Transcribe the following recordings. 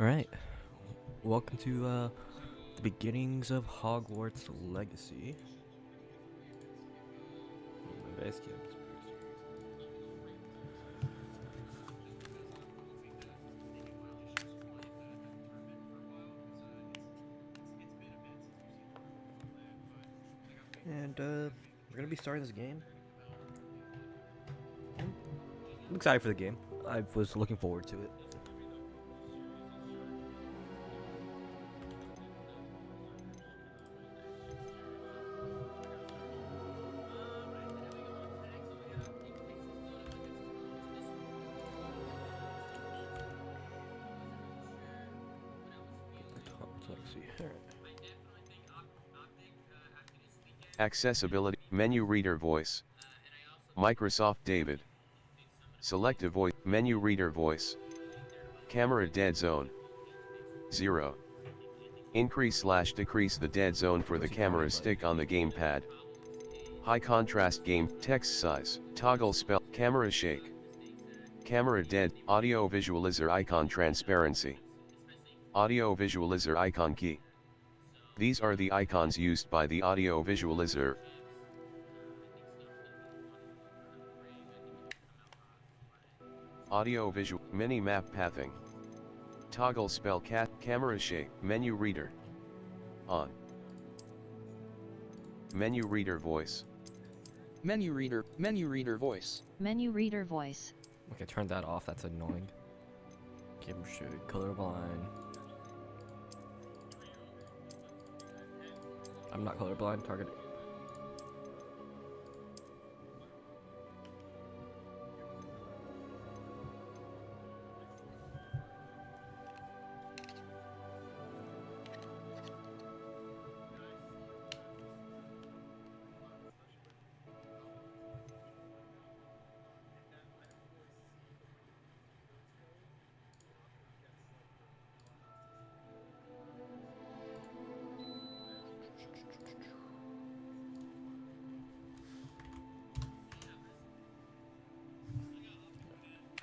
Alright, welcome to the beginnings of Hogwarts Legacy. My base camp. And we're gonna be starting this game. I'm excited for the game. I was looking forward to it. Hogwarts Legacy. Alright. Accessibility, menu reader voice. Microsoft David. Selective voice, menu reader voice. Camera dead zone. 0. Increase/decrease the dead zone for the camera stick on the gamepad. High contrast game, text size, toggle spell, camera shake. Camera dead, audio visualizer icon transparency. Audio visualizer icon key. These are the icons used by the audio visualizer. Audio visual, mini map pathing. Toggle spell cat, camera shake, menu reader. On. Menu reader voice. Menu reader voice. Menu reader voice. Okay, turn that off. That's annoying. Camera shake, colorblind. I'm not colorblind. Target.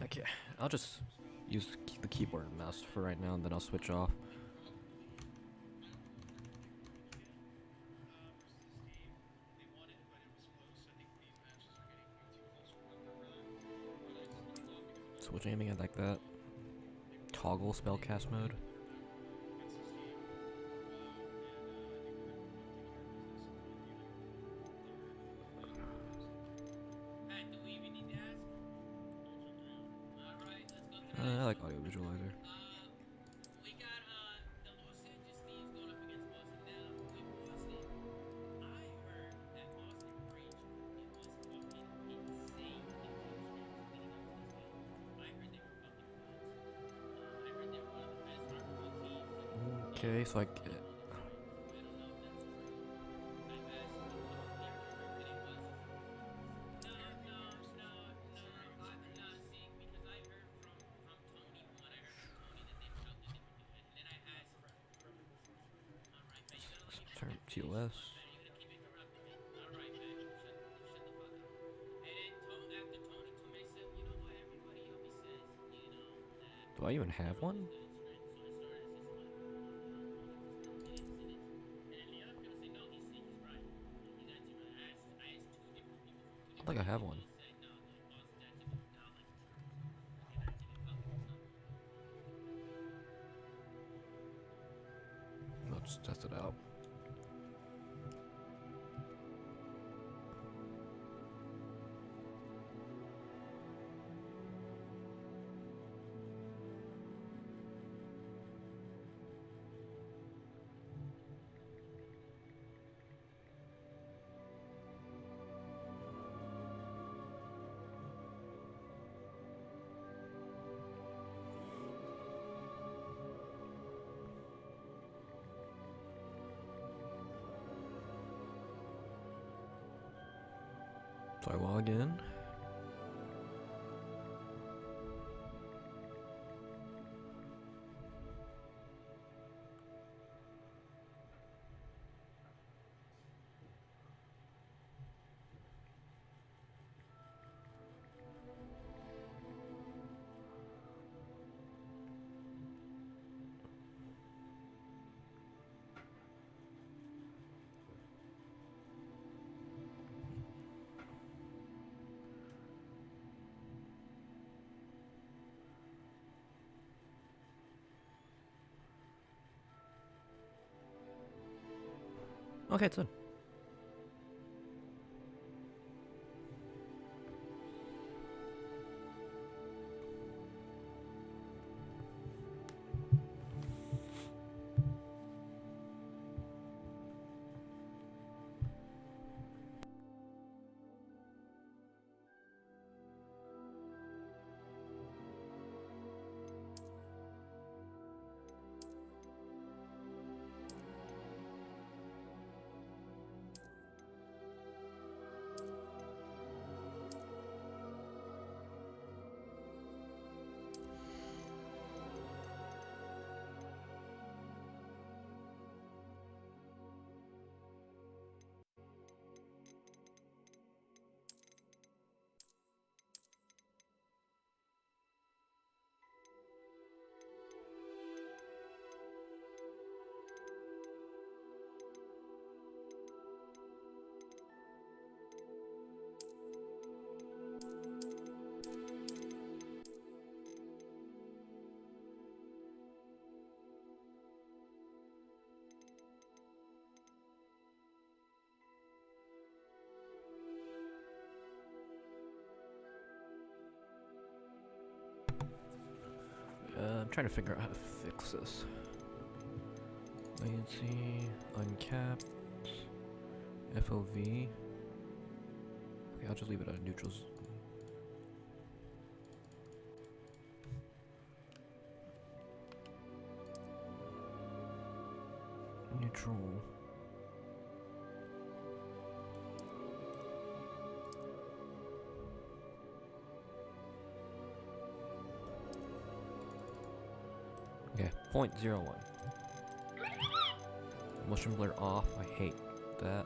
Okay, I'll just use the keyboard and mouse for right now, and then I'll switch off. Switch aiming it like that. Toggle spellcast mode. I like audio visualizer. Okay, so I get it. Turn TOS. Do I even have one? I don't think I have one. Let's test it out. So I log in. Okay, it's done. I'm trying to figure out how to fix this. Latency, uncapped, FOV. Okay, I'll just leave it at neutrals. Neutral. Okay, 0.01. Motion blur off. I hate that.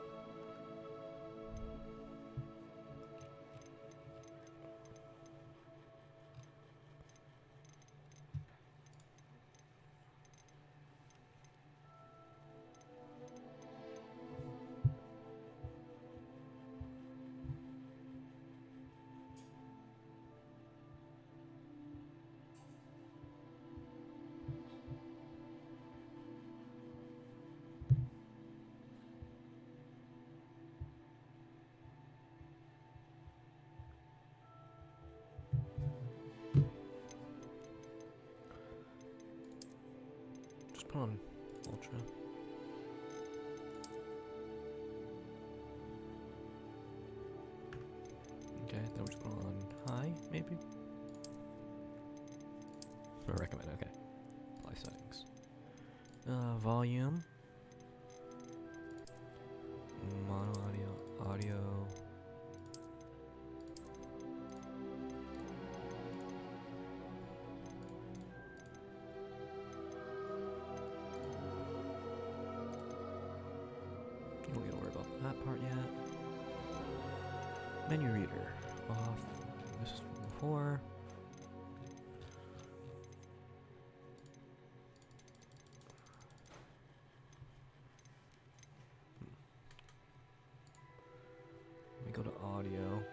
Just put on ultra. Okay, then we're just put on high, maybe? I recommend, okay. Apply settings. Volume. Mono audio. You don't need to worry about that part yet. Menu reader off. This is from before. We go to audio.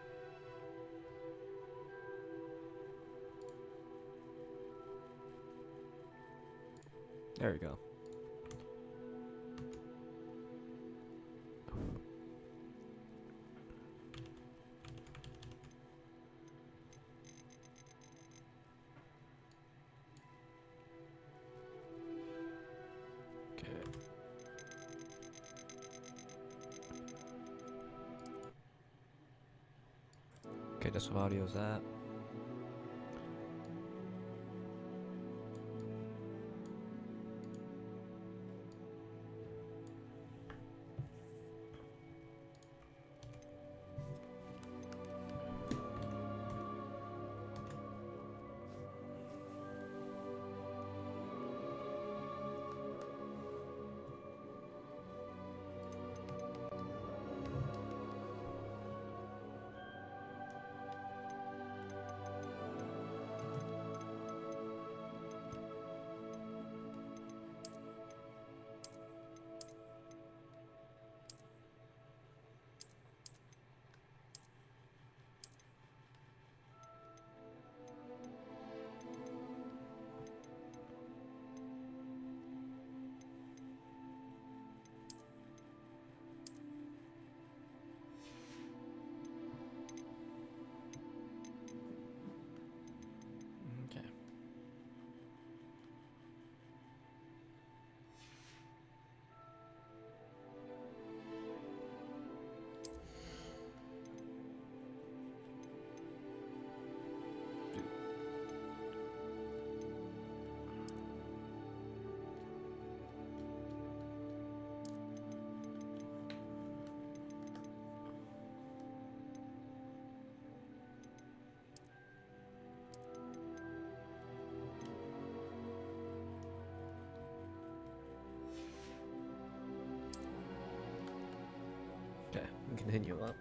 There we go. Okay, that's what audio is that. Continue up.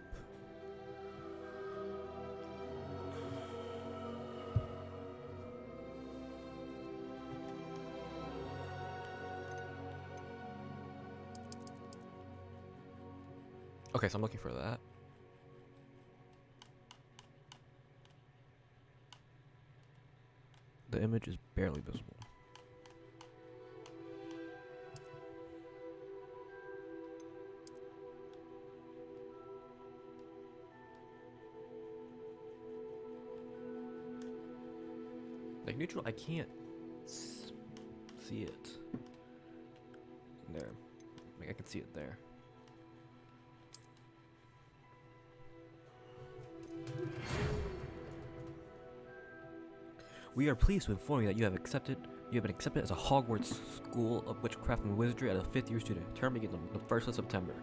Okay, so I'm looking for that. The image is barely visible. Like neutral, I can't see it. There. Like I can see it there. We are pleased to inform you that you have been accepted as a Hogwarts School of Witchcraft and Wizardry as a 5th-year student. Term begins on the 1st of September.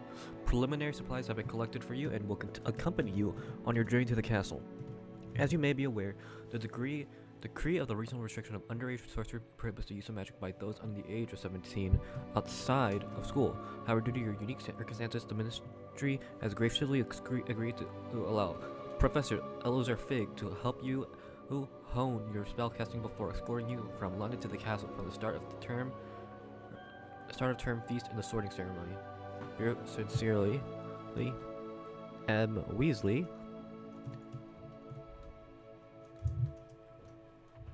Preliminary supplies have been collected for you and will accompany you on your journey to the castle. As you may be aware, the decree of the recent restriction of underage sorcery prohibits the use of magic by those under the age of 17 outside of school. However, due to your unique circumstances, the ministry has graciously agreed to allow Professor Elazar Fig to help you hone your spellcasting before escorting you from London to the castle from the start of term feast and the sorting ceremony. Sincerely, M. Weasley,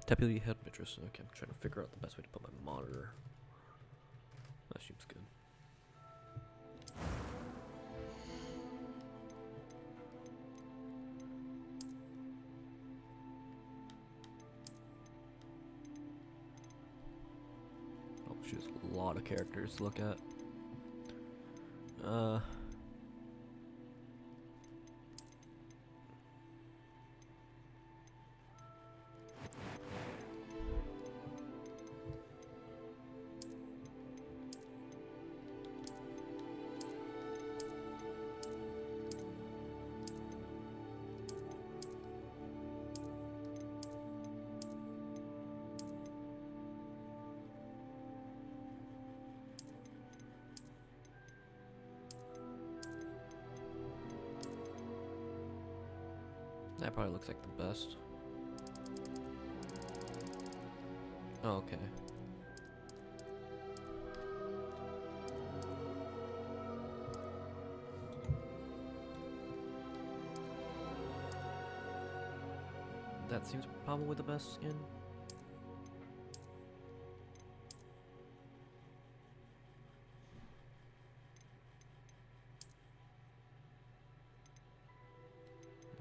Deputy Headmistress. Okay, I'm trying to figure out the best way to put my monitor. That seems good. Oh, she's a lot of characters to look at. That probably looks like the best. Oh, okay. That seems probably the best skin.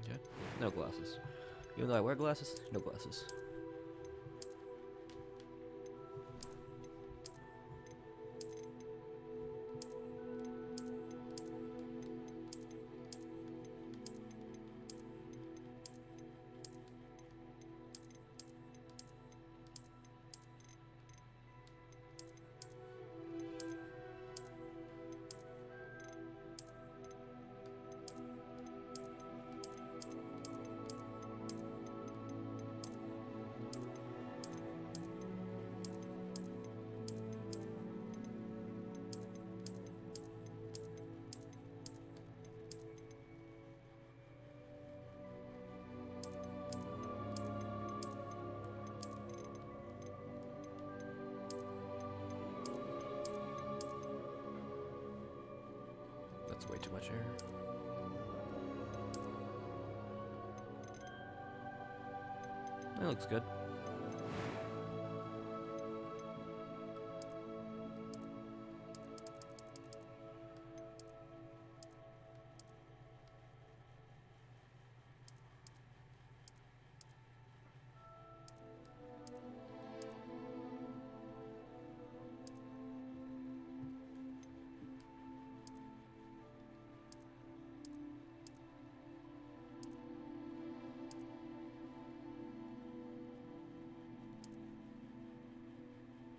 Okay. No glasses. Even though I wear glasses, no glasses. That's way too much hair. That looks good.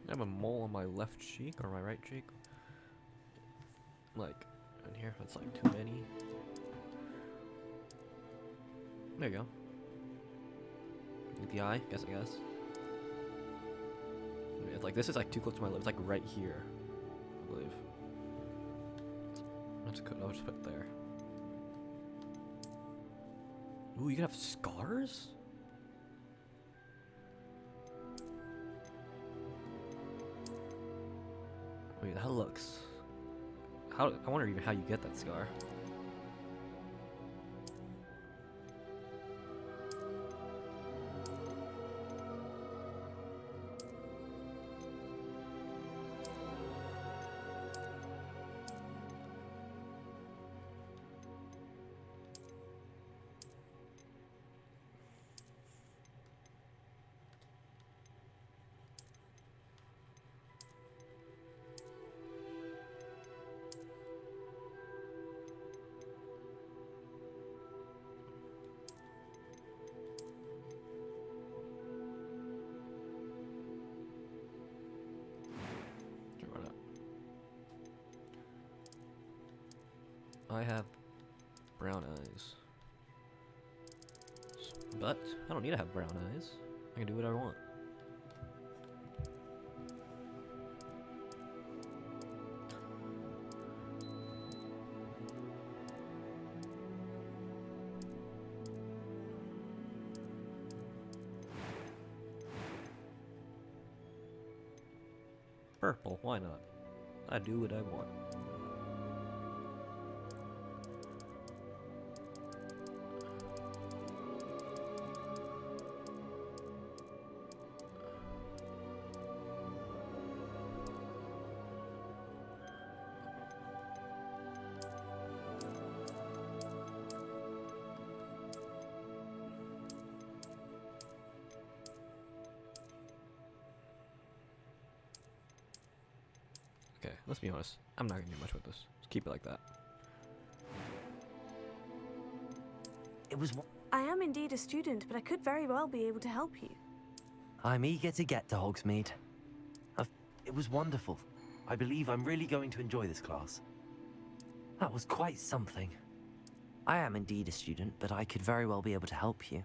I have a mole on my left cheek or my right cheek. Like, in here, that's like too many. There you go. Like the eye, I guess. It's like, this is like too close to my lips, like right here, I believe. I'll just put it there. Ooh, you can have scars? Wait, that looks... How, I wonder even how you get that scar. I have brown eyes. But I don't need to have brown eyes. I can do whatever I want. Purple, why not? I do what I want. Okay, let's be honest. I'm not gonna do much with this. Just keep it like that. It was. I am indeed a student, but I could very well be able to help you. I'm eager to get to Hogsmeade. It was wonderful. I believe I'm really going to enjoy this class. That was quite something. I am indeed a student, but I could very well be able to help you.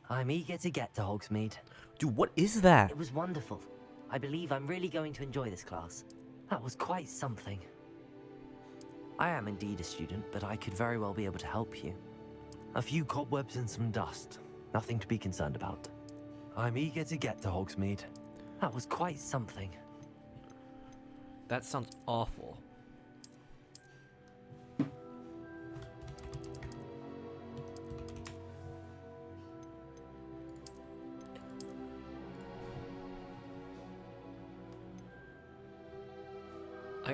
I'm eager to get to Hogsmeade. Dude, what is that? It was wonderful. I believe I'm really going to enjoy this class. That was quite something. I am indeed a student, but I could very well be able to help you. A few cobwebs and some dust. Nothing to be concerned about. I'm eager to get to Hogsmeade. That was quite something. That sounds awful.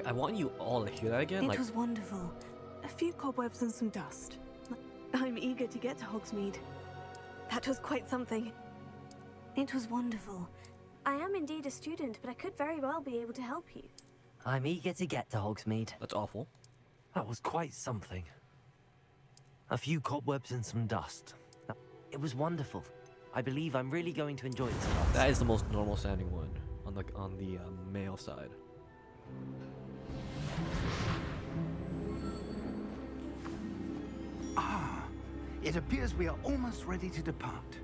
I want you all to hear that again. It was wonderful. A few cobwebs and some dust. I'm eager to get to Hogsmeade. That was quite something. It was wonderful. I am indeed a student, but I could very well be able to help you. I'm eager to get to Hogsmeade. That's awful. That was quite something. A few cobwebs and some dust. It was wonderful. I believe I'm really going to enjoy this class. That is the most normal sounding one on the male side. It appears we are almost ready to depart.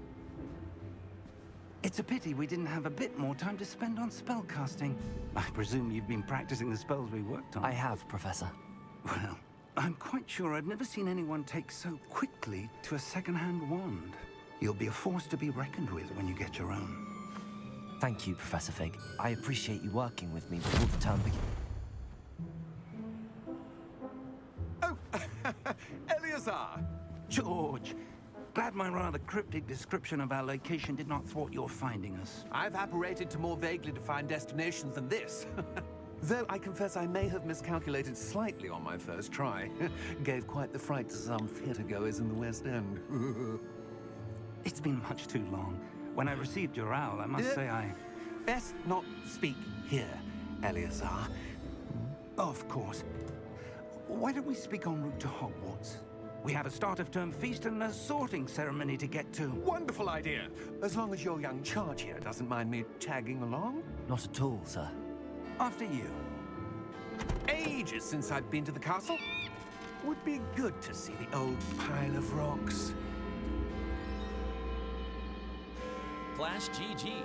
It's a pity we didn't have a bit more time to spend on spellcasting. I presume you've been practicing the spells we worked on. I have, Professor. Well, I'm quite sure I've never seen anyone take so quickly to a second-hand wand. You'll be a force to be reckoned with when you get your own. Thank you, Professor Fig. I appreciate you working with me before the term begins. Oh, Eleazar! George, glad my rather cryptic description of our location did not thwart your finding us. I've apparated to more vaguely defined destinations than this. Though I confess I may have miscalculated slightly on my first try. Gave quite the fright to some theatergoers in the West End. It's been much too long. When I received your owl, I must say I... Best not speak here, Eleazar. Of course. Why don't we speak en route to Hogwarts? We have a start-of-term feast and a sorting ceremony to get to. Wonderful idea. As long as your young charge here doesn't mind me tagging along. Not at all, sir. After you. Ages since I've been to the castle. Would be good to see the old pile of rocks. Class GG.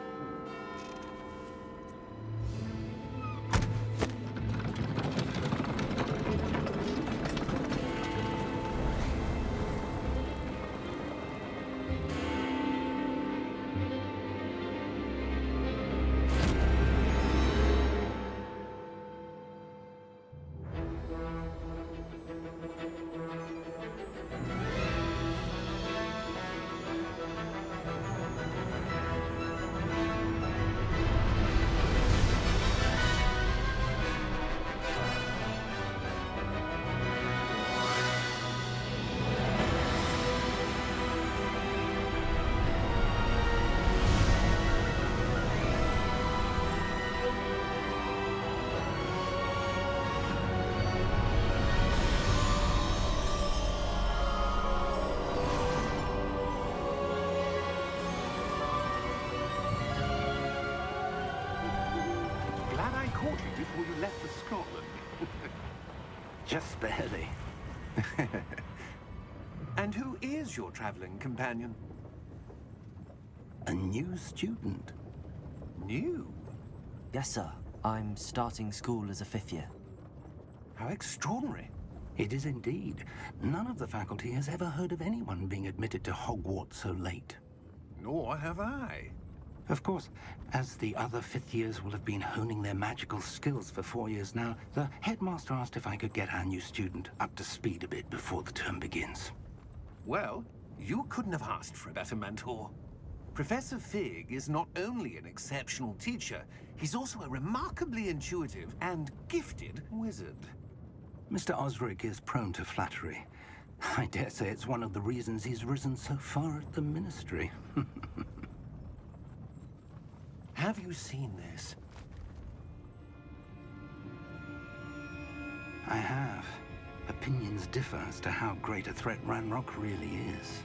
before you left for Scotland. Just barely. And who is your traveling companion? A new student. New? Yes, sir. I'm starting school as a 5th year. How extraordinary. It is indeed. None of the faculty has ever heard of anyone being admitted to Hogwarts so late. Nor have I. Of course, as the other 5th years will have been honing their magical skills for 4 years now, the headmaster asked if I could get our new student up to speed a bit before the term begins. Well, you couldn't have asked for a better mentor. Professor Fig is not only an exceptional teacher, he's also a remarkably intuitive and gifted wizard. Mr. Osric is prone to flattery. I dare say it's one of the reasons he's risen so far at the Ministry. Have you seen this? I have. Opinions differ as to how great a threat Ranrock really is.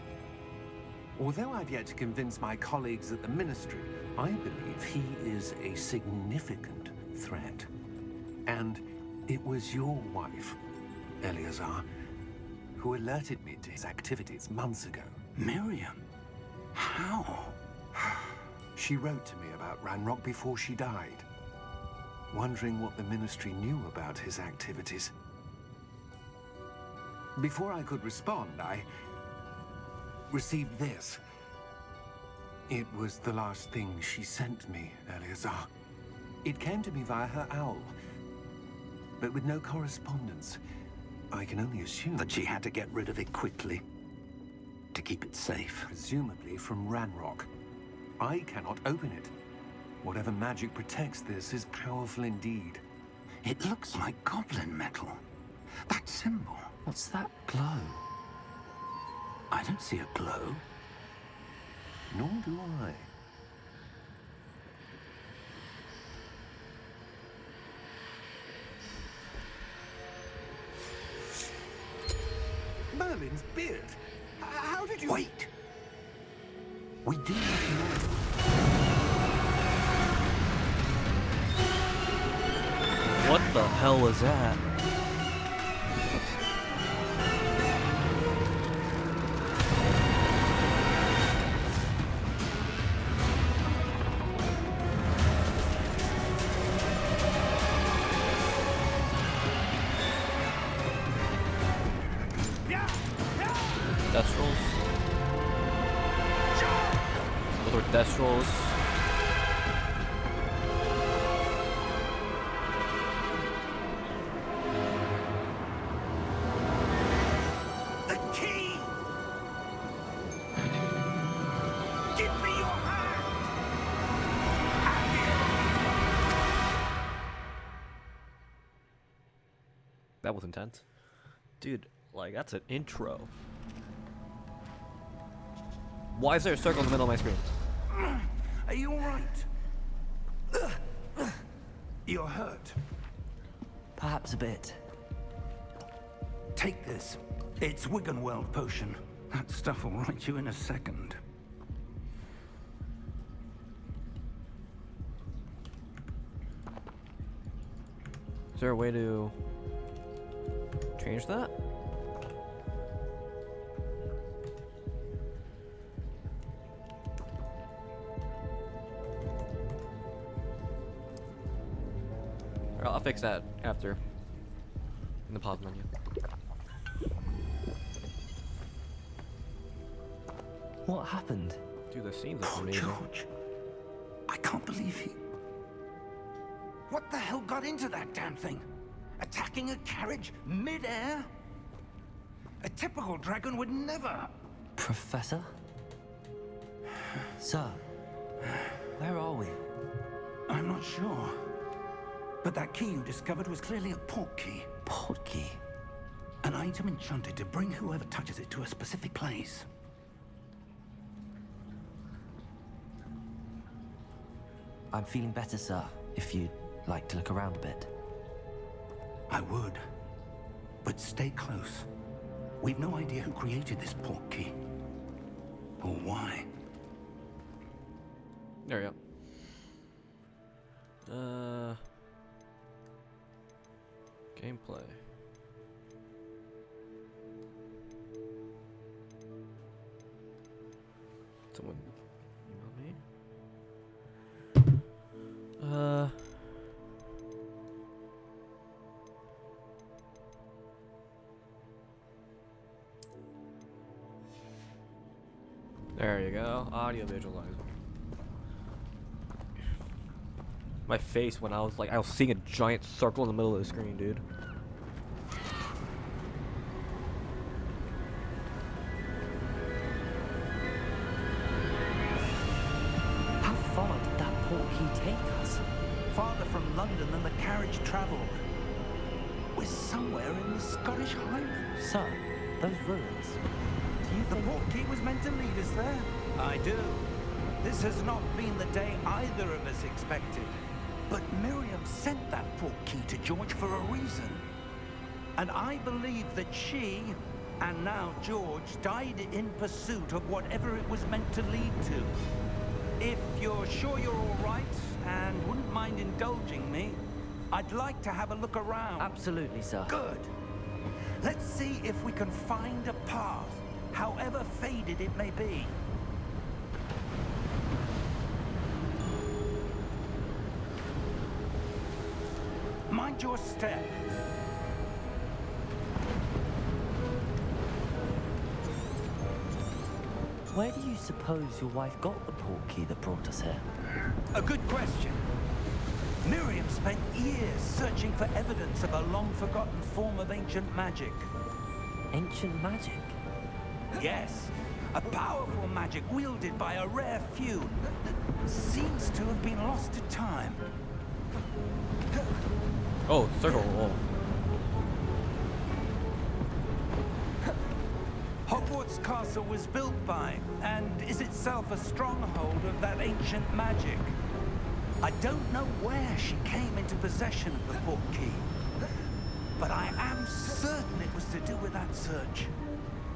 Although I've yet to convince my colleagues at the Ministry, I believe he is a significant threat. And it was your wife, Eleazar, who alerted me to his activities months ago. Miriam? How? She wrote to me about Ranrock before she died, wondering what the Ministry knew about his activities. Before I could respond, I received this. It was the last thing she sent me, Eleazar. It came to me via her owl, but with no correspondence. I can only assume That she had to get rid of it quickly, to keep it safe. presumably from Ranrock. I cannot open it. Whatever magic protects this is powerful indeed. It looks like goblin metal. That symbol. What's that glow? I don't see a glow. Nor do I. Merlin's beard. How did you... Wait! We do not know. What the hell was that? Death rolls. Those were death rolls. The key! Give me your hand! That was intense. Dude, like, that's an intro. Why is there a circle in the middle of my screen? Are you all right? You're hurt. Perhaps a bit. Take this. It's Wiggenweld potion. That stuff will right you in a second. Is there a way to change that? I'll fix that after in the pause menu. What happened? Dude, the scene looks Poor amazing. George. I can't believe he... What the hell got into that damn thing? Attacking a carriage mid-air? A typical dragon would never... Professor? Sir, where are we? I'm not sure. But that key you discovered was clearly a port key. Port key. An item enchanted to bring whoever touches it to a specific place. I'm feeling better, sir, if you'd like to look around a bit. I would. But stay close. We've no idea who created this port key. Or why. There we go. Gameplay. Someone email me. There you go. Audio visualizer. My face when I was seeing a giant circle in the middle of the screen, dude. How far did that portkey take us? Farther from London than the carriage travelled. We're somewhere in the Scottish Highlands. Sir, those ruins. Do you The think... portkey was meant to lead us there. I do. This has not been the day either of us expected. But Miriam sent that portkey to George for a reason. And I believe that she, and now George, died in pursuit of whatever it was meant to lead to. If you're sure you're all right, and wouldn't mind indulging me, I'd like to have a look around. Absolutely, sir. Good. Let's see if we can find a path, however faded it may be. Mind your step. Where do you suppose your wife got the portkey that brought us here? A good question. Miriam spent years searching for evidence of a long-forgotten form of ancient magic. Ancient magic? Yes, a powerful magic wielded by a rare few that seems to have been lost to time. Oh, circle. Oh. Hogwarts Castle was built by, and is itself a stronghold of that ancient magic. I don't know where she came into possession of the portkey, but I am certain it was to do with that search.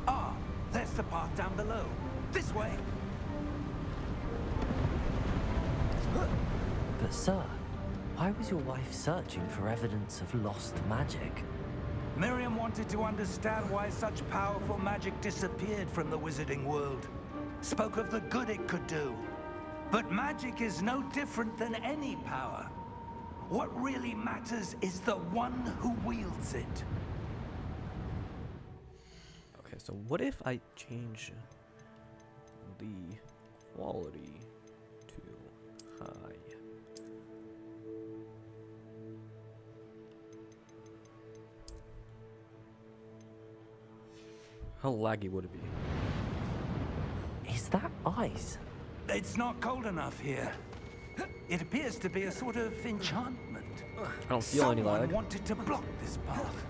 Ah, there's the path down below. This way. But sir, why was your wife searching for evidence of lost magic? Miriam wanted to understand why such powerful magic disappeared from the wizarding world. Spoke of the good it could do. But magic is no different than any power. What really matters is the one who wields it. Okay, so what if I change the quality to high? How laggy would it be? Is that ice? It's not cold enough here. It appears to be a sort of enchantment. I don't feel any Someone lag. wanted to block this path.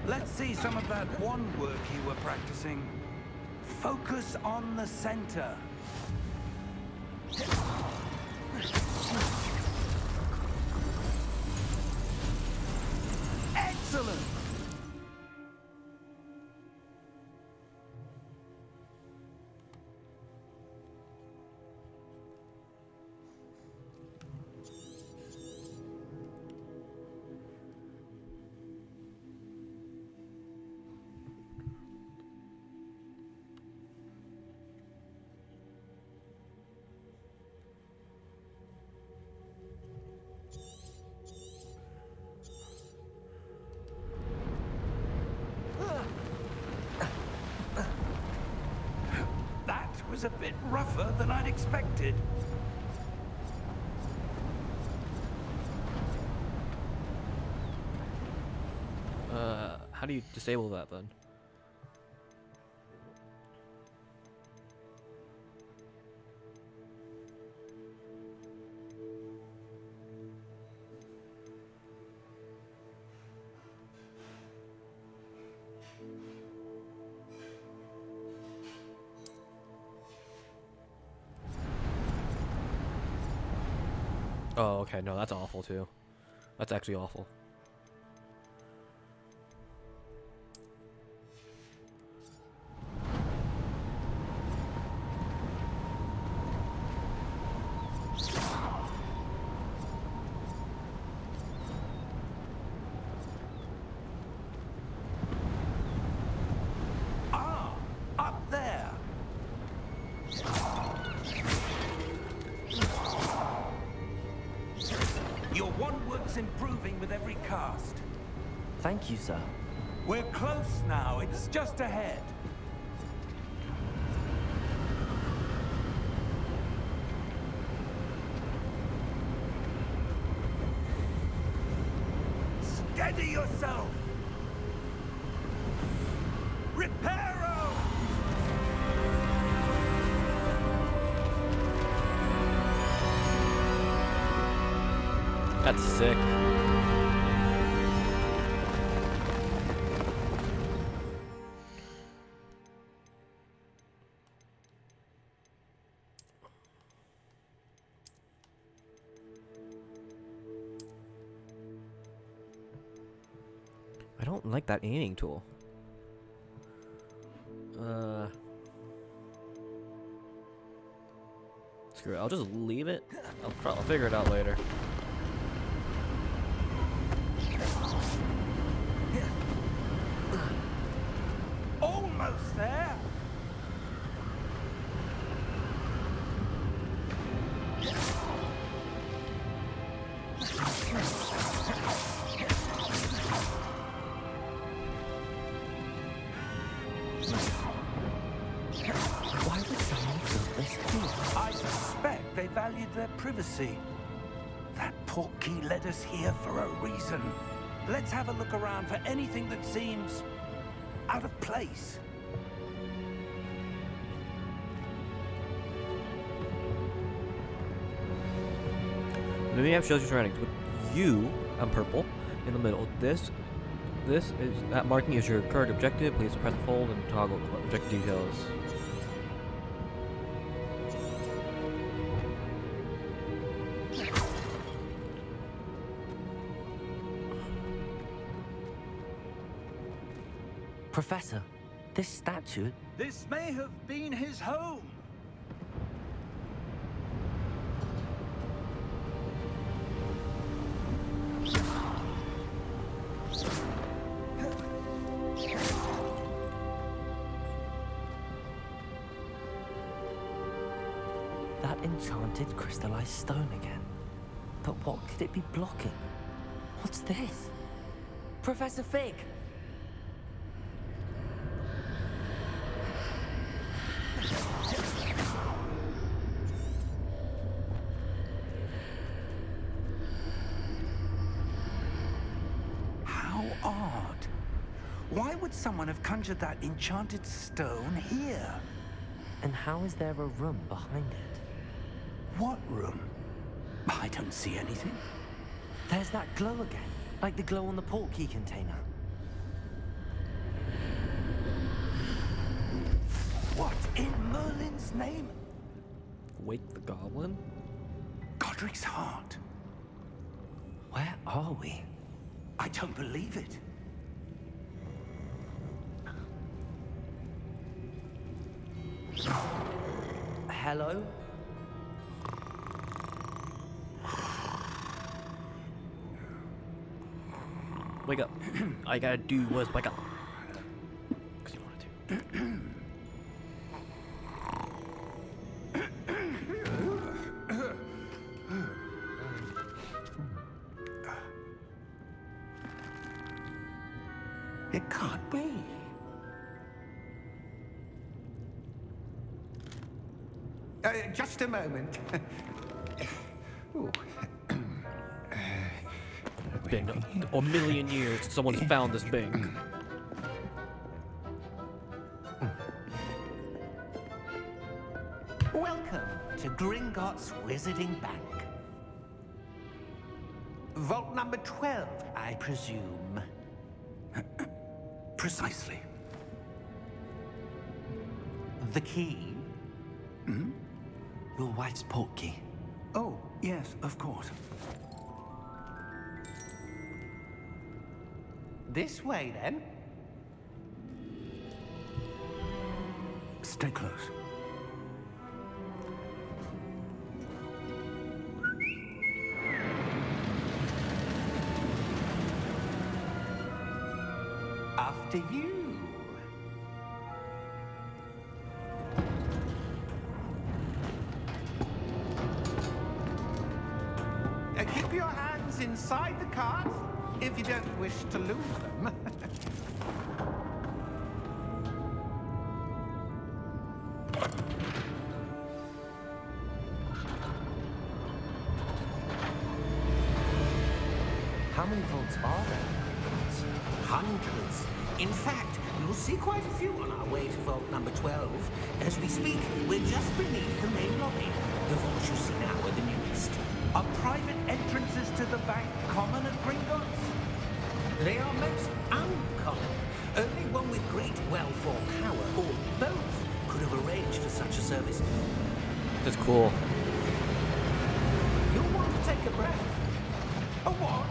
Let's see some of that wand work you were practicing. Focus on the center. Excellent! Was a bit rougher than I'd expected. How do you disable that then? Oh, okay, no, that's awful too. That's actually awful. sir. We're close now. It's just ahead. Steady yourself! Reparo! That's sick. I don't like that aiming tool. Screw it. I'll just leave it. I'll figure it out later. Almost there. Why would someone build this here? I suspect they valued their privacy. That portkey led us here for a reason. Let's have a look around for anything that seems out of place. The map shows your surroundings. With you, I'm purple, in the middle. This is that marking is your current objective. Please press hold and toggle objective details. Professor, this statue... This may have been his home. That enchanted crystallized stone again. But what could it be blocking? What's this? Professor Fig! How odd. Why would someone have conjured that enchanted stone here? And how is there a room behind it? What room? I don't see anything. There's that glow again, like the glow on the portkey container. What in Merlin's name? Wake the goblin? Godric's heart. Where are we? I don't believe it. Hello? Wake up. All you gotta do was wake up. 'Cause you wanted to. It can't be. Just a moment. Ooh. Bing. A million years since someone's found this Bing. Welcome to Gringotts Wizarding Bank. Vault number 12, I presume. Precisely. The key? Your wife's portkey. Oh, yes, of course. This way, then. Stay close. After you. Keep your hands inside the cart if you don't wish to lose them. many vaults are there in Gringotts? Hundreds. In fact, you'll see quite a few on our way to vault number 12. As we speak, we're just beneath the main lobby. The vaults you see now are the newest. Are private entrances to the bank common at Gringotts? They are most uncommon. Only one with great wealth or power, or both, could have arranged for such a service. That's cool. You'll want to take a breath. A what?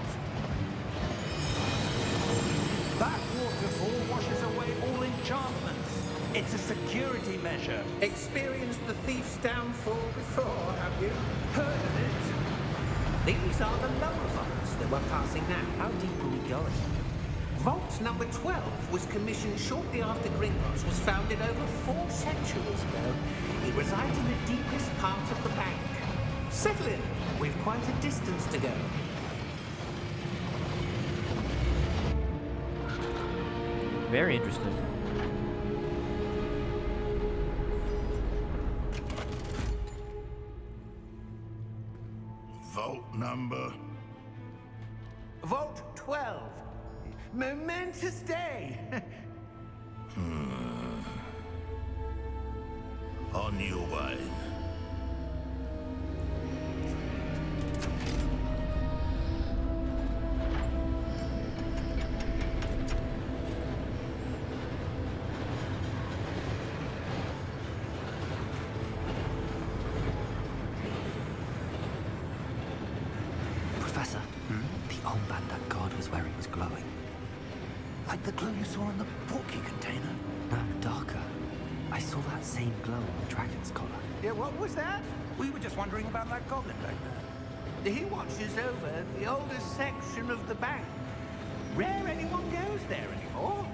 That waterfall washes away all enchantments. It's a security measure. Experienced the thief's downfall before, have you? Heard of it? These are the lower vaults that we're passing now. How deep are we going? Vault number 12 was commissioned shortly after Gringotts was founded over 4 centuries ago. It resides in the deepest part of the bank. Settle in. We've quite a distance to go. Very interesting. Vault number? Vault 12. Momentous day. On your way. Professor, the armband that guard was wearing was glowing. Like the glow you saw in the porky container? No, darker. I saw that same glow on the dragon's collar. Yeah, what was that? We were just wondering about that goblin back there. He watches over the oldest section of the bank. Rare anyone goes there anymore.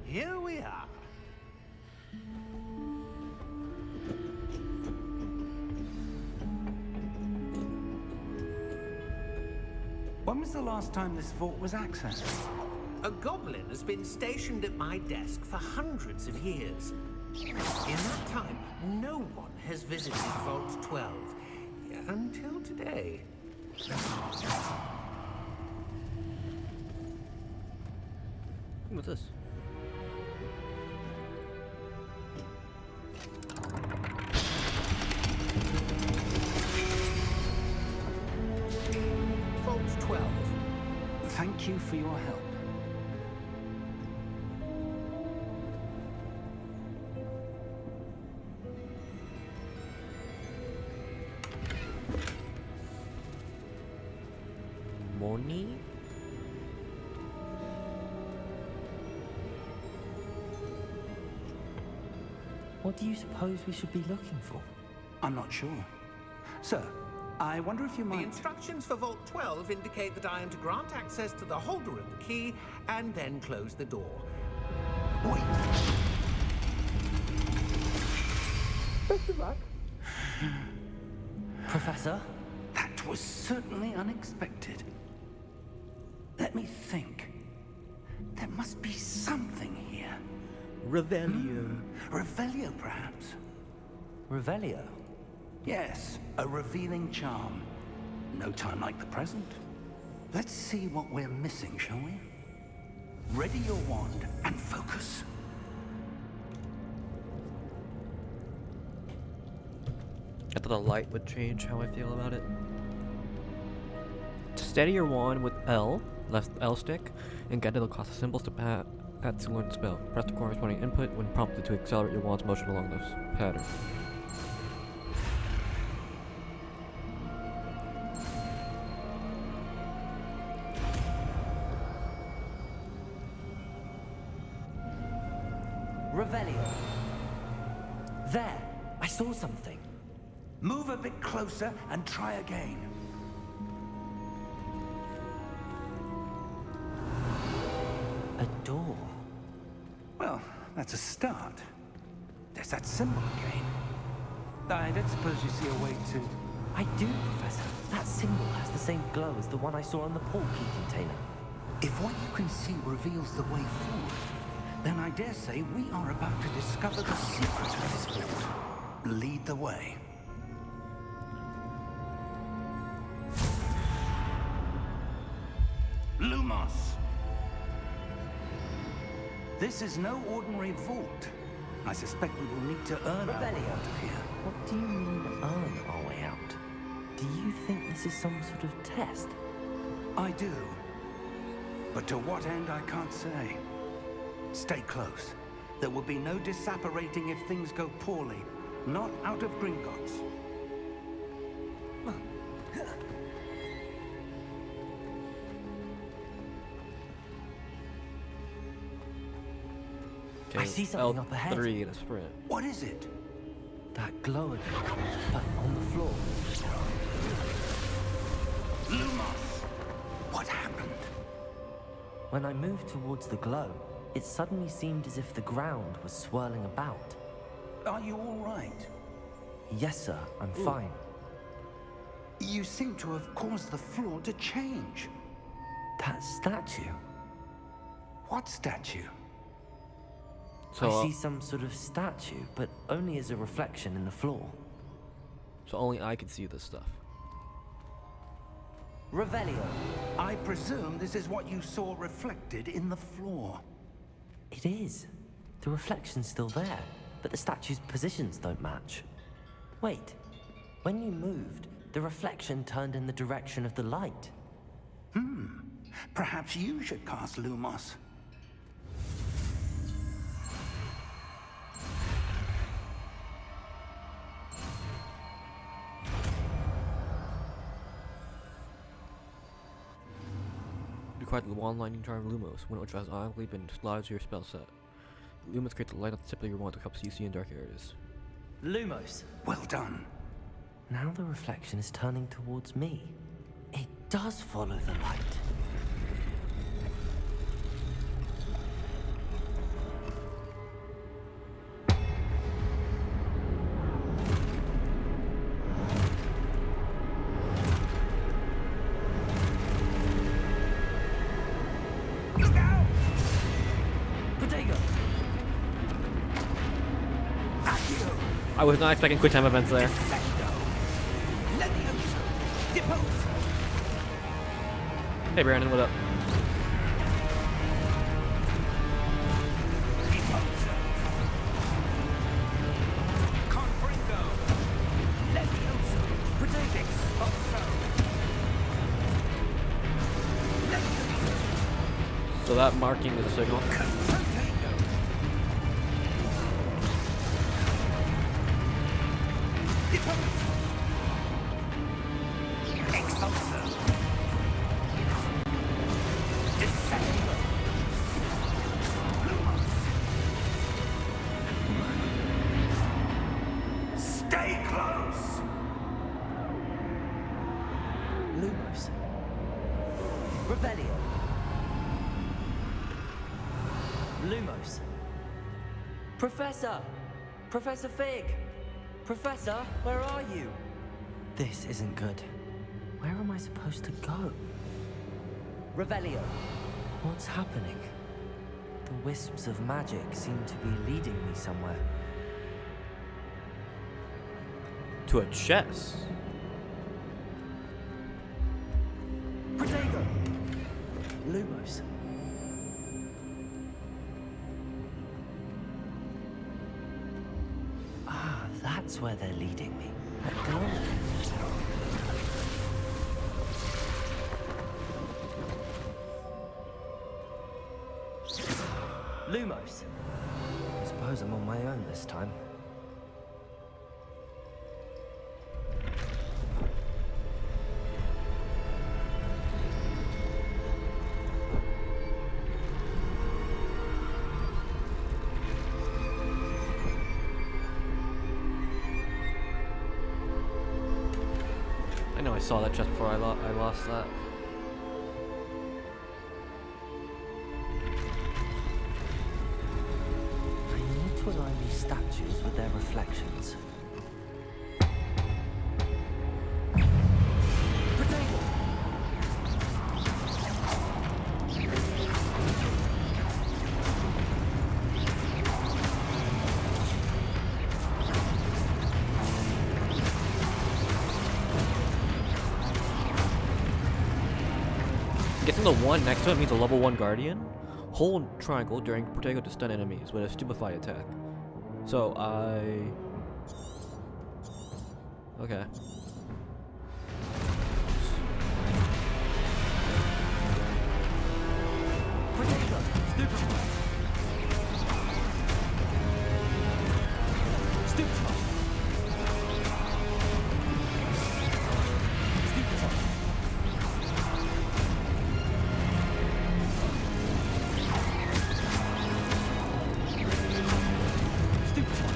Here we are. When was the last time this vault was accessed? A goblin has been stationed at my desk for hundreds of years. In that time, no one has visited Vault 12. Until today. What's this? Vault 12. Thank you for your help. Money? What do you suppose we should be looking for? I'm not sure. Sir, I wonder if you The might... instructions for Vault 12 indicate that I am to grant access to the holder of the key and then close the door. Wait! Best of luck. Professor? That was certainly unexpected. Let me think. There must be something here. Revelio. Revelio, perhaps? Revelio? Yes, a revealing charm. No time like the present. Let's see what we're missing, shall we? Ready your wand and focus. I thought the light would change how I feel about it. Steady your wand with L, left L stick, and guide it across the symbols to add to learn the spell. Press the corresponding input when prompted to accelerate your wand's motion along this pattern. Revelio. There! I saw something. Move a bit closer and try again. A door. Well, that's a start. There's that symbol again. I don't suppose you see a way to... I do, Professor. That symbol has the same glow as the one I saw on the portkey container. If what you can see reveals the way forward, Then I dare say we are about to discover the secret of this vault. Lead the way. Lumos! This is no ordinary vault. I suspect we will need to earn our way out of here. What do you mean, earn our way out? Do you think this is some sort of test? I do. But to what end, I can't say. Stay close. There will be no disapparating if things go poorly. Not out of Gringotts. Okay, I see something up ahead. L3 in a sprint. What is it? That glow again, but on the floor. Lumos! What happened? When I moved towards the glow, it suddenly seemed as if the ground was swirling about. Are you all right? Yes, sir, I'm fine. You seem to have caused the floor to change. That statue? What statue? So, I see some sort of statue, but only as a reflection in the floor. so only I can see this stuff. Revelio. I presume this is what you saw reflected in the floor. It is. The reflection's still there, but the statue's positions don't match. Wait. When you moved, the reflection turned in the direction of the light. Perhaps you should cast Lumos. Require the wand lightning charm Lumos, one which has automatically been slotted to your spell set. Lumos creates the light at the tip of your wand to help you see in dark areas. Lumos. Well done. Now the reflection is turning towards me. It does follow the light. I was not expecting quick time events there. Hey Brandon, what up? So that marking is a signal. Stay close! Lumos. Revelio. Lumos. Professor! Professor Fig! Professor, where are you? This isn't good. Where am I supposed to go? Revelio. What's happening? The wisps of magic seem to be leading me somewhere. To a chest. Protego! Lumos. Ah, that's where they're leading me. That glow. Lumos. I suppose I'm on my own this time. I know I saw that just before I lost that. I need to align these statues with their reflections. Guessing the one next to it means a level 1 guardian. Hold triangle during Protego to stun enemies with a stupefy attack. So okay. Protego, stupefy. Stupefy. Stupefy.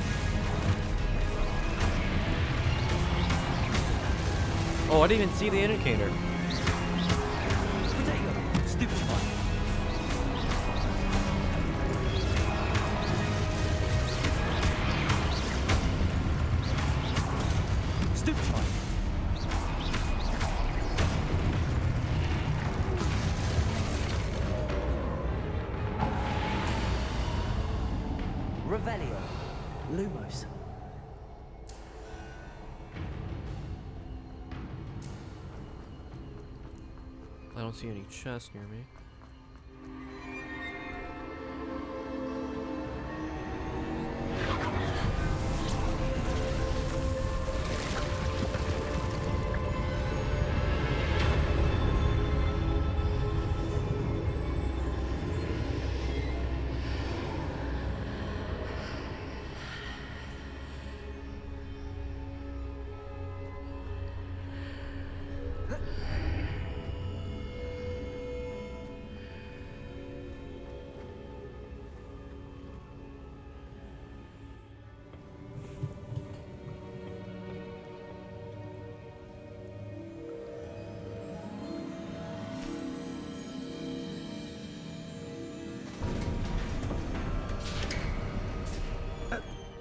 Oh, I didn't even see the indicator. Protego, stupefy. Stupefy. Revelio. Lumos. I don't see any chests near me.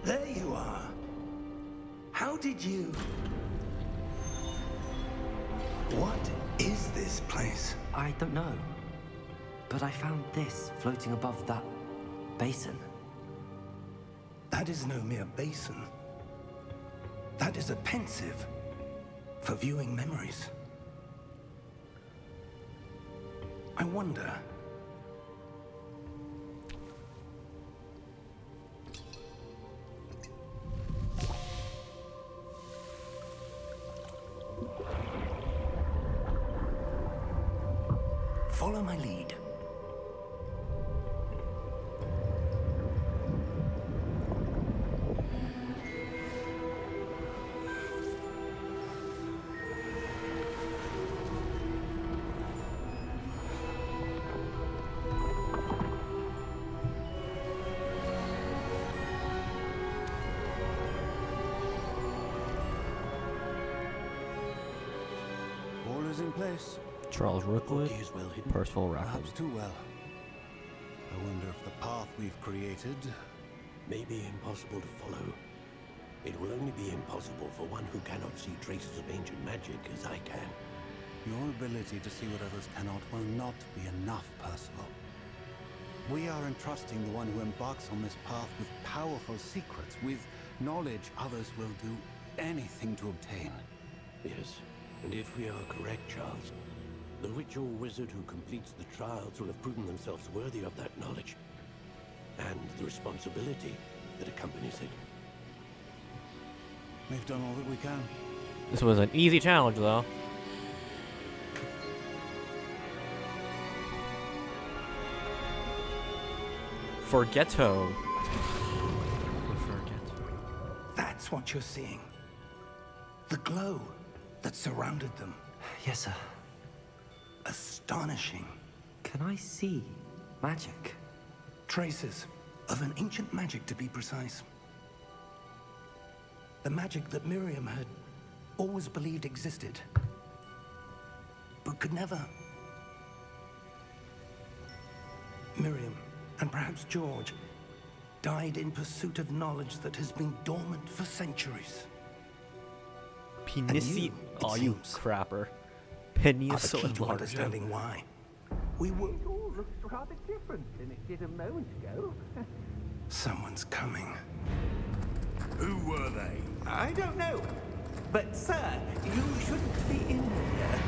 There you are. How did you... What is this place? I don't know. But I found this floating above that basin. That is no mere basin. That is a pensive for viewing memories. I wonder... Follow my lead. All is in place. Charles Rookwood, Bookie is well hidden. Percival Rackham. Perhaps too well. I wonder if the path we've created May be impossible to follow. It will only be impossible for one who cannot see traces of ancient magic as I can. Your ability to see what others cannot will not be enough, Percival. We are entrusting the one who embarks on this path with powerful secrets, with knowledge others will do anything to obtain. Yes, and if we are correct, Charles, the witch or wizard who completes the trials will have proven themselves worthy of that knowledge, and the responsibility that accompanies it. We've done all that we can. This was an easy challenge, though. Forgetto. That's what you're seeing. The glow that surrounded them. Yes, sir. Astonishing. Can I see magic? Traces of an ancient magic, to be precise. The magic that Miriam had always believed existed, but could never. Miriam, and perhaps George, died in pursuit of knowledge that has been dormant for centuries. Penissi. Oh, you seems, crapper. are the Peniso key and to larger. understanding why. We were. It all looks rather different than it did a moment ago. Someone's coming. Who were they? I don't know. But, sir, you shouldn't be in here.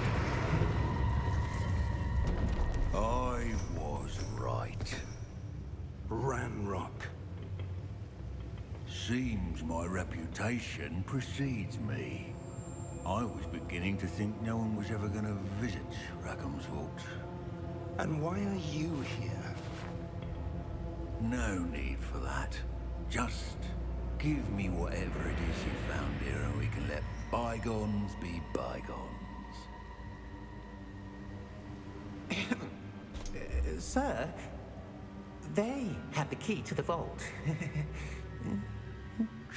seems my reputation precedes me. I was beginning to think no one was ever going to visit Rackham's vault. And why are you here? No need for that. Just give me whatever it is you found here and we can let bygones be bygones. Sir, they have the key to the vault.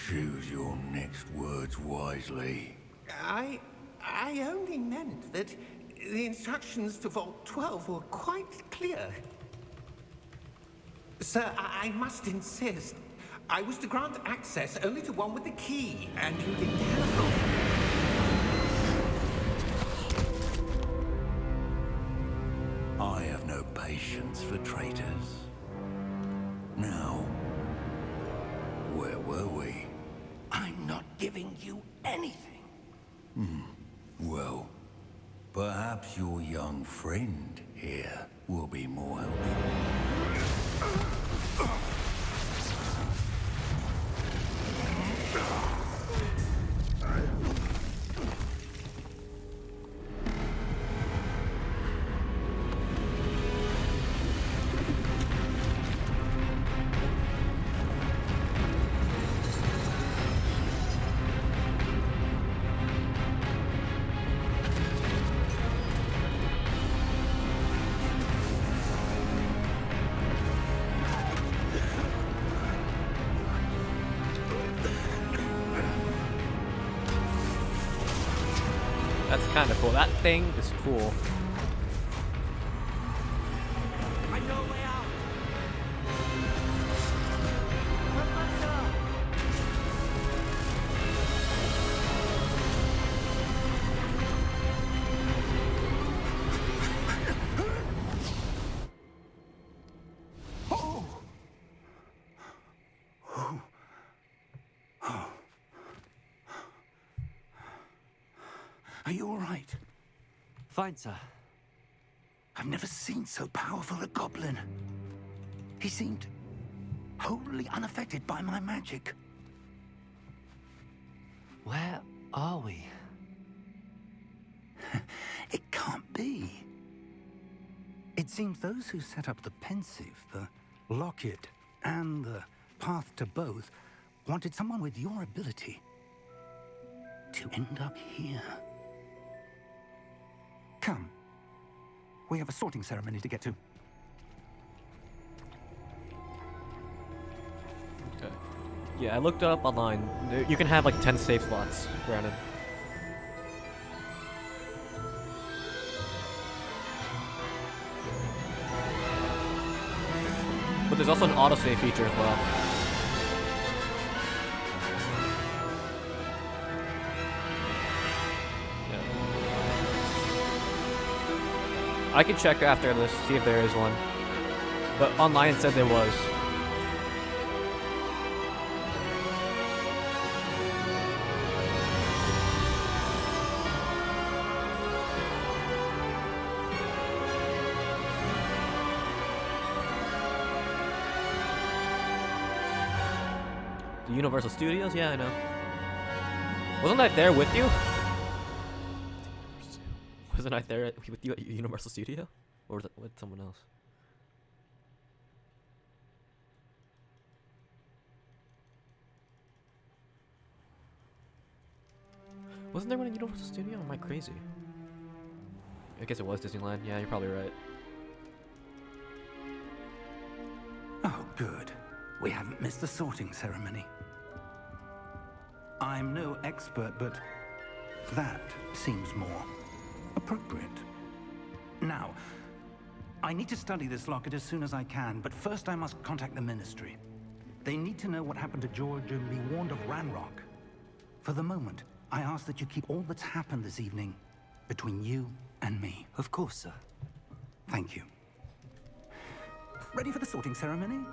Choose your next words wisely. I only meant that the instructions to Vault 12 were quite clear. Sir, I must insist. I was to grant access only to one with the key, and you didn't have one. I have no patience for traitors. Now, where were we? I'm not giving you anything. Well, perhaps your young friend here will be more helpful. That's kind of cool. That thing is cool. I know a way out. Are you all right? Fine, sir. I've never seen so powerful a goblin. He seemed wholly unaffected by my magic. Where are we? It can't be. It seems those who set up the pensive, the locket, and the path to both wanted someone with your ability to end up here. Come. We have a sorting ceremony to get to. Okay. Yeah, I looked it up online. You can have like 10 save slots granted. But there's also an autosave feature as well. I can check after this, see if there is one. But online it said there was. The Universal Studios? Yeah, I know. Wasn't I there with you? Wasn't I there with you at Universal Studio? Or was it with someone else? Wasn't there one at Universal Studio? Am I crazy? I guess it was Disneyland. Yeah, you're probably right. Oh, good. We haven't missed the sorting ceremony. I'm no expert, but that seems more appropriate. Now, I need to study this locket as soon as I can, but first I must contact the Ministry. They need to know what happened to George and be warned of Ranrock. For the moment, I ask that you keep all that's happened this evening between you and me. Of course, sir. Thank you. Ready for the sorting ceremony?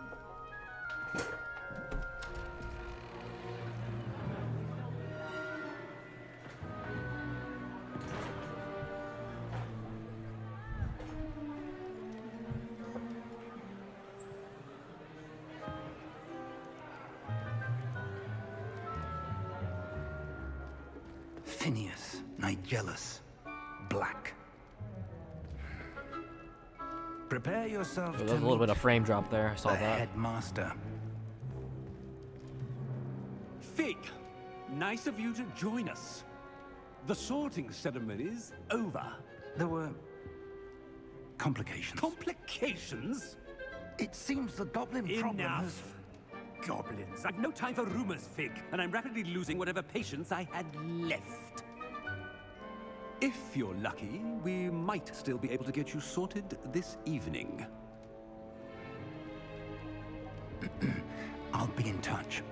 Phineas, Nigellus, Black. Prepare yourself There to was a little bit meet of frame drop there. I saw the that. headmaster. Fig, nice of you to join us. The sorting ceremony's over. There were complications. Complications? It seems the goblin problem has... Enough. Goblins. I've no time for rumors, Fig, and I'm rapidly losing whatever patience I had left. If you're lucky, we might still be able to get you sorted this evening. I'll be in touch.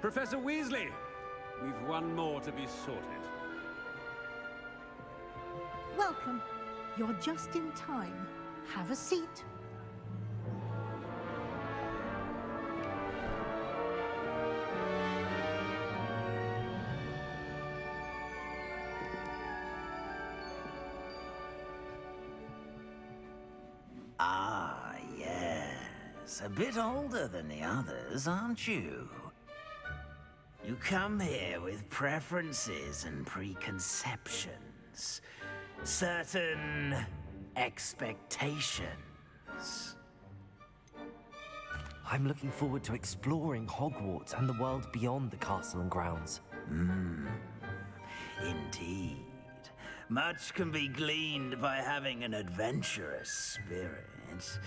Professor Weasley, we've one more to be sorted. Welcome. You're just in time. Have a seat. Ah, yes. A bit older than the others, aren't you? You come here with preferences and preconceptions. Certain expectations. I'm looking forward to exploring Hogwarts and the world beyond the castle and grounds. Indeed. Much can be gleaned by having an adventurous spirit,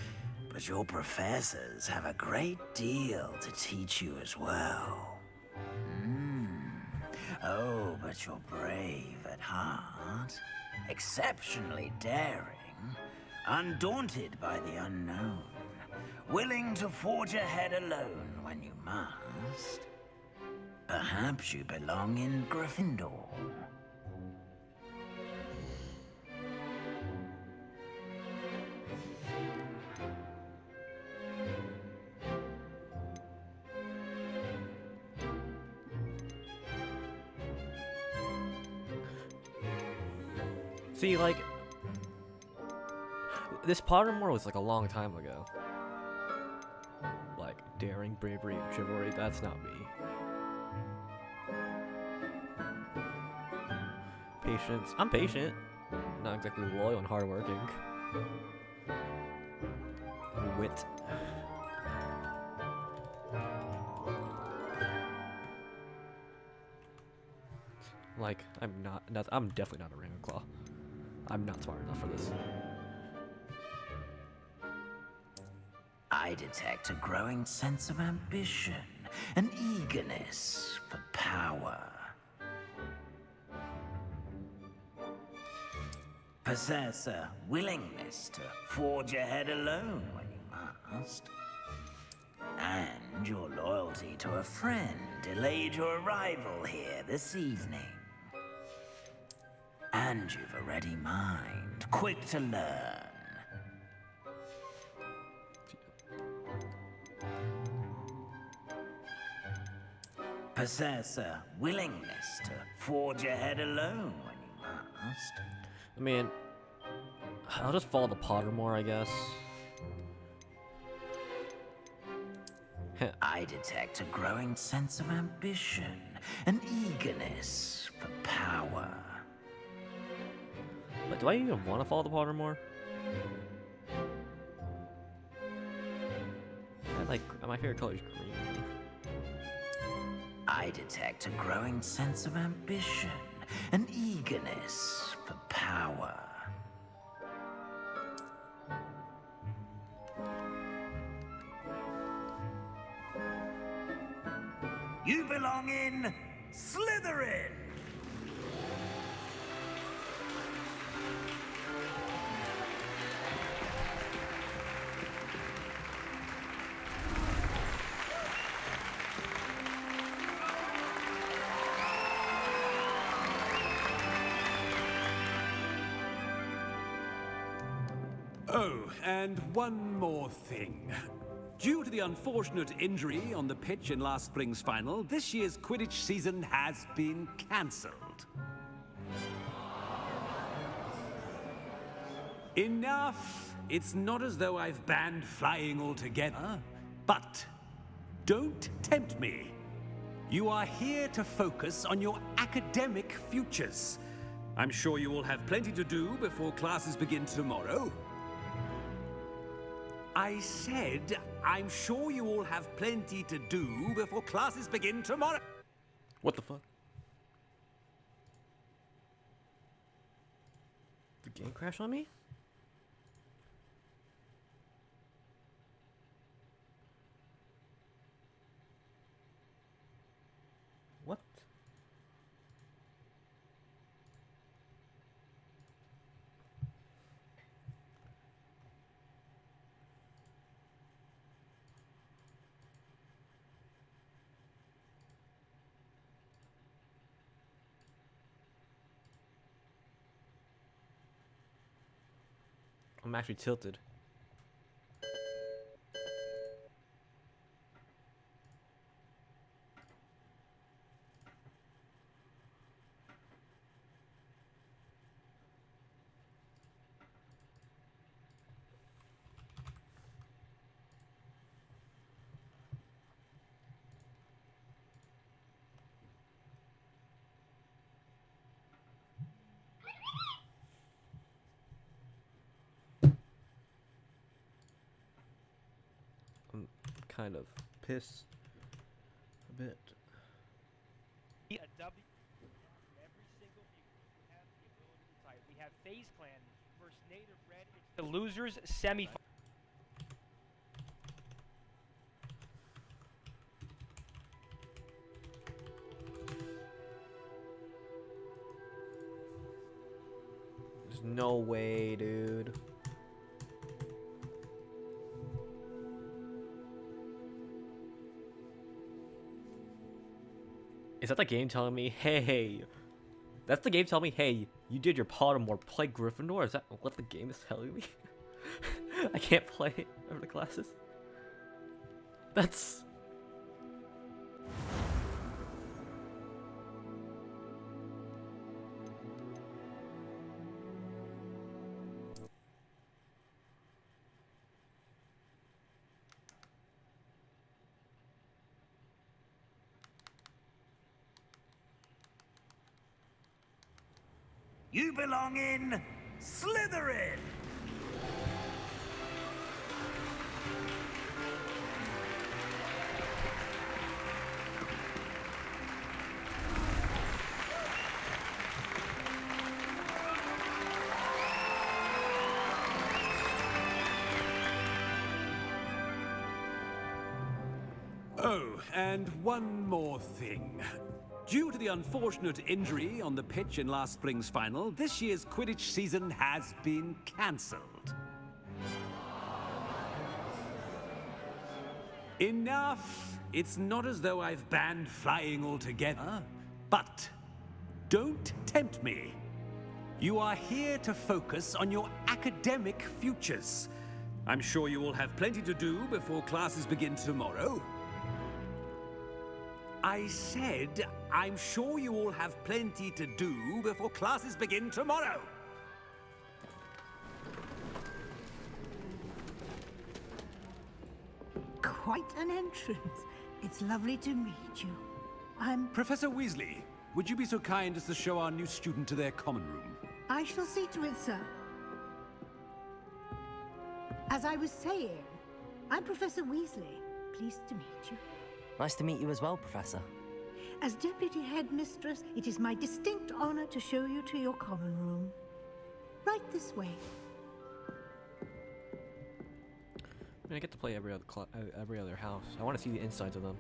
but your professors have a great deal to teach you as well. Oh, but you're brave at heart, exceptionally daring, undaunted by the unknown, willing to forge ahead alone when you must. Perhaps you belong in Gryffindor. See, like, this Pottermore was like a long time ago. Like, daring, bravery, and chivalry, that's not me. Patience, I'm patient. Not exactly loyal and hardworking. Wit. Like, I'm definitely not a Ravenclaw. I'm not smart enough for this. I detect a growing sense of ambition, an eagerness for power. Possess a willingness to forge ahead alone when you must. And your loyalty to a friend delayed your arrival here this evening. And you've a ready mind, quick to learn. Possess a willingness to forge ahead alone when you must. I mean, I'll just follow the Pottermore, I guess. I detect a growing sense of ambition, an eagerness for power. But do I even want to follow the Pottermore? My favorite color is green. I detect a growing sense of ambition, an eagerness for power. You belong in Slytherin! Oh, and one more thing. Due to the unfortunate injury on the pitch in last spring's final, this year's Quidditch season has been cancelled. Enough! It's not as though I've banned flying altogether, but don't tempt me. You are here to focus on your academic futures. I'm sure you will have plenty to do before classes begin tomorrow. I said, I'm sure you all have plenty to do before classes begin tomorrow. What the fuck? The game crashed on me? What? I'm actually tilted. I'm kind of pissed a bit. A W every single mutant who has the ability to type. We have FaZe Clan versus Native Red. It's the losers semi. There's no way, dude. Is that the game telling me, hey, that's the game telling me, hey, you did your Pottermore, play Gryffindor? Is that what the game is telling me? I can't play over the classes? That's... You belong in Slytherin! Oh, and one more thing. Due to the unfortunate injury on the pitch in last spring's final, this year's Quidditch season has been cancelled. Enough! It's not as though I've banned flying altogether, but don't tempt me. You are here to focus on your academic futures. I'm sure you will have plenty to do before classes begin tomorrow. I said, I'm sure you all have plenty to do before classes begin tomorrow. Quite an entrance. It's lovely to meet you. I'm... Professor Weasley, would you be so kind as to show our new student to their common room? I shall see to it, sir. As I was saying, I'm Professor Weasley. Pleased to meet you. Nice to meet you as well, Professor. As Deputy Headmistress, it is my distinct honor to show you to your common room. Right this way. I mean, I get to play every other house. I want to see the insides of them.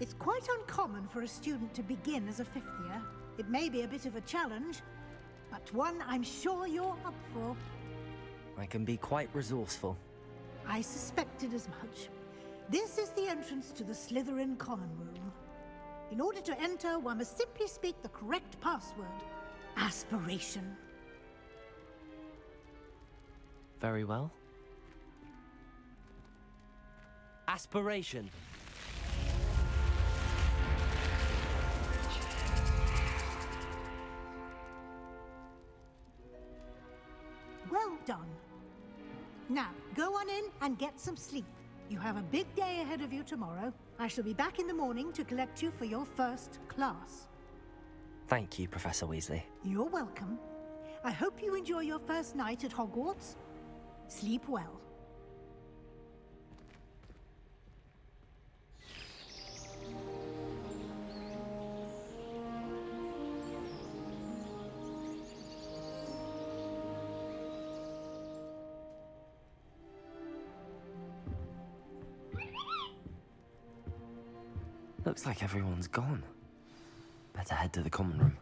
It's quite uncommon for a student to begin as a fifth year. It may be a bit of a challenge, but one I'm sure you're up for. I can be quite resourceful. I suspected as much. This is the entrance to the Slytherin common room. In order to enter, one must simply speak the correct password. Aspiration. Very well. aspiration. Well done. Now, go on in and get some sleep. You have a big day ahead of you tomorrow. I shall be back in the morning to collect you for your first class. Thank you, Professor Weasley. You're welcome. I hope you enjoy your first night at Hogwarts. Sleep well. Looks like everyone's gone. Better head to the common room.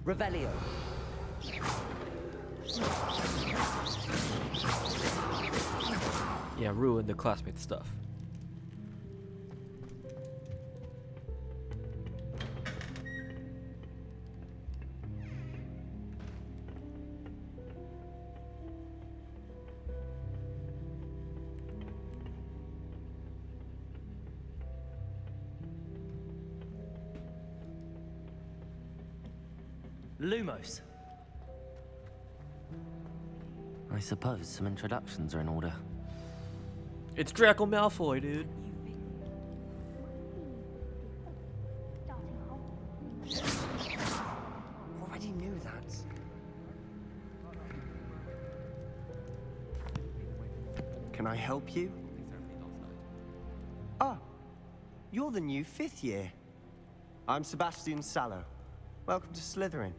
Revelio. Yeah, ruin the classmate stuff. Lumos. I suppose some introductions are in order. It's Draco Malfoy, dude. Already knew that. Can I help you? Ah, you're the new 5th year. I'm Sebastian Sallow. Welcome to Slytherin.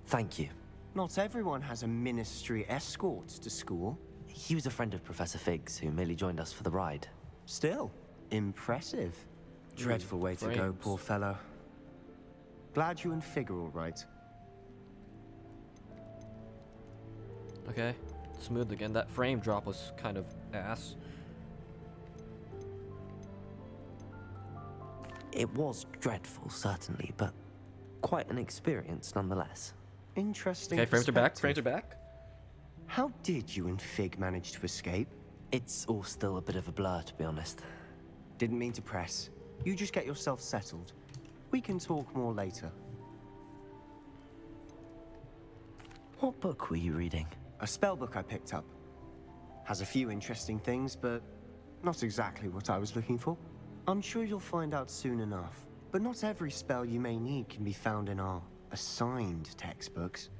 Thank you. Not everyone has a ministry escort to school. He was a friend of Professor Figgs, who merely joined us for the ride. Still, impressive. Dreadful way to go, poor fellow. Glad you and Fig are all right. Okay, smooth again. That frame drop was kind of ass. It was dreadful, certainly, but quite an experience nonetheless. Interesting. Okay, frames are back. Frames are back. How did you and Fig manage to escape? It's all still a bit of a blur, to be honest. Didn't mean to press. You just get yourself settled. We can talk more later. What book were you reading? A spell book I picked up. Has a few interesting things, but not exactly what I was looking for. I'm sure you'll find out soon enough. But not every spell you may need can be found in our assigned textbooks.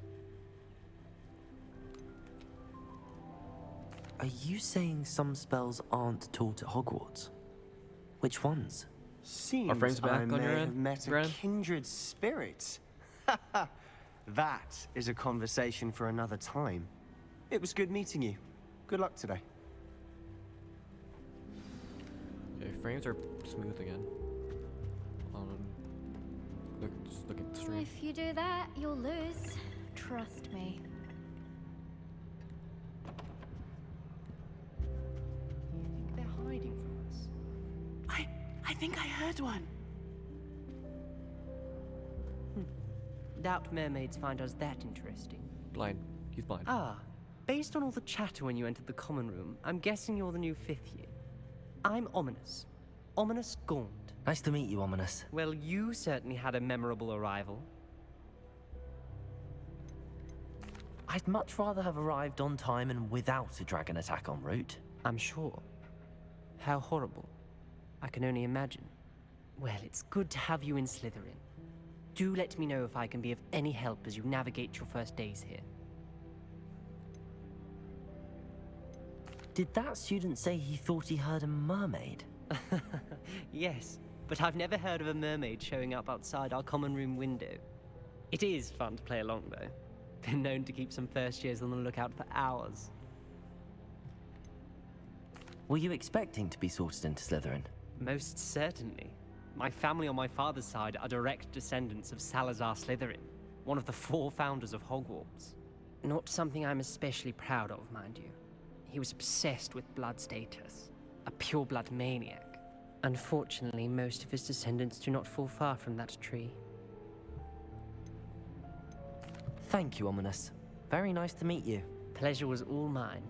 Are you saying some spells aren't taught at Hogwarts? Which ones? Seems frames back I on may your have end, met a Bren? kindred spirit. That is a conversation for another time. It was good meeting you. Good luck today. Okay, frames are smooth again. Just look at the stream. If you do that, you'll lose. Trust me. You think they're hiding from us? I think I heard one. Doubt mermaids find us that interesting. Blind. He's blind. Ah, based on all the chatter when you entered the common room, I'm guessing you're the new 5th year. I'm Ominous. Ominous Gaunt. Nice to meet you, Ominous. Well, you certainly had a memorable arrival. I'd much rather have arrived on time and without a dragon attack en route. I'm sure. How horrible. I can only imagine. Well, it's good to have you in Slytherin. Do let me know if I can be of any help as you navigate your first days here. Did that student say he thought he heard a mermaid? Yes, but I've never heard of a mermaid showing up outside our common room window. It is fun to play along, though. Been known to keep some first years on the lookout for hours. Were you expecting to be sorted into Slytherin? Most certainly. My family on my father's side are direct descendants of Salazar Slytherin, one of the 4 founders of Hogwarts. Not something I'm especially proud of, mind you. He was obsessed with blood status, a pure-blood maniac. Unfortunately, most of his descendants do not fall far from that tree. Thank you, Ominous. Very nice to meet you. Pleasure was all mine.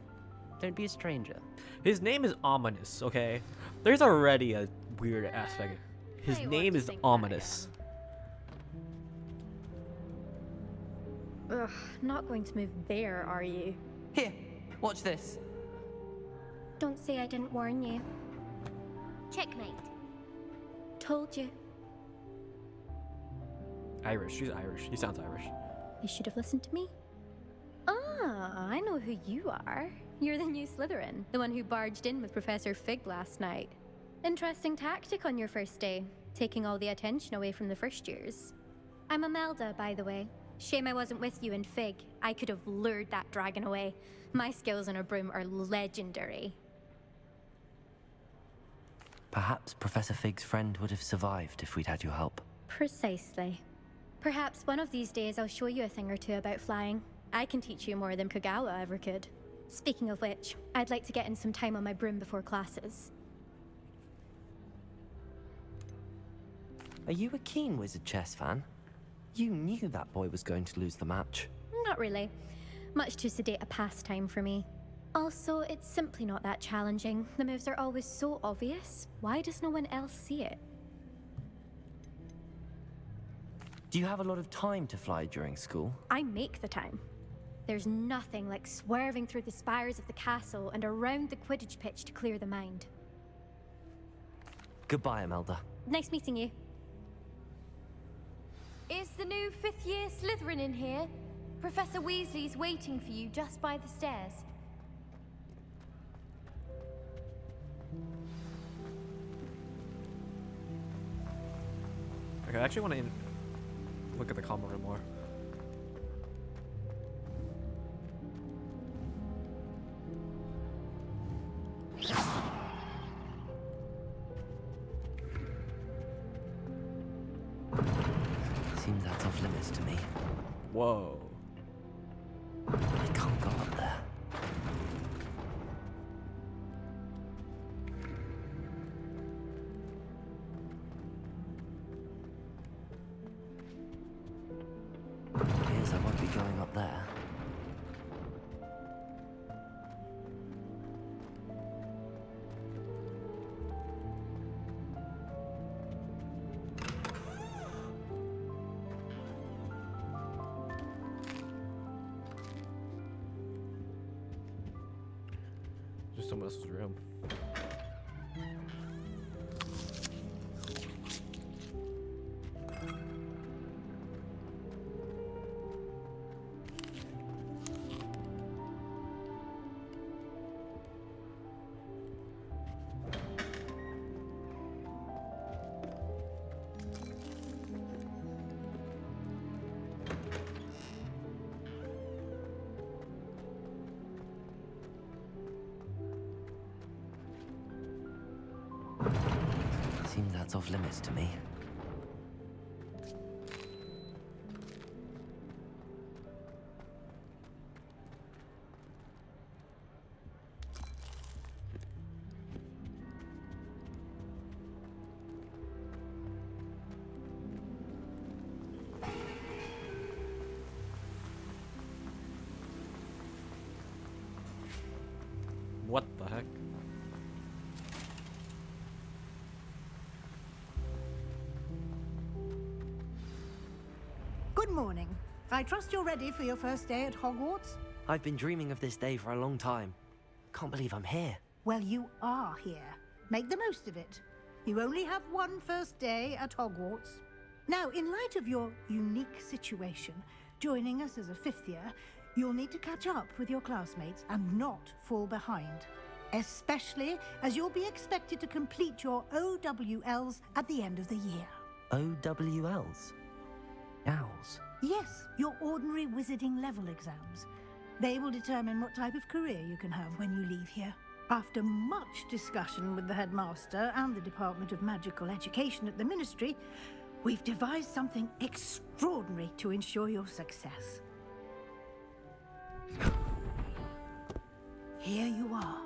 Don't be a stranger. His name is Ominous, okay? There's already a weird aspect. His name is Ominous. Ugh, not going to move there, are you? Here, watch this. Don't say I didn't warn you. Checkmate. Told you. Irish. She's Irish. He sounds Irish. You should have listened to me. Ah, I know who you are. You're the new Slytherin, the one who barged in with Professor Fig last night. Interesting tactic on your first day, taking all the attention away from the first years. I'm Imelda, by the way. Shame I wasn't with you in Fig. I could have lured that dragon away. My skills on a broom are legendary. Perhaps Professor Fig's friend would have survived if we'd had your help. Precisely. Perhaps one of these days I'll show you a thing or two about flying. I can teach you more than Kogawa ever could. Speaking of which, I'd like to get in some time on my broom before classes. Are you a keen Wizard chess fan? You knew that boy was going to lose the match. Not really. Much too sedate a pastime for me. Also, it's simply not that challenging. The moves are always so obvious. Why does no one else see it? Do you have a lot of time to fly during school? I make the time. There's nothing like swerving through the spires of the castle and around the Quidditch pitch to clear the mind. Goodbye, Imelda. Nice meeting you. Is the new 5th year Slytherin in here? Professor Weasley's waiting for you just by the stairs. Okay, I actually want to look at the common room more. Seems that's off limits to me. Whoa. I can't go up there. Appears I won't be going up there. Just someone else's room. Seems that's off limits to me. What the heck? morning. I trust you're ready for your first day at Hogwarts? I've been dreaming of this day for a long time. Can't believe I'm here. Well, you are here. Make the most of it. You only have one first day at Hogwarts. Now, in light of your unique situation, joining us as a fifth year, you'll need to catch up with your classmates and not fall behind. Especially as you'll be expected to complete your OWLs at the end of the year. OWLs? Owls? Yes, your ordinary wizarding level exams. They will determine what type of career you can have when you leave here. After much discussion with the headmaster and the Department of Magical Education at the Ministry, we've devised something extraordinary to ensure your success. Here you are.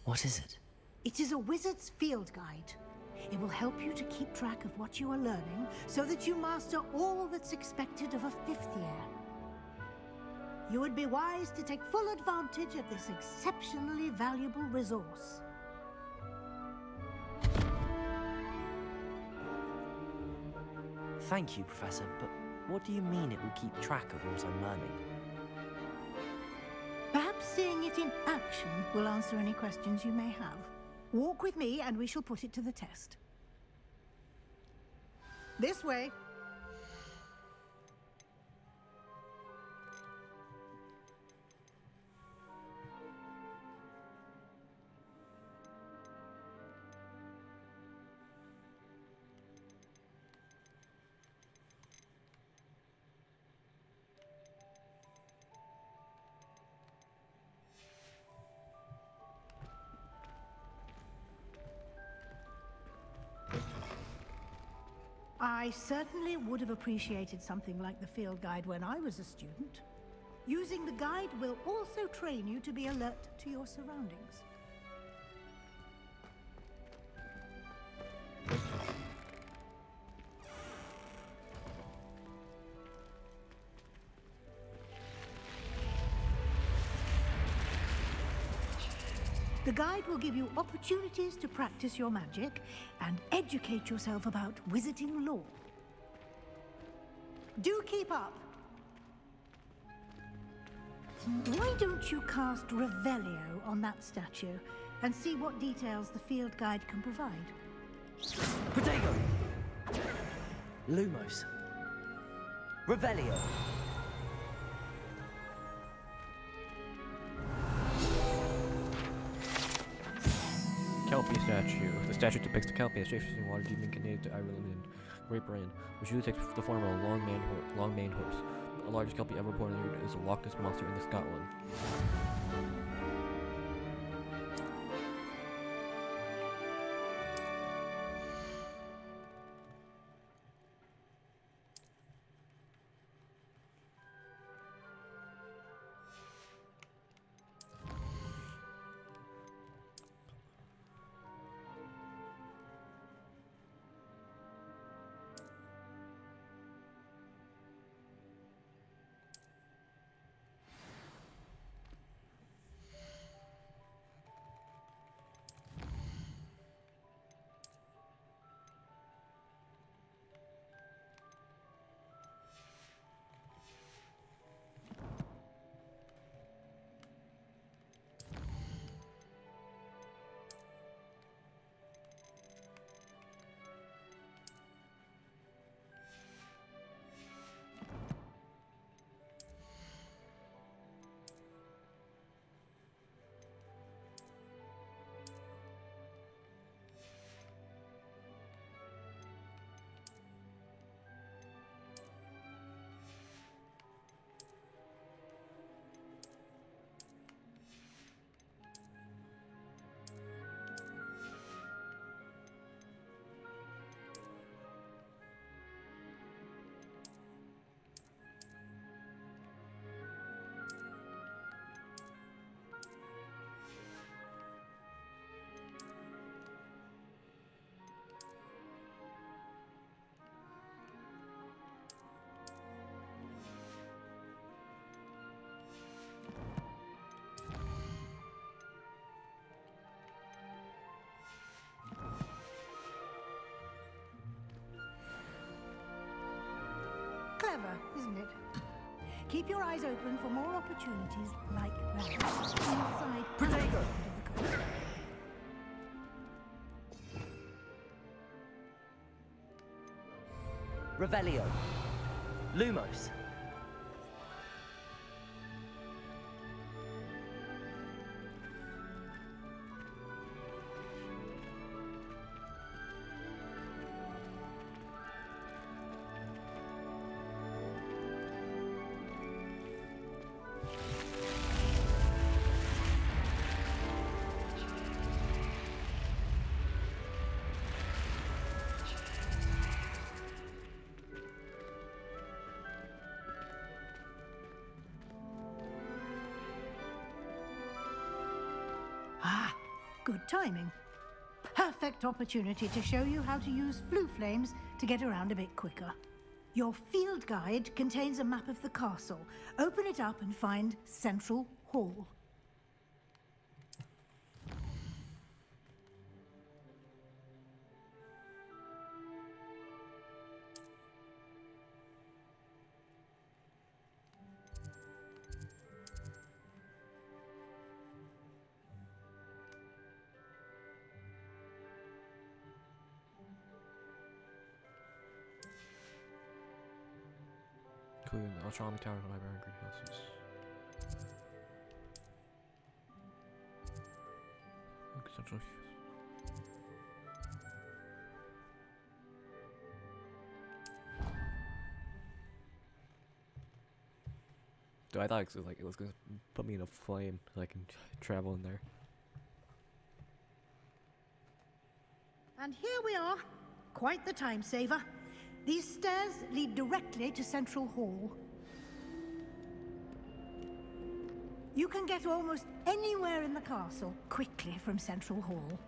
What is it? It is a wizard's field guide. It will help you to keep track of what you are learning so that you master all that's expected of a fifth year. You would be wise to take full advantage of this exceptionally valuable resource. Thank you, Professor, but what do you mean it will keep track of what I'm learning? Perhaps seeing it in action will answer any questions you may have. Walk with me and we shall put it to the test. This way. I certainly would have appreciated something like the field guide when I was a student. Using the guide will also train you to be alert to your surroundings. The guide will give you opportunities to practice your magic and educate yourself about wizarding lore. Do keep up! Why don't you cast Revelio on that statue and see what details the field guide can provide? Protego! Lumos. Revelio. Kelpie statue. The statue depicts the Kelpie, a shape-shifting water demon native to Ireland and Great Britain, which usually takes the form of a long-maned horse. The largest Kelpie ever born is a Loch Ness monster in Scotland. Clever, isn't it? Keep your eyes open for more opportunities like that. Inside Protego! Revelio. Lumos. Ah, good timing. Perfect opportunity to show you how to use flue flames to get around a bit quicker. Your field guide contains a map of the castle. Open it up and find Central Hall. Including the astronomy tower, library, and greenhouses. Central. Dude, I thought it was gonna put me in a flame so I can travel in there. And here we are. Quite the time saver. These stairs lead directly to Central Hall. You can get almost anywhere in the castle quickly from Central Hall.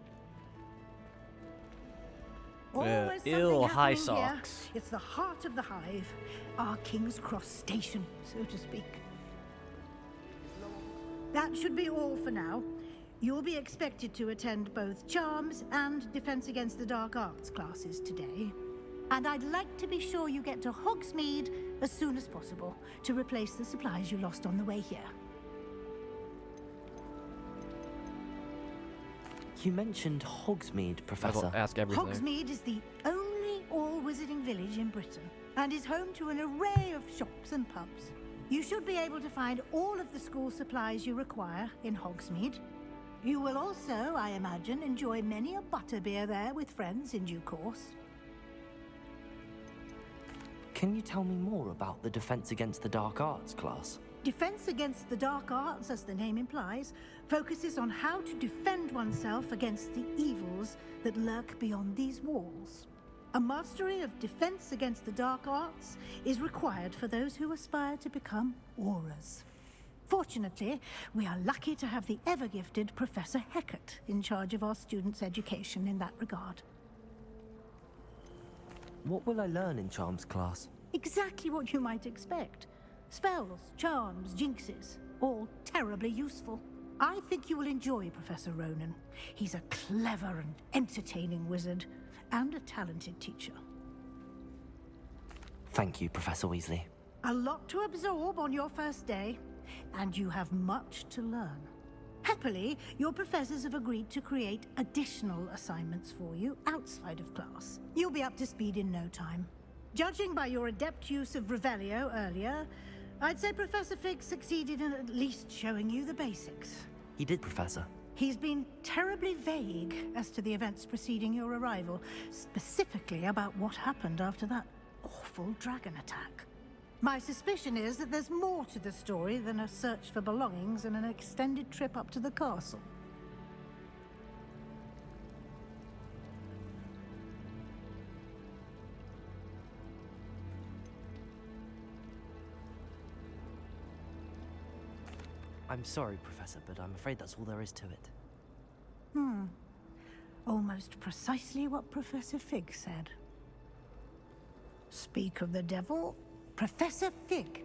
Always something Ew, high happening here. socks. It's the heart of the hive, our King's Cross station, so to speak. That should be all for now. You'll be expected to attend both Charms and Defense Against the Dark Arts classes today. And I'd like to be sure you get to Hogsmeade as soon as possible to replace the supplies you lost on the way here. You mentioned Hogsmeade, Professor. Ask everything. Hogsmeade is the only all-wizarding village in Britain and is home to an array of shops and pubs. You should be able to find all of the school supplies you require in Hogsmeade. You will also, I imagine, enjoy many a butterbeer there with friends in due course. Can you tell me more about the Defense Against the Dark Arts class? Defense Against the Dark Arts, as the name implies, focuses on how to defend oneself against the evils that lurk beyond these walls. A mastery of Defense Against the Dark Arts is required for those who aspire to become Aurors. Fortunately, we are lucky to have the ever-gifted Professor Hecat in charge of our students' education in that regard. What will I learn in Charms class? Exactly what you might expect. Spells, charms, jinxes, all terribly useful. I think you will enjoy Professor Ronan. He's a clever and entertaining wizard, and a talented teacher. Thank you, Professor Weasley. A lot to absorb on your first day, and you have much to learn. Happily, your professors have agreed to create additional assignments for you outside of class. You'll be up to speed in no time. Judging by your adept use of Revelio earlier, I'd say Professor Fig succeeded in at least showing you the basics. He did, Professor. He's been terribly vague as to the events preceding your arrival, specifically about what happened after that awful dragon attack. My suspicion is that there's more to the story than a search for belongings and an extended trip up to the castle. I'm sorry, Professor, but I'm afraid that's all there is to it. Almost precisely what Professor Fig said. Speak of the devil, Professor Fig.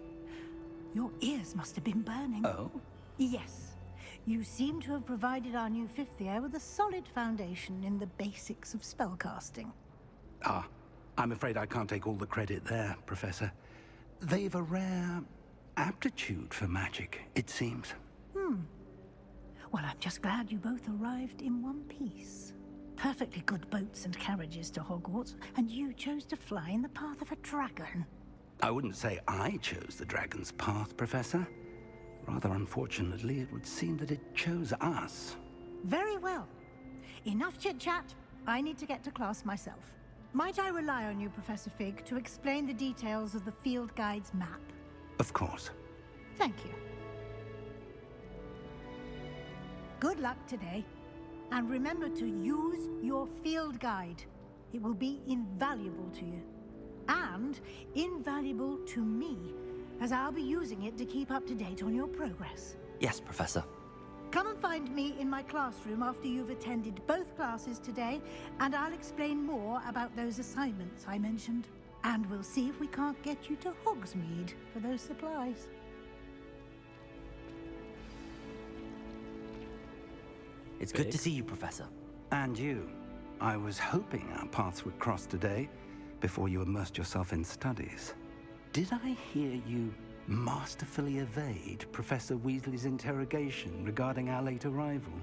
Your ears must have been burning. Oh? Yes. You seem to have provided our new fifth year with a solid foundation in the basics of spellcasting. Ah, I'm afraid I can't take all the credit there, Professor. They've a rare aptitude for magic, it seems. Well, I'm just glad you both arrived in one piece. Perfectly good boats and carriages to Hogwarts, and you chose to fly in the path of a dragon. I wouldn't say I chose the dragon's path, Professor. Rather unfortunately, it would seem that it chose us. Very well. Enough chit-chat. I need to get to class myself. Might I rely on you, Professor Fig, to explain the details of the field guide's map? Of course. Thank you. Good luck today. And remember to use your field guide. It will be invaluable to you. And invaluable to me, as I'll be using it to keep up to date on your progress. Yes, Professor. Come and find me in my classroom after you've attended both classes today, and I'll explain more about those assignments I mentioned. And we'll see if we can't get you to Hogsmeade for those supplies. It's good to see you, Professor. And you. I was hoping our paths would cross today, before you immersed yourself in studies. Did I hear you masterfully evade Professor Weasley's interrogation regarding our late arrival?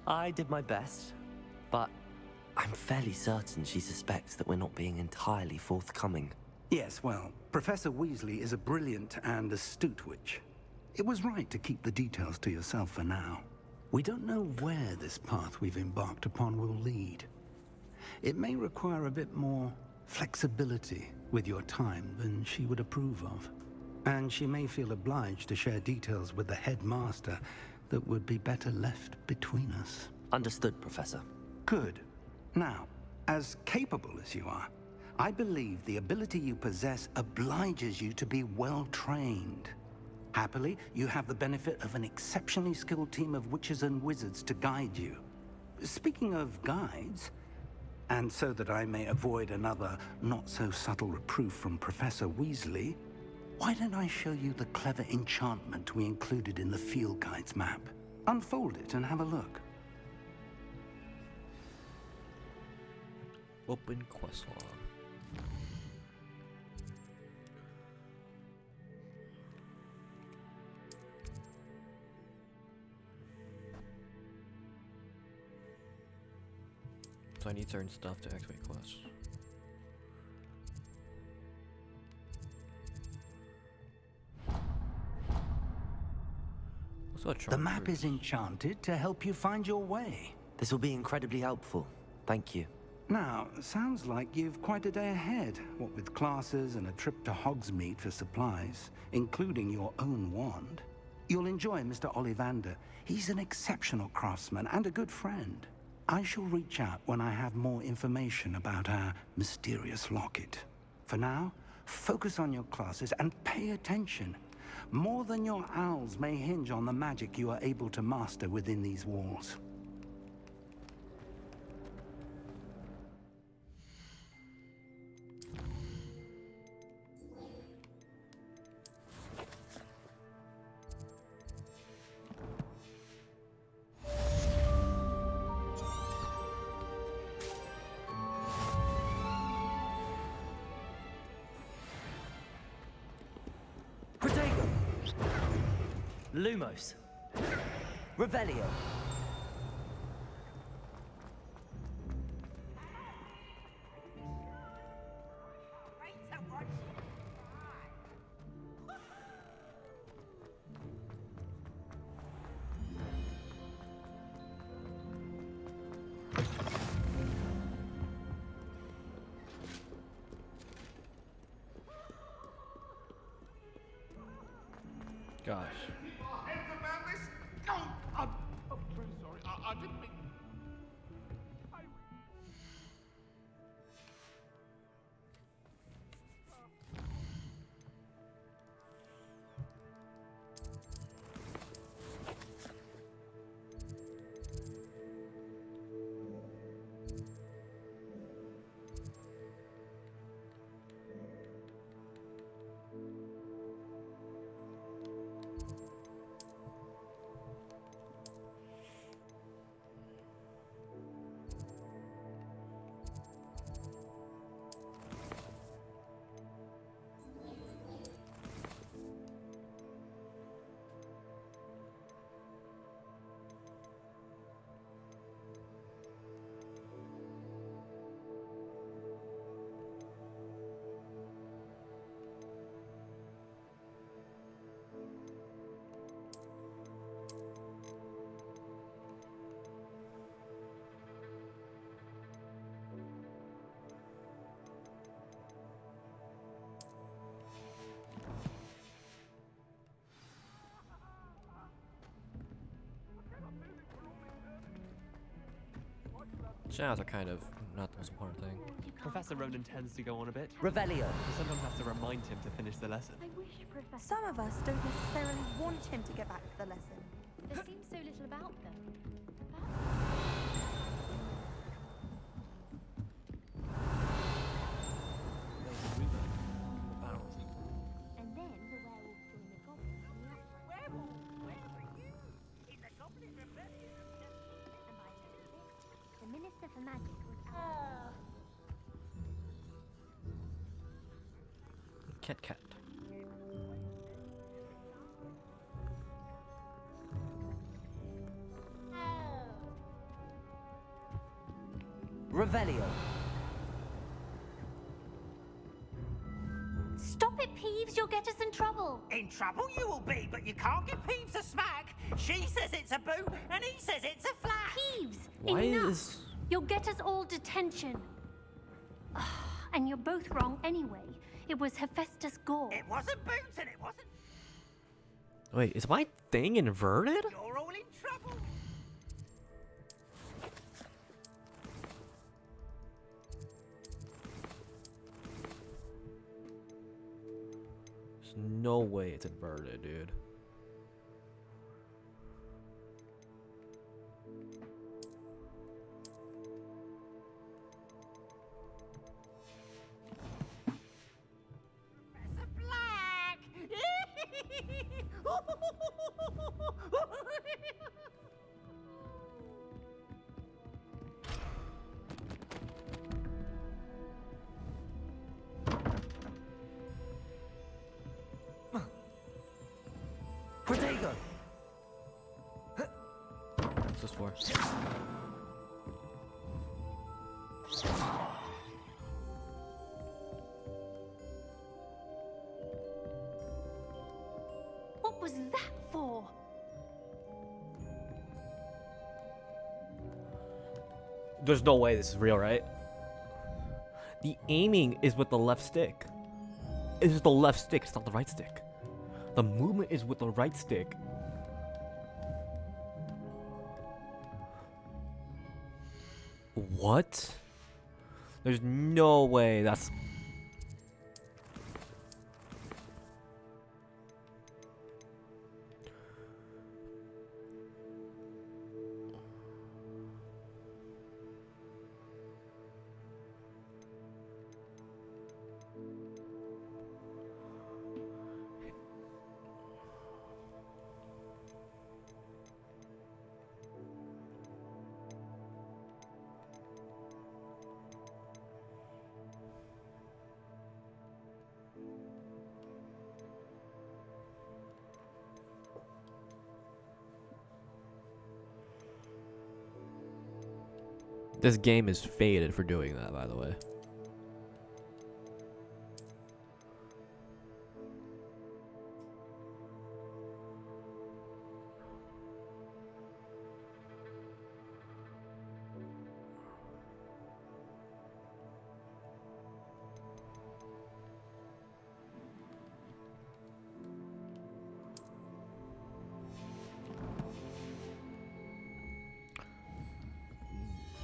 I did my best, but I'm fairly certain she suspects that we're not being entirely forthcoming. Yes, well, Professor Weasley is a brilliant and astute witch. It was right to keep the details to yourself for now. We don't know where this path we've embarked upon will lead. It may require a bit more flexibility with your time than she would approve of. And she may feel obliged to share details with the headmaster that would be better left between us. Understood, Professor. Good. Now, as capable as you are, I believe the ability you possess obliges you to be well trained. Happily, you have the benefit of an exceptionally skilled team of witches and wizards to guide you. Speaking of guides, and so that I may avoid another not-so-subtle reproof from Professor Weasley, why don't I show you the clever enchantment we included in the field guide's map? Unfold it and have a look. Open quest log. So I need certain stuff to activate quests. The map is enchanted to help you find your way. This will be incredibly helpful. Thank you. Now, sounds like you've quite a day ahead, what with classes and a trip to Hogsmeade for supplies, including your own wand. You'll enjoy Mr. Ollivander. He's an exceptional craftsman and a good friend. I shall reach out when I have more information about our mysterious locket. For now, focus on your classes and pay attention. More than your owls may hinge on the magic you are able to master within these walls. Lumos. Revelio. Gosh. I'm truly sorry. I didn't mean... Showers are kind of not the most important thing. Professor Ronan tends to go on a bit. Revelio. You sometimes have to remind him to finish the lesson. Some of us don't necessarily want him to get back to the lesson. There seems so little about them. And then the werewolf joined the goblins on the outside. Werewolf, where were you? In the Goblin Rebellion? And by the end of it, the Minister for Magic was out. Cat cat. Revelio. Stop it, Peeves! You'll get us in trouble! In trouble you will be, but you can't give Peeves a smack. She says it's a boo, and he says it's a flat. Peeves! Why Enough! is- You'll get us all detention. And you're both wrong anyway. It was Hephaestus Gore. It wasn't boots and it wasn't... Wait, is my thing inverted? You're all in trouble. There's no way it's inverted, dude. Professor Black! Protego. What's this for? What was that for? There's no way this is real, right? The aiming is with the left stick. It's just the left stick, it's not the right stick. The movement is with the right stick. What? There's no way that's... This game is faded for doing that, by the way.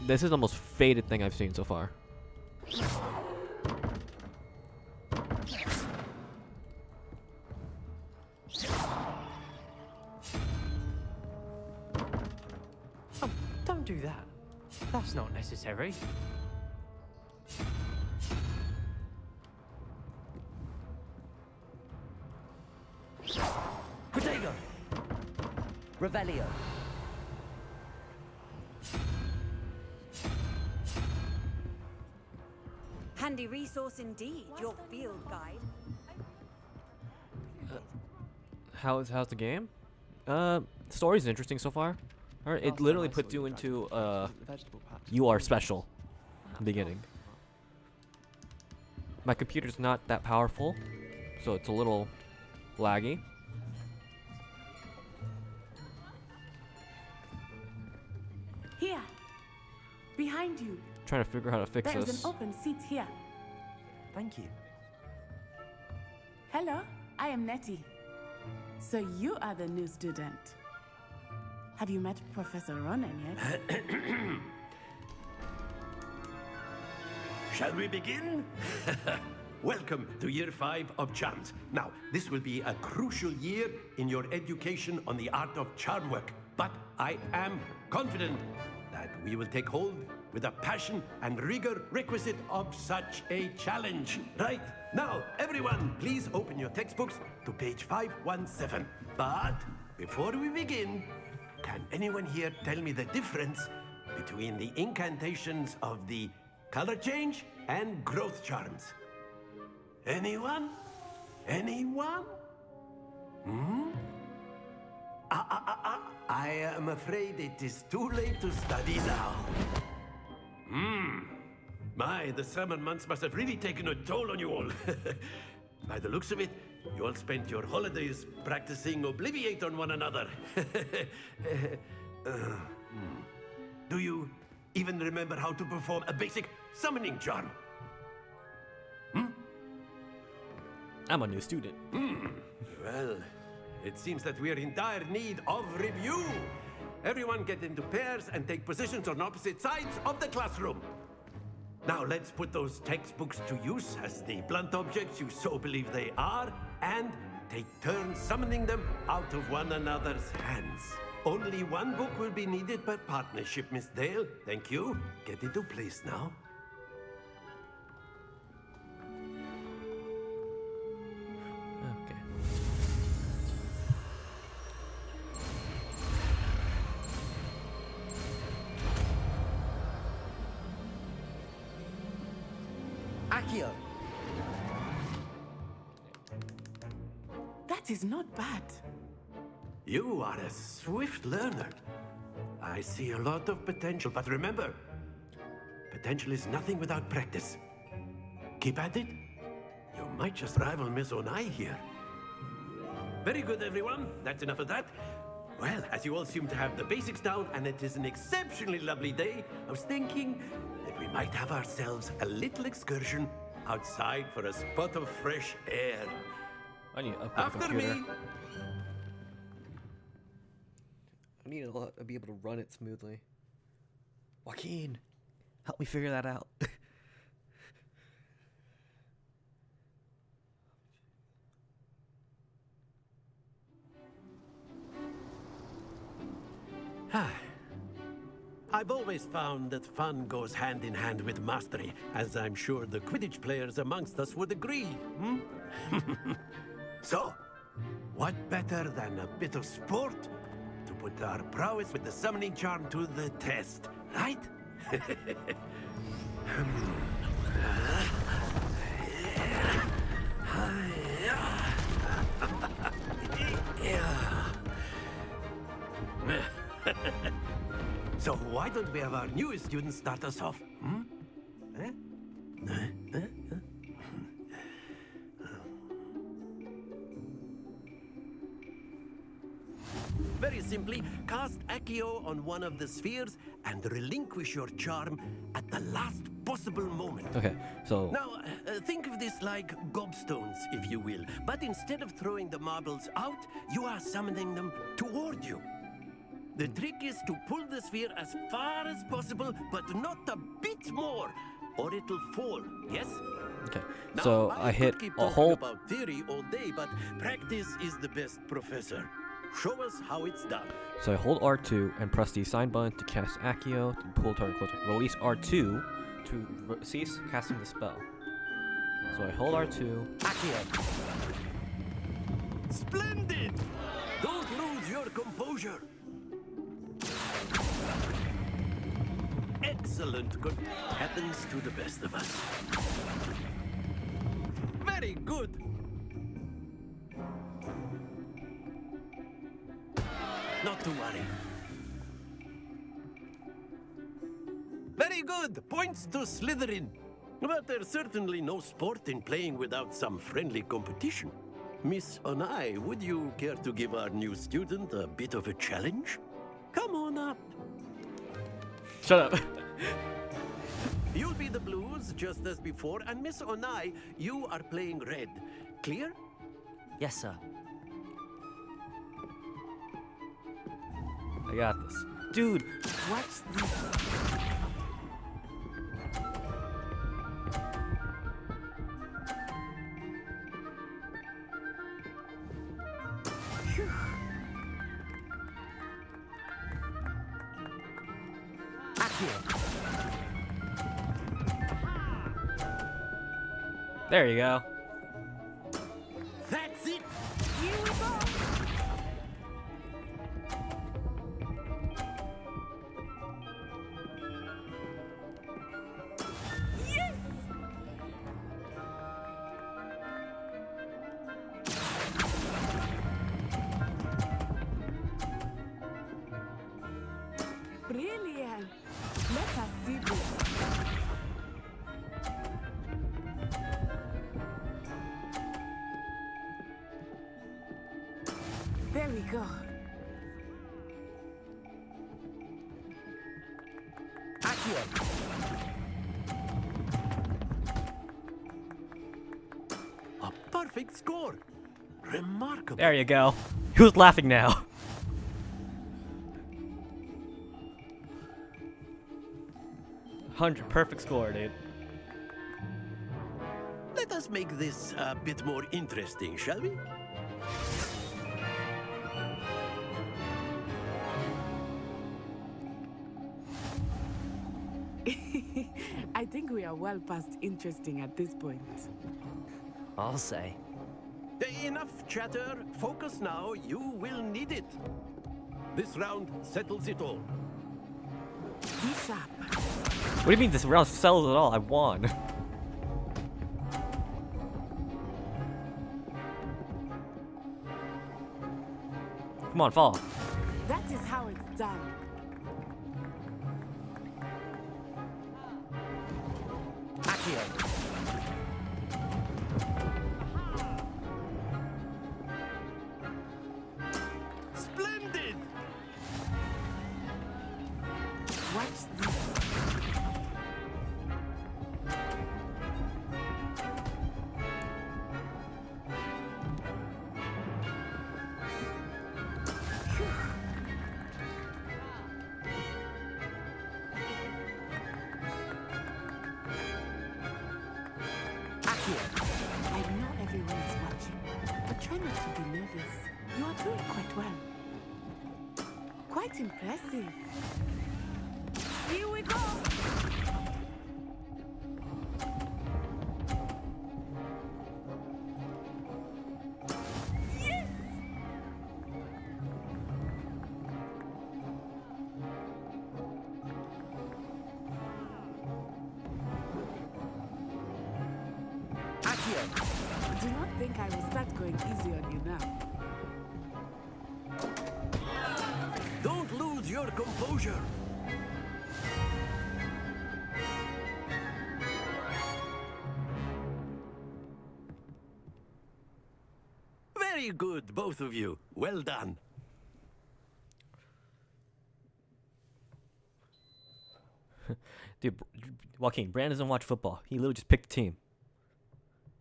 This is the most faded thing I've seen so far. Oh, don't do that. That's not necessary. Protego. Revelio. Handy resource indeed, your field guide. How's the game? Story's interesting so far. Alright, it literally puts you into you are special beginning. My computer's not that powerful, so it's a little laggy. Here, behind you. Trying to figure out how to fix There's this. an open seat here. Thank you. Hello, I am Nettie. So you are the new student. Have you met Professor Ronan yet? Shall we begin? Welcome to Year 5 of Charms. Now, this will be a crucial year in your education on the art of charm work. But I am confident that we will take hold with the passion and rigor requisite of such a challenge. Right? Now, everyone, please open your textbooks to page 517. But before we begin, can anyone here tell me the difference between the incantations of the color change and growth charms? Anyone? Anyone? I am afraid it is too late to study now. My, the summer months must have really taken a toll on you all. By the looks of it, you all spent your holidays practicing Obliviate on one another. Do you even remember how to perform a basic summoning charm? I'm a new student. Well, it seems that we are in dire need of review. Everyone get into pairs and take positions on opposite sides of the classroom. Now let's put those textbooks to use as the blunt objects you so believe they are, and take turns summoning them out of one another's hands. Only one book will be needed per partnership, Miss Dale. Thank you. Get into place now. Okay. Accio! That is not bad. You are a swift learner. I see a lot of potential, but remember, potential is nothing without practice. Keep at it. You might just rival Miss Onai here. Very good, everyone. That's enough of that. Well, as you all seem to have the basics down, and it is an exceptionally lovely day, I was thinking that we might have ourselves a little excursion outside for a spot of fresh air. I need to upgrade the After computer. me. I need to be able to run it smoothly. Joaquin, help me figure that out. I've always found that fun goes hand in hand with mastery, as I'm sure the Quidditch players amongst us would agree. So, what better than a bit of sport to put our prowess with the summoning charm to the test, right? So why don't we have our newest student start us off? Very simply, cast Accio on one of the spheres and relinquish your charm at the last possible moment. Okay, so Now, think of this like gobstones, if you will. But instead of throwing the marbles out, you are summoning them toward you. The trick is to pull the sphere as far as possible, but not a bit more, or it'll fall, yes? okay, Now, so I hit could keep a talking whole. about theory all day, but practice is the best professor. Show us how it's done. So I hold R2 and press the assign button to cast Accio to pull target closer. Release R2 to cease casting the spell. So I hold R2. Accio! Splendid! Don't lose your composure. Excellent. Good. Happens to the best of us. Very good. Not to worry. Very good. Points to Slytherin. But there's certainly no sport in playing without some friendly competition. Miss Onai, would you care to give our new student a bit of a challenge? Come on up. Shut up. You'll be the blues, just as before, and Miss Onai, you are playing red. Clear? Yes, sir. I got this. Dude, What's this? There you go. That's it! Here we go! Yes! Brilliant. Let us see this. There we go. A perfect score. Remarkable. There you go. Who's laughing now? Perfect score, dude. Let us make this a bit more interesting, shall we? I think we are well past interesting at this point. I'll say. Enough chatter. Focus now. You will need it. This round settles it all. Be sharp. What do you mean this round sells it all? I won. Come on, fall. That is how it's done. Splendid! Watch this. I know everyone is watching, but try not to be nervous. You are doing quite well. Quite impressive. Here we go! Yes! Do not think I will start going easy on you now. Don't lose your composure. Very good, both of you. Well done. Dude, Joaquin, Brand doesn't watch football. He literally just picked the team.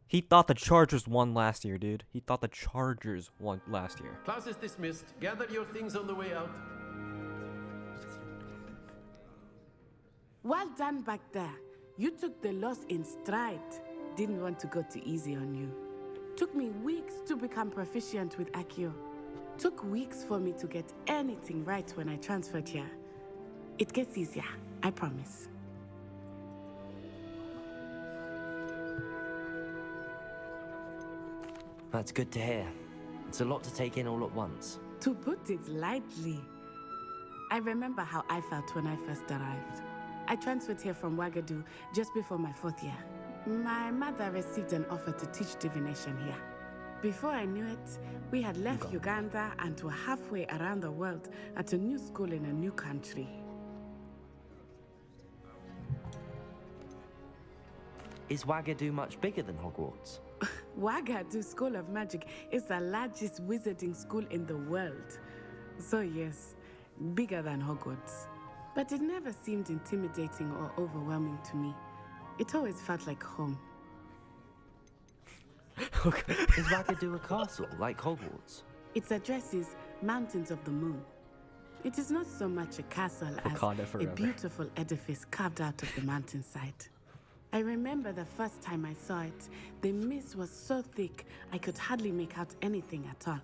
He thought the Chargers won last year, dude. He thought the Chargers won last year. Class is dismissed. Gather your things on the way out. Well done back there. You took the loss in stride. Didn't want to go too easy on you. Took me weeks to become proficient with Accio. Took weeks for me to get anything right when I transferred here. It gets easier, I promise. That's good to hear. It's a lot to take in all at once. To put it lightly, I remember how I felt when I first arrived. I transferred here from Wagadu just before my 4th year. My mother received an offer to teach divination here. Before I knew it, we had left Uganda and were halfway around the world at a new school in a new country. Is Wagadu much bigger than Hogwarts? Wagadu School of Magic is the largest wizarding school in the world. So yes, bigger than Hogwarts. But it never seemed intimidating or overwhelming to me. It always felt like home. Is Wagadu a castle, like Hogwarts? Its address is Mountains of the Moon. It is not so much a castle as a beautiful edifice carved out of the mountainside. I remember the first time I saw it, the mist was so thick I could hardly make out anything at all.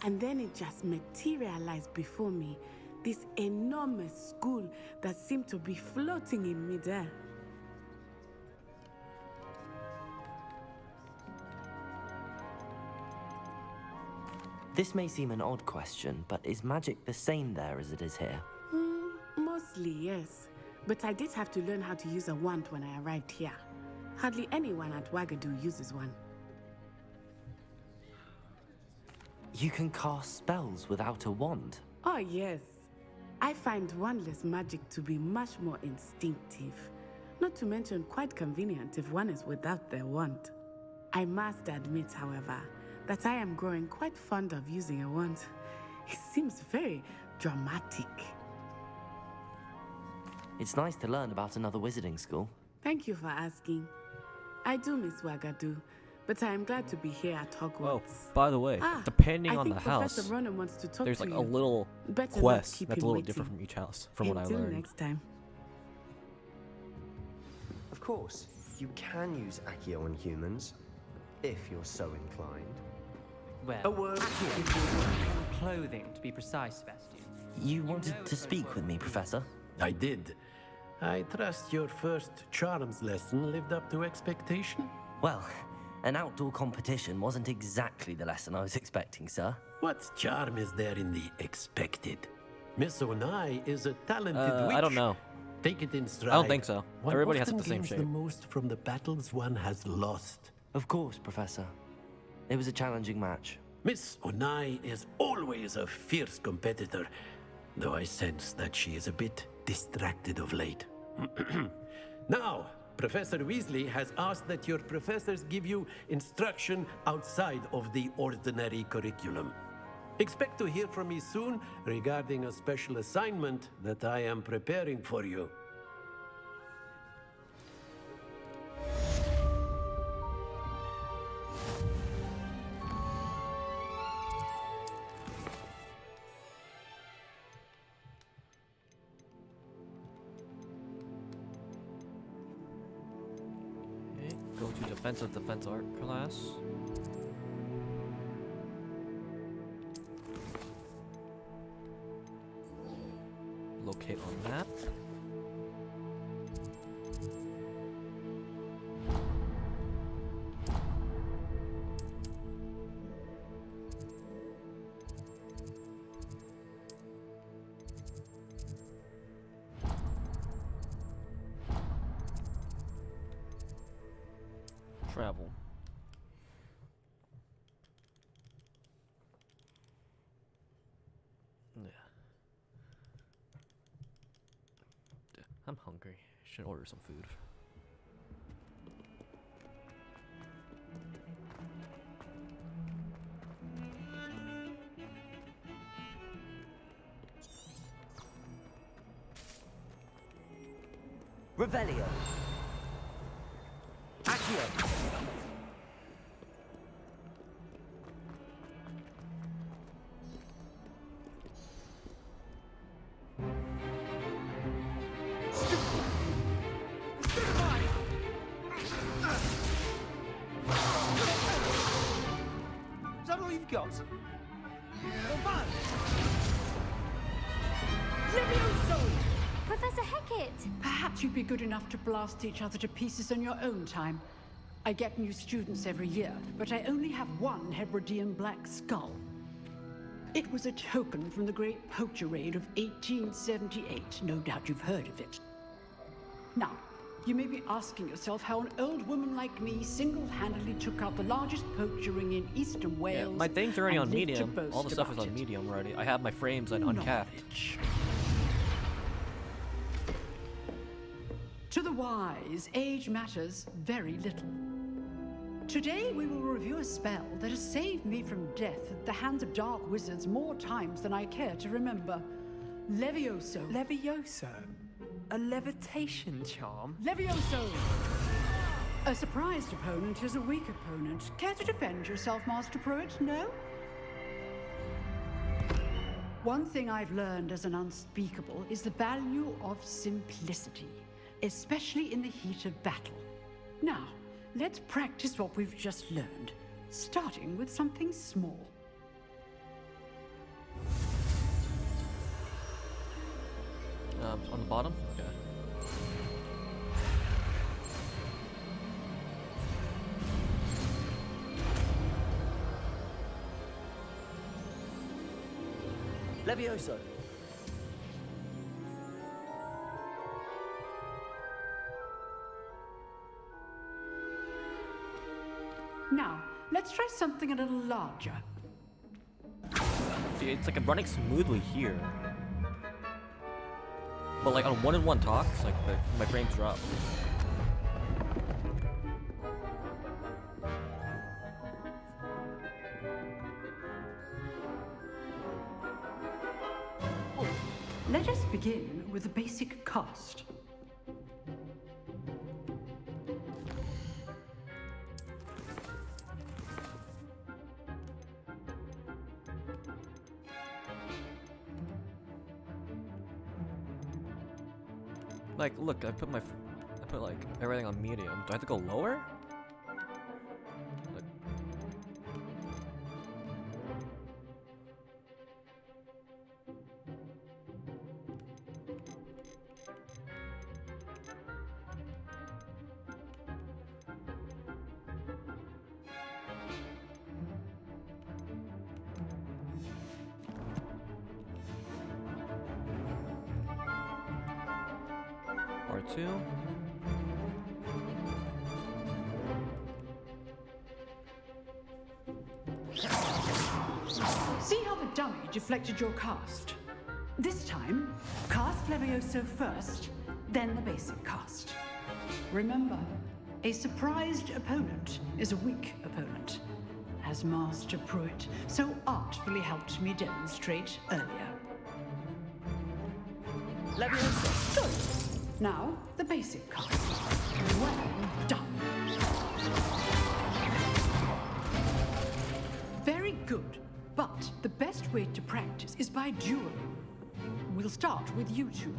And then it just materialized before me, This enormous school that seemed to be floating in midair. This may seem an odd question, but is magic the same there as it is here? Mostly, yes. But I did have to learn how to use a wand when I arrived here. Hardly anyone at Wagadu uses one. You can cast spells without a wand? Oh, yes. I find wandless magic to be much more instinctive. Not to mention quite convenient if one is without their wand. I must admit, however, that I am growing quite fond of using a wand. It seems very dramatic. It's nice to learn about another wizarding school. Thank you for asking. I do miss Wagadu, but I am glad to be here at Hogwarts. Oh, by the way, depending on the house, wants to talk there's to like you. a little Better quest not keep that's a him little waiting. different from each house, from what I Until learned. next time. Of course, you can use Accio on humans, if you're so inclined. Well, A word. clothing, to be precise, Sebastian. You wanted to speak with me, Professor? I did. I trust your first charms lesson lived up to expectation? Well, an outdoor competition wasn't exactly the lesson I was expecting, sir. What charm is there in the expected? Miss Onai is a talented witch. I don't know. Take it in stride. I don't think so. One Everybody has it often the same gains shape. the most from the battles one has lost. Of course, Professor. It was a challenging match. Miss Onai is always a fierce competitor, though I sense that she is a bit distracted of late. Now, Professor Weasley has asked that your professors give you instruction outside of the ordinary curriculum. Expect to hear from me soon regarding a special assignment that I am preparing for you. Okay, go to defense art class. Locate on map. Travel. Yeah. I'm hungry. Should order some food. Revelio. Accio. Is that all you've got? Professor Hecat! Perhaps you'd be good enough to blast each other to pieces on your own time. I get new students every year, but I only have one Hebridean black skull. It was a token from the Great Poacher Raid of 1878. No doubt you've heard of it. Now, you may be asking yourself how an old woman like me single-handedly took out the largest poacher ring in eastern Wales. Yeah, my thing's already and on lived to medium. All the boast stuff is about on it. medium already. I have my frames on uncapped. To the wise, age matters very little. Today we will review a spell that has saved me from death at the hands of dark wizards more times than I care to remember. Levioso. Levioso? A levitation charm? Levioso! A surprised opponent is a weak opponent. Care to defend yourself, Master Pruitt? No? One thing I've learned as an unspeakable is the value of simplicity, especially in the heat of battle. Now, let's practice what we've just learned, starting with something small. On the bottom? Okay. Levioso. Now, let's try something a little larger. See, it's like I'm running smoothly here. But like on one-on-one talks, like my frames drop. Let us begin with the basic cast. Like, look, I put like everything on medium. Do I have to go lower? Like, R2. See how the dummy deflected your cast? This time, cast Levioso first, then the basic cast. Remember, a surprised opponent is a weak opponent, as Master Pruitt so artfully helped me demonstrate earlier. Levioso. Good. Now, the basic cast. Well done. Very good. But the best way to practice is by dueling. We'll start with you two.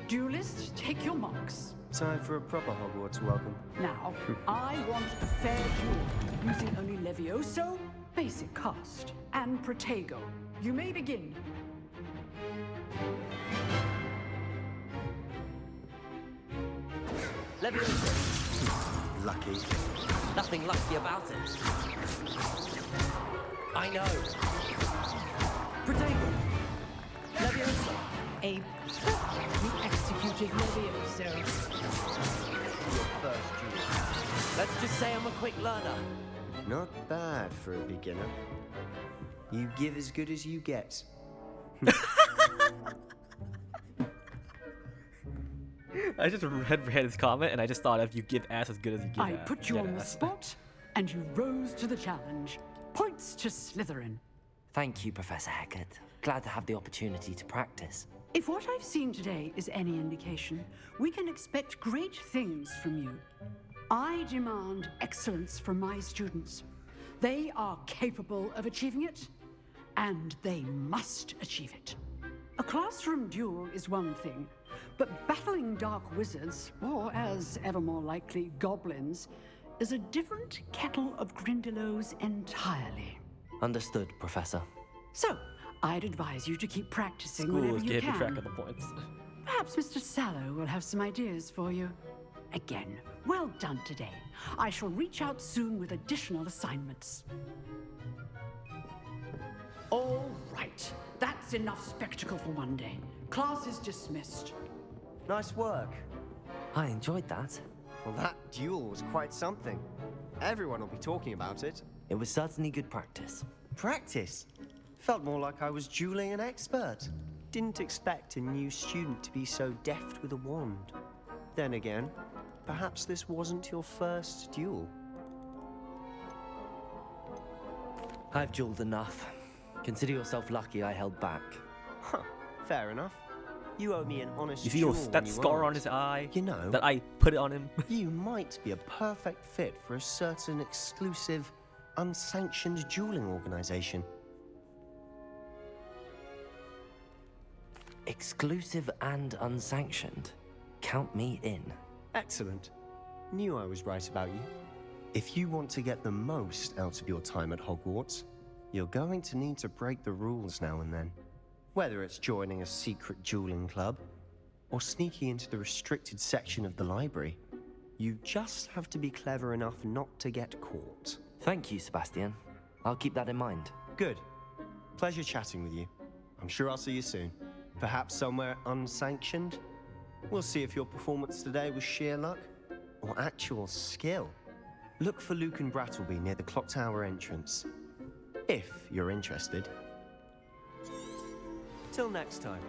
Duelists, take your marks. Time for a proper Hogwarts welcome. Now, I want a fair duel, using only Levioso, basic cast, and Protego. You may begin. Levioso. Lucky. Nothing lucky about it. I know. Protego. Levioso. A perfectly executed Levioso. Your first duel. Let's just say I'm a quick learner. Not bad for a beginner. You give as good as you get. I just read his comment and I just thought if you give ass as good as you give I ass. put you get on the ass. spot, and you rose to the challenge. Points to Slytherin. Thank you, Professor Hecat. Glad to have the opportunity to practice. If what I've seen today is any indication, we can expect great things from you. I demand excellence from my students. They are capable of achieving it, and they must achieve it. A classroom duel is one thing, but battling dark wizards, or as ever more likely, goblins, is a different kettle of Grindylows entirely. Understood, Professor. So, I'd advise you to keep practicing School whenever is you keeping can. track of the points. Perhaps Mr. Sallow will have some ideas for you. Again, well done today. I shall reach out soon with additional assignments. All right, that's enough spectacle for one day. Class is dismissed. Nice work. I enjoyed that. Well, that duel was quite something. Everyone will be talking about it. It was certainly good practice. Practice? Felt more like I was dueling an expert. Didn't expect a new student to be so deft with a wand. Then again, perhaps this wasn't your first duel. I've dueled enough. Consider yourself lucky I held back. Huh, fair enough. You owe me an honest You see duel that when you scar aren't. on his eye? You know, that I put it on him. You might be a perfect fit for a certain exclusive, unsanctioned dueling organization. Exclusive and unsanctioned. Count me in. Excellent. Knew I was right about you. If you want to get the most out of your time at Hogwarts, you're going to need to break the rules now and then. Whether it's joining a secret dueling club, or sneaking into the restricted section of the library. You just have to be clever enough not to get caught. Thank you, Sebastian. I'll keep that in mind. Good. Pleasure chatting with you. I'm sure I'll see you soon. Perhaps somewhere unsanctioned? We'll see if your performance today was sheer luck or actual skill. Look for Luke and Brattleby near the clock tower entrance, if you're interested. Till next time.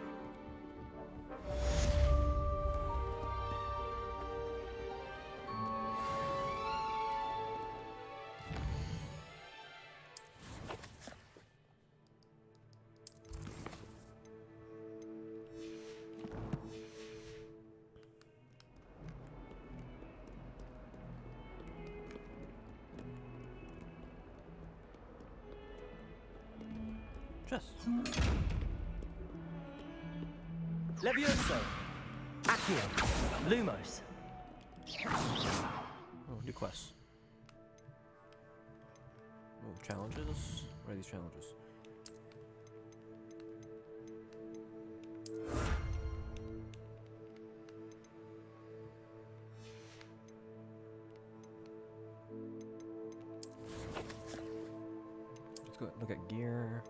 Levioso! Accio! Lumos! Oh, new quests. Oh, challenges? What are these challenges? Let's go look at gear.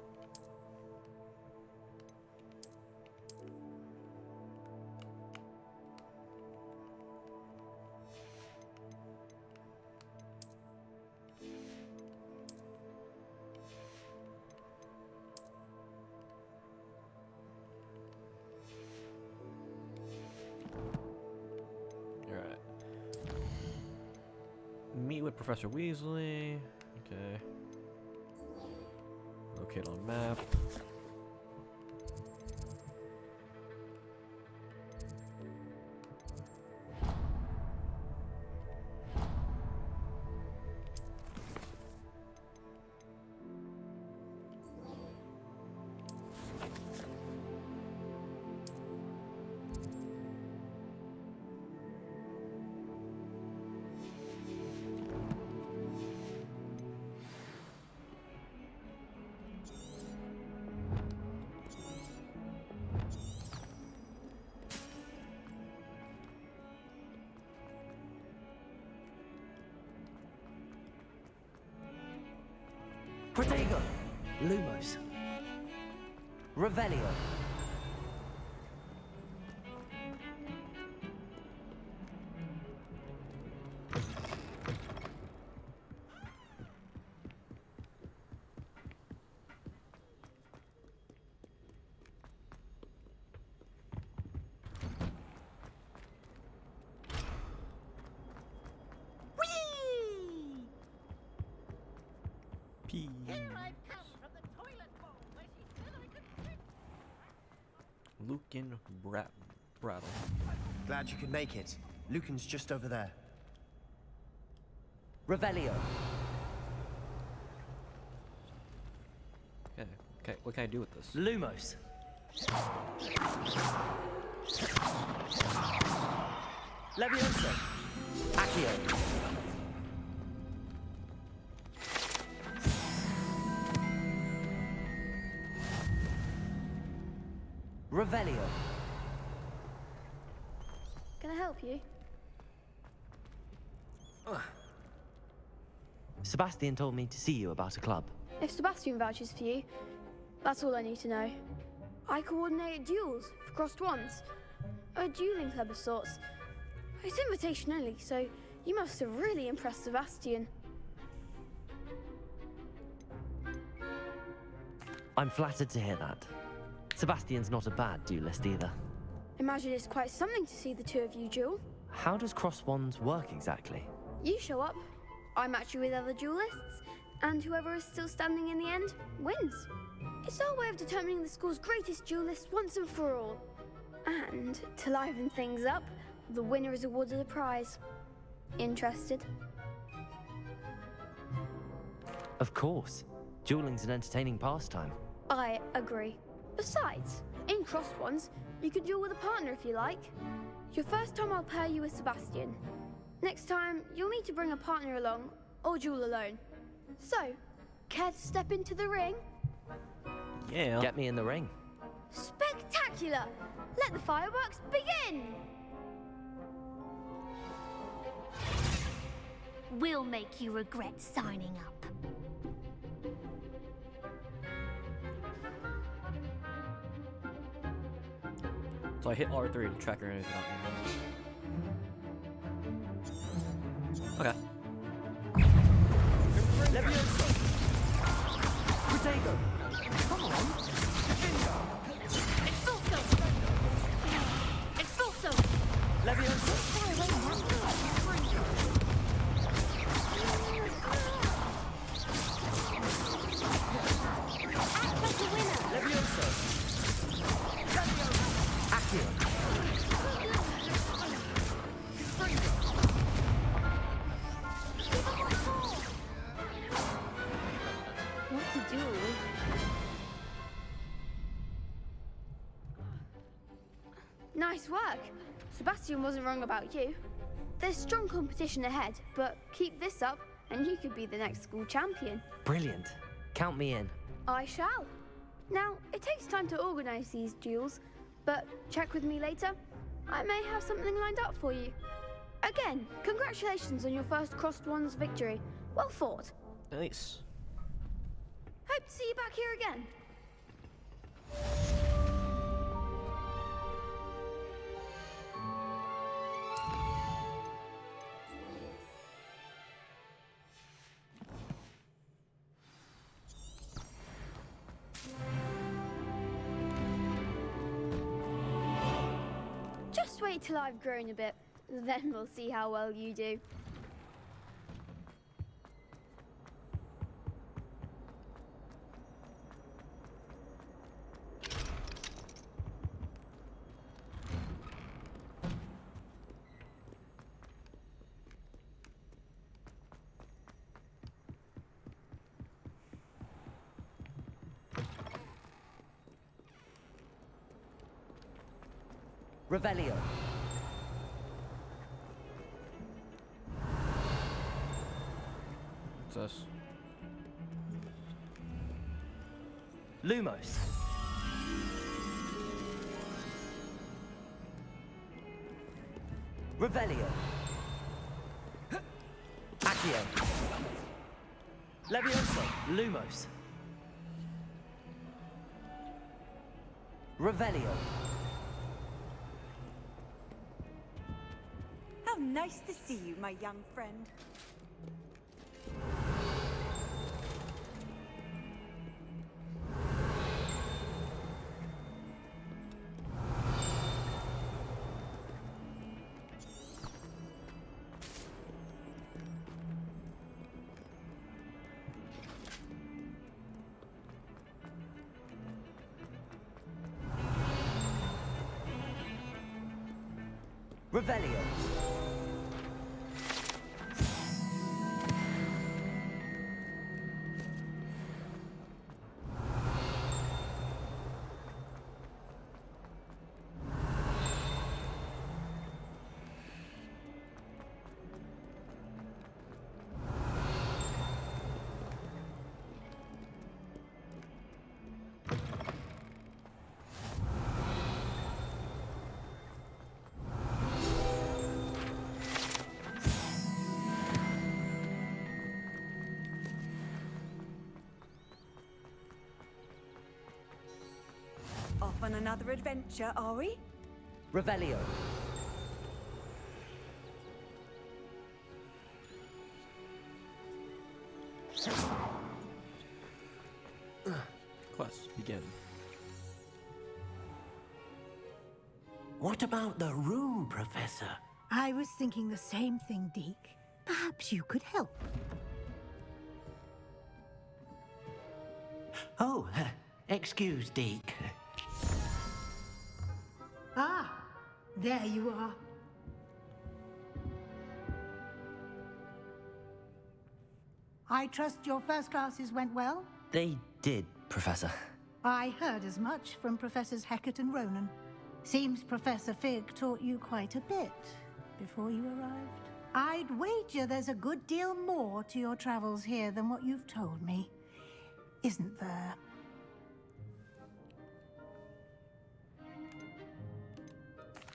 Meet with Professor Weasley. Okay. Locate on map. Protego! Lumos. Revelio. Lucan Brattle. Glad you could make it. Lucan's just over there. Revelio. Okay, what can I do with this? Lumos. Levioso. Accio. Revelio. Can I help you? Sebastian told me to see you about a club. If Sebastian vouches for you, that's all I need to know. I coordinate duels for crossed wands. A dueling club of sorts. It's invitation only, so you must have really impressed Sebastian. I'm flattered to hear that. Sebastian's not a bad duelist either. Imagine it's quite something to see the two of you duel. How does cross wands work exactly? You show up, I match you with other duelists, and whoever is still standing in the end wins. It's our way of determining the school's greatest duelist once and for all. And to liven things up, the winner is awarded a prize. Interested? Of course. Dueling's an entertaining pastime. I agree. Besides, in crossed ones, you can duel with a partner if you like. Your first time I'll pair you with Sebastian. Next time, you'll need to bring a partner along, or duel alone. So, care to step into the ring? Yeah. Get me in the ring. Spectacular! Let the fireworks begin! We'll make you regret signing up. So I hit R3 to track or anything out. Okay. Levioso! Protego! Come on! Expulso! Expulso! Levioso! Levioso! Accio! What to do? Nice work. Sebastian wasn't wrong about you. There's strong competition ahead, but keep this up and you could be the next school champion. Brilliant. Count me in. I shall. Now, it takes time to organize these duels, but check with me later. I may have something lined up for you. Again, congratulations on your first Crossed Wands victory. Well fought. Nice. Hope to see you back here again. Just wait till I've grown a bit, then we'll see how well you do. Revelio. What's this? Lumos. Revelio. Accio. Levioso. Lumos. Revelio. How nice to see you, my young friend. Revelio. Off on another adventure, are we? Revelio. Quest begin. What about the room, Professor? I was thinking the same thing, Deke. Perhaps you could help. Oh, excuse, Deke. Ah, there you are. I trust your first classes went well? They did, Professor. I heard as much from Professors Hecat and Ronan. Seems Professor Fig taught you quite a bit before you arrived. I'd wager there's a good deal more to your travels here than what you've told me. Isn't there?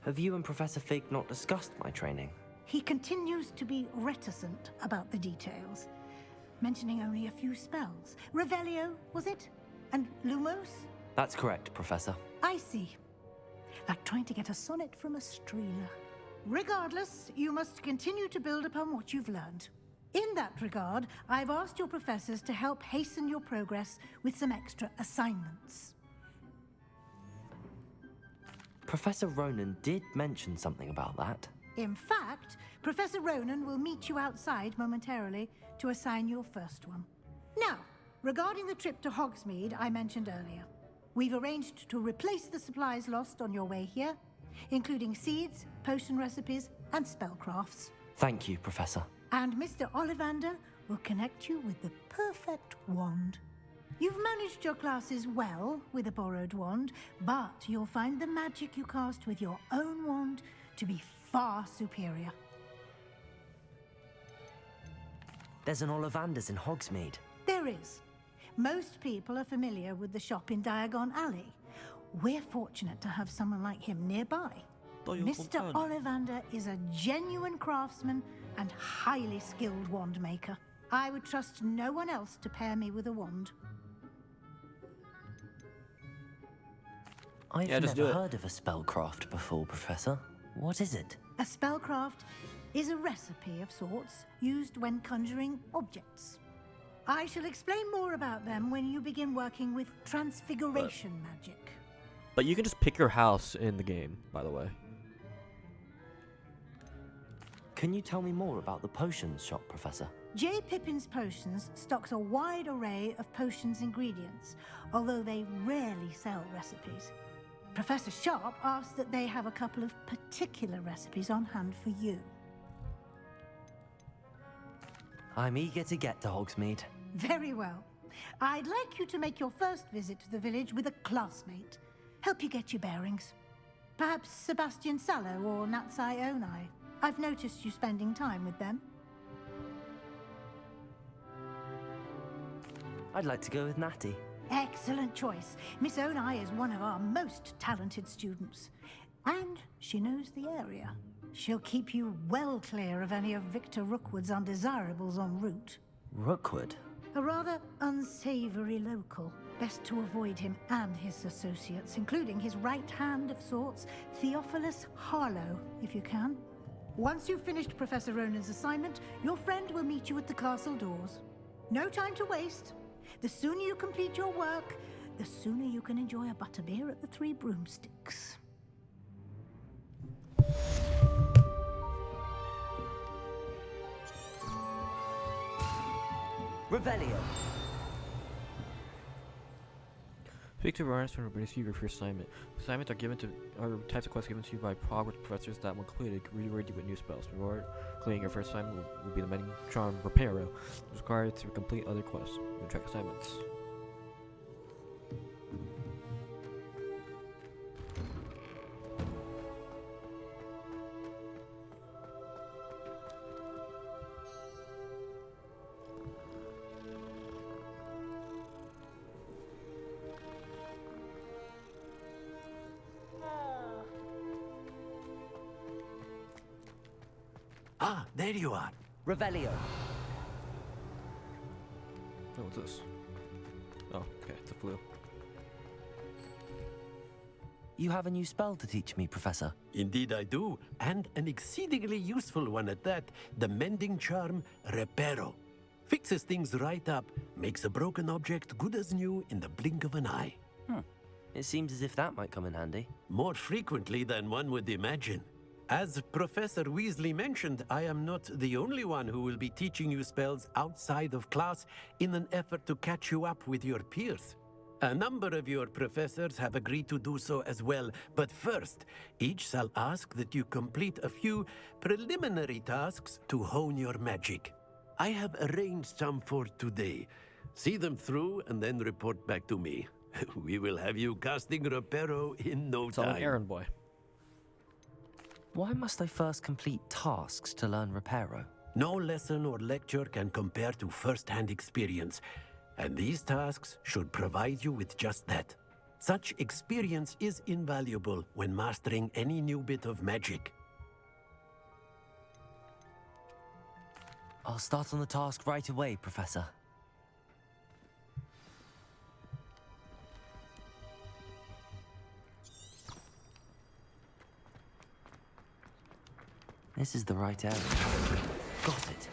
Have you and Professor Fig not discussed my training? He continues to be reticent about the details, mentioning only a few spells. Revelio, was it? And Lumos? That's correct, Professor. I see. Like trying to get a sonnet from a streeler. Regardless, you must continue to build upon what you've learned. In that regard, I've asked your professors to help hasten your progress with some extra assignments. Professor Ronan did mention something about that. In fact, Professor Ronan will meet you outside momentarily to assign your first one. Now, regarding the trip to Hogsmeade I mentioned earlier, we've arranged to replace the supplies lost on your way here, including seeds, potion recipes, and spellcrafts. Thank you, Professor. And Mr. Ollivander will connect you with the perfect wand. You've managed your classes well with a borrowed wand, but you'll find the magic you cast with your own wand to be far superior. There's an Ollivander's in Hogsmeade. There is. Most people are familiar with the shop in Diagon Alley. We're fortunate to have someone like him nearby. Mr. Ollivander is a genuine craftsman and highly skilled wand maker. I would trust no one else to pair me with a wand. I've never heard of a spellcraft before, Professor. What is it? A spellcraft is a recipe of sorts used when conjuring objects. I shall explain more about them when you begin working with transfiguration magic. But you can just pick your house in the game, by the way. Can you tell me more about the potions shop, Professor? J. Pippin's Potions stocks a wide array of potions ingredients, although they rarely sell recipes. Professor Sharp asked that they have a couple of particular recipes on hand for you. I'm eager to get to Hogsmeade. Very well. I'd like you to make your first visit to the village with a classmate. Help you get your bearings. Perhaps Sebastian Sallow or Natsai Onai. I've noticed you spending time with them. I'd like to go with Natty. Excellent choice. Miss Onai is one of our most talented students. And she knows the area. She'll keep you well clear of any of Victor Rookwood's undesirables en route. Rookwood? A rather unsavory local. Best to avoid him and his associates, including his right hand of sorts, Theophilus Harlow, if you can. Once you've finished Professor Ronan's assignment, your friend will meet you at the castle doors. No time to waste. The sooner you complete your work, the sooner you can enjoy a butterbeer at the Three Broomsticks. Revelio. Speak to Rarnus when receive your first assignment. Assignments are types of quests given to you by Hogwarts professors that, when completed, reward you with new spells. Reward completing your first assignment will be the Mending Charm Reparo, required to complete other quests. You track assignments. Ah, there you are. Revelio. Oh, what's this? Oh, okay, it's a flu. You have a new spell to teach me, Professor. Indeed I do, and an exceedingly useful one at that. The Mending Charm Reparo. Fixes things right up, makes a broken object good as new in the blink of an eye. It seems as if that might come in handy. More frequently than one would imagine. As Professor Weasley mentioned, I am not the only one who will be teaching you spells outside of class in an effort to catch you up with your peers. A number of your professors have agreed to do so as well, but first, each shall ask that you complete a few preliminary tasks to hone your magic. I have arranged some for today. See them through and then report back to me. We will have you casting Reparo in no time. It's an errand boy. Why must I first complete tasks to learn Reparo? No lesson or lecture can compare to first-hand experience, and these tasks should provide you with just that. Such experience is invaluable when mastering any new bit of magic. I'll start on the task right away, Professor. This is the right area. Got it.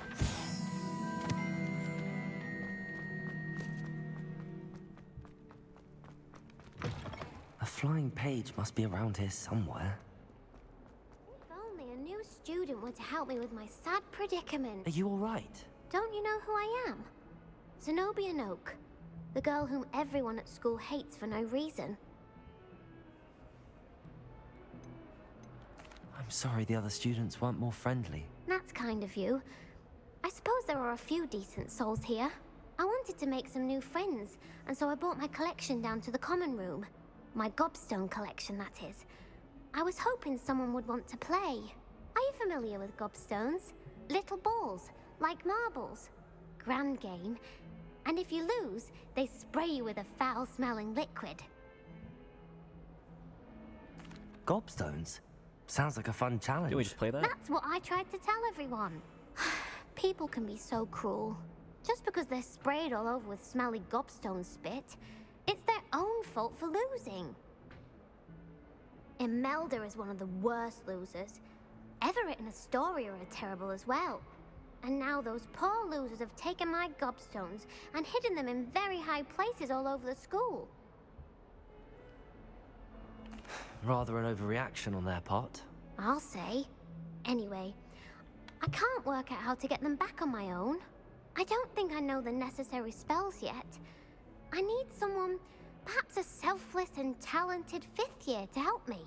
A flying page must be around here somewhere. If only a new student were to help me with my sad predicament. Are you all right? Don't you know who I am? Zenobia Noak, the girl whom everyone at school hates for no reason. I'm sorry the other students weren't more friendly. That's kind of you. I suppose there are a few decent souls here. I wanted to make some new friends, and so I brought my collection down to the common room. My gobstone collection, that is. I was hoping someone would want to play. Are you familiar with gobstones? Little balls, like marbles. Grand game. And if you lose, they spray you with a foul-smelling liquid. Gobstones? Sounds like a fun challenge. Can we just play that? That's what I tried to tell everyone. People can be so cruel. Just because they're sprayed all over with smelly gobstone spit, it's their own fault for losing. Imelda is one of the worst losers. Everett and Astoria are terrible as well. And now those poor losers have taken my gobstones and hidden them in very high places all over the school. Rather an overreaction on their part. I'll say. Anyway, I can't work out how to get them back on my own. I don't think I know the necessary spells yet. I need someone, perhaps a selfless and talented 5th year to help me.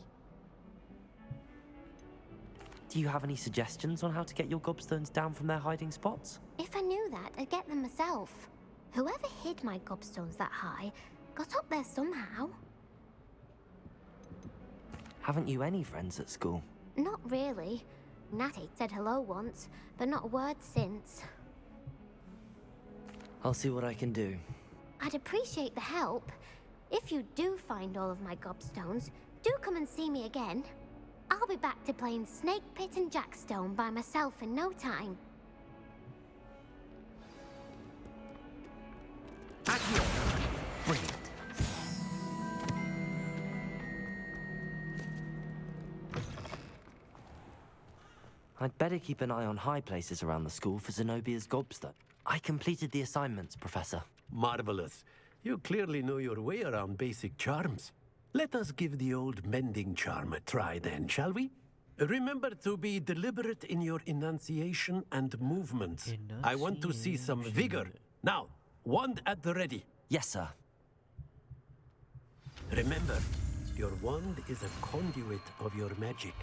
Do you have any suggestions on how to get your gobstones down from their hiding spots? If I knew that, I'd get them myself. Whoever hid my gobstones that high got up there somehow. Haven't you any friends at school? Not really. Natty said hello once, but not a word since. I'll see what I can do. I'd appreciate the help. If you do find all of my gobstones, do come and see me again. I'll be back to playing Snake Pit and Jackstone by myself in no time. Brilliant. I'd better keep an eye on high places around the school for Zenobia's gobstone. I completed the assignments, Professor. Marvelous. You clearly know your way around basic charms. Let us give the old mending charm a try then, shall we? Remember to be deliberate in your enunciation and movements. I want to see some vigor. Now, wand at the ready. Yes, sir. Remember, your wand is a conduit of your magic.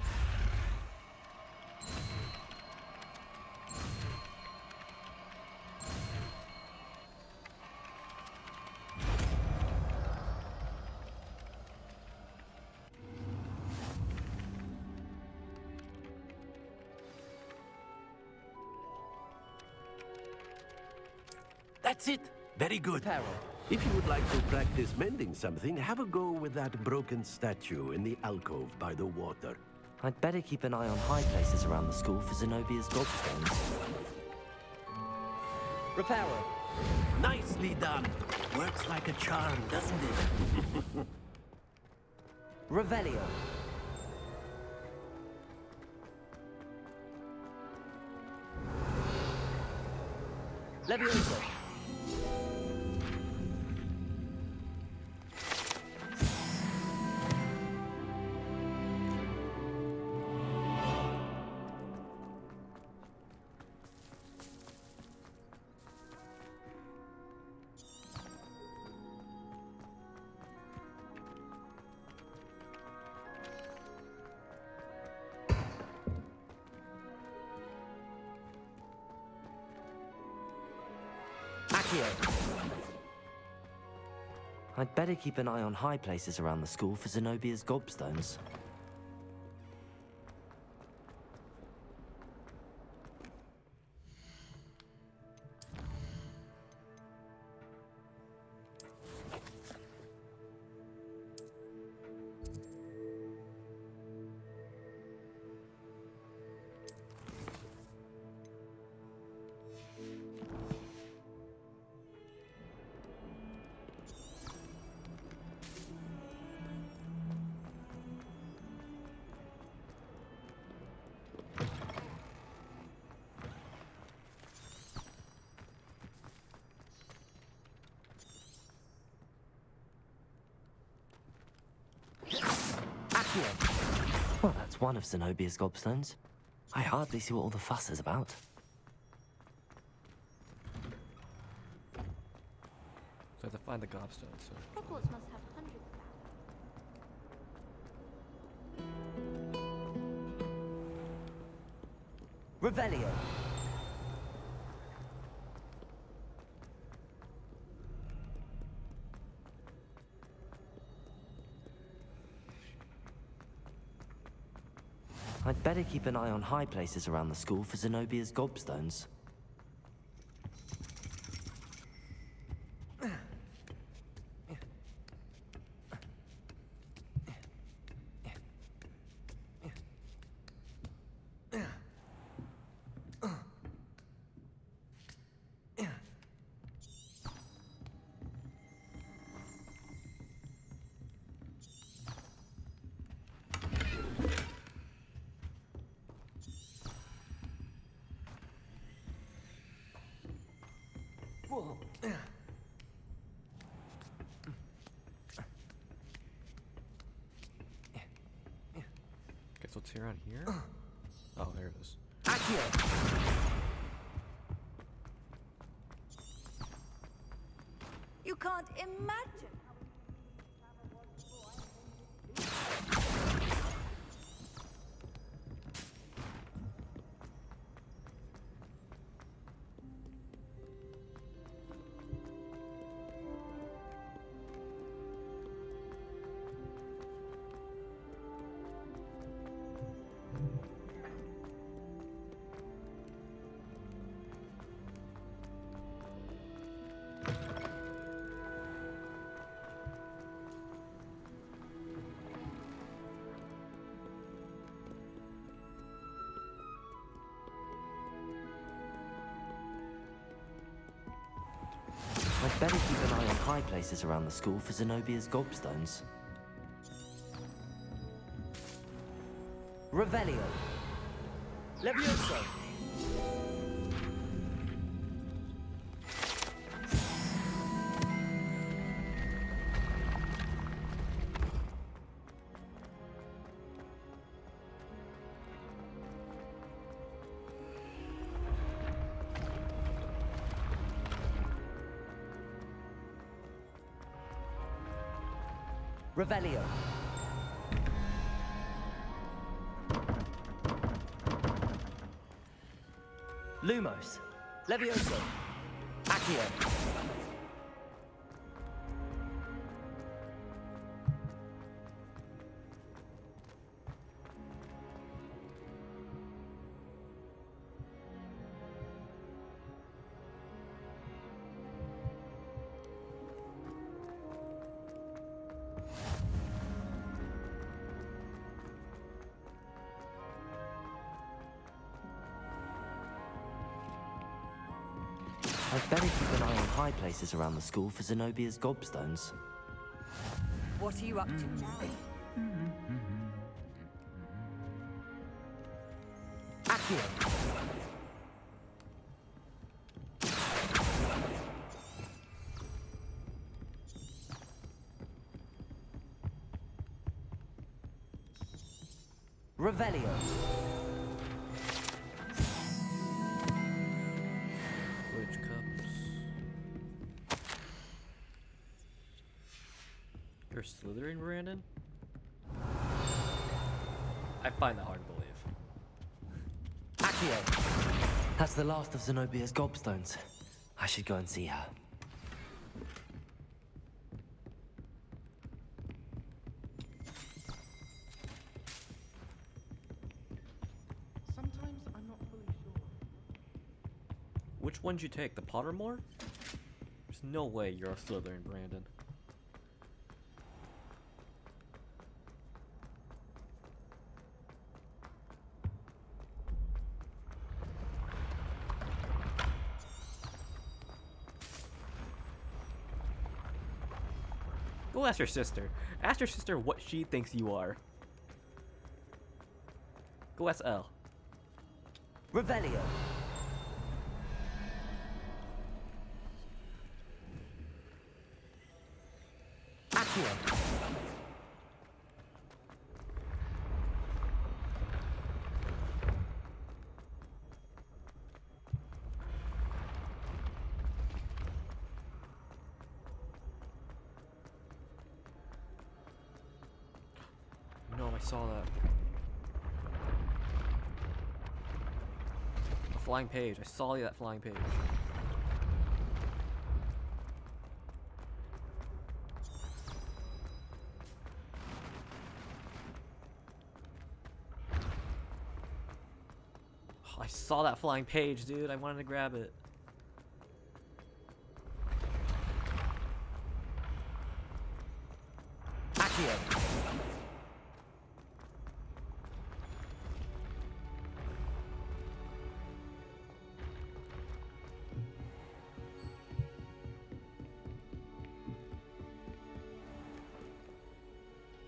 That's it. Very good. If you would like to practice mending something, have a go with that broken statue in the alcove by the water. I'd better keep an eye on high places around the school for Zenobia's gobstones. Reparo. Nicely done. Works like a charm, doesn't it? Revelio. Levioso. I'd better keep an eye on high places around the school for Zenobia's gobstones. Accio. Well, that's one of Zenobia's gobstones. I hardly see what all the fuss is about. So I have to find the gobstone, so... Hogwarts must have hundreds of them. Revelio. I'd better keep an eye on high places around the school for Zenobia's gobstones. Guess what's here on here? Oh, there it is. You can't imagine I'd better keep an eye on high places around the school for Zenobia's gobstones. Revelio. Levioso. Revelio. Lumos. Levioso. Accio. I'd better keep an eye on high places around the school for Zenobia's gobstones. what are you up to now. Accio. Revelio. Which cups? You're Slytherin, Brandon? I find that hard to believe. Accio. That's the last of Zenobia's gobstones. I should go and see her. Sometimes I'm not fully sure. Which one'd you take? The Pottermore? There's no way you're a Slytherin, Brandon. Go ask your sister. Ask your sister what she thinks you are. Go ask Elle. Revelio. Accio. saw that. A flying page. I saw that flying page. I saw that flying page, dude. I wanted to grab it. Accio.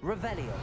Revelio.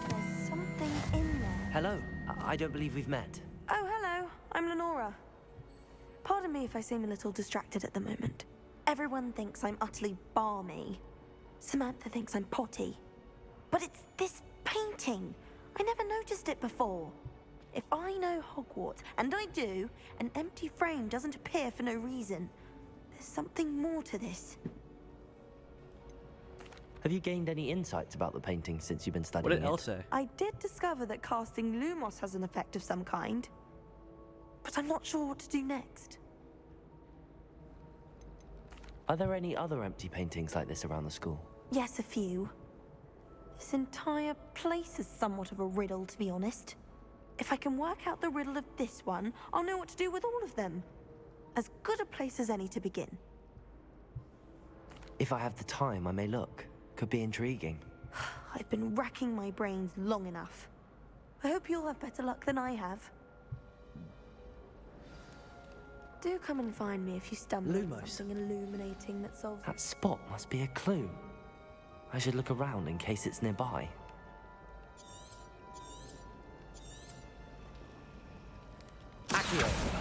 There's something in there. Hello. I don't believe we've met. Oh, hello. I'm Lenora. Pardon me if I seem a little distracted at the moment. Everyone thinks I'm utterly balmy. Samantha thinks I'm potty. But it's this painting. I never noticed it before. If I know Hogwarts, and I do, an empty frame doesn't appear for no reason. There's something more to this. Have you gained any insights about the painting since you've been studying What did it? Elle say? I did discover that casting Lumos has an effect of some kind. But I'm not sure what to do next. Are there any other empty paintings like this around the school? Yes, a few. This entire place is somewhat of a riddle, to be honest. If I can work out the riddle of this one, I'll know what to do with all of them. As good a place as any to begin. If I have the time, I may look. Could be intriguing. I've been racking my brains long enough. I hope you'll have better luck than I have. Do come and find me if you stumble on Lumos. something illuminating that solves... That spot must be a clue. I should look around in case it's nearby. Accio.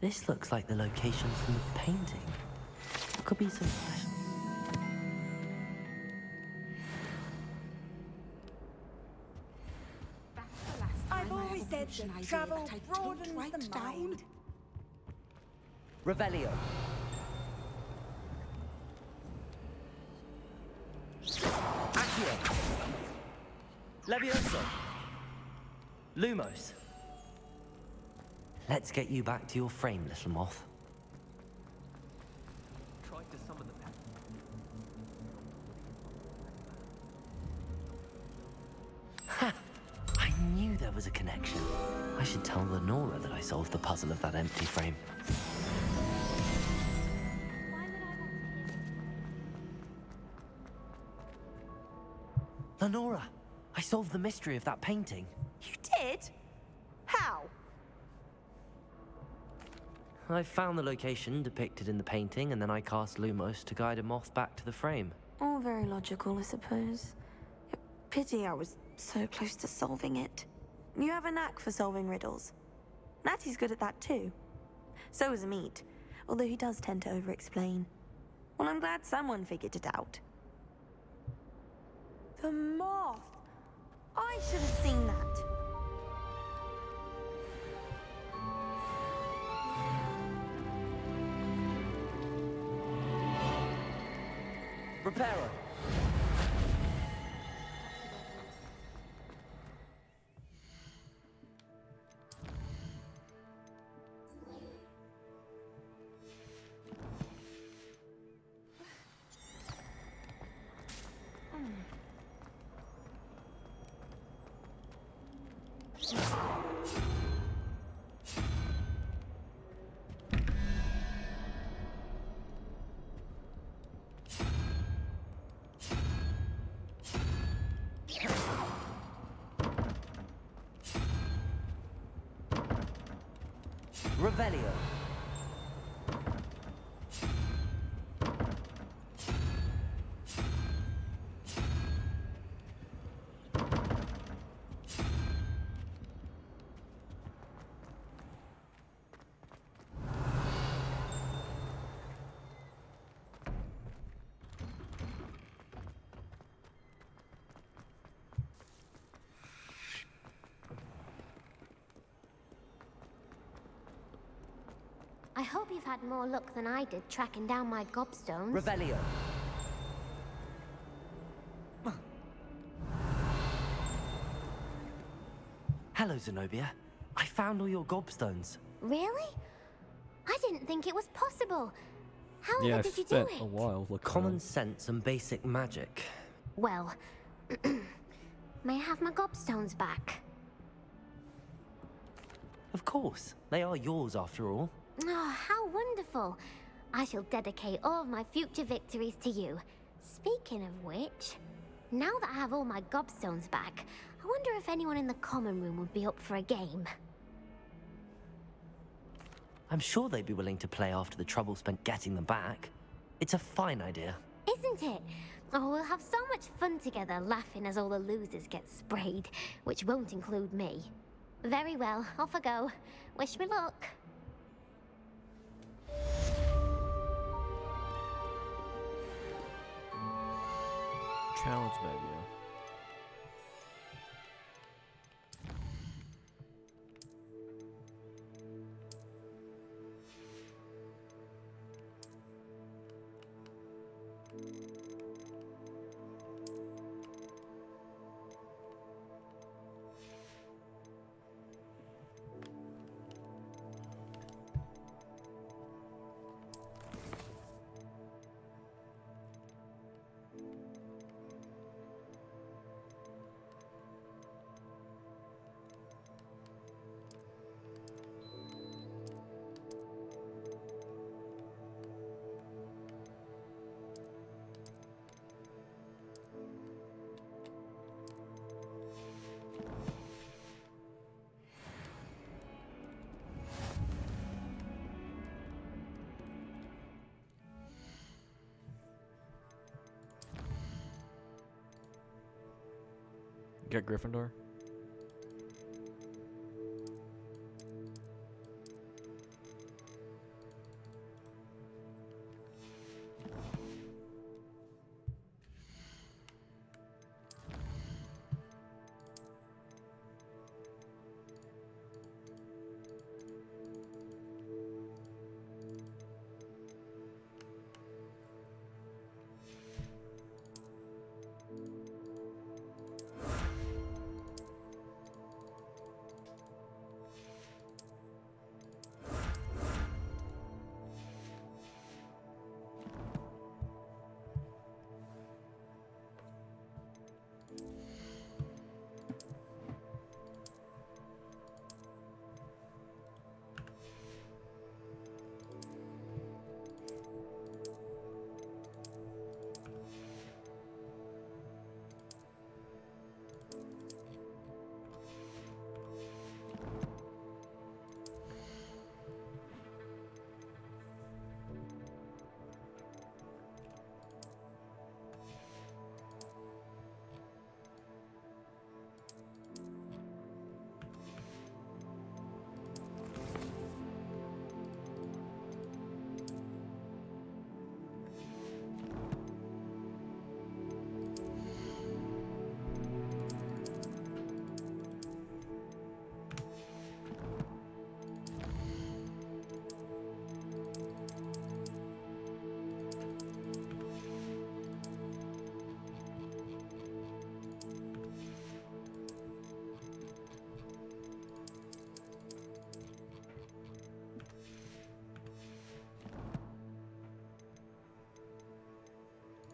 This looks like the location from the painting. Could be some special... I've always said that travel broadens the mind. Revelio. Accio. Levioso. Lumos. Let's get you back to your frame, little moth. Tried to summon the pack. Ha! I knew there was a connection. I should tell Lenora that I solved the puzzle of that empty frame. Lenora, I solved the mystery of that painting. You did? How? I found the location depicted in the painting, and then I cast Lumos to guide a moth back to the frame. All very logical, I suppose. Pity I was so close to solving it. You have a knack for solving riddles. Natty's good at that too. So is Amit, although he does tend to over-explain. Well, I'm glad someone figured it out. The moth! I should have seen that. Reparo. Revelio. I hope you've had more luck than I did tracking down my gobstones. Revelio. Hello, Zenobia. I found all your gobstones. Really? I didn't think it was possible. How Yeah, I did you do spent it? a while looking Common around. sense and basic magic. Well, may I have my gobstones back? Of course. They are yours after all. Oh, how wonderful. I shall dedicate all of my future victories to you. Speaking of which, now that I have all my gobstones back, I wonder if anyone in the common room would be up for a game. I'm sure they'd be willing to play after the trouble spent getting them back. It's a fine idea. Isn't it? Oh, we'll have so much fun together, laughing as all the losers get sprayed, which won't include me. Very well, off I go. Wish me luck. Challenge menu. Get Gryffindor.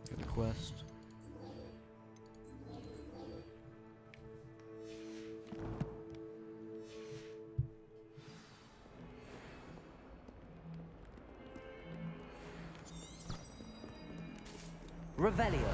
Get the quest. Revelio.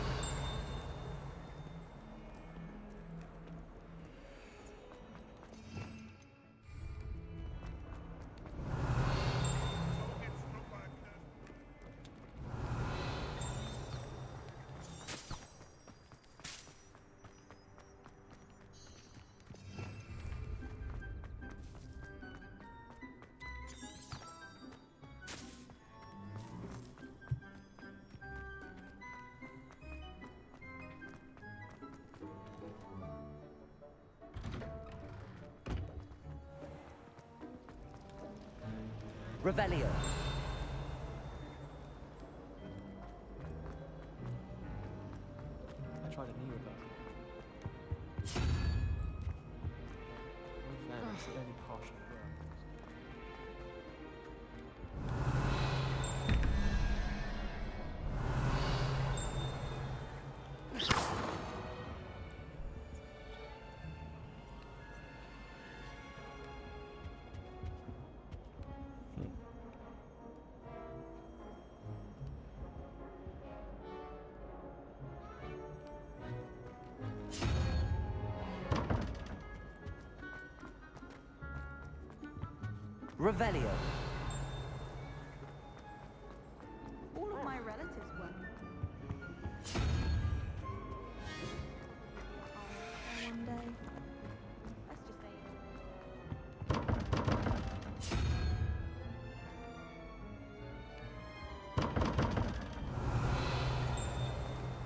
Revelio. I tried a new Revelio. In fairness, it only partially worked. Revelio. All of my relatives won. One day. Let's just say.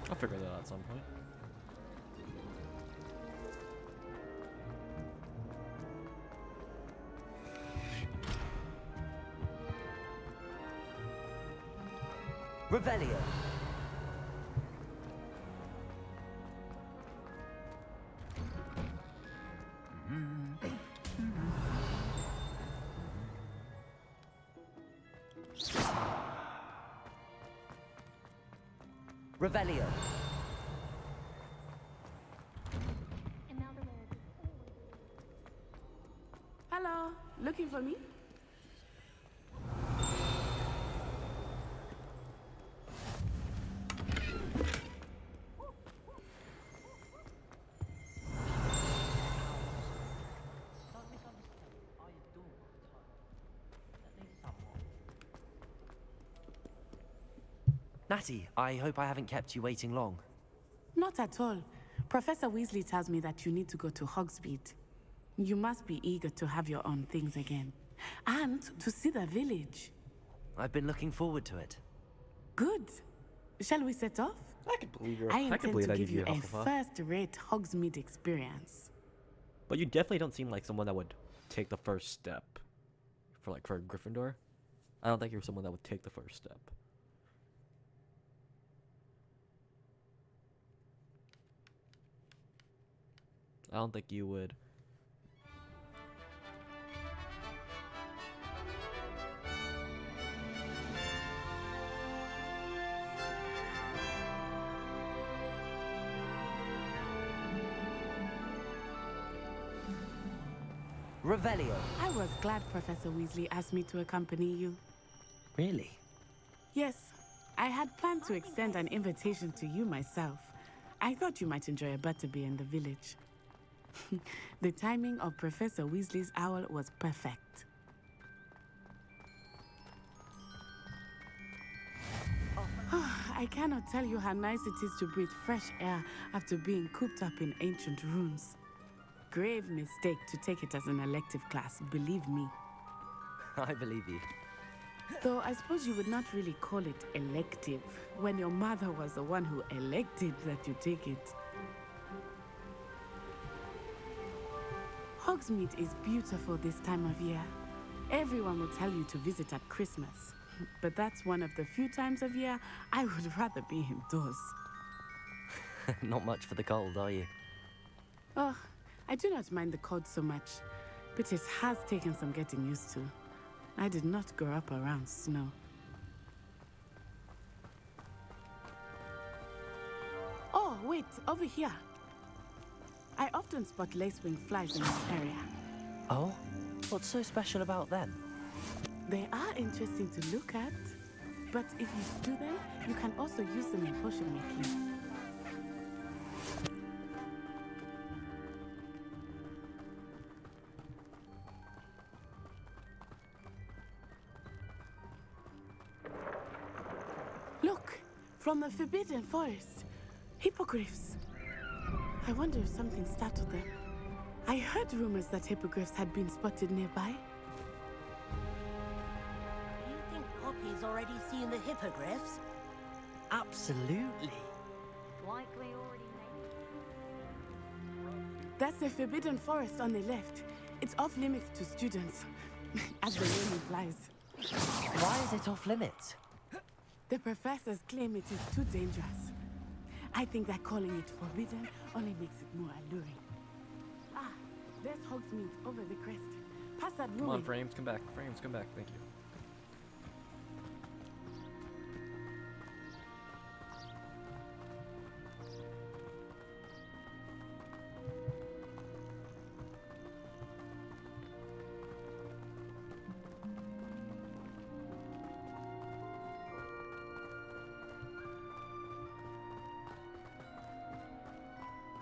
I'll figure that out at some point. Revelio. Revelio. Hello, looking for me? Natty, I hope I haven't kept you waiting long. Not at all. Professor Weasley tells me that you need to go to Hogsmeade. You must be eager to have your own things again. And to see the village. I've been looking forward to it. Good. Shall we set off? I can believe you're. I I can intend believe to that give you a Hufflepuff. first-rate Hogsmeade experience. But you definitely don't seem like someone that would take the first step for Gryffindor. I don't think you're someone that would take the first step. I don't think you would. Revelio. I was glad Professor Weasley asked me to accompany you. Really? Yes, I had planned to extend an invitation to you myself. I thought you might enjoy a butterbeer in the village. The timing of Professor Weasley's owl was perfect. I cannot tell you how nice it is to breathe fresh air after being cooped up in ancient rooms. Grave mistake to take it as an elective class, believe me. I believe you. Though I suppose you would not really call it elective when your mother was the one who elected that you take it. Hogsmeade is beautiful this time of year. Everyone will tell you to visit at Christmas. But that's one of the few times of year I would rather be indoors. Not much for the cold, are you? Oh, I do not mind the cold so much, but it has taken some getting used to. I did not grow up around snow. Oh, wait, over here. I often spot lacewing flies in this area. Oh? What's so special about them? They are interesting to look at. but if you stew them, you can also use them in potion making. Look, from the Forbidden Forest, hippogriffs. I wonder if something startled them. I heard rumors that hippogriffs had been spotted nearby. Do you think Poppy's already seen the hippogriffs? Absolutely. Likely already That's the Forbidden Forest on the left. It's off limits to students, as the name implies. Why is it off limits? The professors claim it is too dangerous. I think that calling it forbidden only makes it more alluring. Ah, there's Hogsmeade over the crest. Pass that room. Come on, Frames, come back. Frames, come back. Thank you.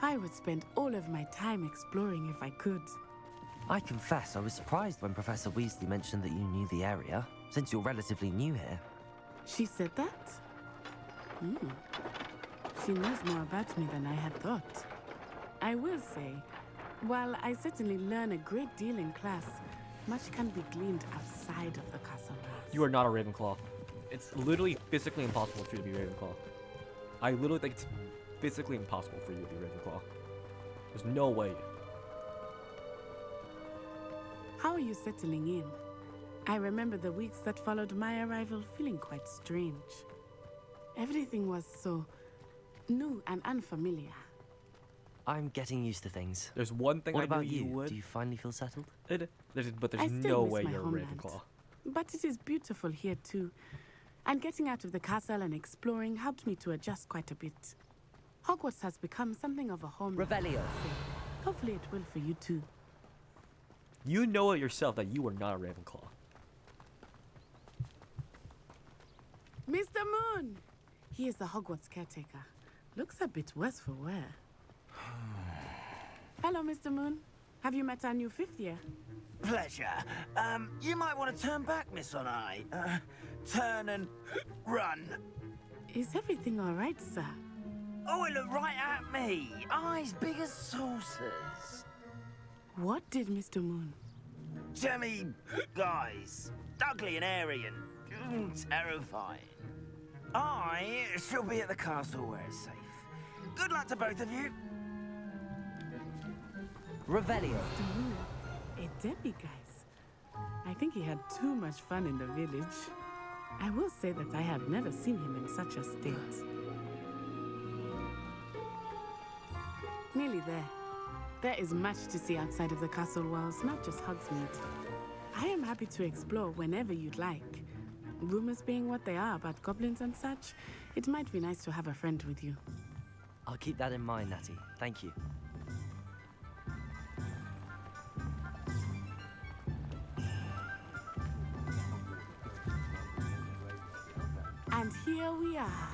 I would spend all of my time exploring if I could. I confess I was surprised when Professor Weasley mentioned that you knew the area, since you're relatively new here. She said that? She knows more about me than I had thought. I will say, while I certainly learn a great deal in class, much can be gleaned outside of the castle walls. You are not a Ravenclaw. It's literally physically impossible for you to be Ravenclaw. I literally think it's physically impossible for you to be Ravenclaw. There's no way. How are you settling in? I remember the weeks that followed my arrival feeling quite strange. Everything was so new and unfamiliar. I'm getting used to things. There's one thing what I about knew you would. Do you finally feel settled? But I there's still no miss way my you're homeland. a Ravenclaw. But it is beautiful here too. And getting out of the castle and exploring helped me to adjust quite a bit. Hogwarts has become something of a home. Revelio. Hopefully it will for you too. You know it yourself that you are not a Ravenclaw. Mr. Moon! He is the Hogwarts caretaker. Looks a bit worse for wear. Hello, Mr. Moon. Have you met our new fifth year? Pleasure. You might want to turn back, Miss Onai. Turn and run. Is everything all right, sir? Oh, it looked right at me. Eyes big as saucers. What did Mr. Moon? Jemmy guys. Ugly and airy and terrifying. I shall be at the castle where it's safe. Good luck to both of you. Revelio. Mr. Moon, a demiguise. I think he had too much fun in the village. I will say that I have never seen him in such a state. Nearly there. There is much to see outside of the castle walls, not just Hogsmeade. I am happy to explore whenever you'd like. Rumors being what they are about goblins and such, it might be nice to have a friend with you. I'll keep that in mind, Natty. Thank you. And here we are.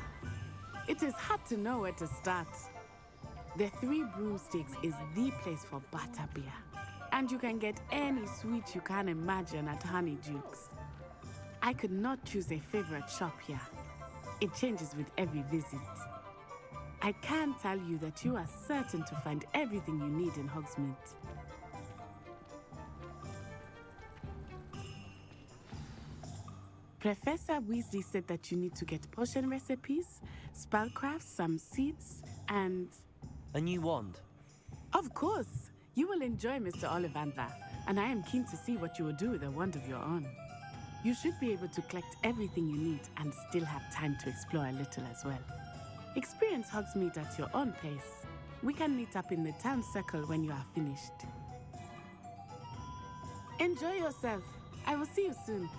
It is hard to know where to start. The Three Broomsticks is the place for butterbeer. And you can get any sweet you can imagine at Honeydukes. I could not choose a favorite shop here. It changes with every visit. I can tell you that you are certain to find everything you need in Hogsmeade. Professor Weasley said that you need to get potion recipes, spellcrafts, some seeds, and... a new wand. Of course! You will enjoy Mr. Ollivander, and I am keen to see what you will do with a wand of your own. You should be able to collect everything you need and still have time to explore a little as well. Experience Hogsmeade at your own pace. We can meet up in the town circle when you are finished. Enjoy yourself. I will see you soon.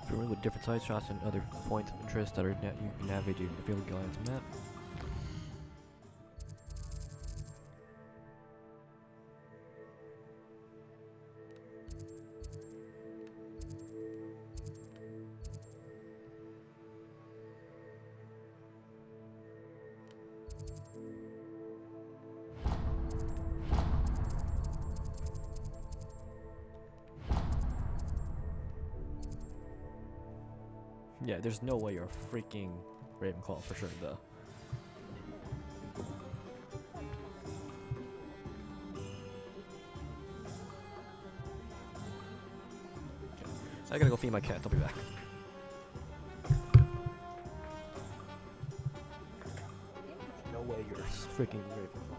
Familiar with different side shots and other points of interest that are you can navigate the field guides map. Yeah, there's no way you're a freaking Ravenclaw for sure, though. Okay. I gotta go feed my cat. I'll be back. No way you're a freaking Ravenclaw.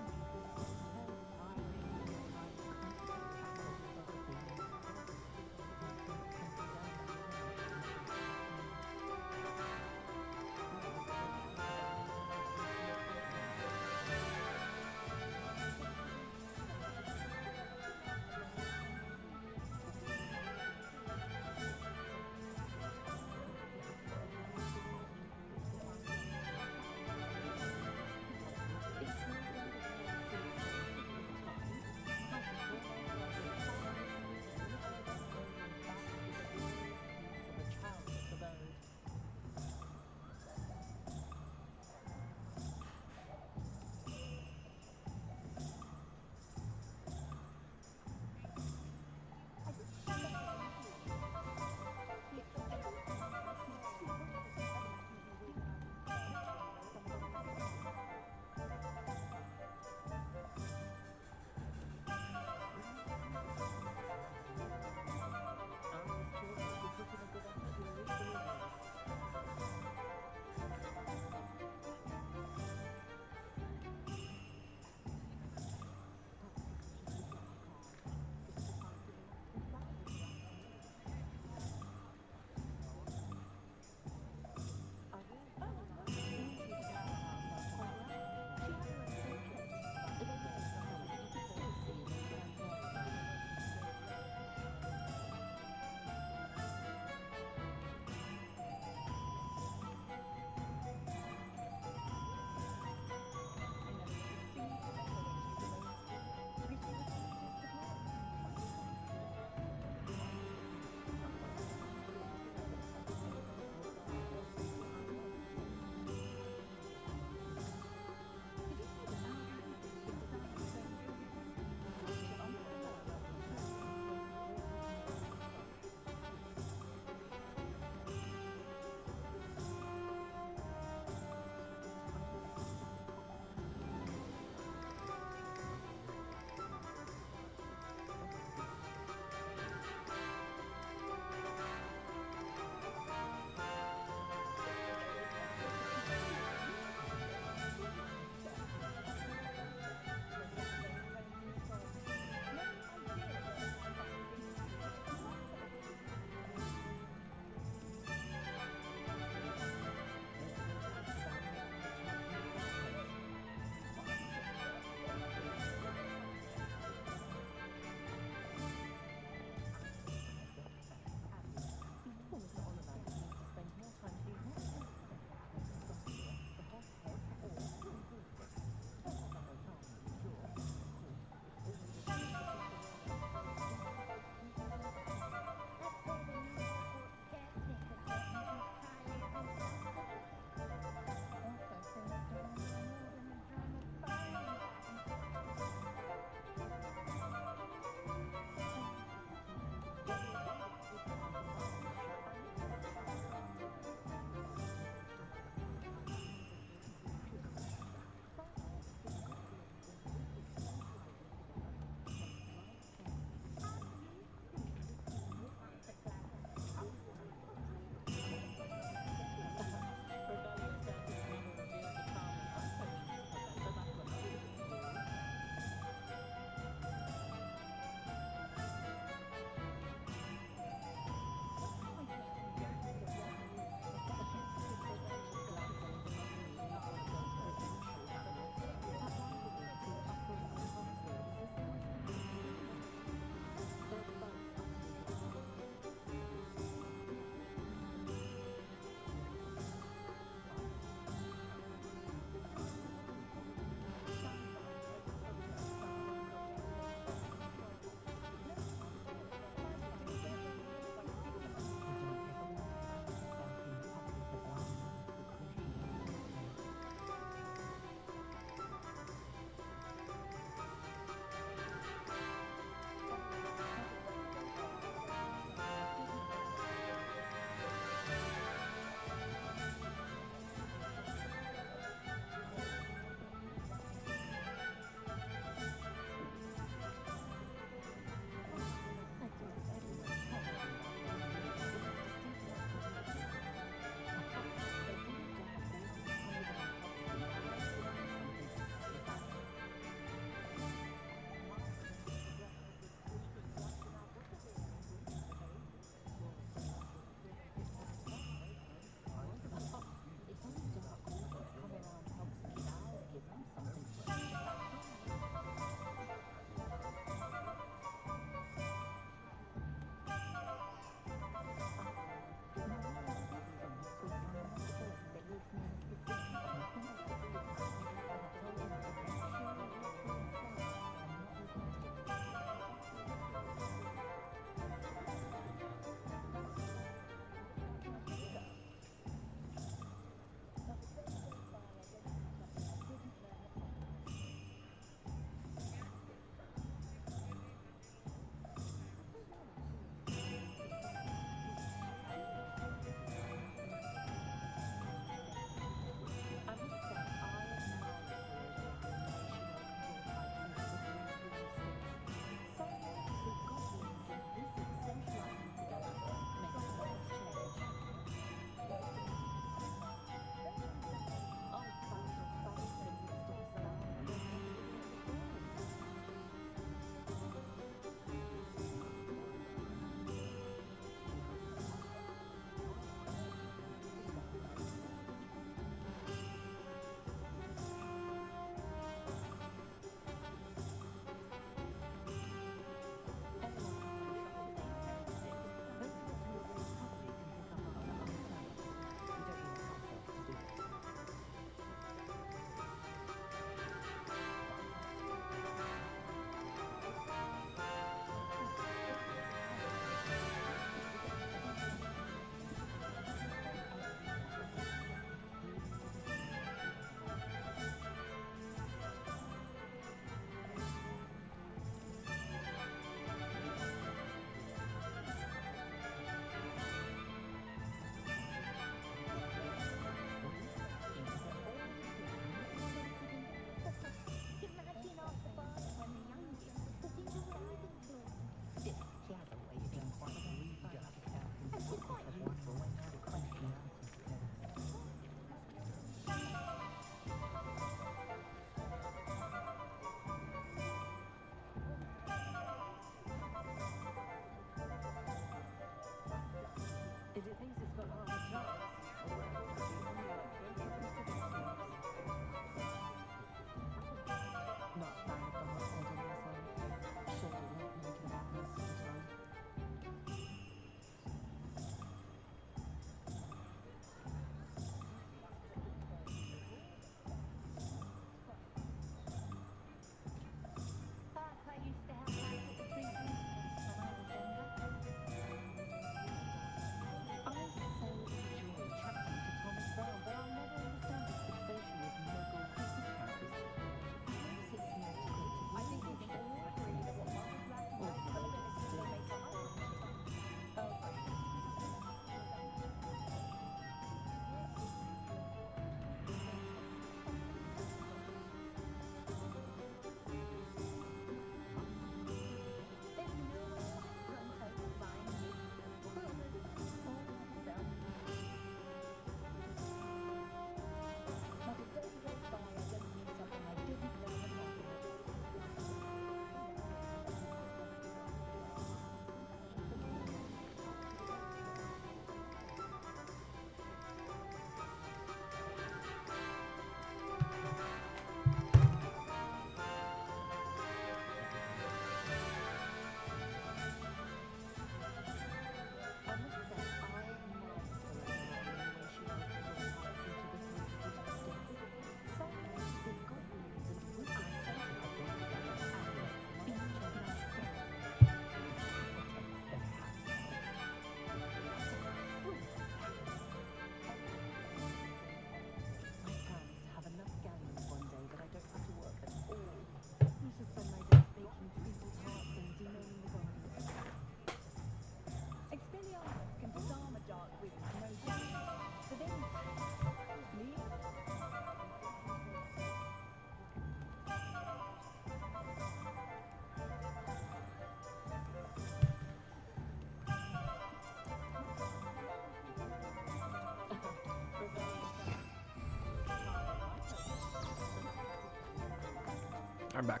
I'm back.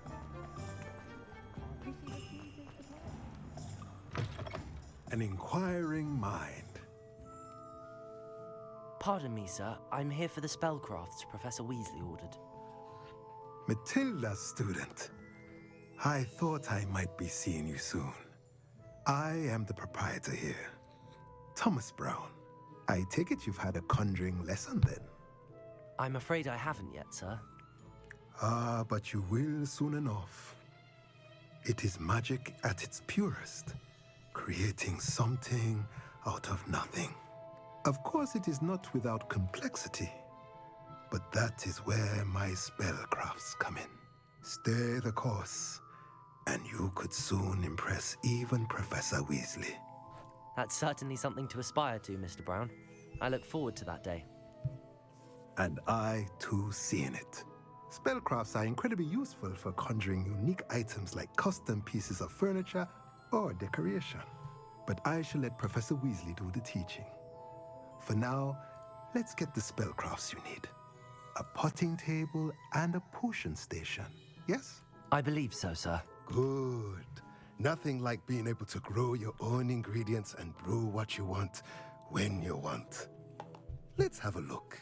An inquiring mind. Pardon me, sir. I'm here for the spellcrafts Professor Weasley ordered. Matilda's student. I thought I might be seeing you soon. I am the proprietor here, Thomas Brown. I take it you've had a conjuring lesson then? I'm afraid I haven't yet, sir. Ah, but you will soon enough. It is magic at its purest, creating something out of nothing. Of course, it is not without complexity, but that is where my spellcrafts come in. Stay the course, and you could soon impress even Professor Weasley. That's certainly something to aspire to, Mr. Brown. I look forward to that day. And I, too, seeing it. Spellcrafts are incredibly useful for conjuring unique items like custom pieces of furniture or decoration. But I shall let Professor Weasley do the teaching. For now, let's get the spellcrafts you need. A potting table and a potion station, yes? I believe so, sir. Good. Nothing like being able to grow your own ingredients and brew what you want when you want. Let's have a look.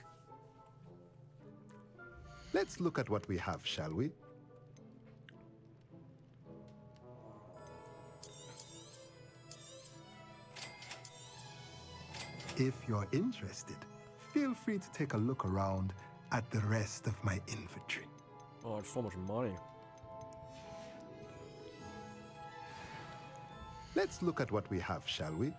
Let's look at what we have, shall we? If you're interested, feel free to take a look around at the rest of my inventory. Oh, it's so much money. Let's look at what we have, shall we?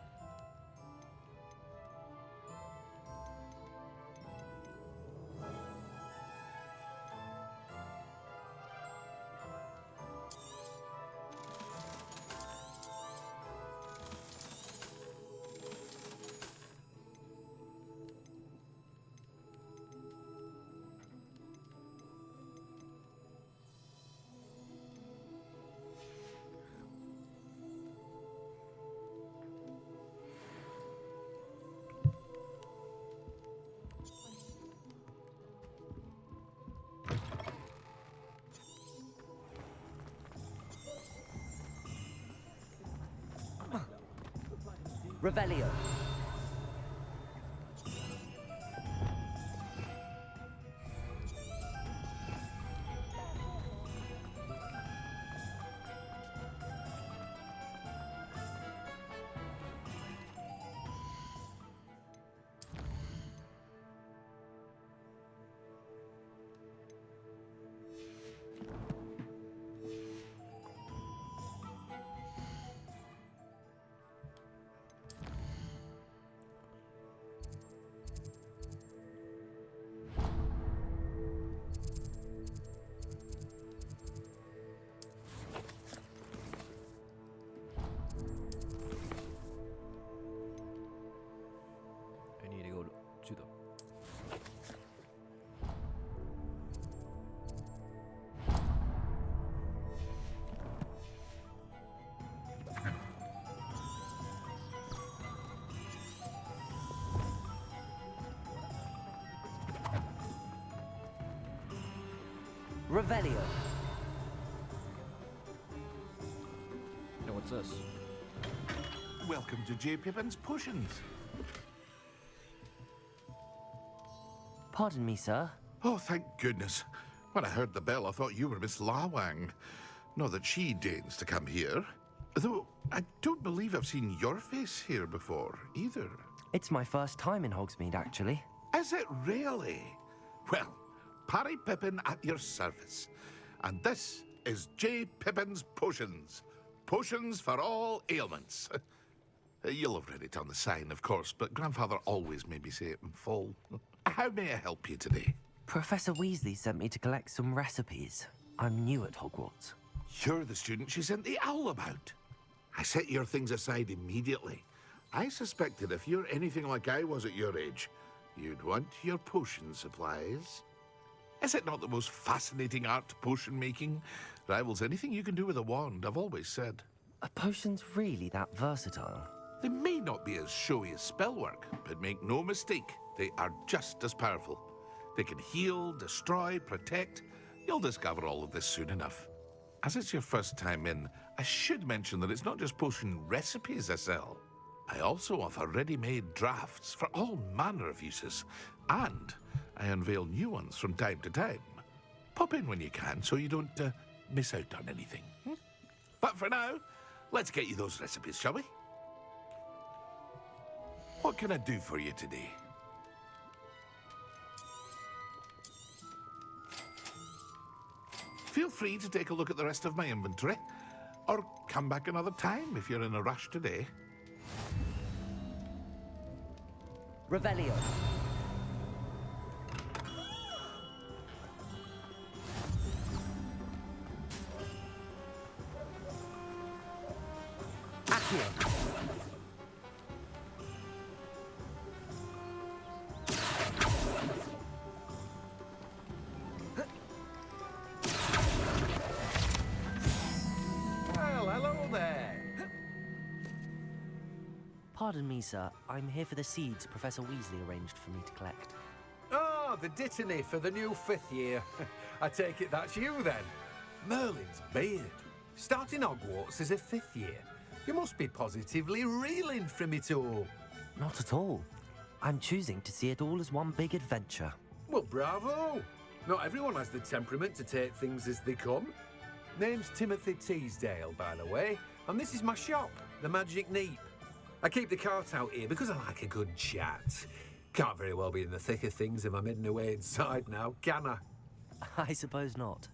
Revelio. I need to go to the... Revelio. Now what's this? Welcome to J. Pippin's Potions. Pardon me, sir. Oh, thank goodness. When I heard the bell, I thought you were Miss Lawang. Not that she deigns to come here. Though, I don't believe I've seen your face here before, either. It's my first time in Hogsmeade, actually. Is it really? Well, Parry Pippin at your service. And this is J. Pippin's Potions. Potions for all ailments. You'll have read it on the sign, of course, but Grandfather always made me say it in full. How may I help you today? Professor Weasley sent me to collect some recipes. I'm new at Hogwarts. You're the student she sent the owl about. I set your things aside immediately. I suspected if you're anything like I was at your age, you'd want your potion supplies. Is it not the most fascinating art, potion making? Rivals anything you can do with a wand, I've always said. Are potions really that versatile? They may not be as showy as spellwork, but make no mistake, they are just as powerful. They can heal, destroy, protect. You'll discover all of this soon enough. As it's your first time in, I should mention that it's not just potion recipes I sell. I also offer ready-made drafts for all manner of uses, and I unveil new ones from time to time. Pop in when you can so you don't miss out on anything. But for now, let's get you those recipes, shall we? What can I do for you today? Feel free to take a look at the rest of my inventory, or come back another time if you're in a rush today. Revelio. Accio. Well, hello there. Pardon me, sir. I'm here for the seeds Professor Weasley arranged for me to collect. Oh, the dittany for the new 5th year. I take it that's you, then. Merlin's beard. Starting Hogwarts as a 5th year. You must be positively reeling from it all. Not at all. I'm choosing to see it all as one big adventure. Well, bravo. Not everyone has the temperament to take things as they come. Name's Timothy Teasdale, by the way, and this is my shop, the Magic Neep. I keep the cart out here because I like a good chat. Can't very well be in the thick of things if I'm hidden away inside now, can I? I suppose not.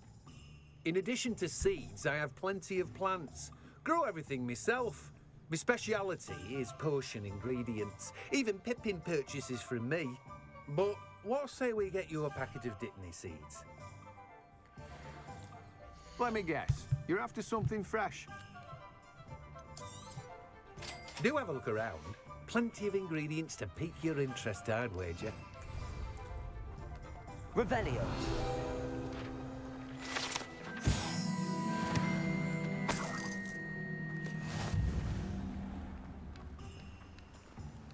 In addition to seeds, I have plenty of plants. Grow everything myself. My speciality is potion ingredients. Even Pippin purchases from me. But what say we get you a packet of Dittany seeds? Let me guess. You're after something fresh. Do have a look around. Plenty of ingredients to pique your interest, I'd wager. Revelio.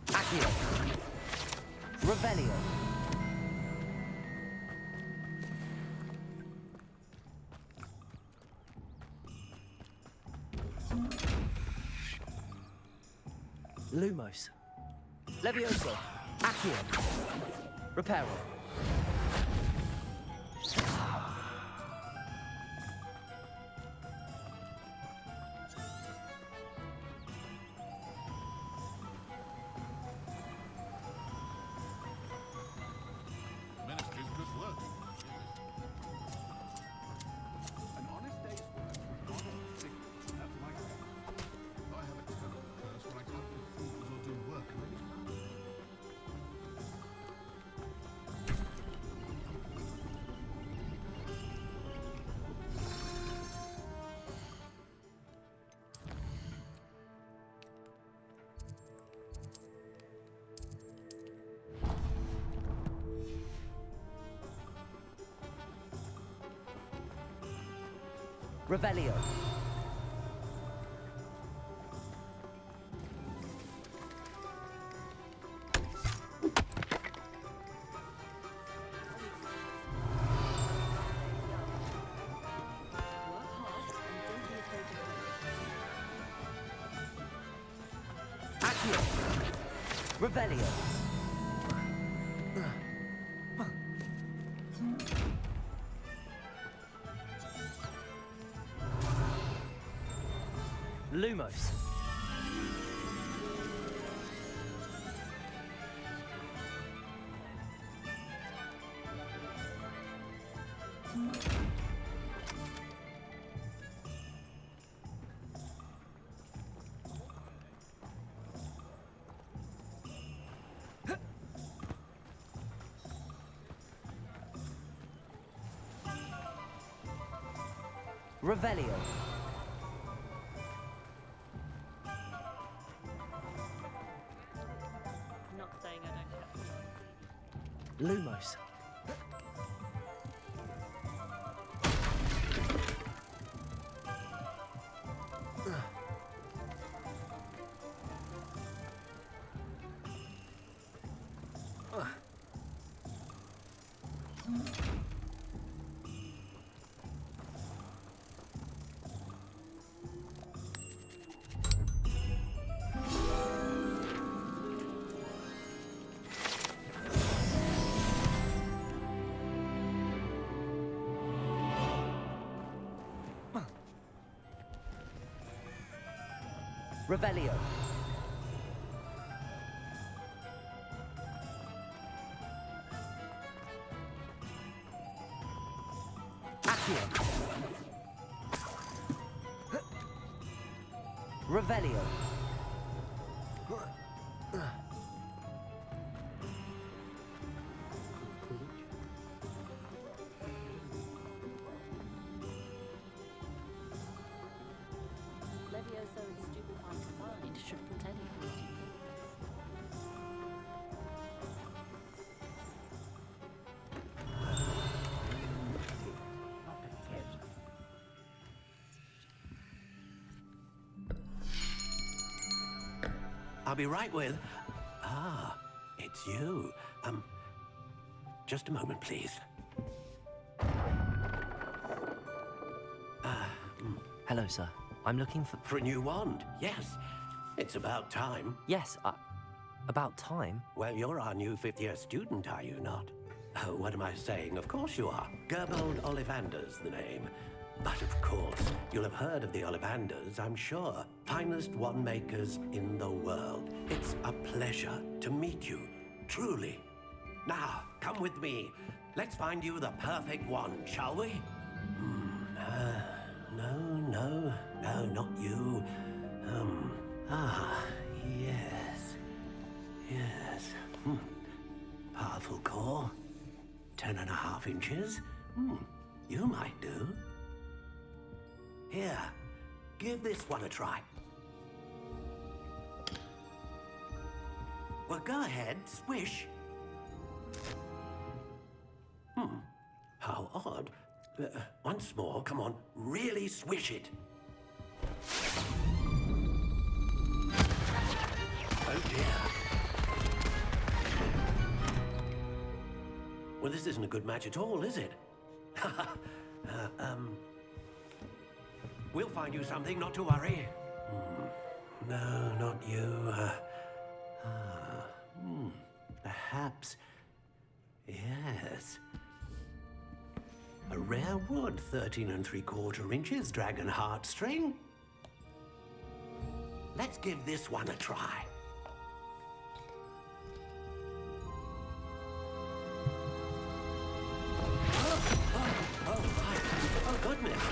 Accio. Revelio. Lumos. Levioso. Accio. Reparo. Ministry's good work. An honest day's work, not a sick. That's my thing. I have a terrible curse where I can't do fools or do work of any kind. Revelio. Accio. Revelio. Lumos. Revelio. Not saying I don't care. Lumos. Revelio. Accio. Revelio. Levioso and stupefying combined should put any beauty. I'll be right with... Ah, it's you. Just a moment, please. Hello, sir. I'm looking for... For a new wand, yes. It's about time. Yes, about time? Well, you're our new fifth-year student, are you not? Oh, what am I saying? Of course you are. Gerbold Ollivander's the name. But of course, you'll have heard of the Ollivanders, I'm sure. Finest wand makers in the world. It's a pleasure to meet you, truly. Now, come with me. Let's find you the perfect wand, shall we? No, not you. Yes. Powerful core. 10.5 inches. You might do. Here, give this one a try. Well, go ahead, swish. How odd. Once more, come on, really swish it. Oh dear. Well, this isn't a good match at all, is it? We'll find you something, not to worry. No, not you. Perhaps. Yes. A rare wood, 13 3/4 inches, dragon heartstring. Let's give this one a try. Oh, goodness.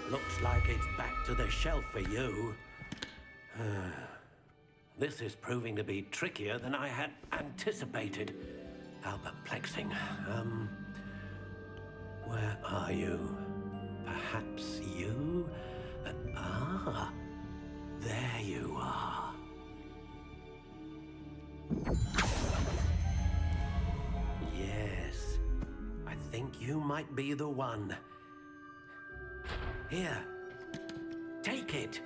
Looks like it's back to the shelf for you. This is proving to be trickier than I had anticipated. How perplexing. Where are you? Perhaps you? There you are. Yes, I think you might be the one. Here, take it.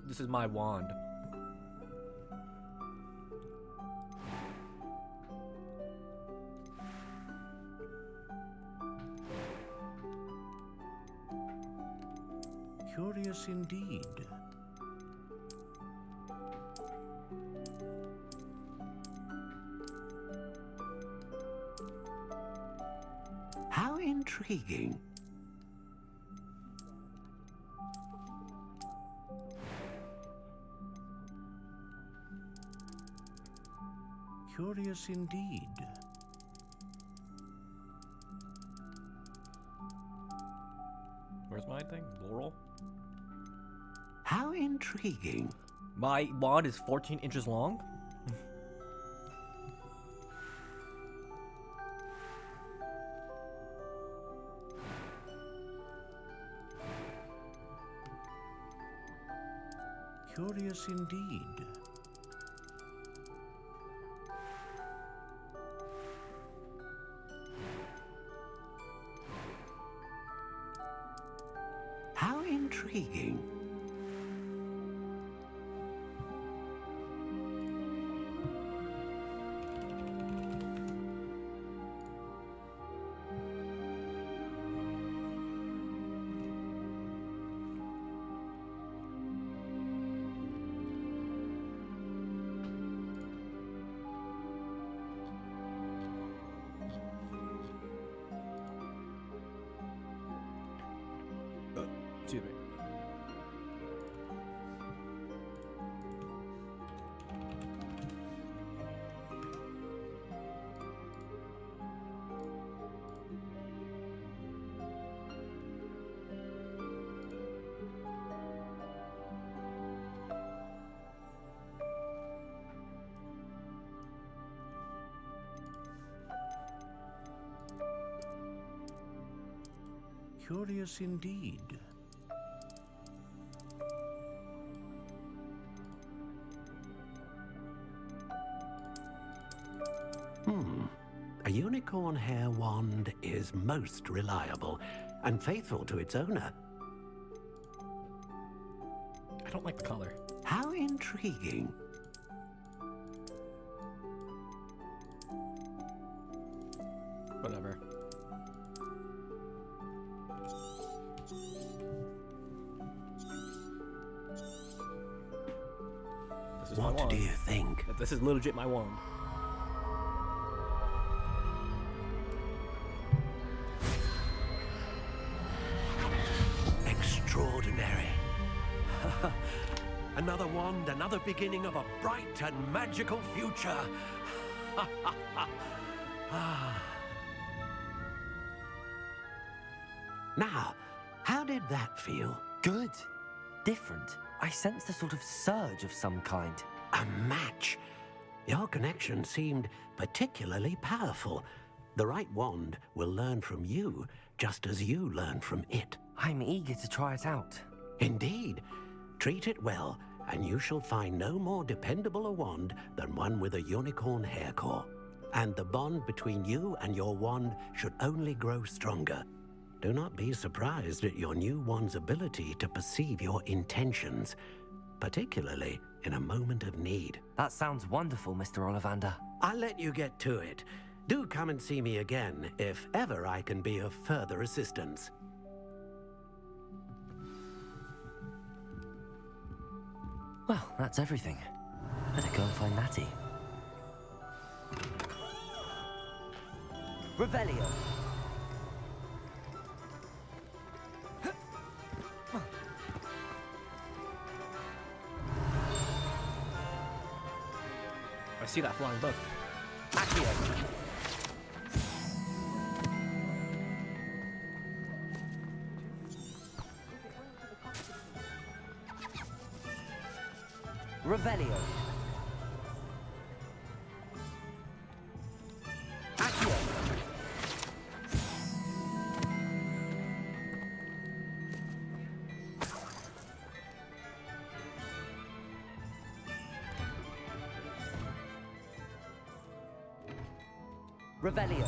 This is my wand. Curious indeed. How intriguing. Curious indeed. Where's my thing? Laurel? How intriguing. My wand is 14 inches long? Curious indeed. How intriguing. Curious indeed. A unicorn hair wand is most reliable and faithful to its owner. I don't like the color. How intriguing. Whatever. This is my What wand. do you think? This is legit my wand. Extraordinary. Another wand, another beginning of a bright and magical future. Now, how did that feel? Good. Different. I sensed a sort of surge of some kind. A match. Your connection seemed particularly powerful. The right wand will learn from you, just as you learn from it. I'm eager to try it out. Indeed. Treat it well, and you shall find no more dependable a wand than one with a unicorn hair core. And the bond between you and your wand should only grow stronger. Do not be surprised at your new wand's ability to perceive your intentions, particularly in a moment of need. That sounds wonderful, Mr. Ollivander. I'll let you get to it. Do come and see me again if ever I can be of further assistance. Well, that's everything. Better go and find Natty. Revelio. I see that flying book. Accio. Revelio. Accio. Revelio.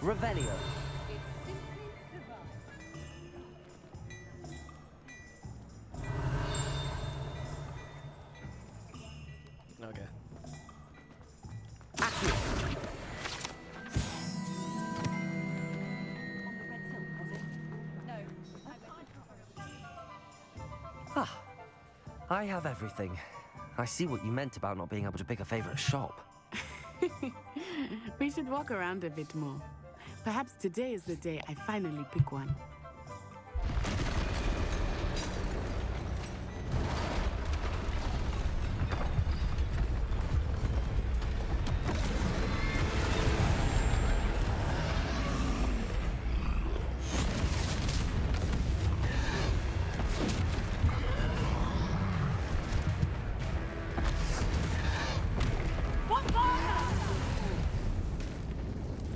Revelio. Okay. Accio. Ah, I have everything. I see what you meant about not being able to pick a favorite shop. We should walk around a bit more. Perhaps today is the day I finally pick one.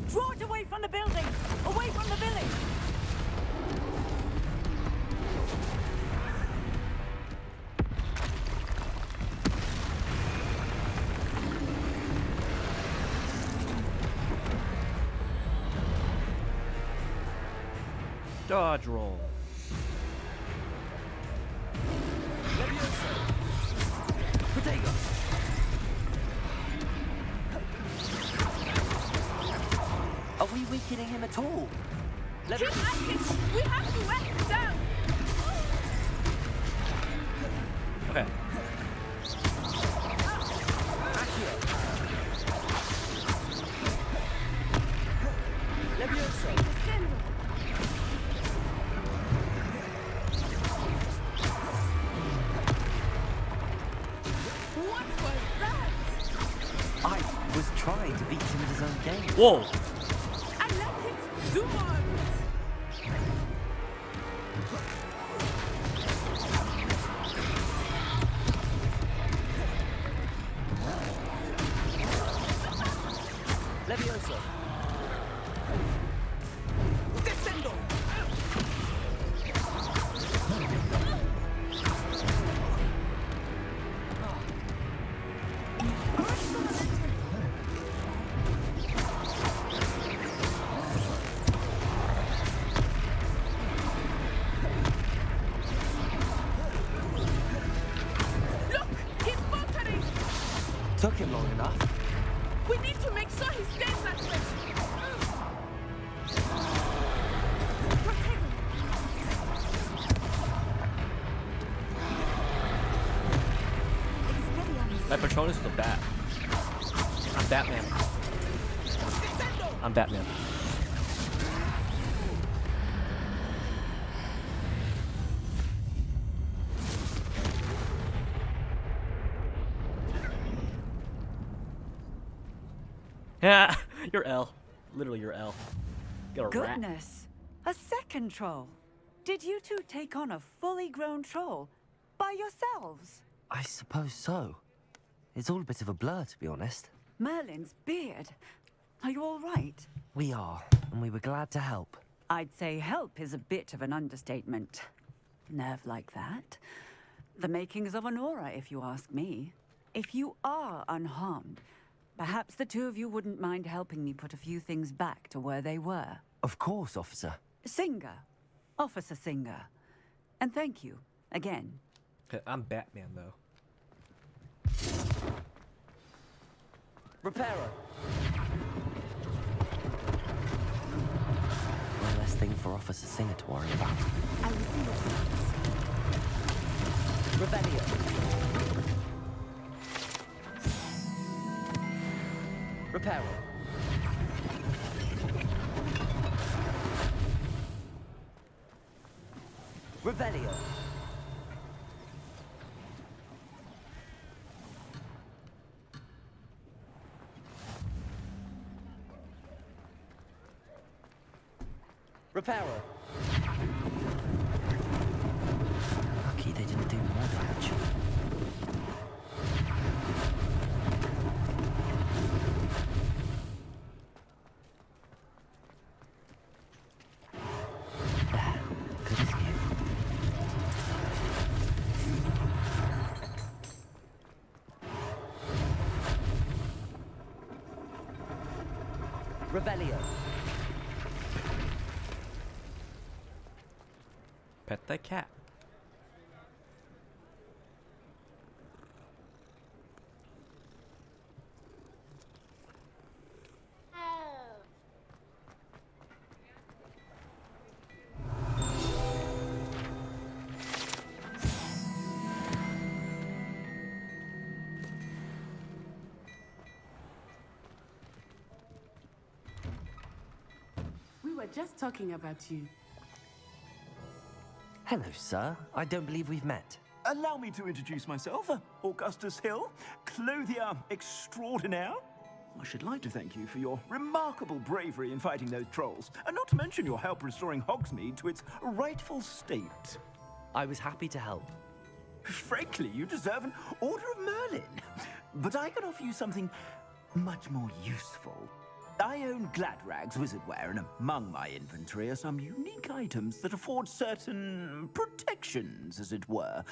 Draw it away from the building! Away from the village! Dodge roll. Protego. Are we weakening him at all? Keep at it! We have to wear him down! Okay. trying to beat him at his own game. Whoa! I like it. Do more. Levioso. Descendo! Look, he's faltering. Took him long enough. We need to make sure he stays that way. My Patronus is a bat. I'm Batman. I'm Batman. Yeah, you're L. Literally, you're L. Got a rat. Goodness, a second troll. Did you two take on a fully grown troll by yourselves? I suppose so. It's all a bit of a blur, to be honest. Merlin's beard. Are you all right? We are, and we were glad to help. I'd say help is a bit of an understatement. Nerve like that. The makings of an aura, if you ask me. If you are unharmed, perhaps the two of you wouldn't mind helping me put a few things back to where they were. Of course, officer. Singer. Officer Singer. And thank you, again. I'm Batman, though. Repairer. One less thing for Officer Singer to worry about. I will see what Revelio. Repairer. Revelio. Repairer. Lucky they didn't do more damage. There, good as new. Revelio. Pet the cat. We were just talking about you. Hello, sir. I don't believe we've met. Allow me to introduce myself, Augustus Hill, clothier extraordinaire. I should like to thank you for your remarkable bravery in fighting those trolls, and not to mention your help restoring Hogsmeade to its rightful state. I was happy to help. Frankly, you deserve an Order of Merlin. But I can offer you something much more useful. I own Gladrag's wizardware, and among my inventory are some unique items that afford certain protections, as it were.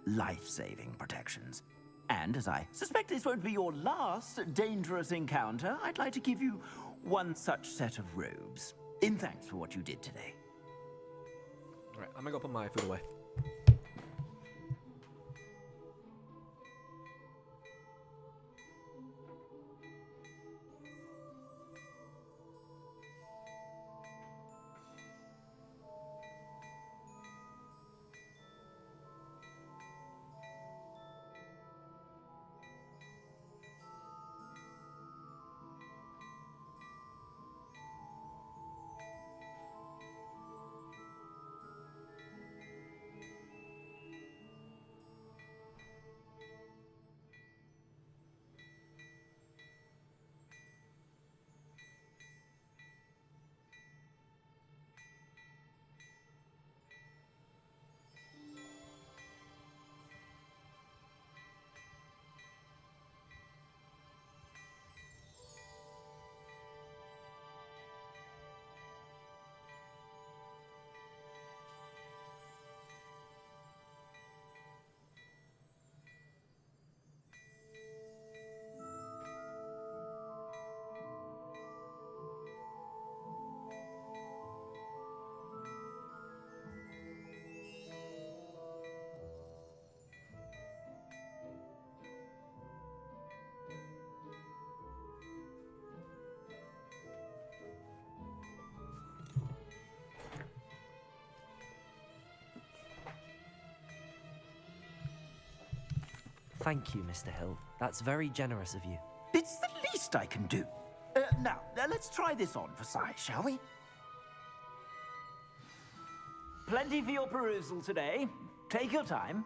Life-saving protections. And as I suspect this won't be your last dangerous encounter, I'd like to give you one such set of robes, in thanks for what you did today. Alright, I'm gonna go put my food away. Thank you, Mr. Hill. That's very generous of you. It's the least I can do. Now, let's try this on for size, shall we? Plenty for your perusal today. Take your time.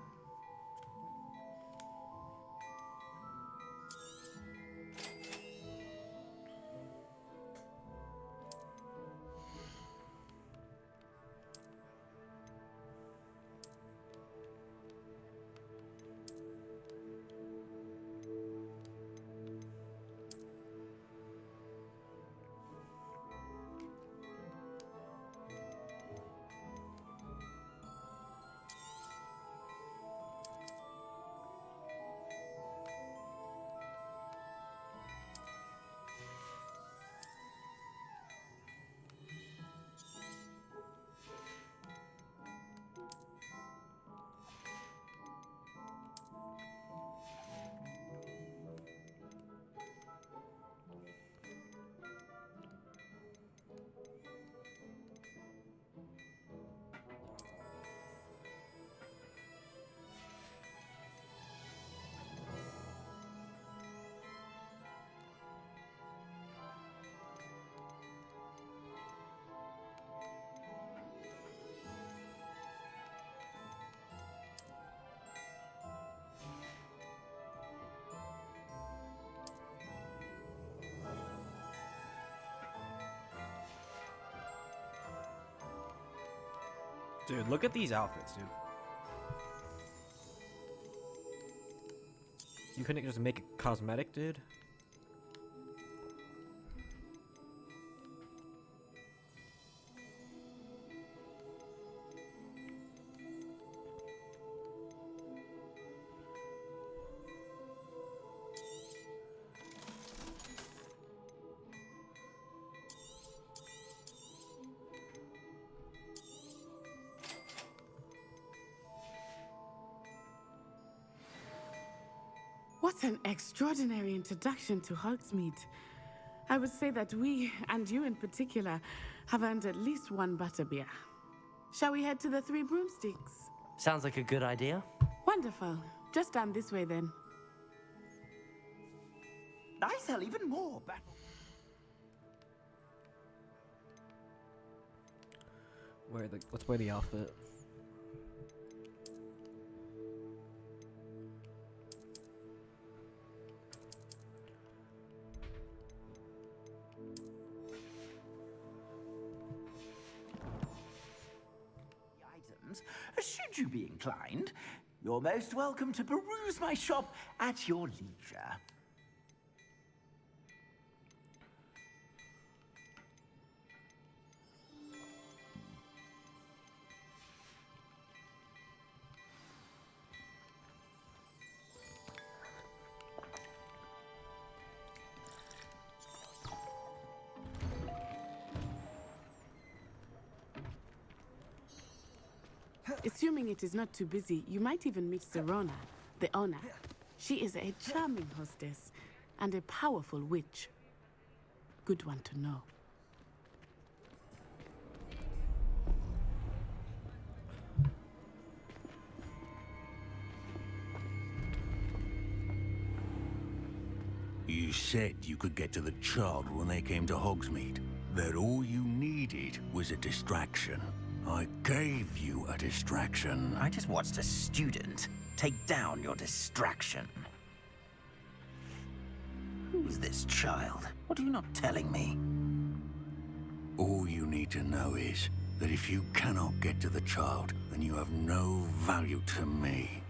Dude, look at these outfits, dude. You couldn't just make it cosmetic, dude? What an extraordinary introduction to Hogsmeade. I would say that we, and you in particular, have earned at least one butterbeer. Shall we head to the Three Broomsticks? Sounds like a good idea. Wonderful. Just down this way then. I sell even more Let's wear the outfit. Should you be inclined, you're most welcome to peruse my shop at your leisure. Assuming it is not too busy, you might even meet Serona, the owner. She is a charming hostess and a powerful witch. Good one to know. You said you could get to the child when they came to Hogsmeade. That all you needed was a distraction. I gave you a distraction. I just watched a student take down your distraction. Who's this child? What are you not telling me? All you need to know is that if you cannot get to the child, then you have no value to me.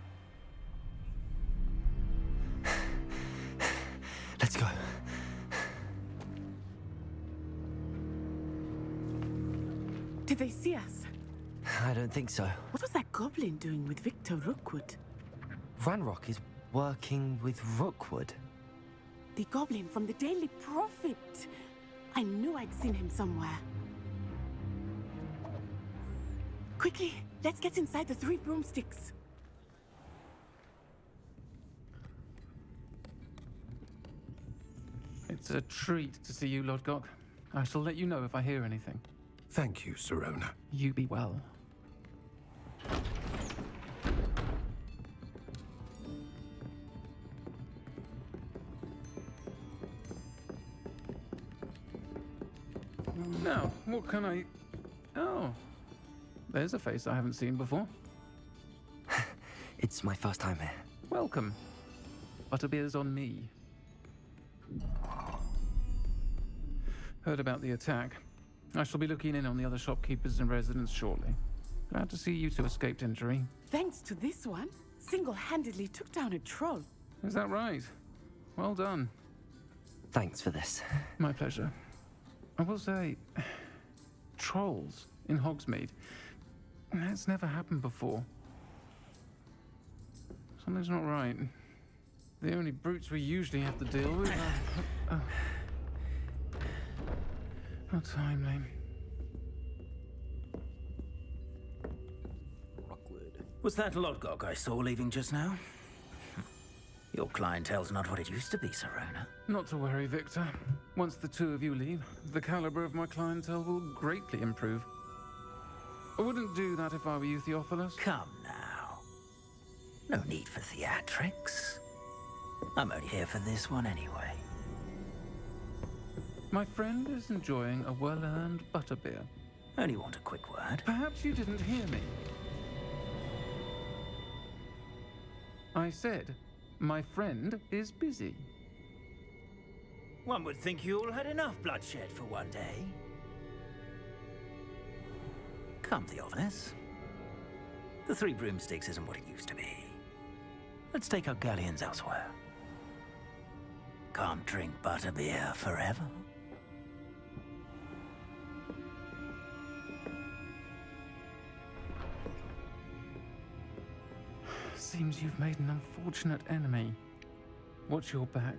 Let's go. Did they see us? I don't think so. What was that goblin doing with Victor Rookwood? Ranrock is working with Rookwood. The goblin from the Daily Prophet. I knew I'd seen him somewhere. Quickly, let's get inside the Three Broomsticks. It's a treat to see you, Lord Gok. I shall let you know if I hear anything. Thank you, Serona. You be well. What can I... Oh, there's a face I haven't seen before. It's my first time here. Welcome. Butterbeer's on me. Heard about the attack. I shall be looking in on the other shopkeepers and residents shortly. Glad to see you two escaped injury. Thanks to this one, single-handedly took down a troll. Is that right? Well done. Thanks for this. My pleasure. I will say, trolls in Hogsmeade. That's never happened before. Something's not right. The only brutes we usually have to deal with are... How timely. Was that Lodgok I saw leaving just now? Your clientele's not what it used to be, Serona. Not to worry, Victor. Once the two of you leave, the caliber of my clientele will greatly improve. I wouldn't do that if I were you, Theophilus. Come now. No need for theatrics. I'm only here for this one anyway. My friend is enjoying a well-earned butterbeer. Only want a quick word. Perhaps you didn't hear me. I said, my friend is busy. One would think you all had enough bloodshed for one day. Come, Theophilus. The Three Broomsticks isn't what it used to be. Let's take our galleons elsewhere. Can't drink butterbeer forever. Seems you've made an unfortunate enemy. Watch your back.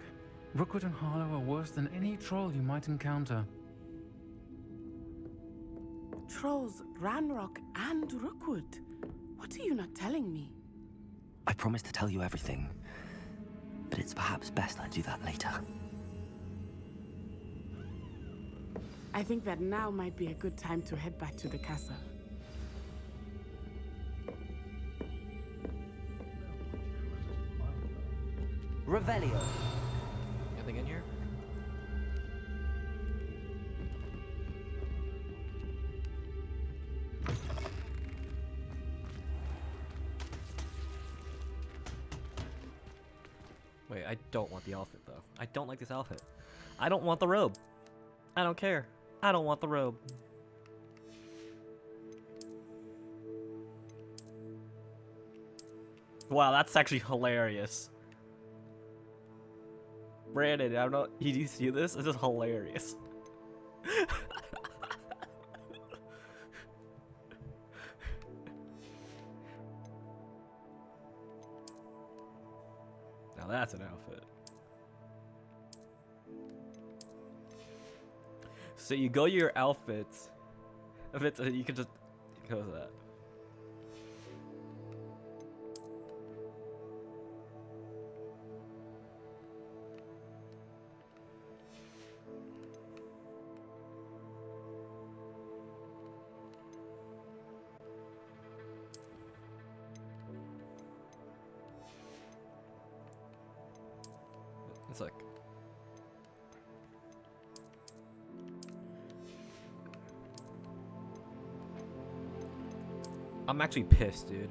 Rookwood and Harlow are worse than any troll you might encounter. Trolls, Ranrock, and Rookwood. What are you not telling me? I promised to tell you everything, but it's perhaps best I do that later. I think that now might be a good time to head back to the castle. Revelio. Anything in here? Wait, I don't want the outfit though. I don't like this outfit. I don't want the robe. I don't care. I don't want the robe. Wow, that's actually hilarious. Brandon, I don't know. Did you see this? This is hilarious. Now that's an outfit. So you go to your outfits. If it's you can just go to that. It's like I'm actually pissed, dude.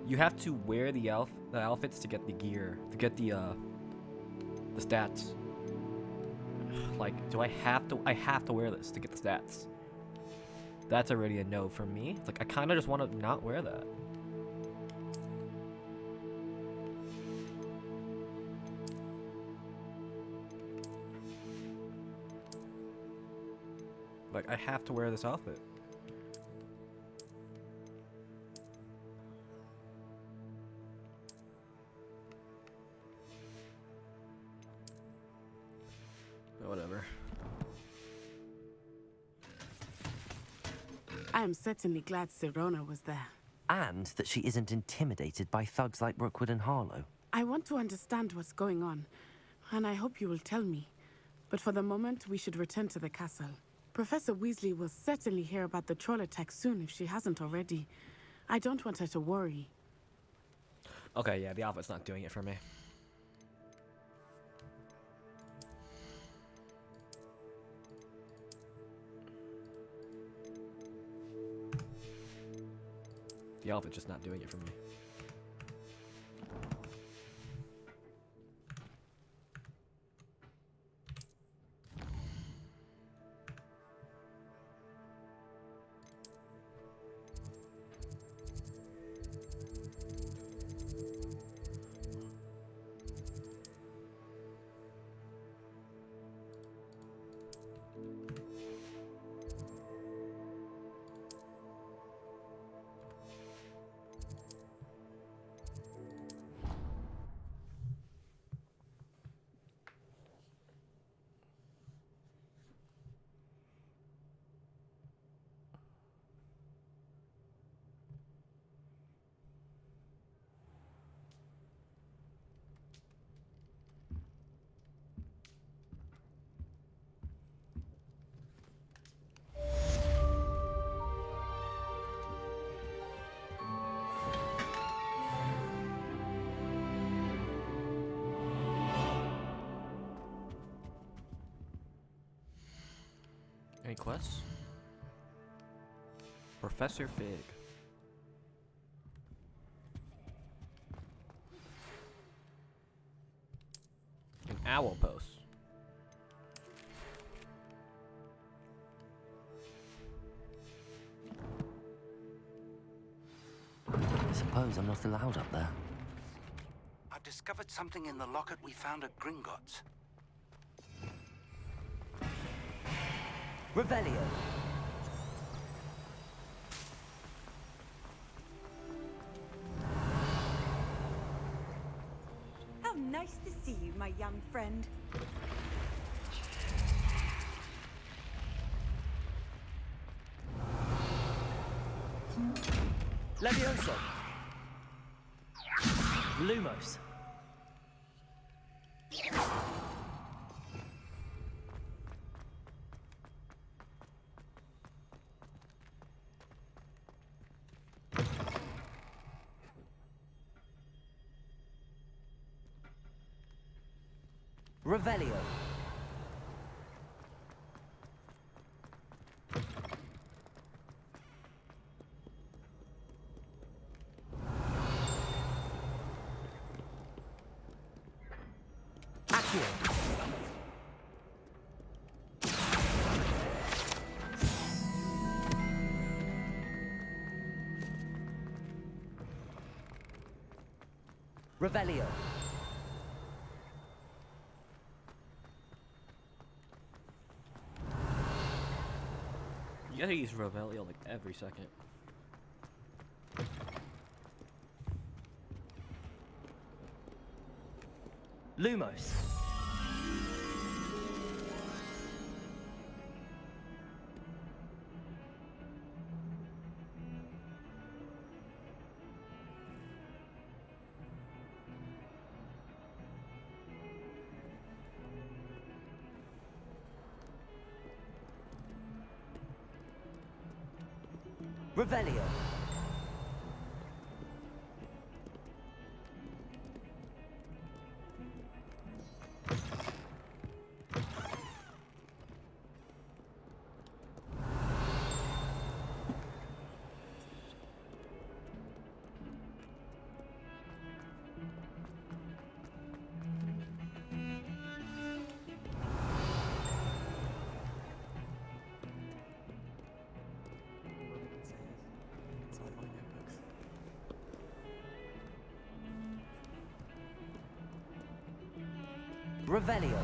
You have to wear the outfits to get the gear, to get the stats. Like, do I have to? I have to wear this to get the stats. That's already a no for me. It's like I kind of just want to not wear that. Like, I have to wear this outfit. Whatever. I am certainly glad Serona was there. And that she isn't intimidated by thugs like Rookwood and Harlow. I want to understand what's going on, and I hope you will tell me. But for the moment, we should return to the castle. Professor Weasley will certainly hear about the troll attack soon if she hasn't already. I don't want her to worry. Okay, yeah, the outfit's not doing it for me. The outfit's just not doing it for me. Any quests? Professor Fig. An owl post. I suppose I'm not allowed up there. I've discovered something in the locket we found at Gringotts. Revelio. How nice to see you, my young friend. Levioso. Lumos. Revelio. Accio. Revelio. You gotta use Revelio like every second. Lumos. Revelio. Revelio.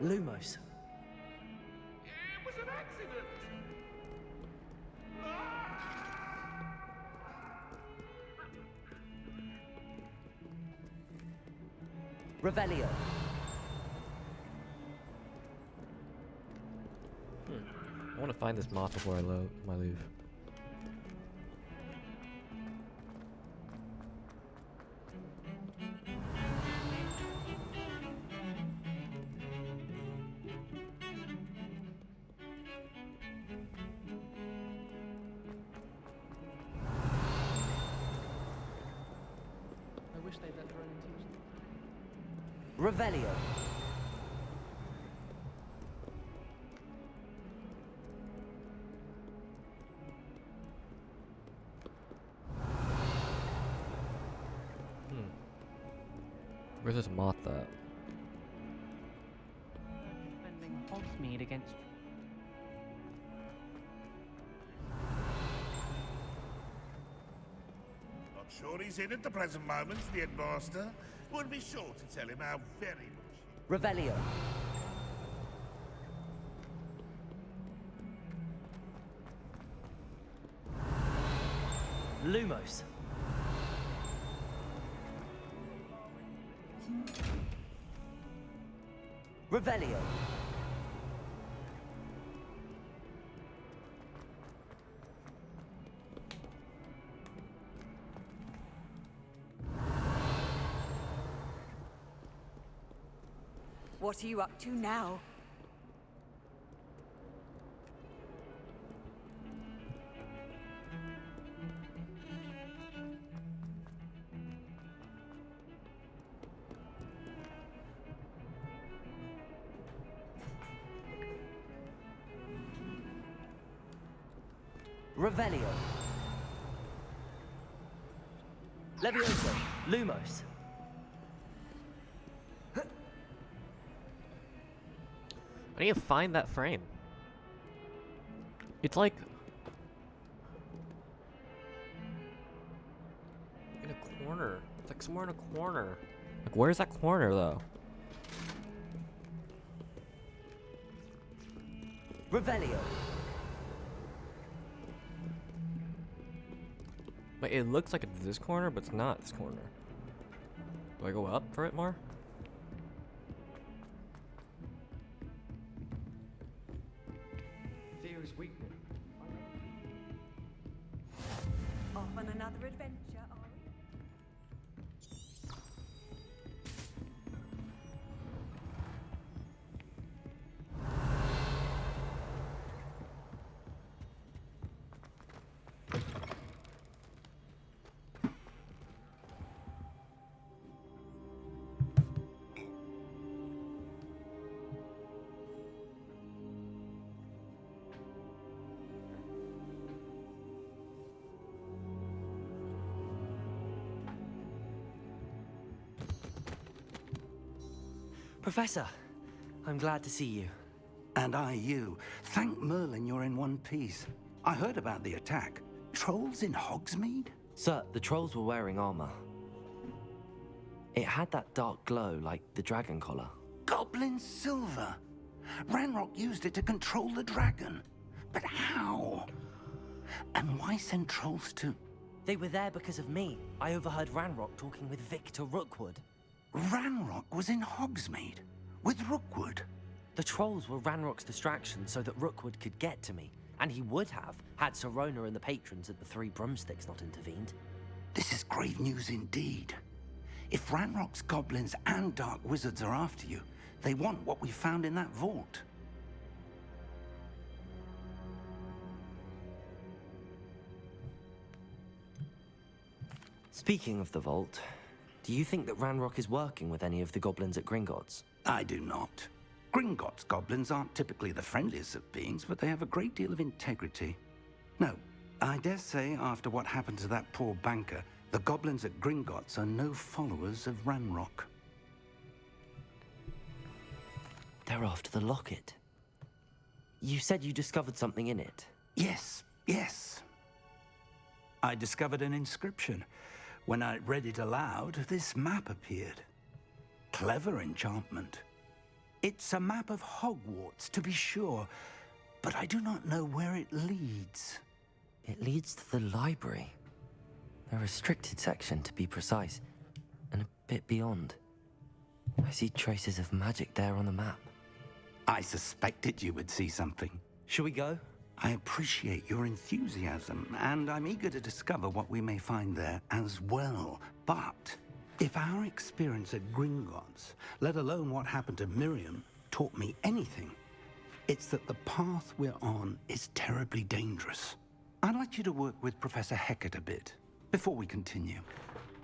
Lumos. It was an accident. Revelio. I want to find this moth before I leave. I wish they'd let the Roman teach them. Revelio. Where's this moth at? Defending Hogsmeade against. Not sure he's in at the present moment, the headmaster. Would be sure to tell him how very much. Revelio. Lumos. Revelio. What are you up to now? Revelio. Levioso. Lumos. I need to find that frame. It's like in a corner. It's like somewhere in a corner. Like, where's that corner though? Revelio. Like, it looks like it's this corner, but it's not this corner. Do I go up for it more? Fear is weakness. Off on another adventure, are we? Professor, I'm glad to see you. And I you. Thank Merlin you're in one piece. I heard about the attack. Trolls in Hogsmeade? Sir, the trolls were wearing armor. It had that dark glow like the dragon collar. Goblin silver. Ranrock used it to control the dragon. But how? And why send trolls to... They were there because of me. I overheard Ranrock talking with Victor Rookwood. Ranrock was in Hogsmeade with Rookwood. The trolls were Ranrock's distraction so that Rookwood could get to me. And he would have, had Sirona and the patrons at the Three Broomsticks not intervened. This is grave news indeed. If Ranrock's goblins and dark wizards are after you, they want what we found in that vault. Speaking of the vault, do you think that Ranrock is working with any of the goblins at Gringotts? I do not. Gringotts goblins aren't typically the friendliest of beings, but they have a great deal of integrity. No, I dare say after what happened to that poor banker, the goblins at Gringotts are no followers of Ranrock. They're after the locket. You said you discovered something in it. Yes, yes. I discovered an inscription. When I read it aloud, this map appeared. Clever enchantment. It's a map of Hogwarts, to be sure, but I do not know where it leads. It leads to the library. A restricted section, to be precise, and a bit beyond. I see traces of magic there on the map. I suspected you would see something. Shall we go? I appreciate your enthusiasm, and I'm eager to discover what we may find there as well. But if our experience at Gringotts, let alone what happened to Miriam, taught me anything, it's that the path we're on is terribly dangerous. I'd like you to work with Professor Hecat a bit before we continue.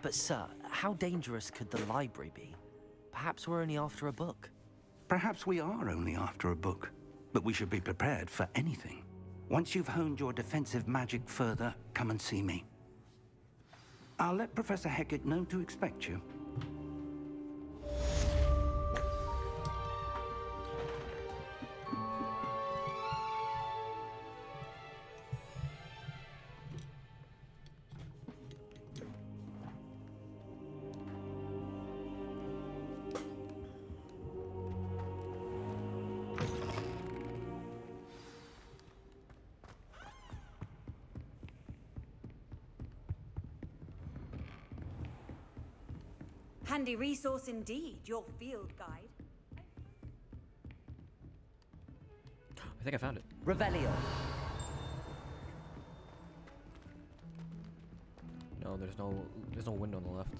But sir, how dangerous could the library be? Perhaps we're only after a book. Perhaps we are only after a book, but we should be prepared for anything. Once you've honed your defensive magic further, come and see me. I'll let Professor Hecat know to expect you. Handy resource indeed, your field guide. I think I found it. Revelio. No, there's no window on the left.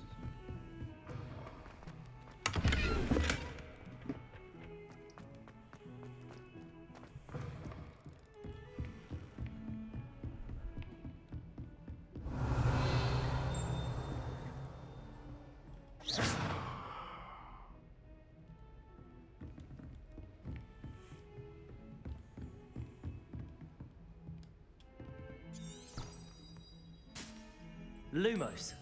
Lumos.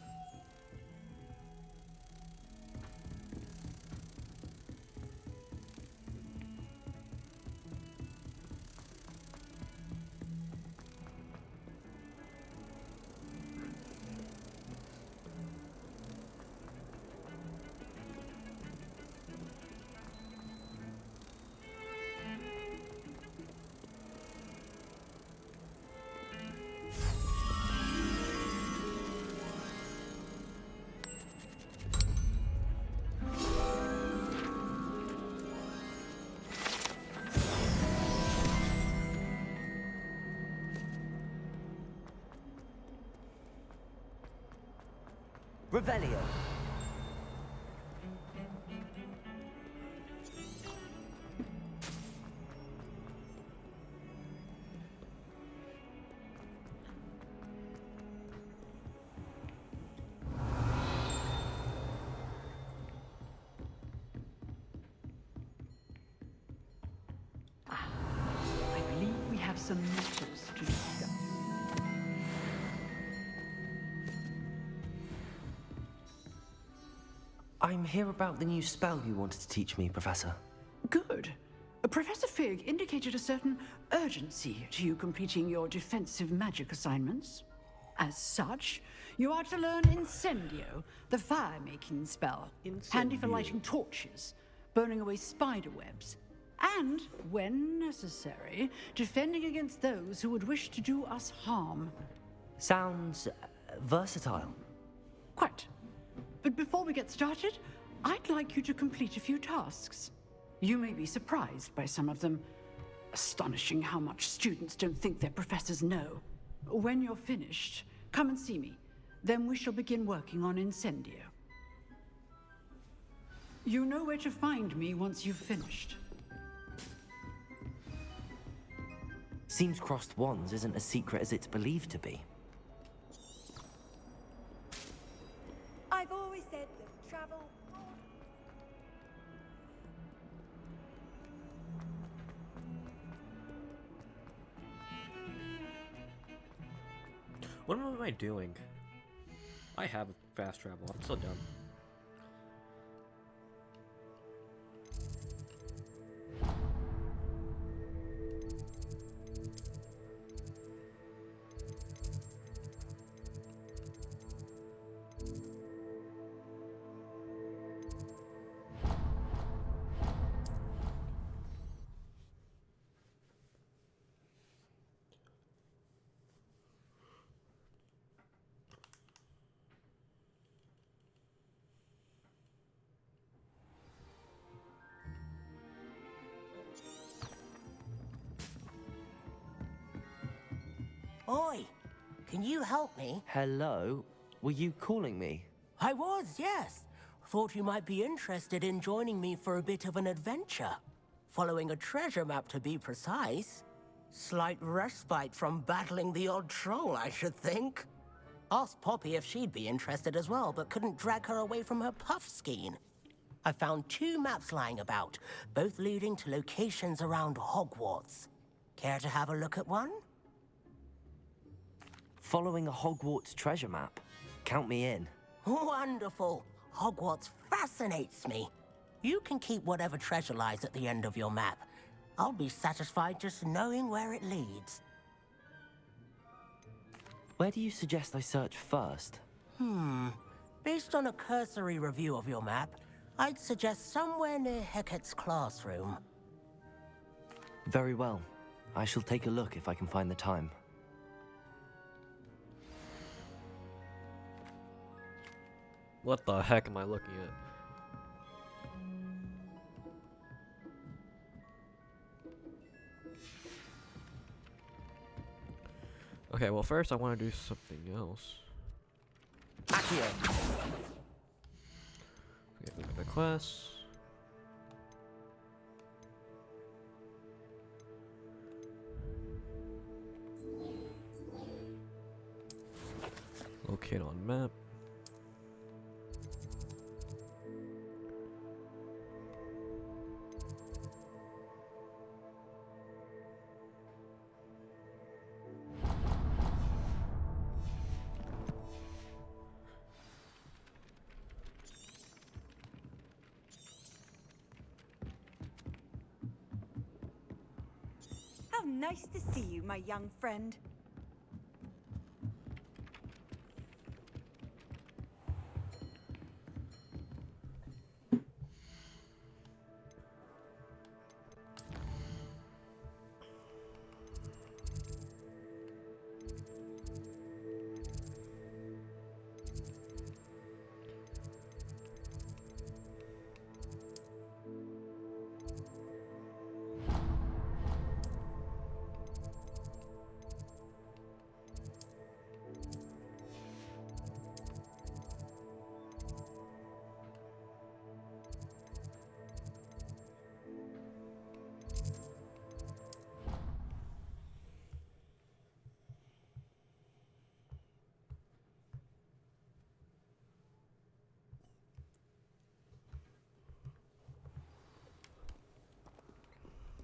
Revelio. I believe we have some matters to discuss. I'm here about the new spell you wanted to teach me, Professor. Good. Professor Fig indicated a certain urgency to you completing your defensive magic assignments. As such, you are to learn Incendio, the fire-making spell. Handy for lighting torches, burning away spider webs, and, when necessary, defending against those who would wish to do us harm. Sounds versatile. Quite. But before we get started, I'd like you to complete a few tasks. You may be surprised by some of them. Astonishing how much students don't think their professors know. When you're finished, come and see me. Then we shall begin working on Incendio. You know where to find me once you've finished. Seems crossed wands isn't as secret as it's believed to be. I've always said that travel... What am I doing? I have fast travel. I'm so dumb. Oi, can you help me? Hello? Were you calling me? I was, yes. Thought you might be interested in joining me for a bit of an adventure. Following a treasure map, to be precise. Slight respite from battling the odd troll, I should think. Asked Poppy if she'd be interested as well, but couldn't drag her away from her puff skein. I found 2 maps lying about, both leading to locations around Hogwarts. Care to have a look at one? Following a Hogwarts treasure map? Count me in. Wonderful. Hogwarts fascinates me. You can keep whatever treasure lies at the end of your map. I'll be satisfied just knowing where it leads. Where do you suggest I search first? Based on a cursory review of your map, I'd suggest somewhere near Hecat's classroom. Very well. I shall take a look if I can find the time. What the heck am I looking at? Okay, well first I want to do something else. Accio. Okay, look at the quests. Locate on map. How nice to see you, my young friend.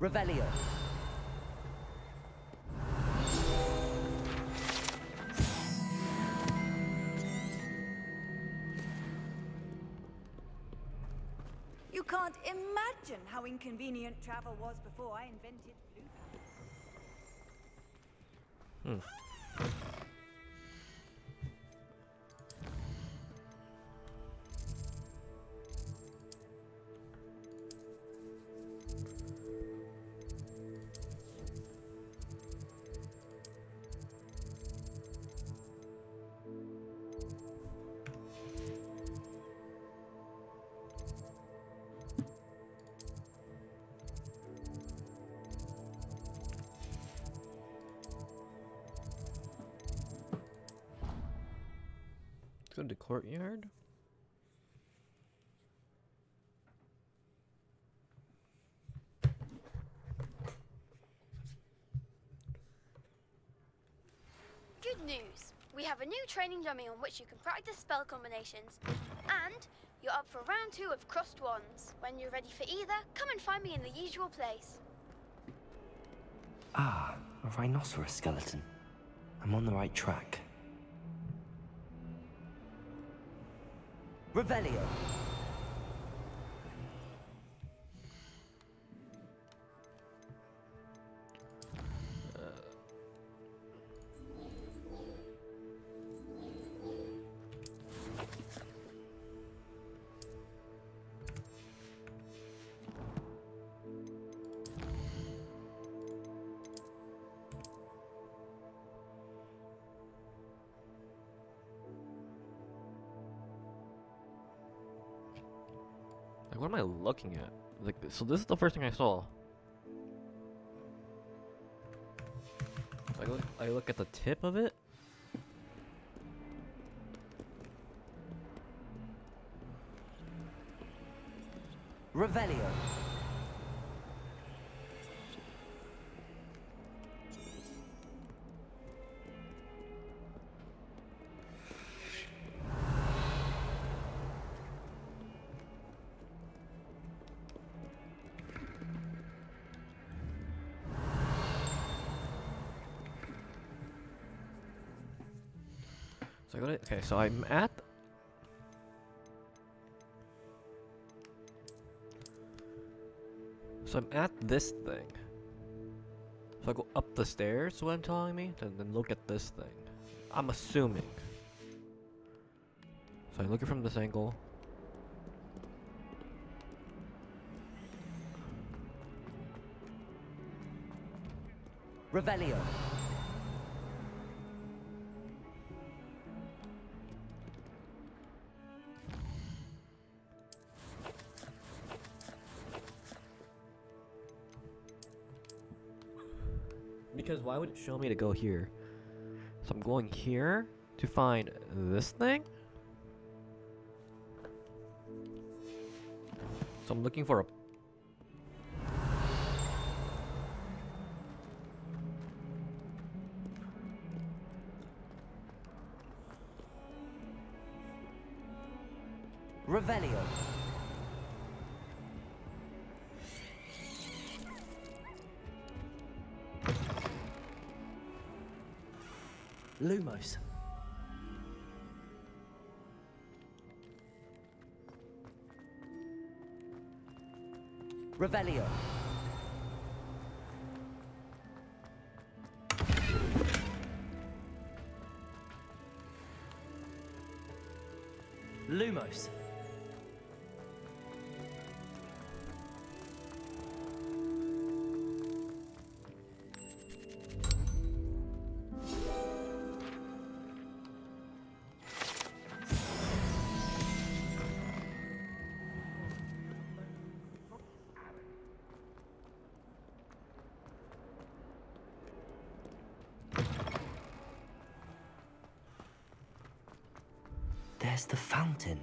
Revelio. You can't imagine how inconvenient travel was before I invented blue. Let's go to the courtyard. Good news! We have a new training dummy on which you can practice spell combinations. And you're up for round 2 of Crossed Wands. When you're ready for either, come and find me in the usual place. Ah, a rhinoceros skeleton. I'm on the right track. Revelio. Like, what am I looking at? Like, so this is the first thing I saw. So I look at the tip of it. Revelio. So I got it. Okay, so I'm at. So I'm at this thing. So I go up the stairs, what I'm telling me, then look at this thing. I'm assuming. So I look it from this angle. Revelio. Because why would it show me to go here? So I'm going here to find this thing. So I'm looking for a... Revelio. Lumos. Revelio. Lumos. There's the fountain.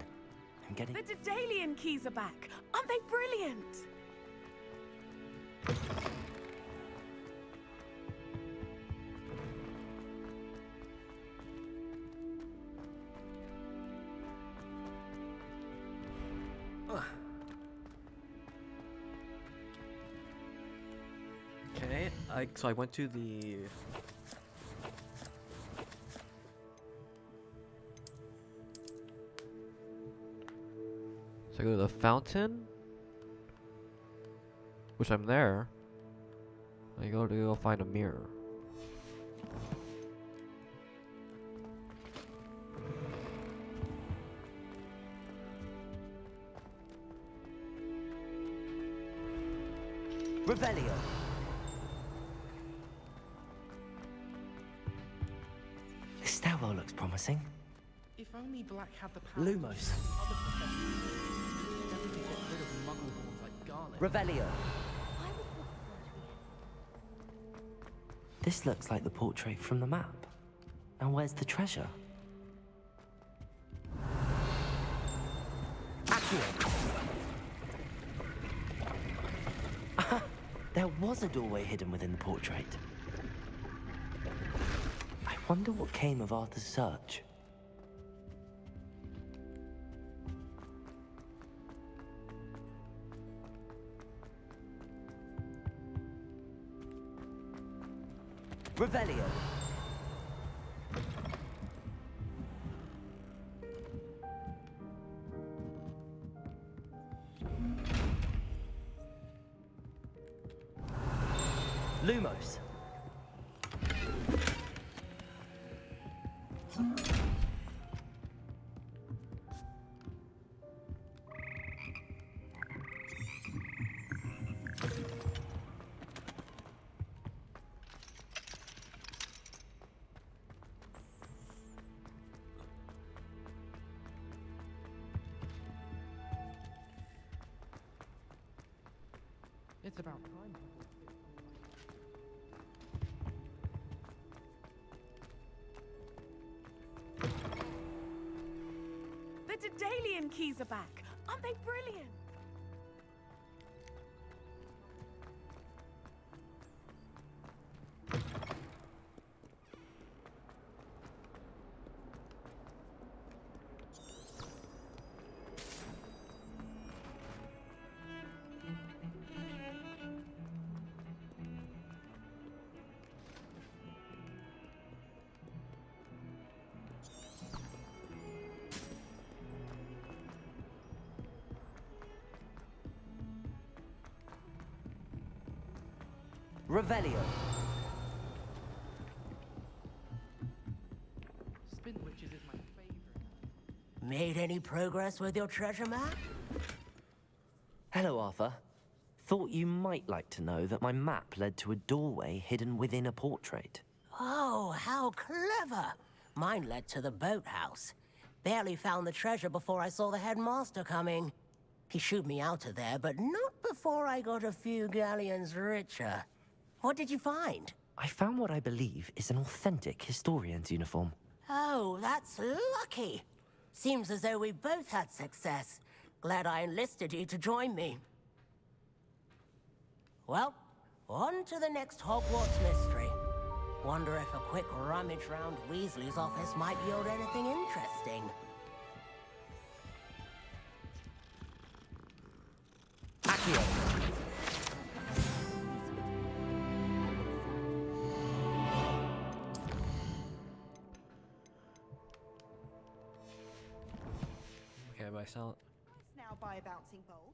I'm getting... The Daedalian keys are back. Aren't they brilliant? Okay, so I went to the... So I go to the fountain, which I'm there. I go to go find a mirror. Revelio. This stairwell looks promising. If only Black had the power. Lumos. Other professors. Never could get rid of muggle horns like garlic. Revelio. This looks like the portrait from the map. Now where's the treasure? Accio. There was a doorway hidden within the portrait. I wonder what came of Arthur's search. Revelio. Lumos. It's about time. Daedalian keys are back. Aren't they brilliant? Revelio. Spin witches is my favorite. Made any progress with your treasure map? Hello, Arthur. Thought you might like to know that my map led to a doorway hidden within a portrait. Oh, how clever! Mine led to the boathouse. Barely found the treasure before I saw the headmaster coming. He shooed me out of there, but not before I got a few galleons richer. What did you find? I found what I believe is an authentic historian's uniform. Oh, that's lucky. Seems as though we both had success. Glad I enlisted you to join me. Well, on to the next Hogwarts mystery. Wonder if a quick rummage round Weasley's office might yield anything interesting. Accio. Okay, but I sell it. Now buy a bouncing ball.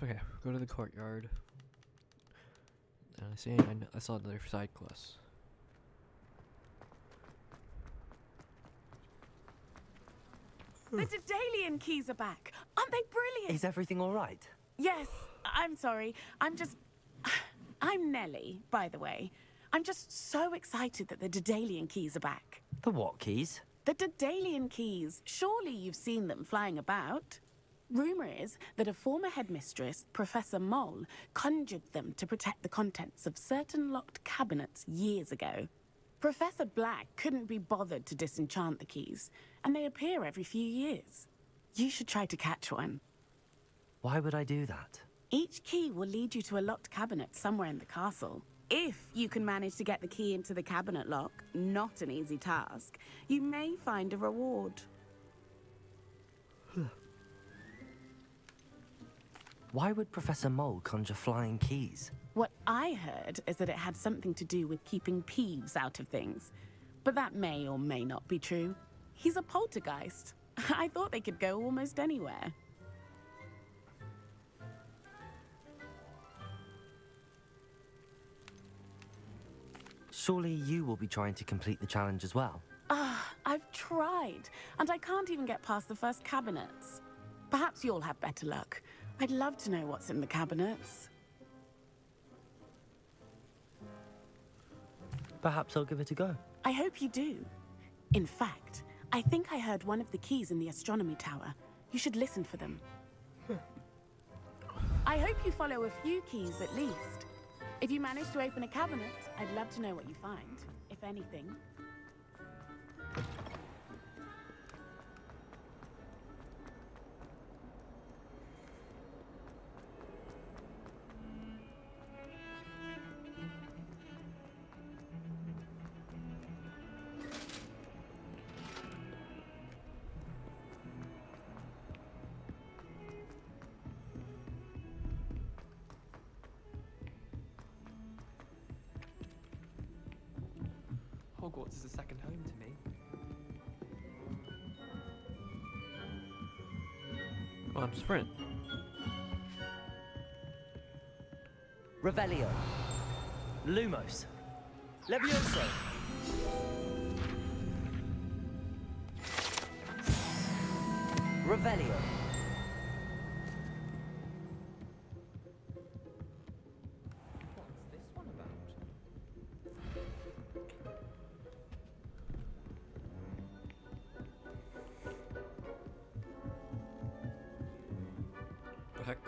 Okay, go to the courtyard. And I saw another side quest. The Daedalian keys are back. Aren't they brilliant? Is everything all right? Yes, I'm sorry. I'm Nellie, by the way. I'm just so excited that the Daedalian keys are back. The what keys? The Daedalian keys. Surely you've seen them flying about. Rumor is that a former headmistress, Professor Mole, conjured them to protect the contents of certain locked cabinets years ago. Professor Black couldn't be bothered to disenchant the keys, and they appear every few years. You should try to catch one. Why would I do that? Each key will lead you to a locked cabinet somewhere in the castle. If you can manage to get the key into the cabinet lock, not an easy task, you may find a reward. Why would Professor Mole conjure flying keys? What I heard is that it had something to do with keeping Peeves out of things. But that may or may not be true. He's a poltergeist. I thought they could go almost anywhere. Surely you will be trying to complete the challenge as well. I've tried, and I can't even get past the first cabinets. Perhaps you'll have better luck. I'd love to know what's in the cabinets. Perhaps I'll give it a go. I hope you do. In fact, I think I heard one of the keys in the astronomy tower. You should listen for them. I hope you follow a few keys at least. If you manage to open a cabinet, I'd love to know what you find, if anything. Hogwarts is a second home to me. Come on, sprint. Revelio. Lumos. Levioso. Revelio. What's this one about? The heck?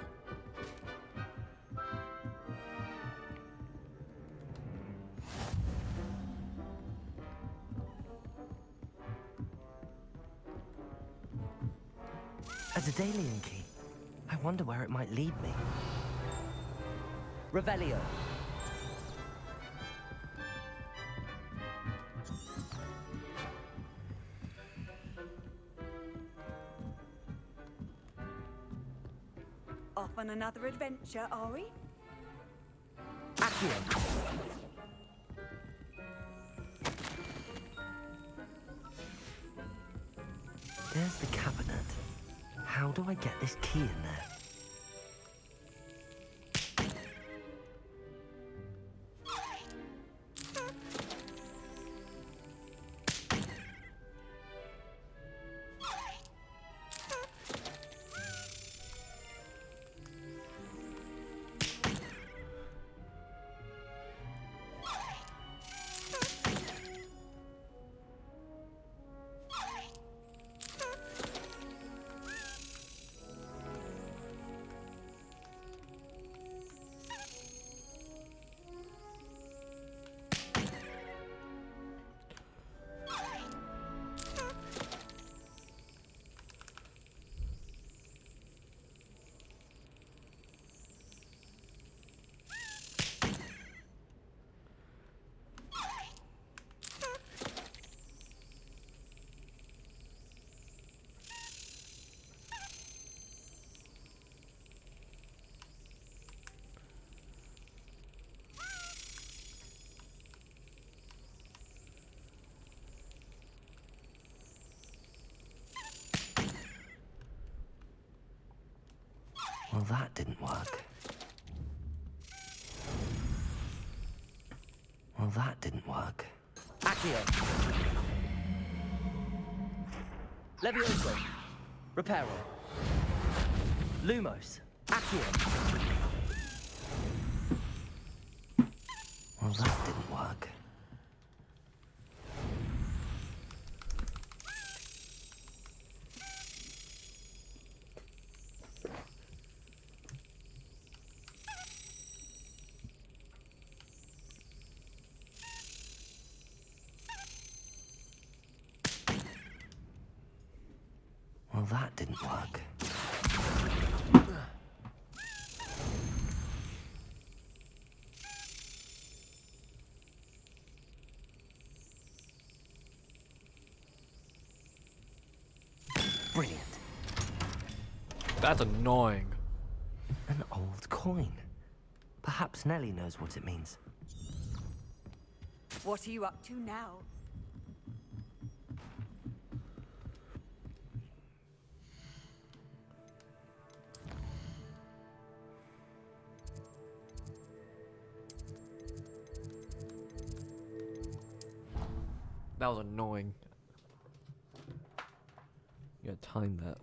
A Daedalian key. I wonder where it might lead me. Revelio. Off on another adventure, are we? Accio. There's the cabinet. How do I get this key in there? Well, that didn't work. Well, that didn't work. Accio. Levioso. Reparo. Lumos. Accio. Well, that didn't work. Well, that didn't work. Brilliant. That's annoying. An old coin. Perhaps Nellie knows what it means. What are you up to now? That was annoying. You gotta time that.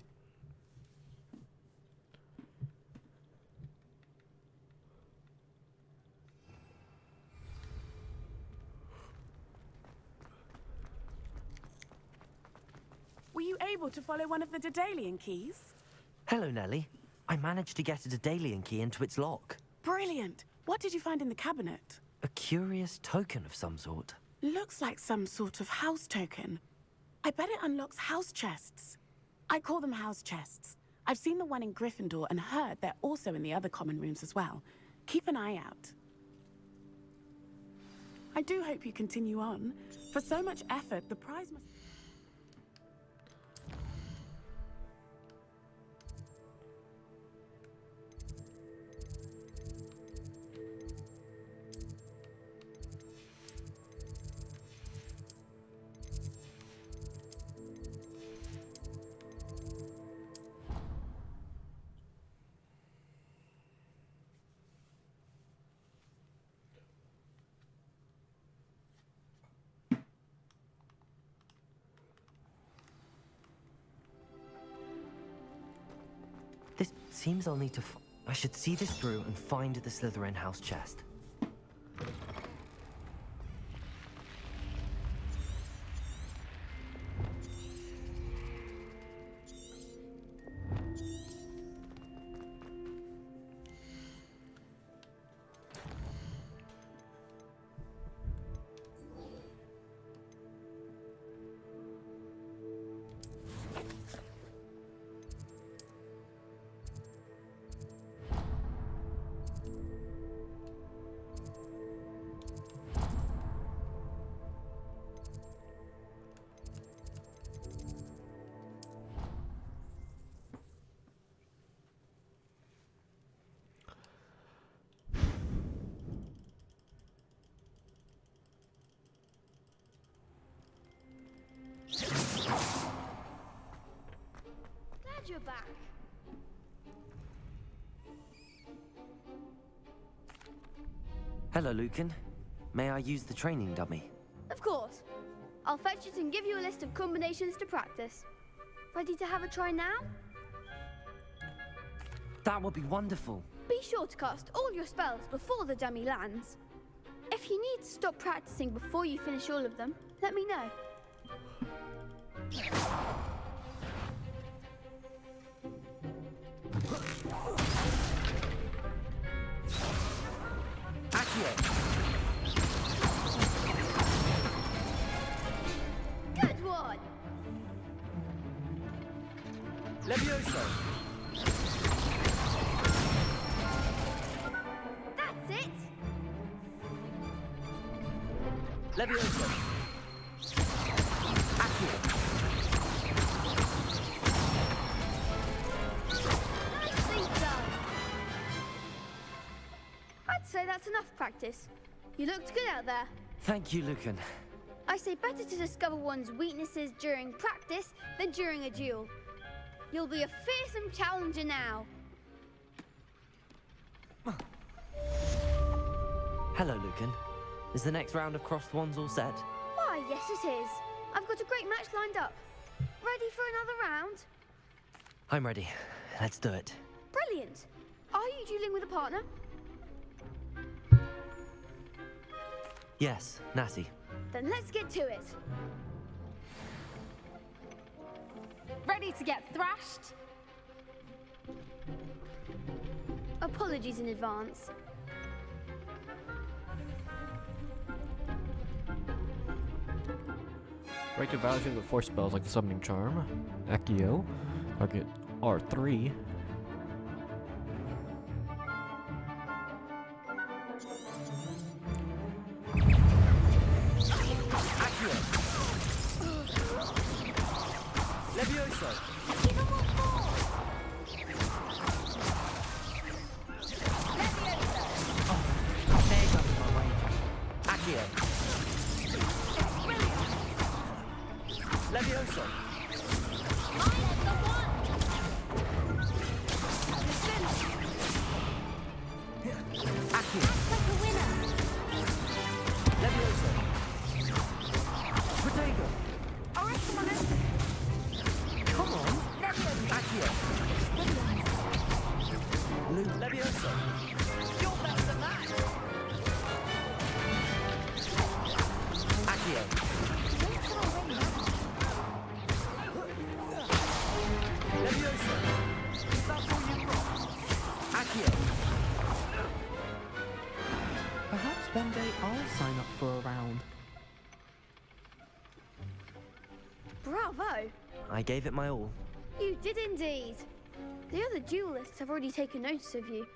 Were you able to follow one of the Daedalian keys? Hello, Nellie. I managed to get a Daedalian key into its lock. Brilliant. What did you find in the cabinet? A curious token of some sort. Looks like some sort of house token. I bet it unlocks house chests. I call them house chests. I've seen the one in Gryffindor and heard they're also in the other common rooms as well. Keep an eye out. I do hope you continue on. For so much effort, the prize must... seems I'll need to I should see this through and find the Slytherin house chest. Glad you're back. Hello, Lucan. May I use the training dummy? Of course. I'll fetch it and give you a list of combinations to practice. Ready to have a try now? That would be wonderful. Be sure to cast all your spells before the dummy lands. If you need to stop practicing before you finish all of them, let me know. Good one! Levioso! That's it! Levioso! Nicely done! I'd say that's enough practice. You looked good out there. Thank you, Lucan. I say better to discover one's weaknesses during practice than during a duel. You'll be a fearsome challenger now. Hello, Lucan. Is the next round of crossed wands all set? Why, yes it is. I've got a great match lined up. Ready for another round? I'm ready. Let's do it. Brilliant. Are you dueling with a partner? Yes, Natty. Then let's get to it. Ready to get thrashed? Apologies in advance. Right to value with 4 spells like the Summoning Charm, Accio, target R3. Levioso! Accio! Levioso! Accio! Levioso! Protego! Come on! Accio! Levioso! You're better than that! Accio! Levioso! Is that all you've got? Accio! Perhaps one day I'll sign up for a round. Bravo! I gave it my all. You did indeed. The other duelists have already taken notice of you,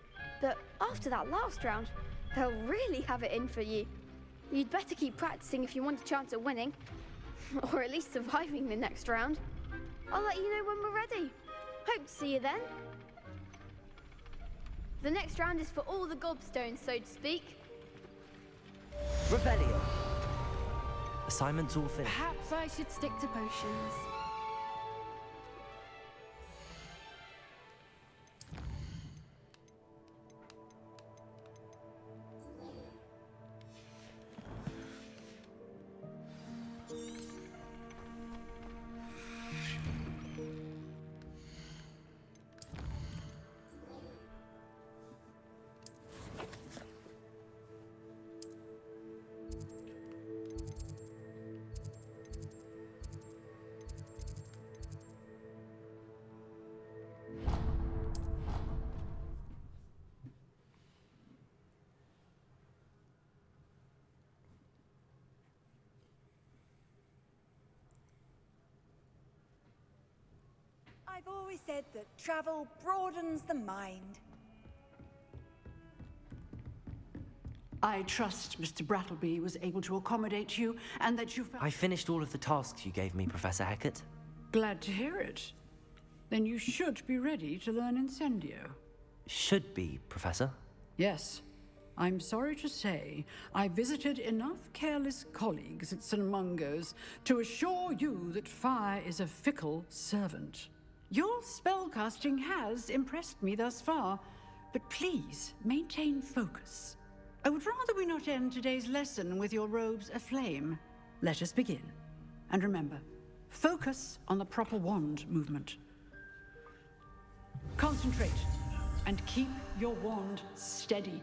but after that last round, they'll really have it in for you. You'd better keep practicing if you want a chance at winning, or at least surviving the next round. I'll let you know when we're ready. Hope to see you then. The next round is for all the gobstones, so to speak. Revelio. Assignment's all finished. Perhaps I should stick to potions. I've always said that travel broadens the mind. I trust Mr. Brattleby was able to accommodate you and that you found... I finished all of the tasks you gave me, Professor Hackett. Glad to hear it. Then you should be ready to learn Incendio. Should be, Professor. Yes. I'm sorry to say, I visited enough careless colleagues at St. Mungo's to assure you that fire is a fickle servant. Your spellcasting has impressed me thus far, but please maintain focus. I would rather we not end today's lesson with your robes aflame. Let us begin. And remember, focus on the proper wand movement. Concentrate and keep your wand steady.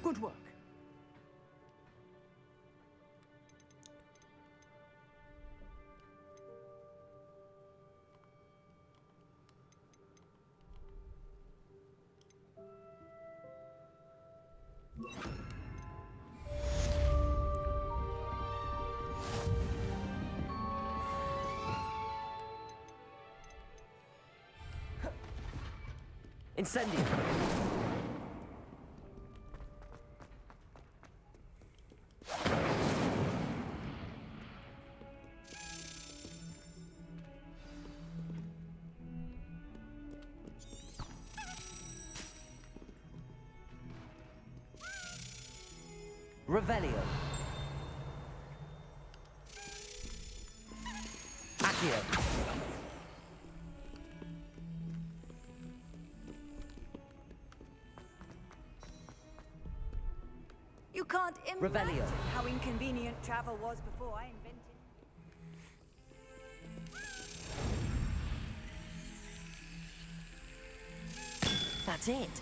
Good work. Incendio! Revelio. Accio. You can't Revelio. imagine how inconvenient travel was before I invented. That's it.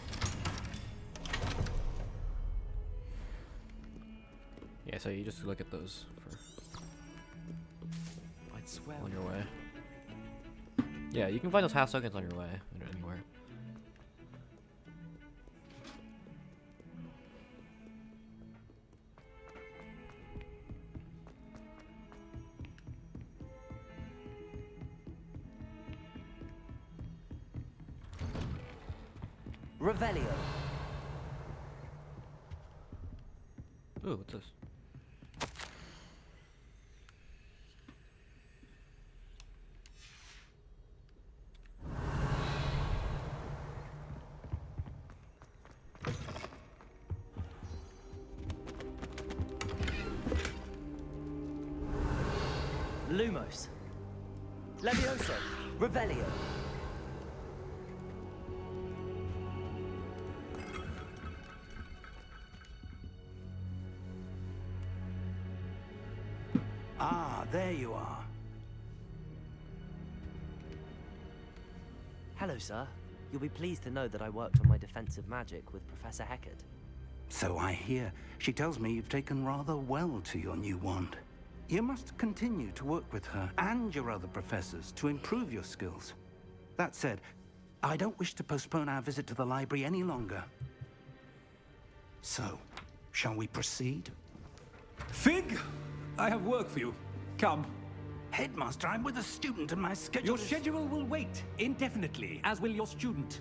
Yeah, so you just look at those for I'd swear on your way. Yeah, you can find those half tokens on your way anywhere. Revelio. Ooh, what's this? Lumos. Levioso. Revelio. Ah, there you are. Hello, sir. You'll be pleased to know that I worked on my defensive magic with Professor Hackett. So I hear. She tells me you've taken rather well to your new wand. You must continue to work with her and your other professors to improve your skills. That said, I don't wish to postpone our visit to the library any longer. So, shall we proceed? Fig! I have work for you. Come. Headmaster, I'm with a student and my schedule Your schedule will wait indefinitely, as will your student.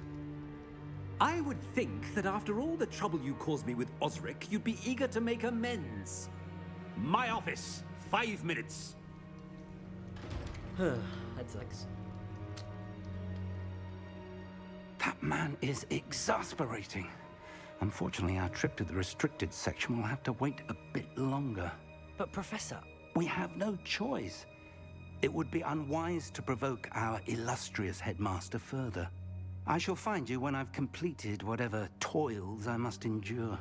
I would think that after all the trouble you caused me with Osric, you'd be eager to make amends. My office, 5 minutes. That sucks. That man is exasperating. Unfortunately, our trip to the restricted section will have to wait a bit longer. But, Professor... We have no choice. It would be unwise to provoke our illustrious headmaster further. I shall find you when I've completed whatever toils I must endure.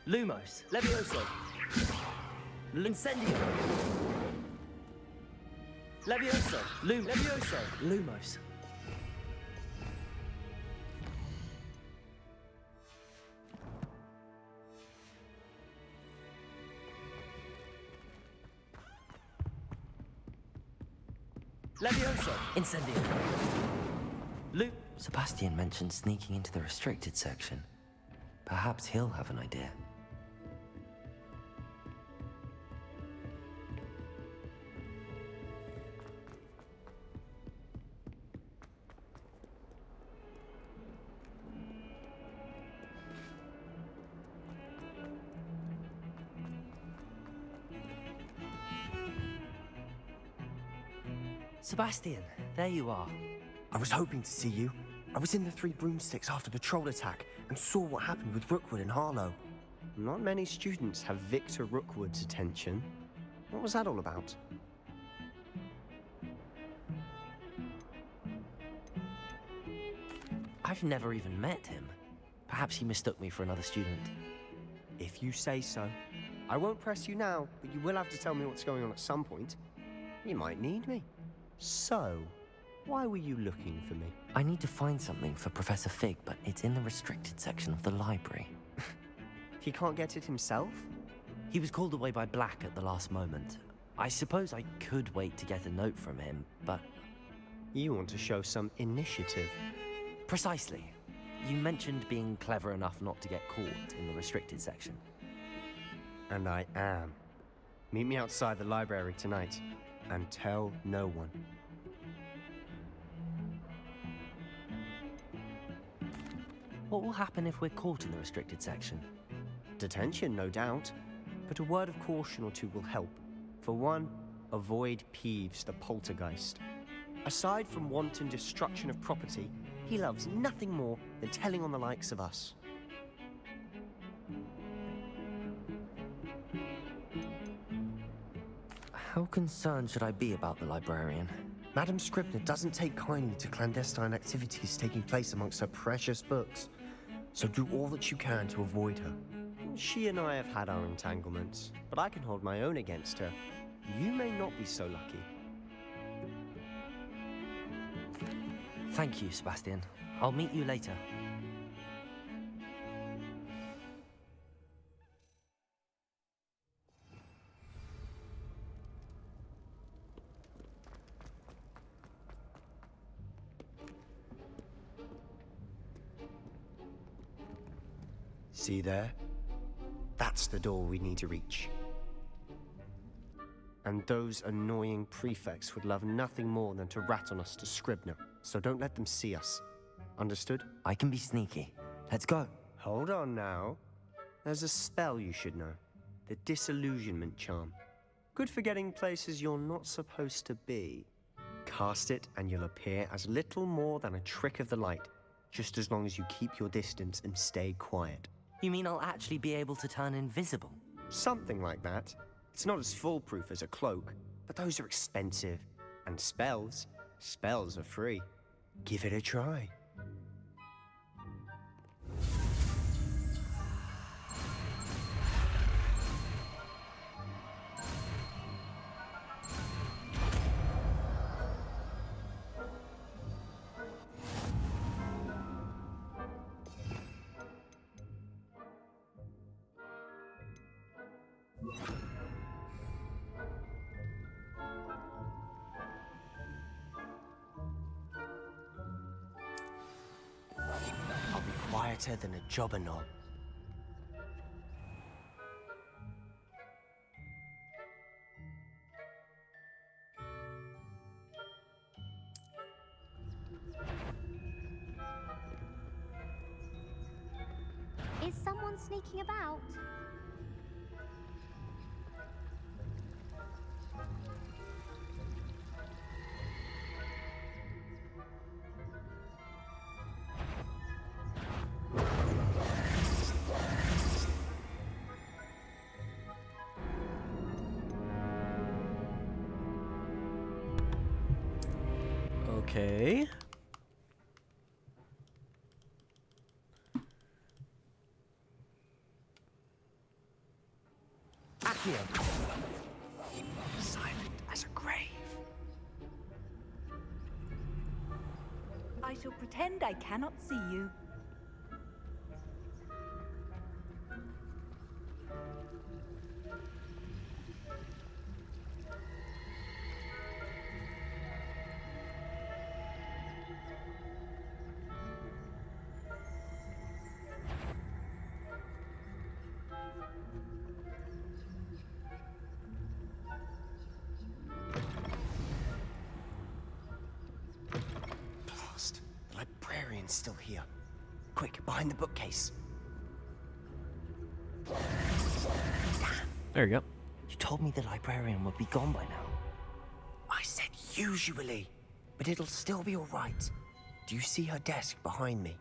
Lumos. Levioso. Incendio. Levioso. Levioso. Lumos. Levioso! Incendio! Sebastian mentioned sneaking into the restricted section. Perhaps he'll have an idea. Sebastian, there you are. I was hoping to see you. I was in the Three Broomsticks after the troll attack and saw what happened with Rookwood and Harlow. Not many students have Victor Rookwood's attention. What was that all about? I've never even met him. Perhaps he mistook me for another student. If you say so. I won't press you now, but you will have to tell me what's going on at some point. You might need me. So, why were you looking for me? I need to find something for Professor Fig, but it's in the restricted section of the library. He can't get it himself? He was called away by Black at the last moment. I suppose I could wait to get a note from him, but... You want to show some initiative. Precisely. You mentioned being clever enough not to get caught in the restricted section. And I am. Meet me outside the library tonight, and tell no one. What will happen if we're caught in the restricted section? Detention, no doubt. But a word of caution or two will help. For one, avoid Peeves the poltergeist. Aside from wanton destruction of property, he loves nothing more than telling on the likes of us. How concerned should I be about the librarian? Madam Scribner doesn't take kindly to clandestine activities taking place amongst her precious books. So do all that you can to avoid her. She and I have had our entanglements, but I can hold my own against her. You may not be so lucky. Thank you, Sebastian. I'll meet you later. See there? That's the door we need to reach. And those annoying prefects would love nothing more than to rat on us to Scribner, so don't let them see us. Understood? I can be sneaky. Let's go. Hold on now. There's a spell you should know. The Disillusionment Charm. Good for getting places you're not supposed to be. Cast it and you'll appear as little more than a trick of the light, just as long as you keep your distance and stay quiet. You mean I'll actually be able to turn invisible? Something like that. It's not as foolproof as a cloak, but those are expensive. And spells are free. Give it a try. I'll be quieter than a jobberknoll. Is someone sneaking about? Okay. here. Silent as a grave. I shall pretend I cannot see you. Blast. The librarian's still here. Quick, behind the bookcase. There you go. You told me the librarian would be gone by now. I said usually, but it'll still be all right. Do you see her desk behind me?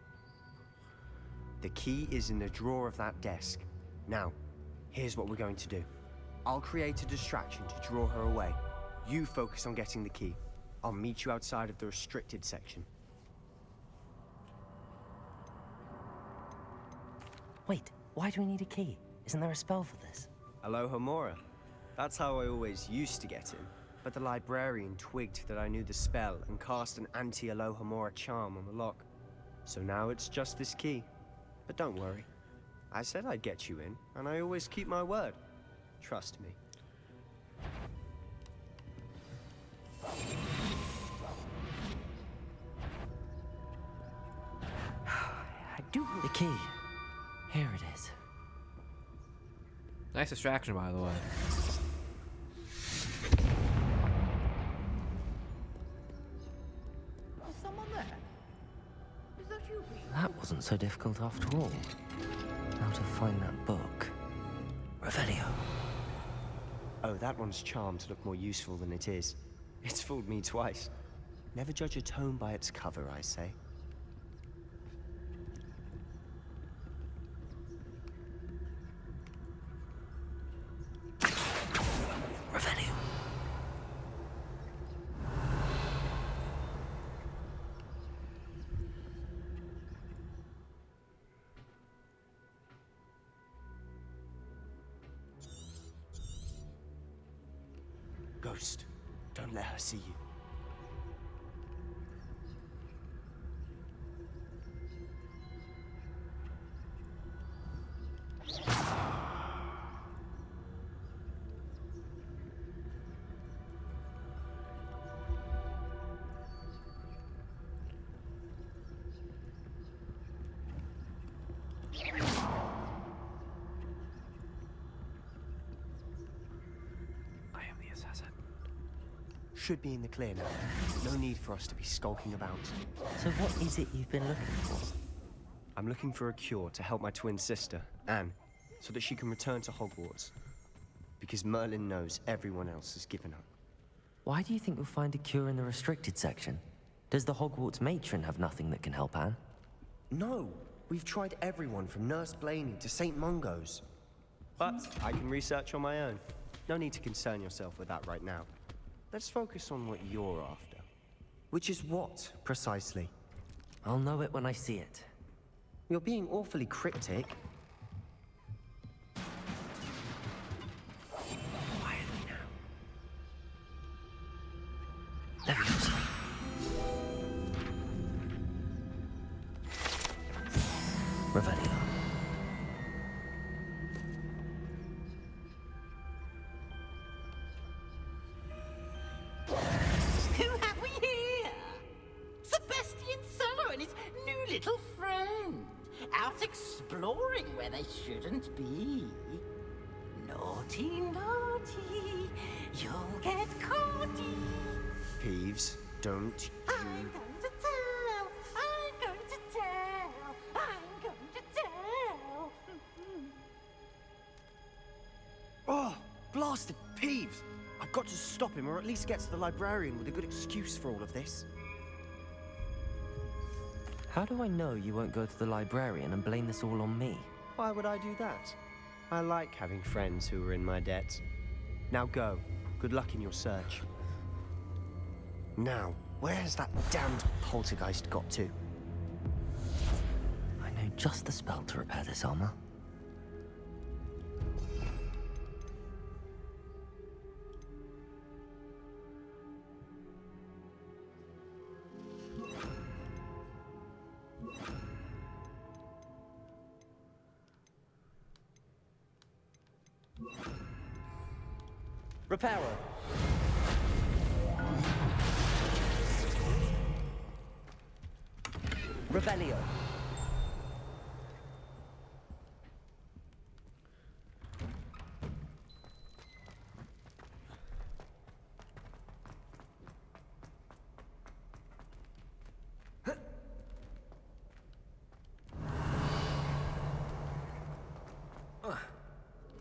The key is in the drawer of that desk. Now, here's what we're going to do. I'll create a distraction to draw her away. You focus on getting the key. I'll meet you outside of the restricted section. Wait, why do we need a key? Isn't there a spell for this? Alohomora. That's how I always used to get in. But the librarian twigged that I knew the spell and cast an anti-Alohomora charm on the lock. So now it's just this key. But don't worry. I said I'd get you in, and I always keep my word. Trust me. I do. The key. Here it is. Nice distraction, by the way. Is someone there? Is that you, Pete? That wasn't so difficult after all. How to find that book. Revelio. Oh, that one's charmed to look more useful than it is. It's fooled me twice. Never judge a tome by its cover, I say. Revelio. Ghost, don't let her see you. Should be in the clear now. No need for us to be skulking about. So what is it you've been looking for? I'm looking for a cure to help my twin sister, Anne, so that she can return to Hogwarts. Because Merlin knows everyone else has given up. Why do you think we'll find a cure in the restricted section? Does the Hogwarts matron have nothing that can help Anne? No, we've tried everyone from Nurse Blaney to St. Mungo's. But I can research on my own. No need to concern yourself with that right now. Let's focus on what you're after. Which is what, precisely? I'll know it when I see it. You're being awfully cryptic. Quietly now. Leviosa. Revelio. Who have we here? Sebastian Sallow and his new little friend. Out exploring where they shouldn't be. Naughty, naughty. You'll get caughty. Peeves, don't I'm going to tell. I'm going to tell. I'm going to tell. Oh, blasted Peeves! I've got to stop him, or at least get to the librarian with a good excuse for all of this. How do I know you won't go to the librarian and blame this all on me? Why would I do that? I like having friends who are in my debt. Now go. Good luck in your search. Now, where has that damned poltergeist got to? I know just the spell to repair this armor. Reparo. Revelio.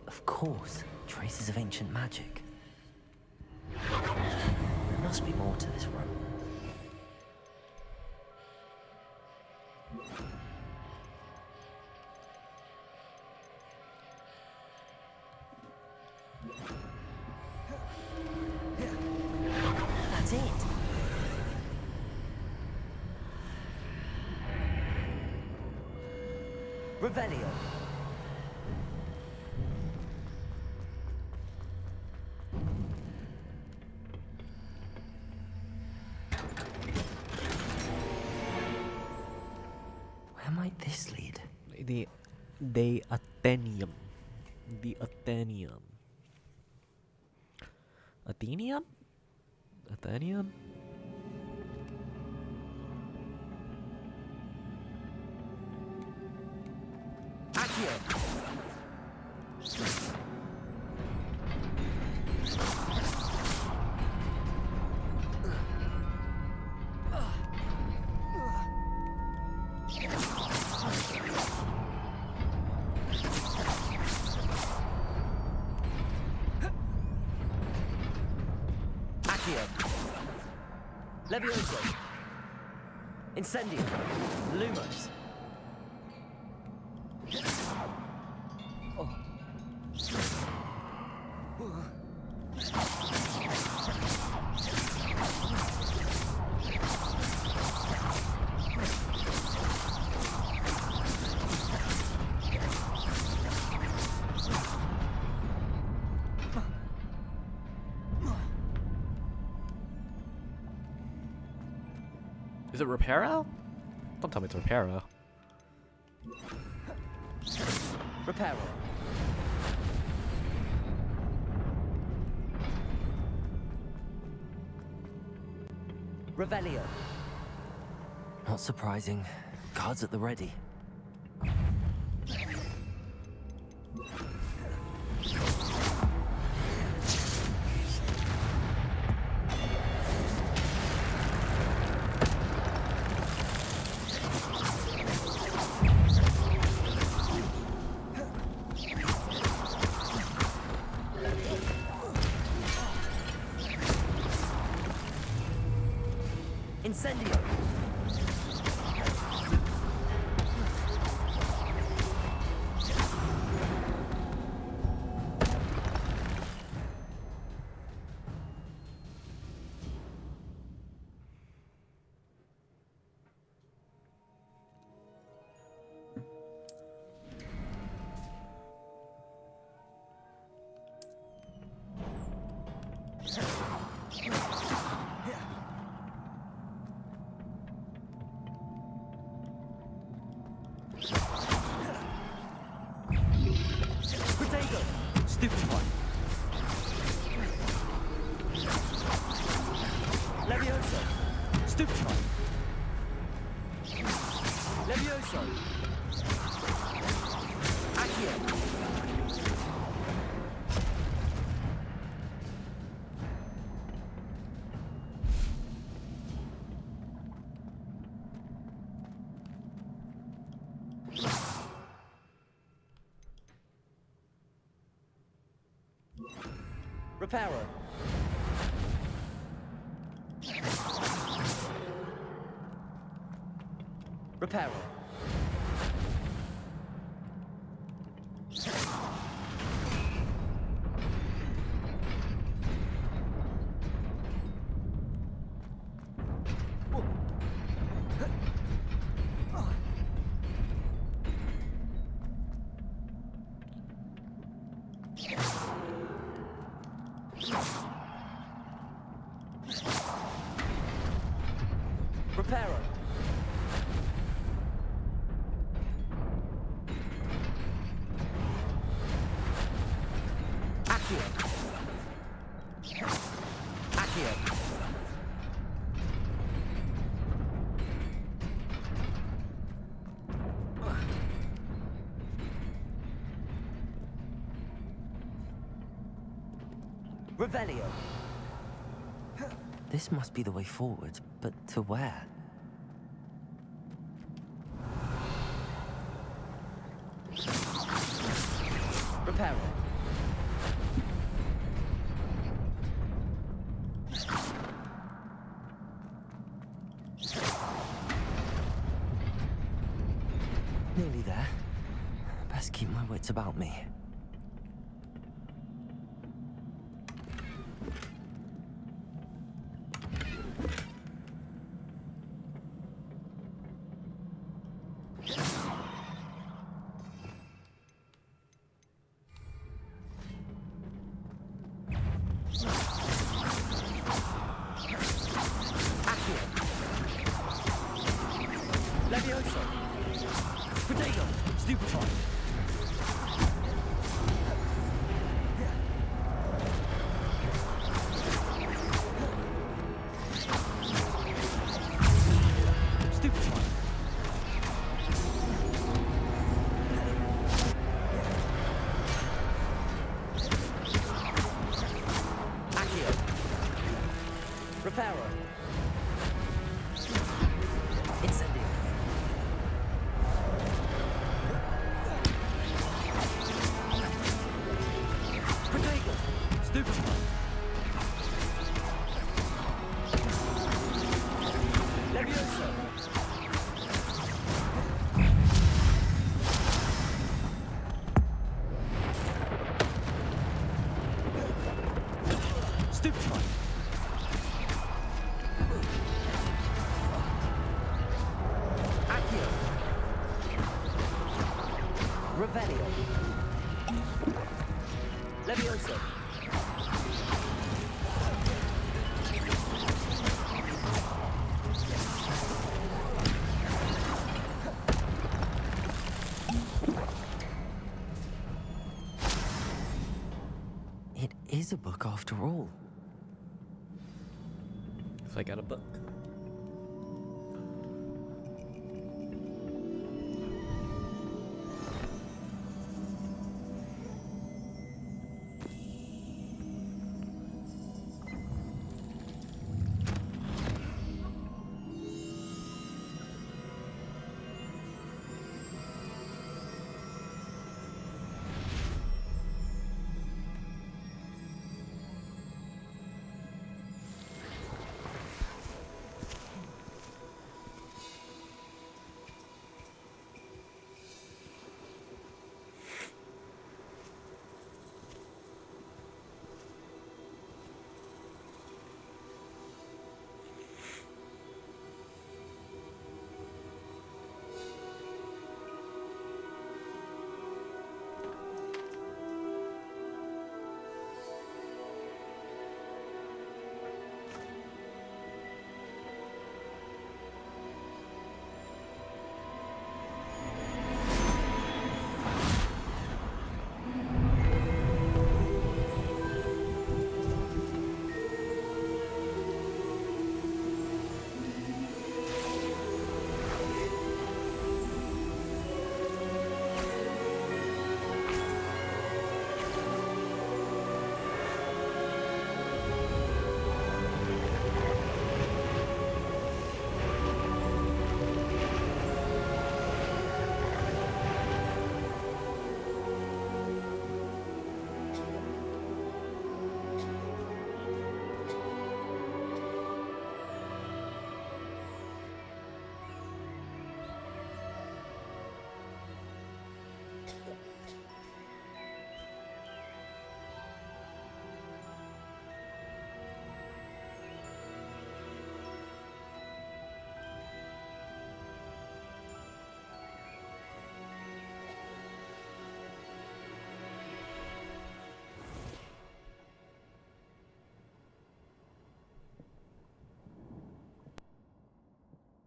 Of course, traces of ancient magic. There must be more to this room. That's it. Revelio. Where might this lead? The Athenium. The Athenium. Athenium? Athenium? Accio. Levioso. Incendio. Lumos. Is it Reparo? Don't tell me it's Reparo. Reparo. Revelio. Not surprising. Guards at the ready. Incendio. Stupid one. Levioso. Stupid one. Levioso. Accio. Reparo. Reparo. Reparo. Accio. Accio. Revelio. This must be the way forward, but to where? Reparo. Nearly there. Best keep my wits about me. Levioso! Potato! Stupefy! Stupefy! Accio! Reparo! Incendio! Protego! Stupefy! Levioso! Stupefy! Accio! Revelio! Levioso! It is a book after all. If I got a book.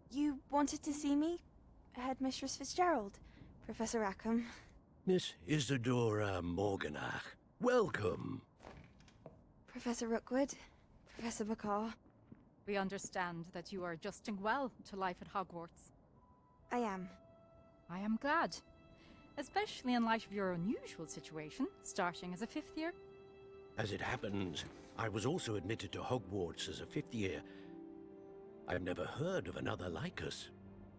You wanted to see me? Headmistress Fitzgerald, Professor Rackham. Miss Isadora Morganach, welcome. Professor Rookwood, Professor Bakar. We understand that you are adjusting well to life at Hogwarts. I am. I am glad. Especially in light of your unusual situation, starting as a 5th year. As it happens, I was also admitted to Hogwarts as a 5th year. I've never heard of another like us.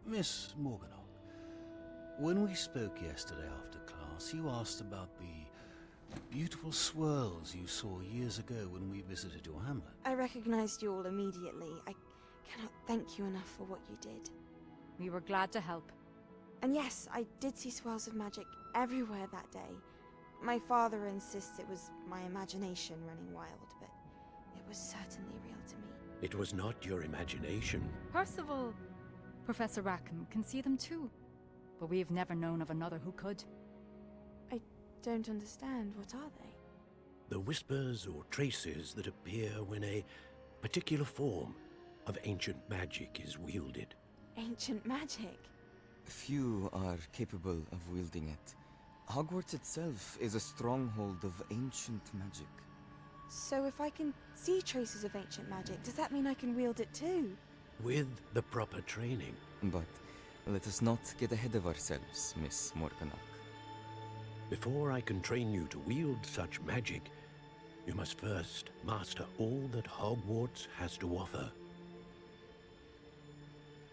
Miss Morganach, when we spoke yesterday after class, you asked about the beautiful swirls you saw years ago when we visited your hamlet. I recognized you all immediately. I cannot thank you enough for what you did. We were glad to help. And yes, I did see swirls of magic everywhere that day. My father insists it was my imagination running wild, but it was certainly real to me. It was not your imagination. Percival, Professor Rackham can see them too. But we have never known of another who could. I don't understand. What are they? The whispers or traces that appear when a particular form of ancient magic is wielded. Ancient magic? Few are capable of wielding it. Hogwarts itself is a stronghold of ancient magic. So if I can see traces of ancient magic, does that mean I can wield it too? With the proper training. But let us not get ahead of ourselves, Miss Morganach. Before I can train you to wield such magic, you must first master all that Hogwarts has to offer.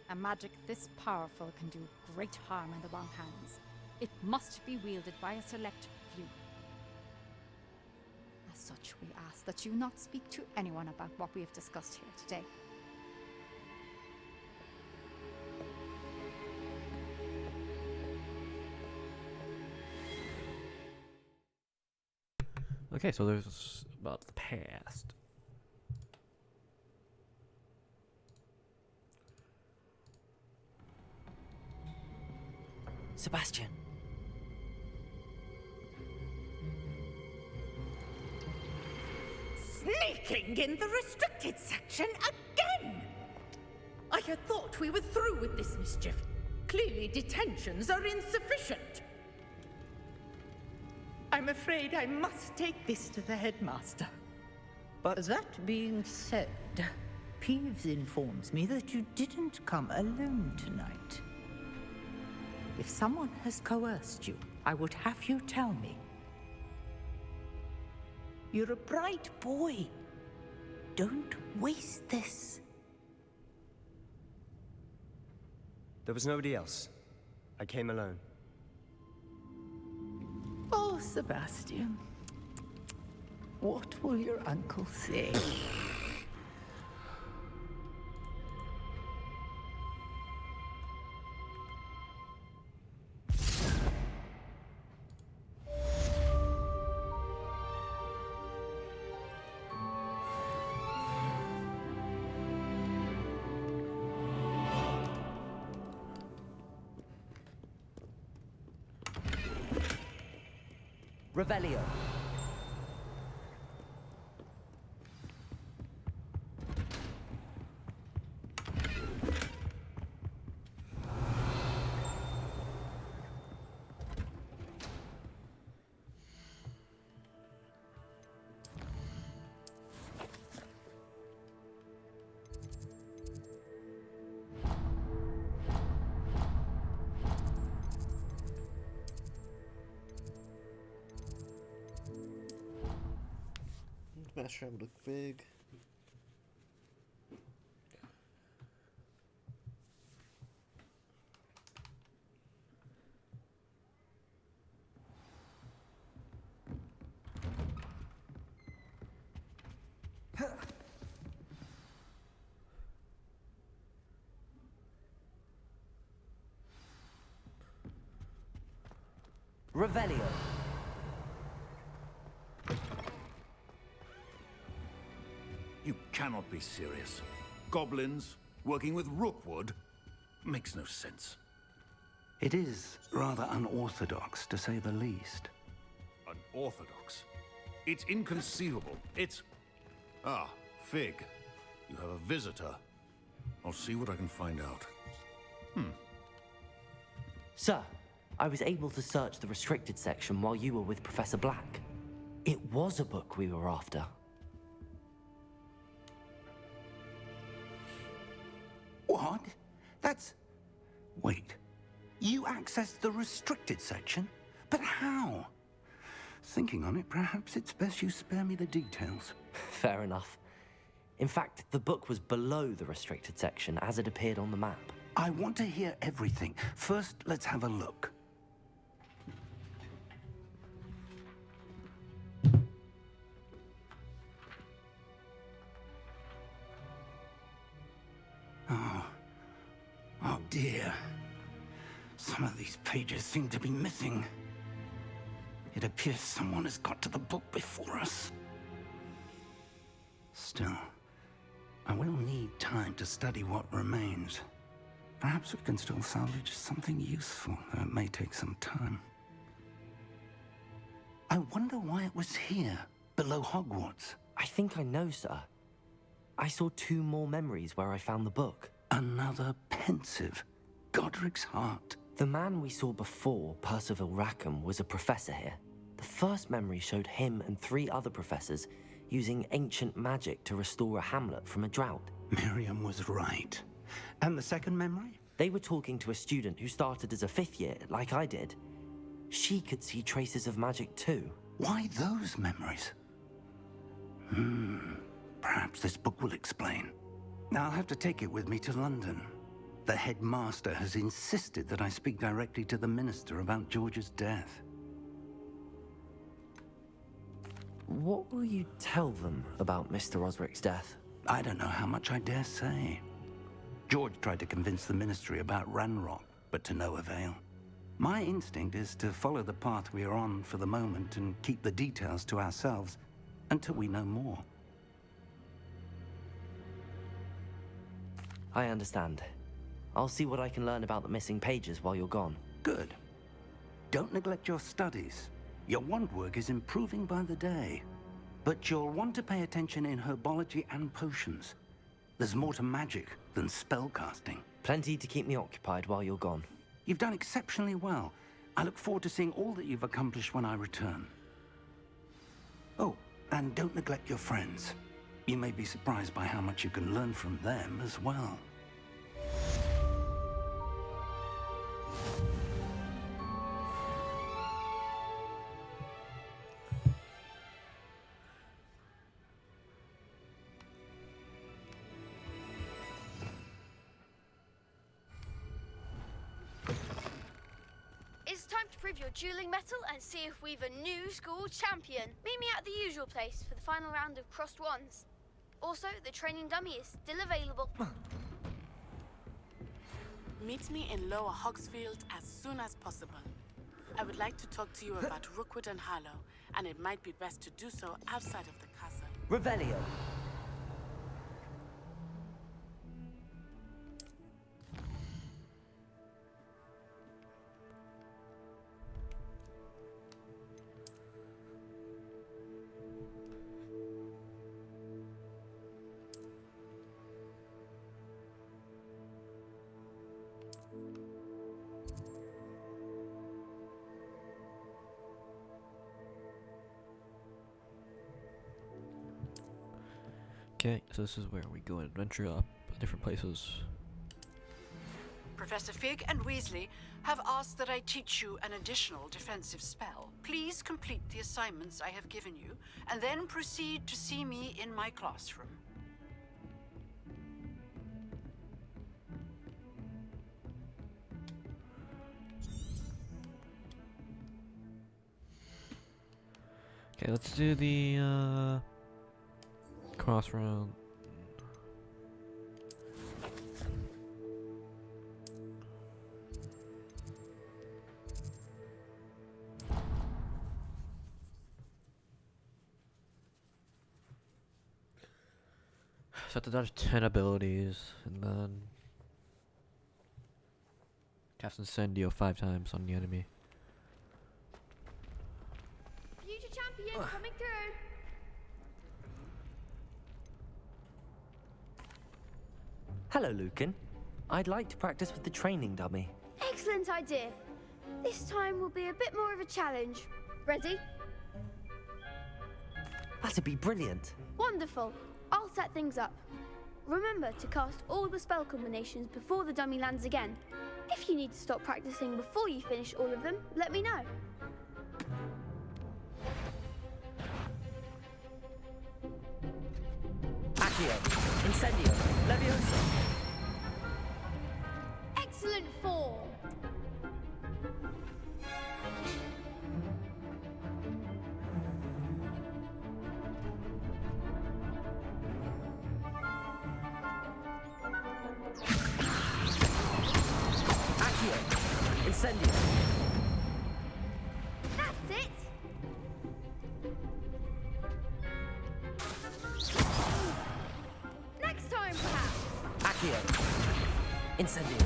A magic this powerful can do great harm in the wrong hands. It must be wielded by a select few. As such, we ask that you not speak to anyone about what we have discussed here today. Okay, so there's about the past. Sebastian. Sneaking in the restricted section again! I had thought we were through with this mischief. Clearly detentions are insufficient. I'm afraid I must take this to the headmaster. But that being said, Peeves informs me that you didn't come alone tonight. If someone has coerced you, I would have you tell me. You're a bright boy. Don't waste this. There was nobody else. I came alone. Oh, Sebastian. What will your uncle say? Revelio. Master look big. Revelio. You cannot be serious. Goblins working with Rookwood makes no sense. It is rather unorthodox, to say the least. Unorthodox? It's inconceivable. It's... Ah, Fig. You have a visitor. I'll see what I can find out. Sir, I was able to search the restricted section while you were with Professor Black. It was a book we were after. What? That's... Wait. You accessed the restricted section? But how? Thinking on it, perhaps it's best you spare me the details. Fair enough. In fact, the book was below the restricted section as it appeared on the map. I want to hear everything. First, let's have a look. Oh dear. Some of these pages seem to be missing. It appears someone has got to the book before us. Still, I will need time to study what remains. Perhaps we can still salvage something useful, though it may take some time. I wonder why it was here, below Hogwarts. I think I know, sir. I saw 2 more memories where I found the book. Another pensive. Godric's heart. The man we saw before, Percival Rackham, was a professor here. The first memory showed him and 3 other professors using ancient magic to restore a hamlet from a drought. Miriam was right. And the second memory? They were talking to a student who started as a 5th year, like I did. She could see traces of magic too. Why those memories? Perhaps this book will explain. I'll have to take it with me to London. The headmaster has insisted that I speak directly to the minister about George's death. What will you tell them about Mr. Osric's death? I don't know how much I dare say. George tried to convince the ministry about Ranrock, but to no avail. My instinct is to follow the path we are on for the moment and keep the details to ourselves until we know more. I understand. I'll see what I can learn about the missing pages while you're gone. Good. Don't neglect your studies. Your wand work is improving by the day. But you'll want to pay attention in herbology and potions. There's more to magic than spellcasting. Plenty to keep me occupied while you're gone. You've done exceptionally well. I look forward to seeing all that you've accomplished when I return. Oh, and don't neglect your friends. You may be surprised by how much you can learn from them as well. It's time to prove your dueling mettle and see if we've a new school champion. Meet me at the usual place for the final round of crossed wands. Also, the training dummy is still available. Meet me in Lower Hogsfield as soon as possible. I would like to talk to you about Rookwood and Harlow, and it might be best to do so outside of the castle. Revelio. Okay, so this is where we go and adventure up different places. Professor Fig and Weasley have asked that I teach you an additional defensive spell. Please complete the assignments I have given you, and then proceed to see me in my classroom. Okay, let's do the cross round. So I have to dodge 10 abilities, and then cast Incendio 5 times on the enemy. Future champion coming through. Hello, Lucan. I'd like to practice with the training dummy. Excellent idea. This time will be a bit more of a challenge. Ready? That'd be brilliant. Wonderful. I'll set things up. remember to cast all the spell combinations before the dummy lands again. If you need to stop practicing before you finish all of them, let me know. Accio, Incendio, Leviosa. Excellent form! Accio, Incendio. That's it! Next time, perhaps! Accio, Incendio.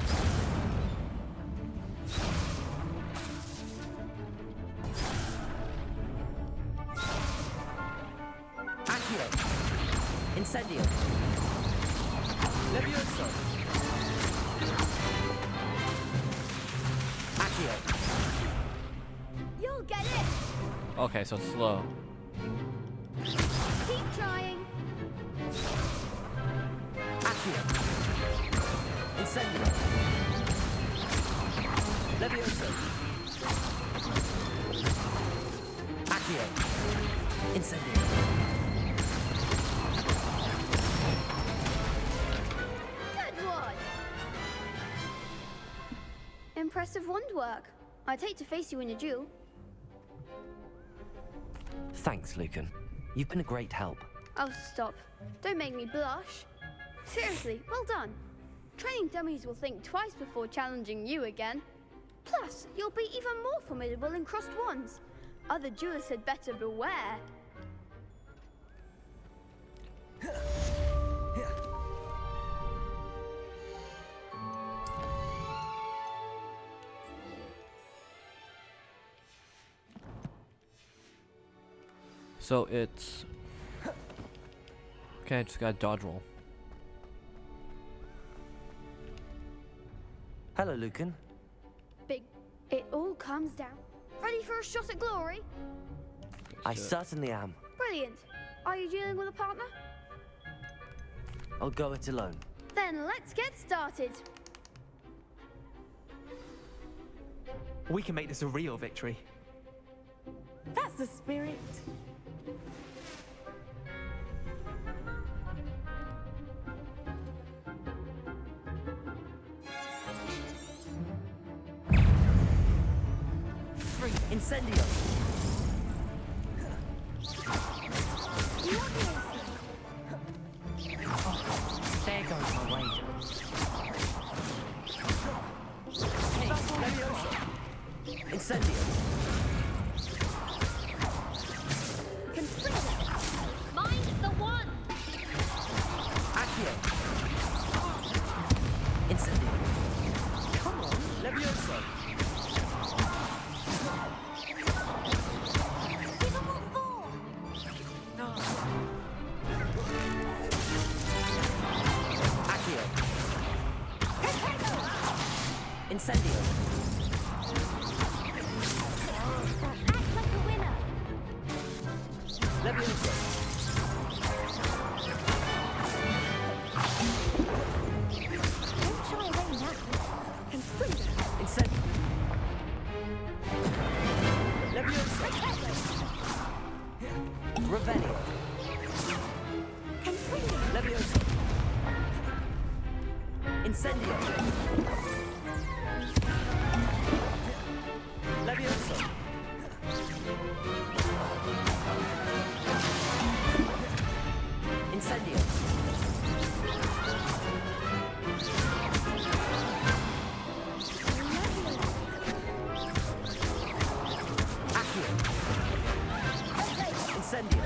Accio, Incendio. Levioso. Accio. You'll get it! Okay, so it's slow. Keep trying! Accio. Incendio. Levioso. Accio. Incendio. Good one! Impressive wand work. I'd hate to face you in a duel. Thanks, Lucan. You've been a great help. Oh, stop. Don't make me blush. Seriously, well done. Training dummies will think twice before challenging you again. Plus, you'll be even more formidable in crossed wands. Other duelists had better beware. So it's... Okay, I just got a dodge roll. Hello, Lucan. Big. It all comes down. Ready for a shot at glory? I certainly am. Brilliant. Are you dealing with a partner? I'll go it alone. Then let's get started. We can make this a real victory. That's the spirit. Free Incendio. There goes my wager. Leviosa. Incendio. Mind the one! Accio. Incendio. Come on, Leviosa. Give him what for! Accio. Incendio. Act like a winner! Leviosa. Don't shy away now. Incendio. Leviosa. Revelio. Leviosa. Incendio. Leviosa. Incendio. Accio. Incendio.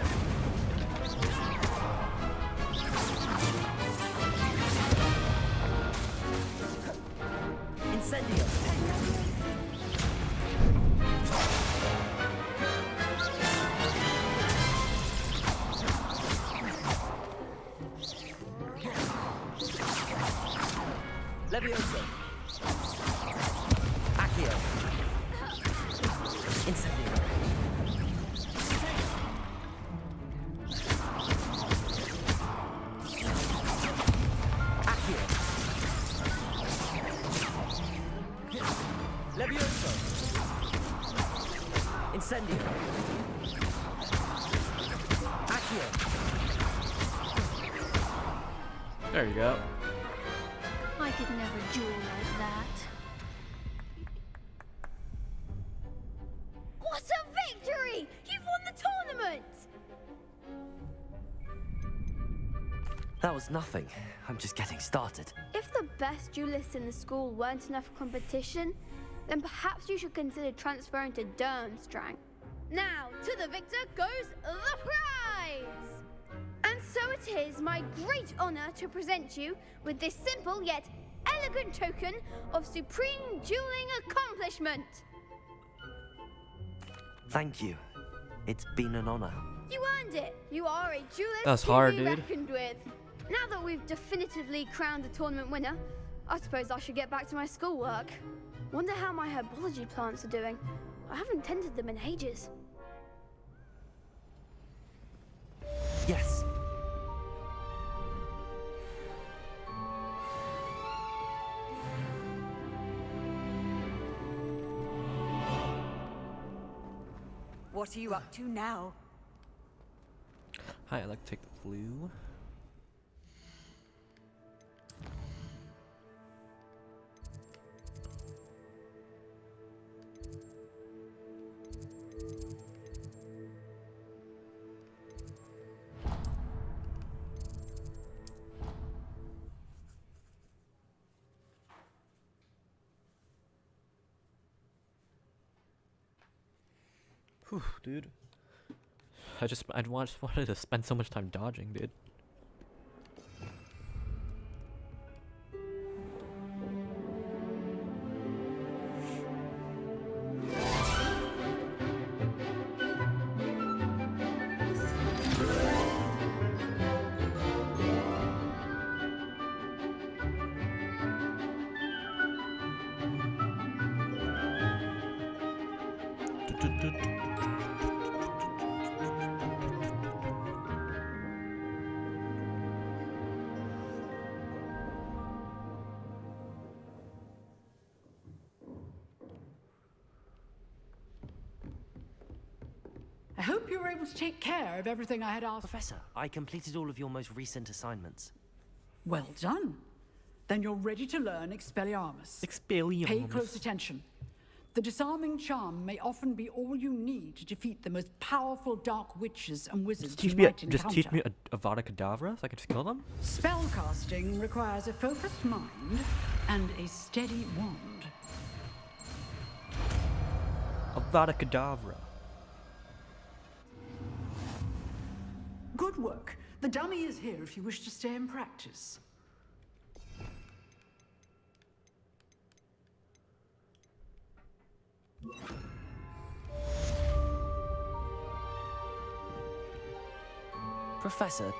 Incendio. Leviosa. Accio. Incendio. There you go. I could never duel like that. What a victory! You've won the tournament! That was nothing. I'm just getting started. If the best duelists in the school weren't enough for competition, then perhaps you should consider transferring to Durmstrang. Now, to the victor goes the prize! And so it is my great honor to present you with this simple yet elegant token of supreme dueling accomplishment. Thank you. It's been an honor. You earned it. You are a duelist That's to hard, be dude. reckoned with. Now that we've definitively crowned the tournament winner, I suppose I should get back to my schoolwork. Wonder how my herbology plants are doing. I haven't tended them in ages. Yes. What are you up to now? Hi, I'd like to take the flu. Whew, dude. I just wanted to spend so much time dodging, dude. I hope you were able to take care of everything I had asked. Professor, I completed all of your most recent assignments. Well done. Then you're ready to learn Expelliarmus. Expelliarmus. Pay close attention. The disarming charm may often be all you need to defeat the most powerful dark witches and wizards you might encounter. Just teach me a Avada Kedavra so I can just kill them? Spellcasting requires a focused mind and a steady wand. Avada Kedavra. Good work. The dummy is here if you wish to stay and practice. Professor,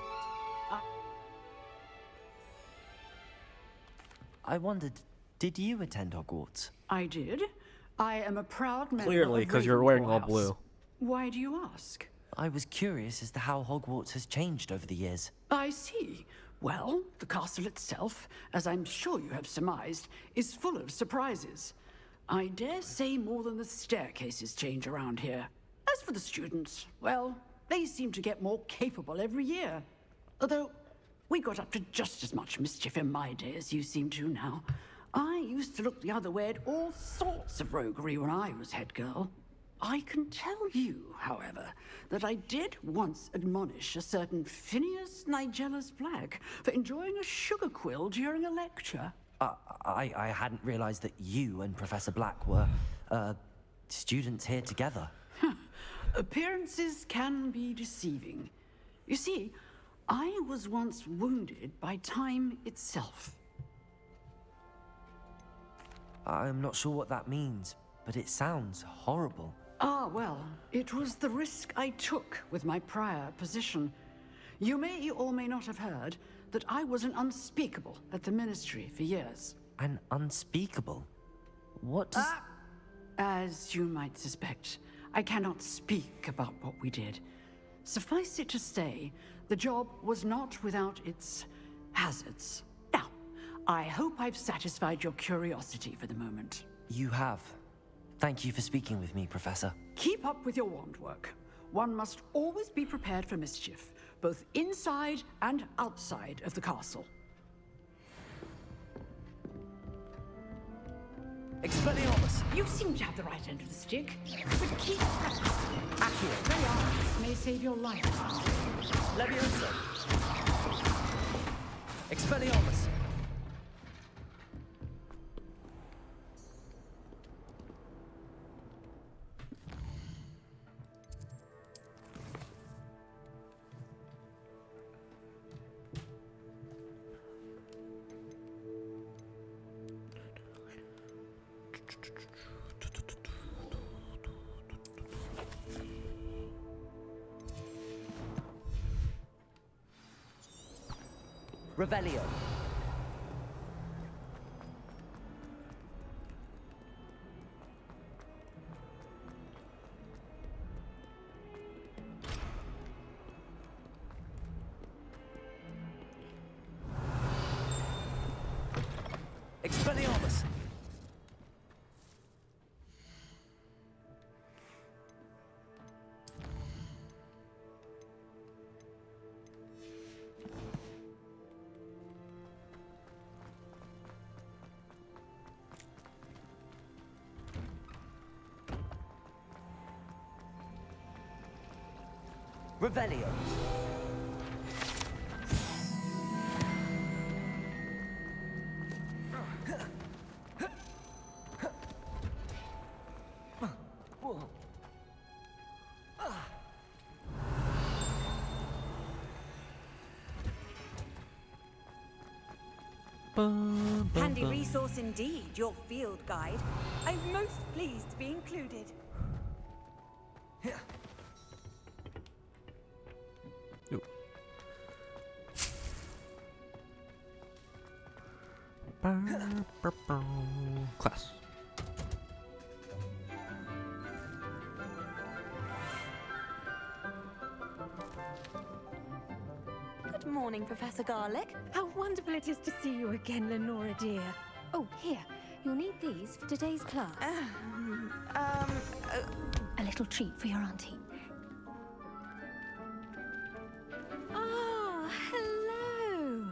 I wondered, did you attend Hogwarts? I did. I am a proud member Clearly, of because you're wearing all Ravenclaw blue. House. Why do you ask? I was curious as to how Hogwarts has changed over the years. I see. Well, the castle itself, as I'm sure you have surmised, is full of surprises. I dare say more than the staircases change around here. As for the students, well, they seem to get more capable every year. Although, we got up to just as much mischief in my day as you seem to now. I used to look the other way at all sorts of roguery when I was head girl. I can tell you, however, that I did once admonish a certain Phineas Nigellus Black for enjoying a sugar quill during a lecture. I hadn't realized that you and Professor Black were, students here together. Appearances can be deceiving. You see, I was once wounded by time itself. I'm not sure what that means, but it sounds horrible. Ah, well, it was the risk I took with my prior position. You may or may not have heard that I was an unspeakable at the Ministry for years. An unspeakable? What does... As you might suspect, I cannot speak about what we did. Suffice it to say, the job was not without its hazards. Now, I hope I've satisfied your curiosity for the moment. You have. Thank you for speaking with me, Professor. Keep up with your wand work. One must always be prepared for mischief, both inside and outside of the castle. Expelliarmus! You seem to have the right end of the stick, but keep accurate. They are. May save your life. Leviosa! Expelliarmus! Revelio. Expelliarmus. Revelio. Handy resource indeed, your field guide. I'm most pleased to be included. Ooh. Class. Good morning, Professor Garlick. How wonderful it is to see you again, Lenora dear. Oh, here. You'll need these for today's class. A little treat for your auntie. Ah, hello!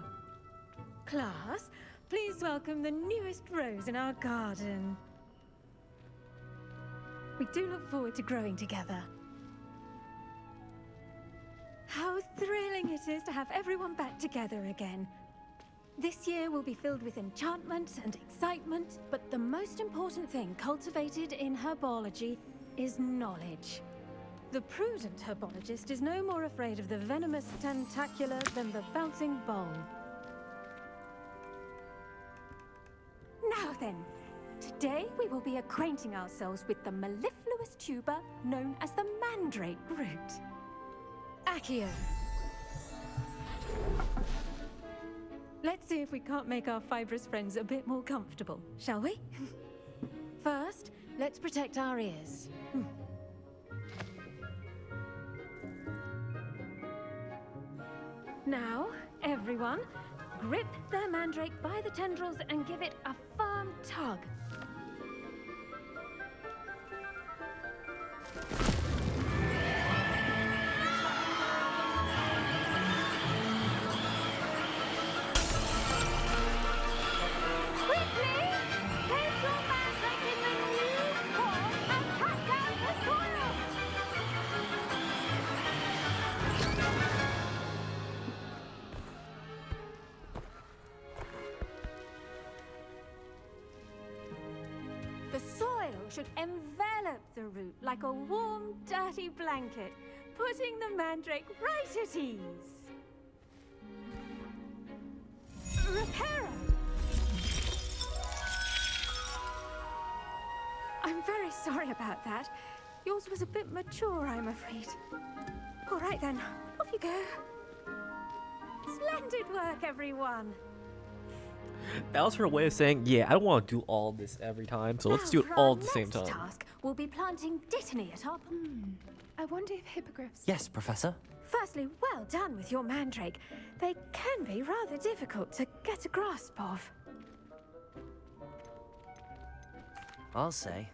Class, please welcome the newest rose in our garden. We do look forward to growing together. How thrilling it is to have everyone back together again. This year will be filled with enchantment and excitement, but the most important thing cultivated in herbology is knowledge. The prudent herbologist is no more afraid of the venomous tentacular than the bouncing bulb. Now then, today we will be acquainting ourselves with the mellifluous tuber known as the mandrake root. Accio. Let's see if we can't make our fibrous friends a bit more comfortable, shall we? First, let's protect our ears. Now, everyone, grip their mandrake by the tendrils and give it a firm tug. The soil should envelop the root like a warm, dirty blanket, putting the mandrake right at ease. Repairer! I'm very sorry about that. Yours was a bit mature, I'm afraid. All right then, off you go. Splendid work, everyone. That was her way of saying, yeah, I don't want to do all this every time, so let's do it all at the same time. Task will be planting dittany at our... I wonder if hippogriffs... Yes, Professor. Firstly, well done with your mandrake. They can be rather difficult to get a grasp of. I'll say.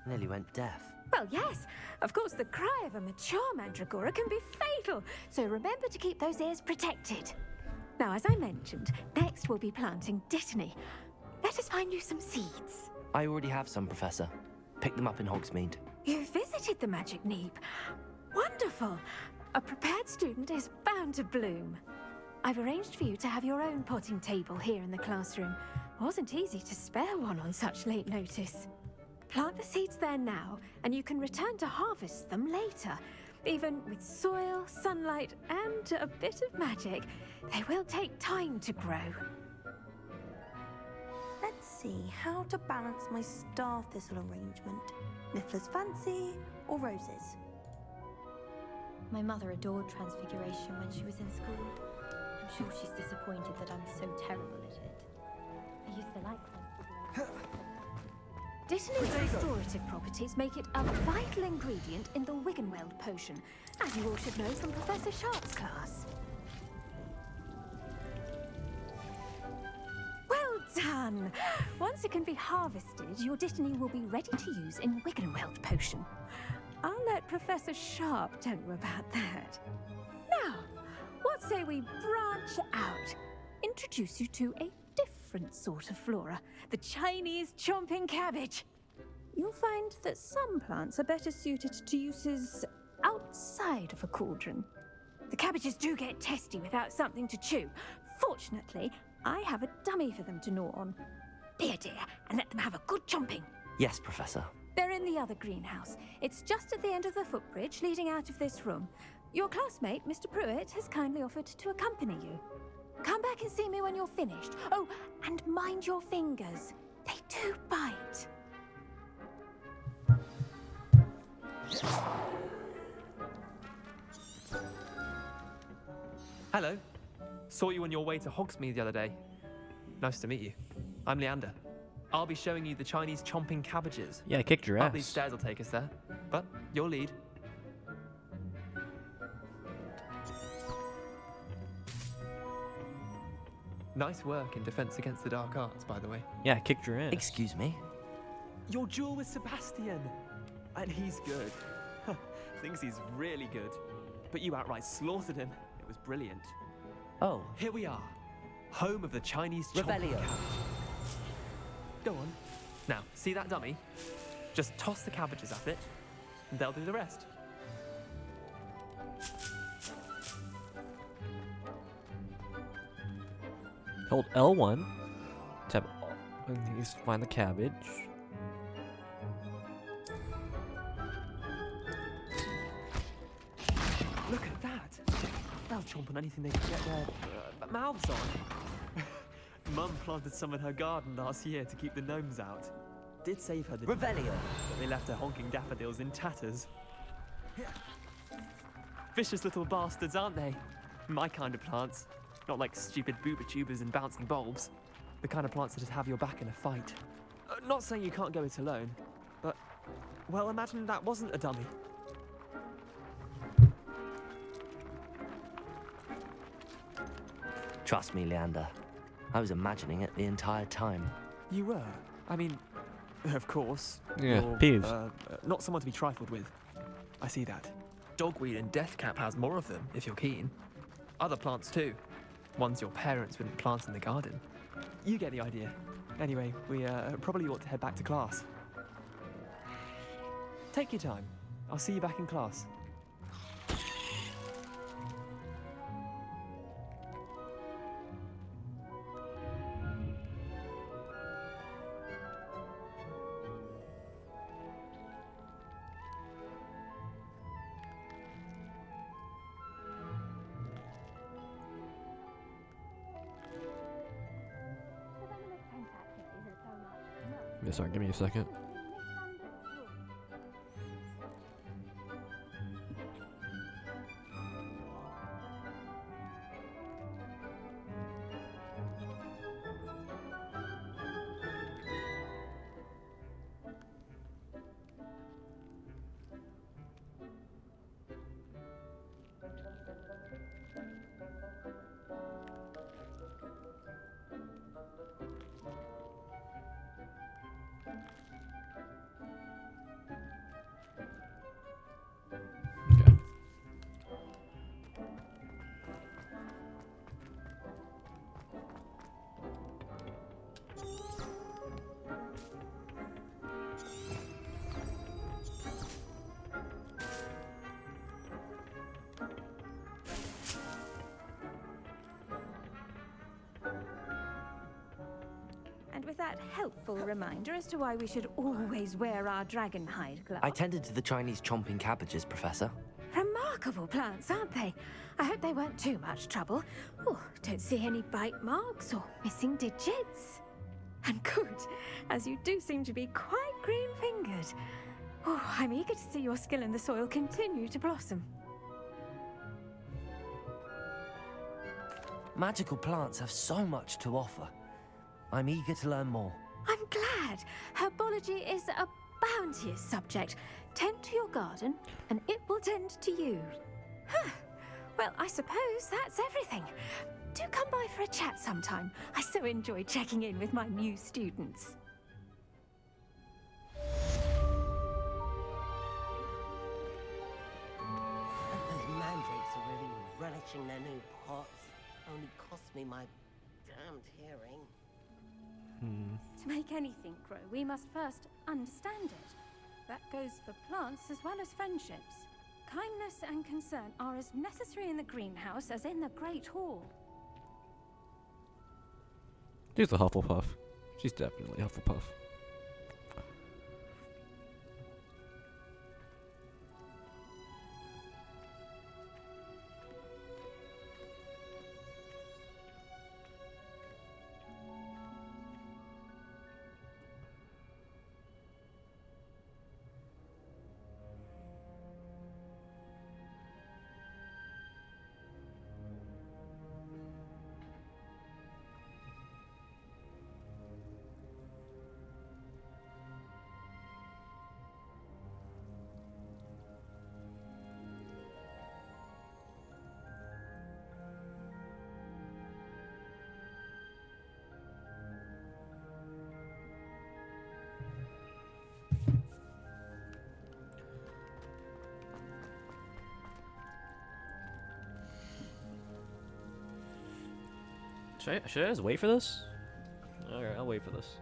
Nearly went deaf. Well, yes. Of course, the cry of a mature mandragora can be fatal, so remember to keep those ears protected. Now, as I mentioned, next we'll be planting dittany. Let us find you some seeds. I already have some, Professor. Picked them up in Hogsmeade. You visited the Magic Neep. Wonderful. A prepared student is bound to bloom. I've arranged for you to have your own potting table here in the classroom. Wasn't easy to spare one on such late notice. Plant the seeds there now, and you can return to harvest them later. Even with soil, sunlight, and a bit of magic, they will take time to grow. Let's see how to balance my star thistle arrangement. Niffler's fancy or roses? My mother adored Transfiguration when she was in school. I'm sure she's disappointed that I'm so terrible at it. I used to like Transfiguration. Dittany's restorative properties make it a vital ingredient in the Wiggenweld potion, as you all should know from Professor Sharp's class. Well done! Once it can be harvested, your Dittany will be ready to use in Wiggenweld potion. I'll let Professor Sharp tell you about that. Now, what say we branch out? Introduce you to a different sort of flora, the Chinese chomping cabbage. You'll find that some plants are better suited to uses outside of a cauldron. The cabbages do get testy without something to chew. Fortunately, I have a dummy for them to gnaw on. Be a dear and let them have a good chomping. Yes, Professor. They're in the other greenhouse. It's just at the end of the footbridge leading out of this room. Your classmate, Mr. Pruitt, has kindly offered to accompany you. Come back and see me when you're finished. Oh, and mind your fingers. They do bite. Hello. Saw you on your way to Hogsmeade the other day. Nice to meet you. I'm Leander. I'll be showing you the Chinese chomping cabbages. Yeah, I kicked your Up these ass. stairs will take us there. But your lead. Nice work in Defense Against the Dark Arts, by the way. Yeah, I kicked your ass. Excuse me? Your duel with Sebastian. And he's good. Thinks he's really good. But you outright slaughtered him. It was brilliant. Oh. Here we are. Home of the Chinese chomping Revelio. cabbage. Go on. Now, see that dummy? Just toss the cabbages at it, and they'll do the rest. Hold L1. Tap. And you find the cabbage. Look at that. They'll chomp on anything they can get their mouths on. Mum planted some in her garden last year to keep the gnomes out. Did save her the Revelio. But they left her honking daffodils in tatters. Vicious little bastards, aren't they? My kind of plants. Not like stupid booba tubers and bouncing bulbs. The kind of plants that'd have your back in a fight. Not saying you can't go it alone, but, well, imagine that wasn't a dummy. Trust me, Leander. I was imagining it the entire time. You were? I mean, of course. Yeah, you're, Peeves. Not someone to be trifled with. I see that. Dogweed and deathcap has more of them, if you're keen. Other plants too. Ones your parents wouldn't plant in the garden. You get the idea. Anyway, we probably ought to head back to class. Take your time. I'll see you back in class. Yeah, sorry, give me a second. And with that helpful reminder as to why we should always wear our dragon hide gloves. I tended to the Chinese chomping cabbages, Professor. Remarkable plants, aren't they? I hope they weren't too much trouble. Oh, don't see any bite marks or missing digits. And good, as you do seem to be quite green-fingered. Oh, I'm eager to see your skill in the soil continue to blossom. Magical plants have so much to offer. I'm eager to learn more. I'm glad. Herbology is a bounteous subject. Tend to your garden, and it will tend to you. Huh. Well, I suppose that's everything. Do come by for a chat sometime. I so enjoy checking in with my new students. Those mandrakes are really relishing their new pots. Only cost me my damned hearing. To make anything grow, we must first understand it. That goes for plants as well as friendships. Kindness and concern are as necessary in the greenhouse as in the Great Hall. She's a Hufflepuff. She's definitely Hufflepuff. Should I just wait for this? Alright, I'll wait for this.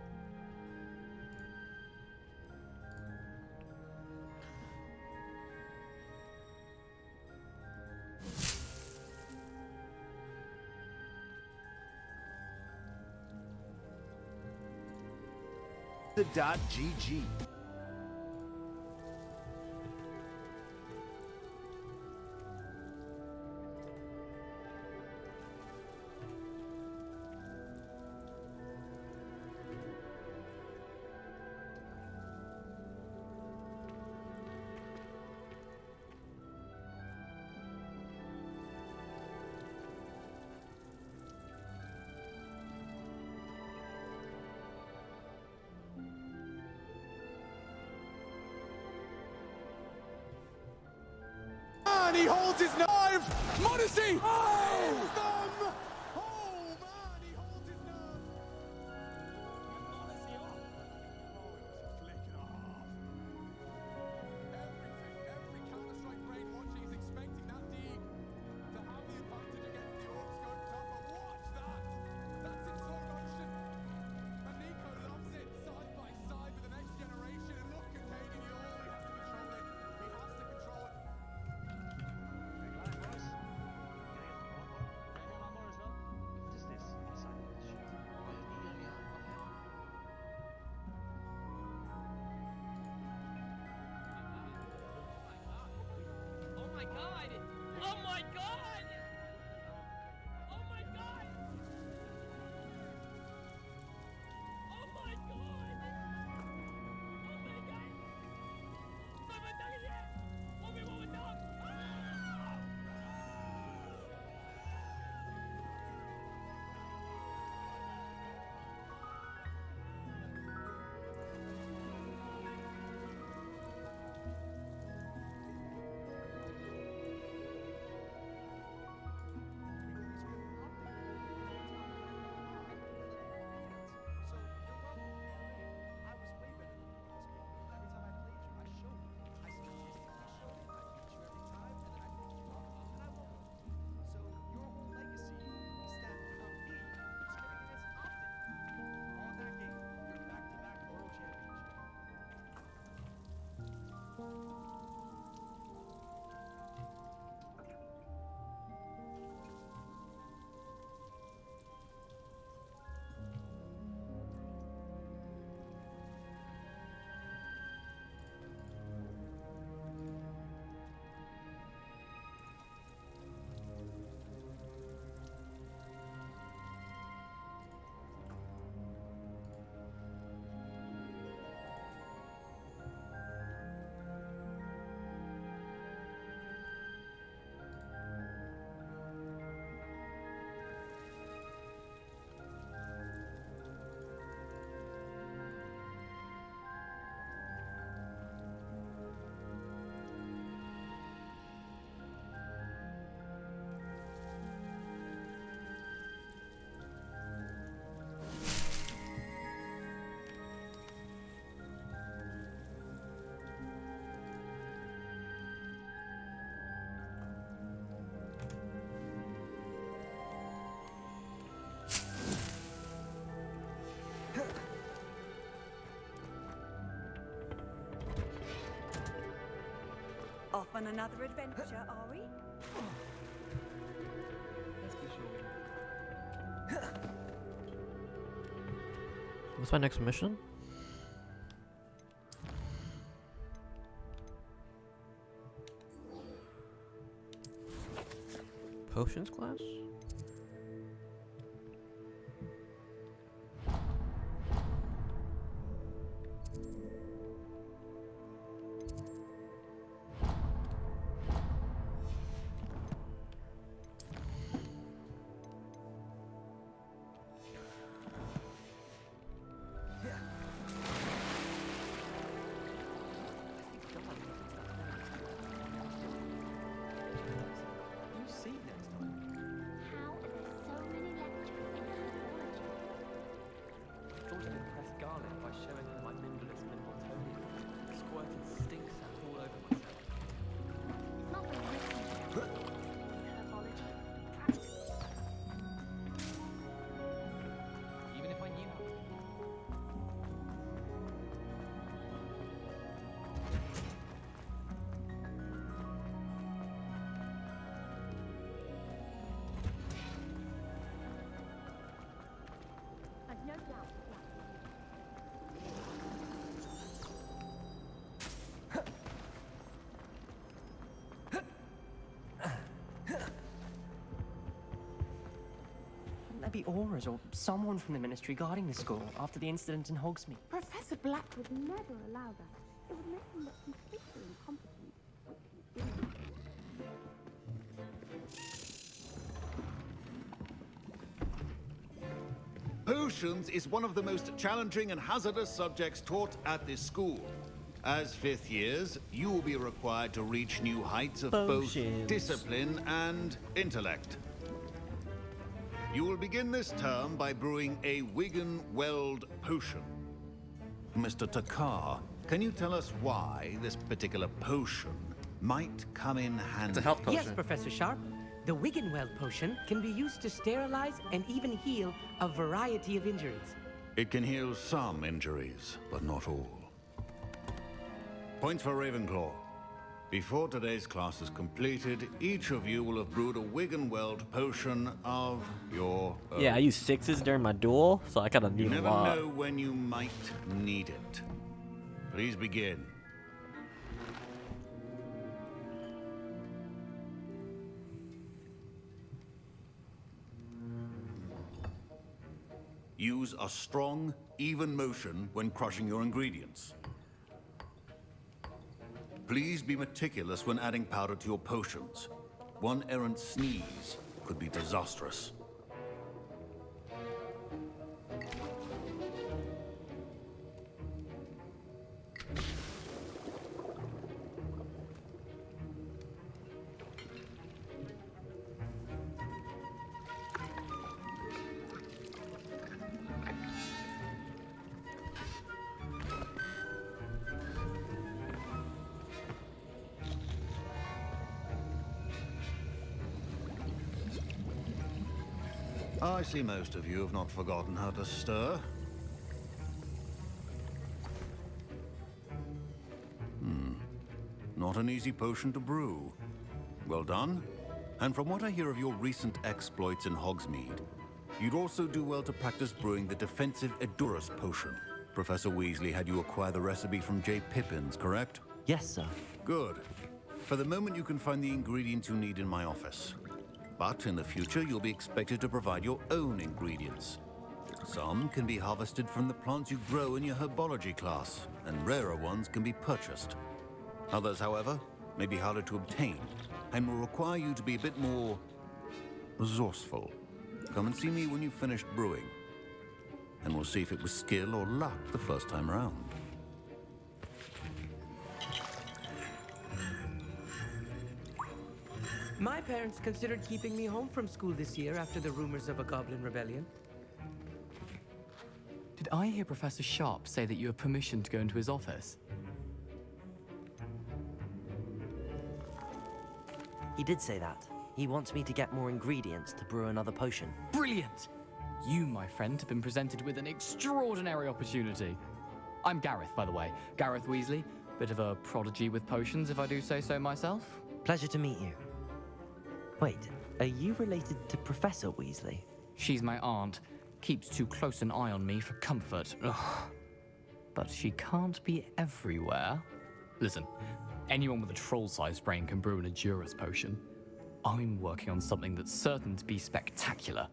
The.gg. And he holds his knife! Modesty! Oh! Them! Oh, man, he holds his knife! Modesty, oh! Oh, it was a flick and a half. Every Counter-Strike brain watching is expecting that dig to have the advantage against the orcs going tough, but watch that! That's in slow motion. And Nico loves it, side by side with the next generation, and look at Caden Yule, he has to control it. He has to control it. Oh my god! Oh my god! Oh my god! Oh my god! Oh my god! Someone tell me that! What we want with dog? Off on another adventure, are we? Let's be sure. What's my next mission? Potions class? Wouldn't there be Auras or someone from the Ministry guarding the school after the incident in Hogsmeade? Professor Black would never allow that. It would make him look completely incompetent. Potions is one of the most challenging and hazardous subjects taught at this school. As fifth years, you will be required to reach new heights of both discipline and intellect. You will begin this term by brewing a Wigan-Weld potion. Mr. Takar, can you tell us why this particular potion might come in handy? It's a health potion. Yes, Professor Sharp. The Wigan-Weld potion can be used to sterilize and even heal a variety of injuries. It can heal some injuries, but not all. Points for Ravenclaw. Before today's class is completed, each of you will have brewed a Wigan-Weld potion of your own. Yeah, I used 6s during my duel, so I kinda You need a never lot. know when you might need it. Please begin. Use a strong, even motion when crushing your ingredients. Please be meticulous when adding powder to your potions. One errant sneeze could be disastrous. I see most of you have not forgotten how to stir. Not an easy potion to brew. Well done. And from what I hear of your recent exploits in Hogsmeade, you'd also do well to practice brewing the defensive Edurus potion. Professor Weasley had you acquire the recipe from J. Pippins, correct? Yes, sir. Good. For the moment, you can find the ingredients you need in my office. But in the future, you'll be expected to provide your own ingredients. Some can be harvested from the plants you grow in your herbology class, and rarer ones can be purchased. Others, however, may be harder to obtain, and will require you to be a bit more resourceful. Come and see me when you've finished brewing, and we'll see if it was skill or luck the first time around. My parents considered keeping me home from school this year after the rumors of a goblin rebellion. Did I hear Professor Sharp say that you have permission to go into his office? He did say that. He wants me to get more ingredients to brew another potion. Brilliant! You, my friend, have been presented with an extraordinary opportunity. I'm Gareth, by the way. Gareth Weasley, Bit of a prodigy with potions, if I do say so myself. Pleasure to meet you. Wait, are you related to Professor Weasley? She's my aunt. Keeps too close an eye on me for comfort. Ugh. But she can't be everywhere. Listen, anyone with a troll-sized brain can brew an Adurus potion. I'm working on something that's certain to be spectacular.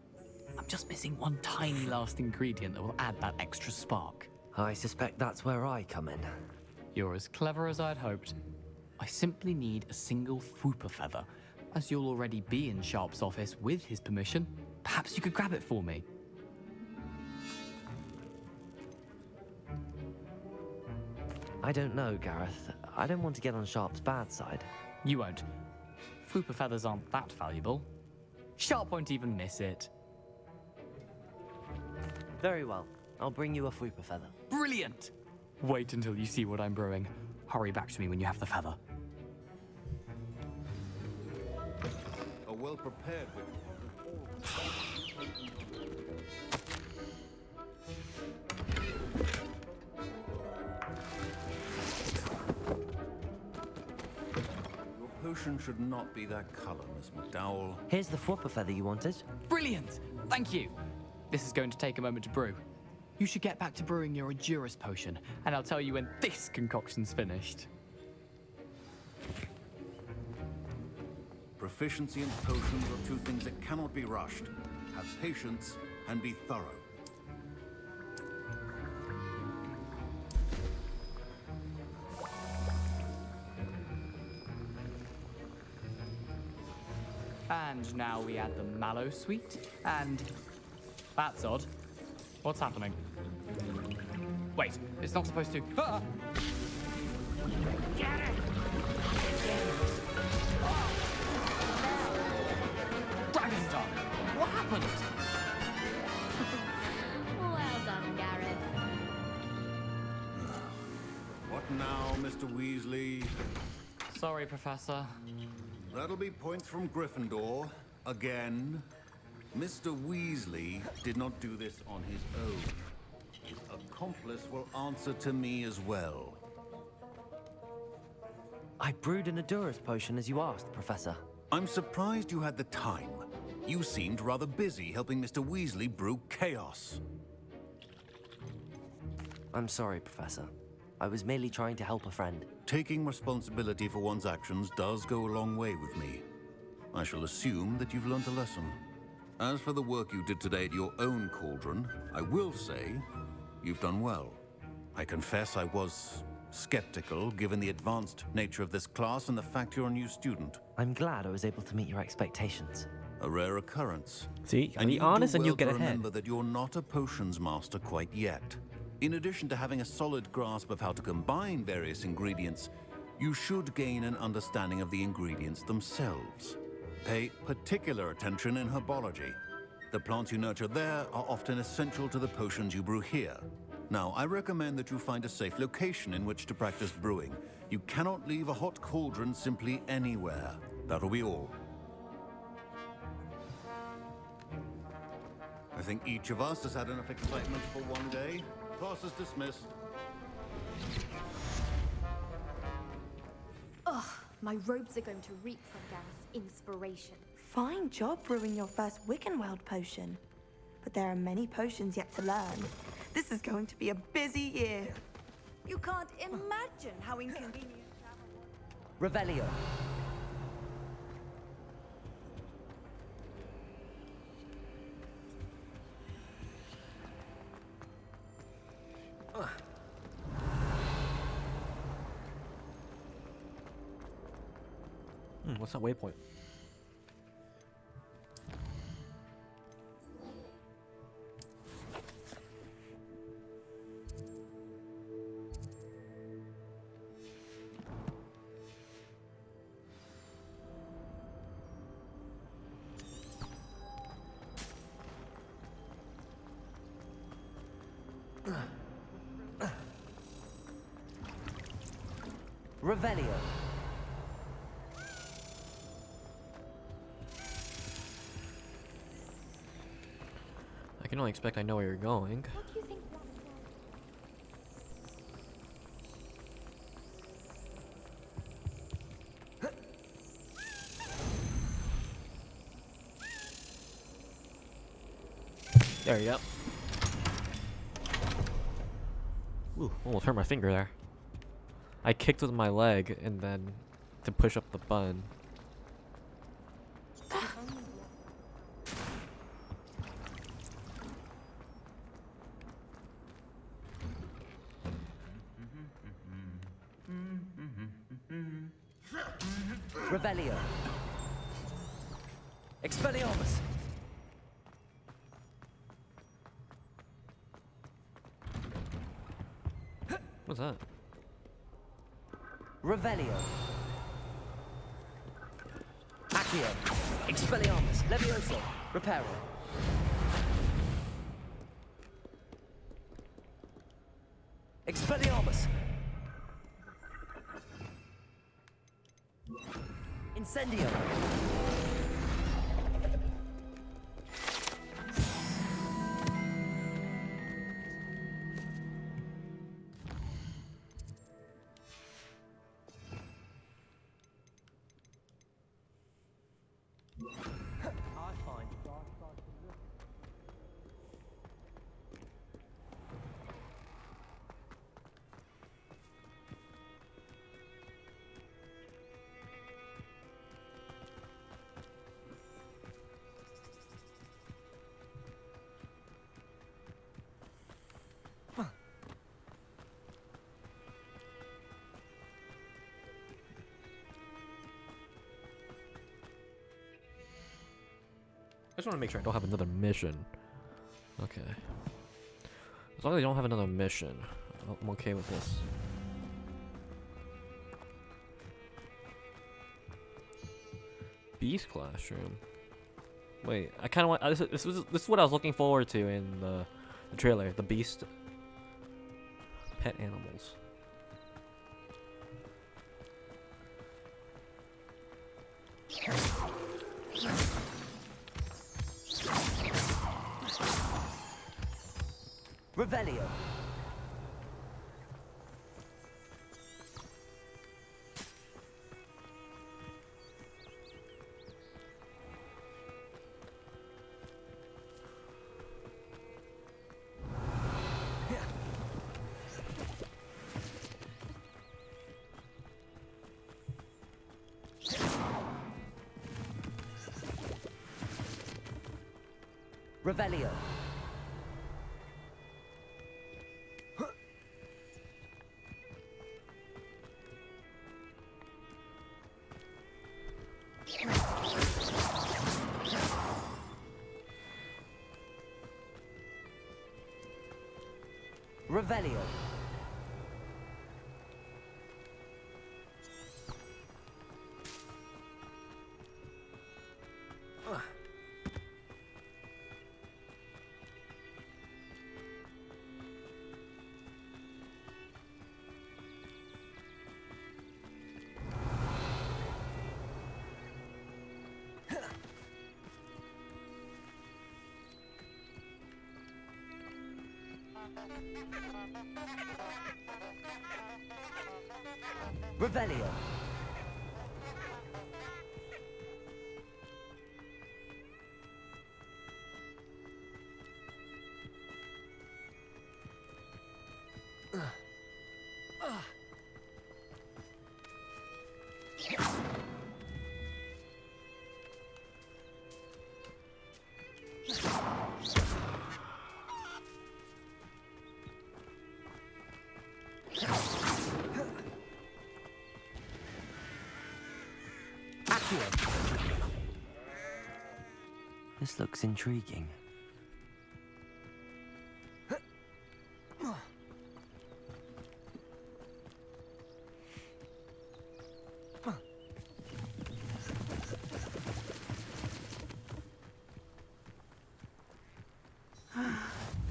I'm just missing one tiny last ingredient that will add that extra spark. I suspect that's where I come in. You're as clever as I'd hoped. I simply need a single Fwooper feather. As you'll already be in Sharp's office with his permission, perhaps you could grab it for me. I don't know, Gareth. I don't want to get on Sharp's bad side. You won't. Fwooper feathers aren't that valuable. Sharp won't even miss it. Very well. I'll bring you a Fwooper feather. Brilliant! Wait until you see what I'm brewing. Hurry back to me when you have the feather. A well-prepared witch. Your potion should not be that color, Miss McDowell. Here's the Fwooper feather you wanted. Brilliant! Thank you! This is going to take a moment to brew. You should get back to brewing your Adurus potion, and I'll tell you when this concoction's finished. Proficiency in potions are two things that cannot be rushed. Have patience and be thorough. And now we add the mallow sweet, and... That's odd. What's happening? Wait, it's not supposed to... Ah! Get it! Dragon's Dog! What happened? Well done, Gareth. What now, Mr. Weasley? Sorry, Professor. That'll be points from Gryffindor. Again. Mr. Weasley did not do this on his own. His accomplice will answer to me as well. I brewed an Adurus potion as you asked, Professor. I'm surprised you had the time. You seemed rather busy helping Mr. Weasley brew chaos. I'm sorry, Professor. I was merely trying to help a friend. Taking responsibility for one's actions does go a long way with me. I shall assume that you've learnt a lesson. As for the work you did today at your own cauldron, I will say you've done well. I confess I was skeptical, given the advanced nature of this class and the fact you're a new student. I'm glad I was able to meet your expectations. A rare occurrence. See, And be you honest do and well you'll get to ahead. remember that you're not a potions master quite yet. In addition to having a solid grasp of how to combine various ingredients, you should gain an understanding of the ingredients themselves. Pay particular attention in herbology. The plants you nurture there are often essential to the potions you brew here. Now, I recommend that you find a safe location in which to practice brewing. You cannot leave a hot cauldron simply anywhere. That'll be all. I think each of us has had enough excitement for one day. Class is dismissed. Ugh, my robes are going to reek from Gareth's inspiration. Fine job brewing your first Wiccanweld potion. But there are many potions yet to learn. This is going to be a busy year. You can't imagine how inconvenient travel was. Revelio. What's that waypoint? Revelio. I can only expect I know where you're going. What do you think? There you go. Ooh, almost hurt my finger there. I kicked with my leg and then to push up the button. Revelio. Expelliarmus. What's that? Revelio. Accio. Expelliarmus. Levioso. Reparo. Expelliarmus. Incendio. I just want to make sure I don't have another mission. Okay. As long as I don't have another mission, I'm okay with this. Beast Classroom. Wait, I kind of want. This is what I was looking forward to in the trailer. The Beast pet animals. Revelio. Revelio. Revelio. Revelio. This looks intriguing.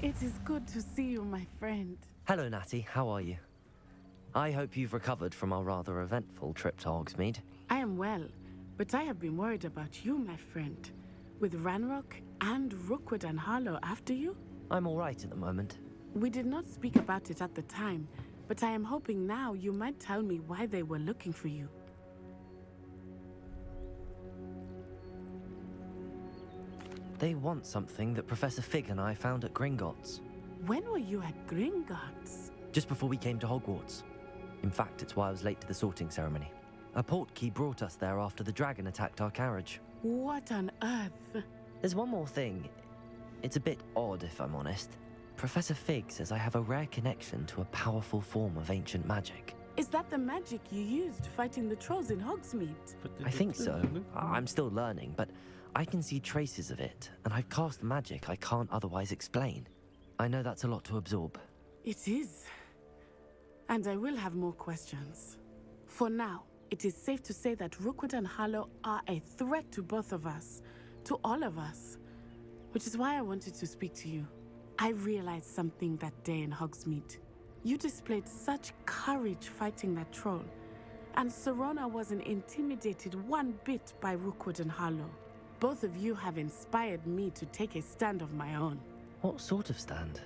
It is good to see you, my friend. Hello, Natty. How are you? I hope you've recovered from our rather eventful trip to Hogsmeade. I am well, but I have been worried about you, my friend. With Ranrock and Rookwood and Harlow after you? I'm all right at the moment. We did not speak about it at the time, but I am hoping now you might tell me why they were looking for you. They want something that Professor Fig and I found at Gringotts. When were you at Gringotts? Just before we came to Hogwarts. In fact, it's why I was late to the sorting ceremony. A portkey brought us there after the dragon attacked our carriage. What on earth? There's one more thing. It's a bit odd, if I'm honest. Professor Fig says I have a rare connection to a powerful form of ancient magic. Is that the magic you used fighting the trolls in Hogsmeade? I think so. I'm still learning, but I can see traces of it, and I've cast magic I can't otherwise explain. I know that's a lot to absorb. It is. And I will have more questions. For now, it is safe to say that Rookwood and Harlow are a threat to both of us, to all of us. Which is why I wanted to speak to you. I realized something that day in Hogsmeade. You displayed such courage fighting that troll, and Serona wasn't intimidated one bit by Rookwood and Harlow. Both of you have inspired me to take a stand of my own. What sort of stand?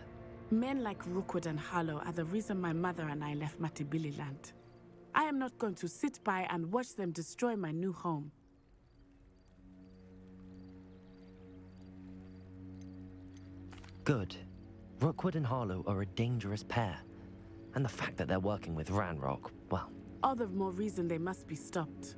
Men like Rookwood and Harlow are the reason my mother and I left Matibililand. I am not going to sit by and watch them destroy my new home. Good. Rookwood and Harlow are a dangerous pair. And the fact that they're working with Ranrock, well... All the more reason they must be stopped.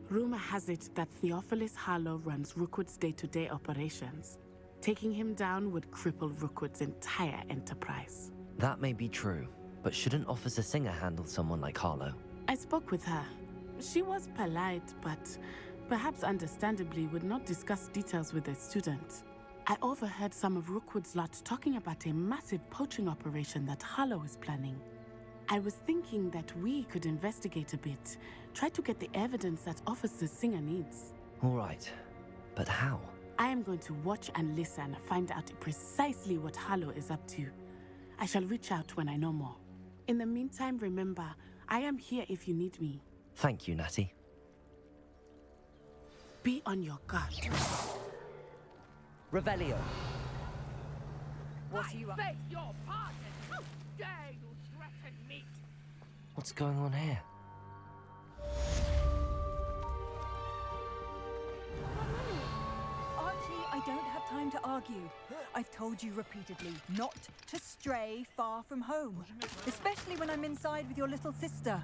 Rumor has it that Theophilus Harlow runs Rookwood's day-to-day operations. Taking him down would cripple Rookwood's entire enterprise. That may be true, but shouldn't Officer Singer handle someone like Harlow? I spoke with her. She was polite, but perhaps understandably would not discuss details with a student. I overheard some of Rookwood's lot talking about a massive poaching operation that Harlow is planning. I was thinking that we could investigate a bit, try to get the evidence that Officer Singer needs. All right, but how? I am going to watch and listen, find out precisely what Harlow is up to. I shall reach out when I know more. In the meantime, remember, I am here if you need me. Thank you, Natty. Be on your guard. Revelio. What are you up? Beg your pardon! How dare you threaten me? What's going on here? Archie, I don't have time to argue. I've told you repeatedly not to stray far from home, especially when I'm inside with your little sister.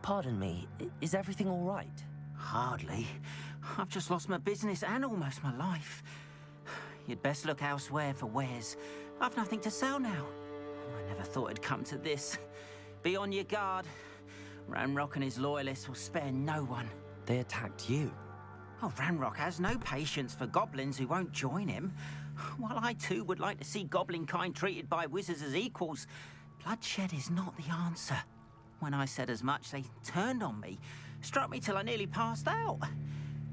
Pardon me, is everything all right? Hardly. I've just lost my business and almost my life. You'd best look elsewhere for wares. I've nothing to sell now. I never thought it'd come to this. Be on your guard. Ranrock and his loyalists will spare no one. They attacked you? Oh, Ranrock has no patience for goblins who won't join him. While I too would like to see goblin kind treated by wizards as equals, bloodshed is not the answer. When I said as much, they turned on me, struck me till I nearly passed out.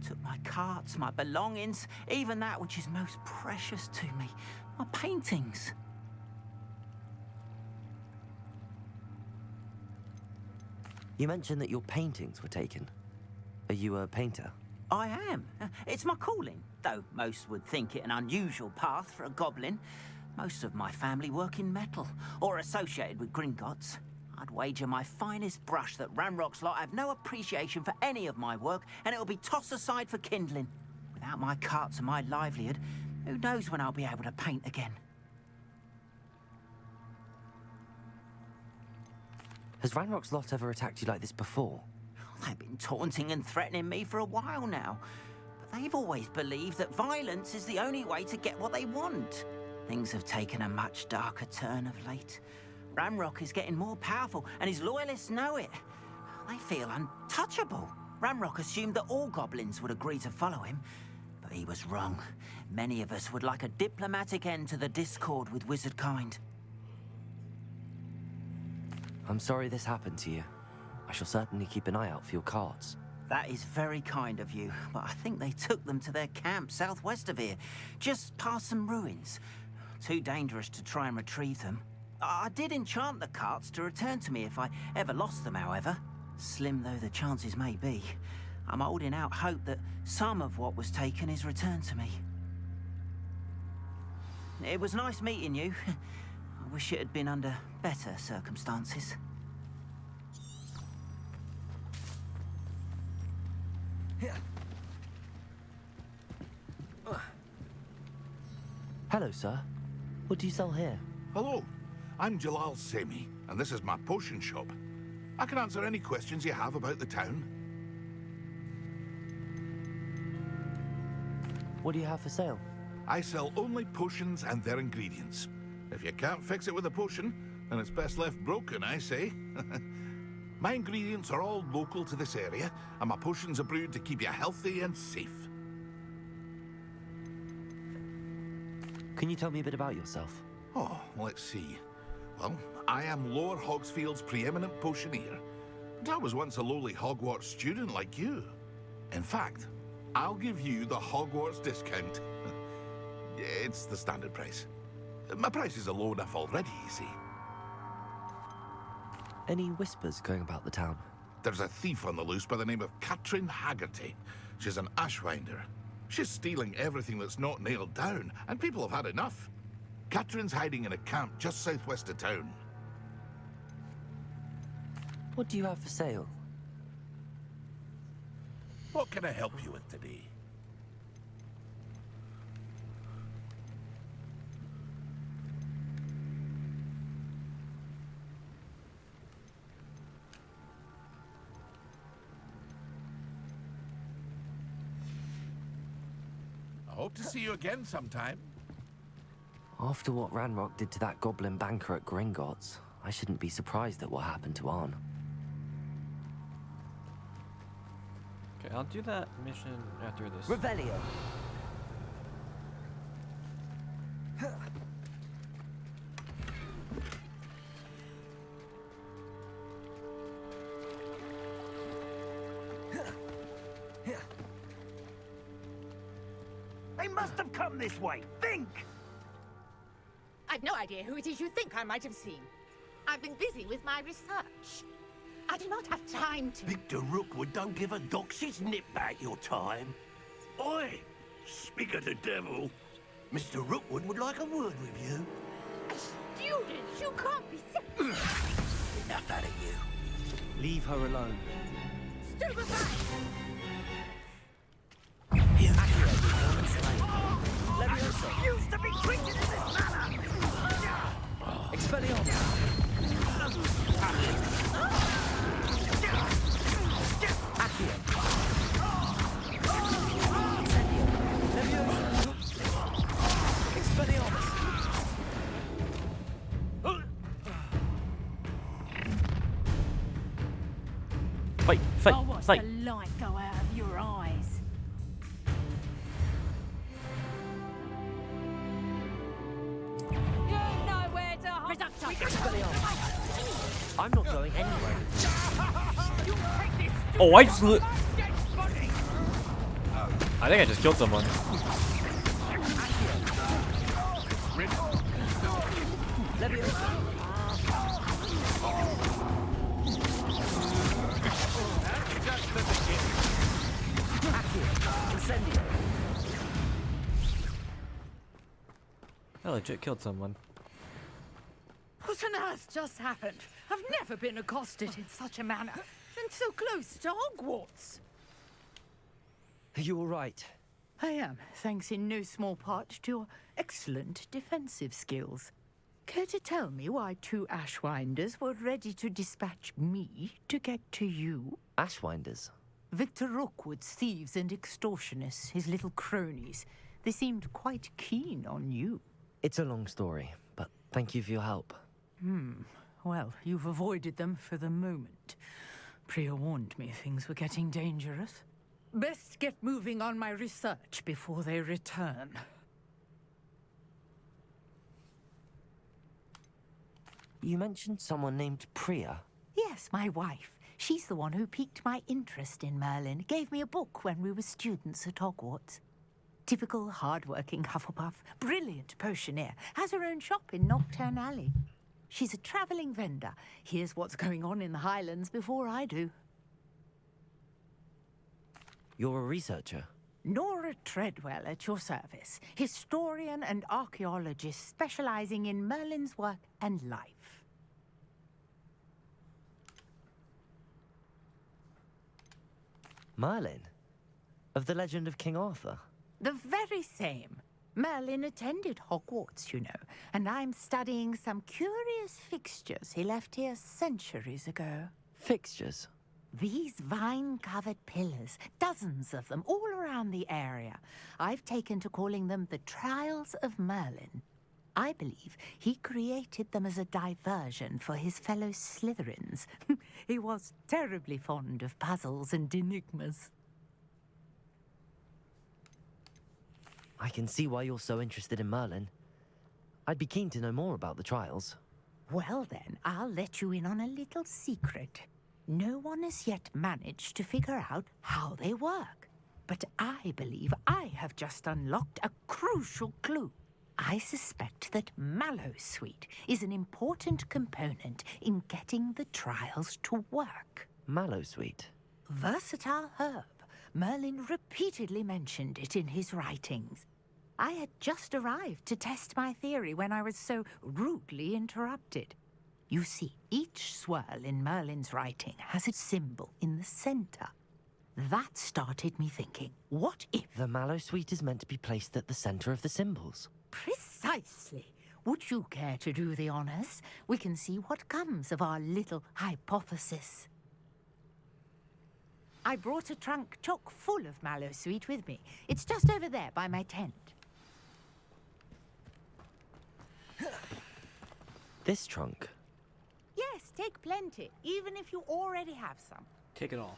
Took my carts, my belongings, even that which is most precious to me, my paintings. You mentioned that your paintings were taken. Are you a painter? I am. It's my calling, though most would think it an unusual path for a goblin. Most of my family work in metal, or associated with Gringotts. I'd wager my finest brush that Ranrock's lot have no appreciation for any of my work, and it'll be tossed aside for kindling. Without my carts and my livelihood, who knows when I'll be able to paint again? Has Ranrock's lot ever attacked you like this before? They've been taunting and threatening me for a while now. But they've always believed that violence is the only way to get what they want. Things have taken a much darker turn of late. Ranrock is getting more powerful, and his loyalists know it. They feel untouchable. Ranrock assumed that all goblins would agree to follow him, but he was wrong. Many of us would like a diplomatic end to the discord with wizard kind. I'm sorry this happened to you. I shall certainly keep an eye out for your cards. That is very kind of you, but I think they took them to their camp southwest of here, just past some ruins. Too dangerous to try and retrieve them. I did enchant the carts to return to me if I ever lost them, however. Slim though the chances may be, I'm holding out hope that some of what was taken is returned to me. It was nice meeting you. I wish it had been under better circumstances. Hello, sir. What do you sell here? Hello, I'm Jalal Semi, and this is my potion shop. I can answer any questions you have about the town. What do you have for sale? I sell only potions and their ingredients. If you can't fix it with a potion, then it's best left broken, I say. My ingredients are all local to this area, and my potions are brewed to keep you healthy and safe. Can you tell me a bit about yourself? Oh, let's see. Well, I am Lower Hogsfield's preeminent potioneer, but I was once a lowly Hogwarts student like you. In fact, I'll give you the Hogwarts discount. It's the standard price. My prices are low enough already, you see. Any whispers going about the town? There's a thief on the loose by the name of Katrin Haggerty. She's an ashwinder. She's stealing everything that's not nailed down, and people have had enough. Katrin's hiding in a camp just southwest of town. What do you have for sale? What can I help you with today? I hope to see you again sometime. After what Ranrock did to that goblin banker at Gringotts, I shouldn't be surprised at what happened to Arn. Okay, I'll do that mission after this. Revelio! They must have come this way. Think! I've no idea who it is you think I might have seen. I've been busy with my research. I do not have time to... Victor Rookwood don't give a doxy's nip back your time. Oi! Speak of the devil. Mr. Rookwood would like a word with you. Students, you can't be sick. Enough out of you. Leave her alone. Stupefy! Used to be treated in this manner! Expelliarmus! Accio! Incendio! Leviosa! Expelliarmus! Fight! Fight! Oh, what's Fight! the light go out of your eyes? I'm not going anywhere. Oh, I just I think I just killed someone. I legit killed someone. What on earth just happened? I've never been accosted in such a manner, and so close to Hogwarts. Are you all right? I am, thanks in no small part to your excellent defensive skills. Care to tell me why two Ashwinders were ready to dispatch me to get to you? Ashwinders? Victor Rookwood's thieves and extortionists, his little cronies. They seemed quite keen on you. It's a long story, but thank you for your help. Well, you've avoided them for the moment. Priya warned me things were getting dangerous. Best get moving on my research before they return. You mentioned someone named Priya. Yes, my wife. She's the one who piqued my interest in Merlin. Gave me a book when we were students at Hogwarts. Typical hard-working Hufflepuff. Brilliant potioneer. Has her own shop in Nocturne Alley. She's a travelling vendor. Hears what's going on in the Highlands before I do. You're a researcher? Nora Treadwell at your service. Historian and archaeologist specialising in Merlin's work and life. Merlin? Of the legend of King Arthur? The very same. Merlin attended Hogwarts, you know, and I'm studying some curious fixtures he left here centuries ago. Fixtures? These vine-covered pillars, dozens of them, all around the area. I've taken to calling them the Trials of Merlin. I believe he created them as a diversion for his fellow Slytherins. He was terribly fond of puzzles and enigmas. I can see why you're so interested in Merlin. I'd be keen to know more about the trials. Well then, I'll let you in on a little secret. No one has yet managed to figure out how they work. But I believe I have just unlocked a crucial clue. I suspect that Mallowsweet is an important component in getting the trials to work. Mallowsweet? Versatile herb. Merlin repeatedly mentioned it in his writings. I had just arrived to test my theory when I was so rudely interrupted. You see, each swirl in Merlin's writing has a symbol in the center. That started me thinking, what if... The Mallowsweet is meant to be placed at the center of the symbols. Precisely. Would you care to do the honors? We can see what comes of our little hypothesis. I brought a trunk chock full of Mallowsweet with me. It's just over there by my tent. This trunk? Yes, take plenty, even if you already have some. Take it all.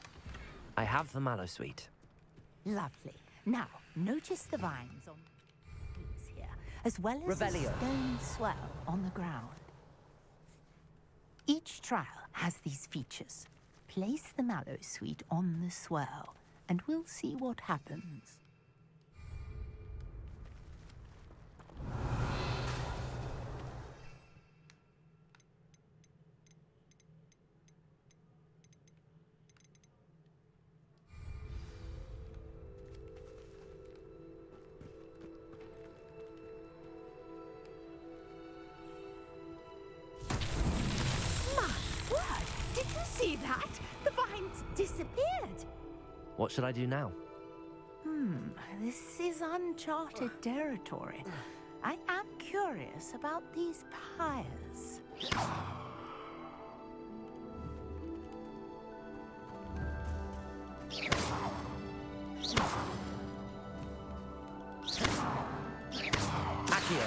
I have the Mallowsweet. Lovely. Now, notice the vines on these here, as well as Revelio. a stone swell on the ground. Each trial has these features. Place the Mallowsweet on the swirl, and we'll see what happens. See that? The vines disappeared. What should I do now? This is uncharted territory. I am curious about these pyres. Accio.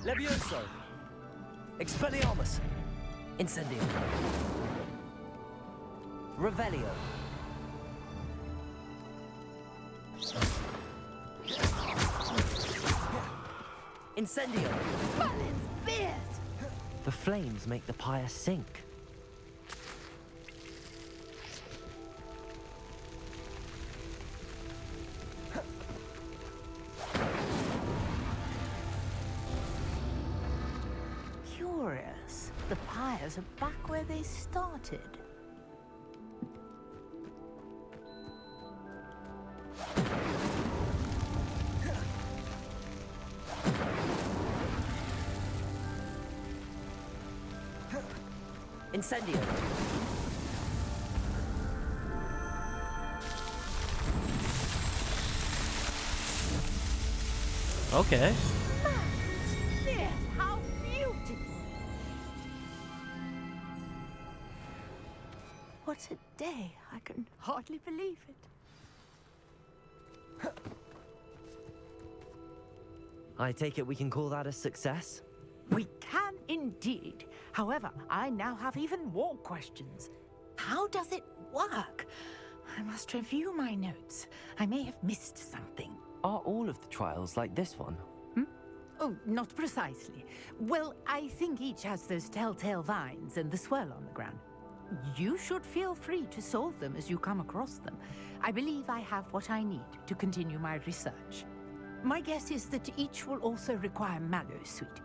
Levioso. Expelliarmus. Incendio. Revelio. Incendio. Merlin's beard! The flames make the pyre sink. Curious. The pyres are back where they started. Incendio. Okay. Yes, how beautiful! What a day. I can hardly believe it. I take it we can call that a success? We can indeed. However, I now have even more questions. How does it work? I must review my notes. I may have missed something. Are all of the trials like this one? Oh, not precisely. Well, I think each has those telltale vines and the swirl on the ground. You should feel free to solve them as you come across them. I believe I have what I need to continue my research. My guess is that each will also require Mallowsweet,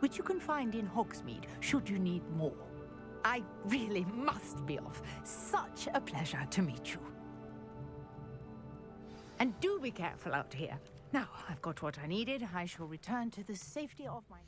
which you can find in Hogsmeade should you need more. I really must be off. Such a pleasure to meet you. And do be careful out here. Now, I've got what I needed. I shall return to the safety of my...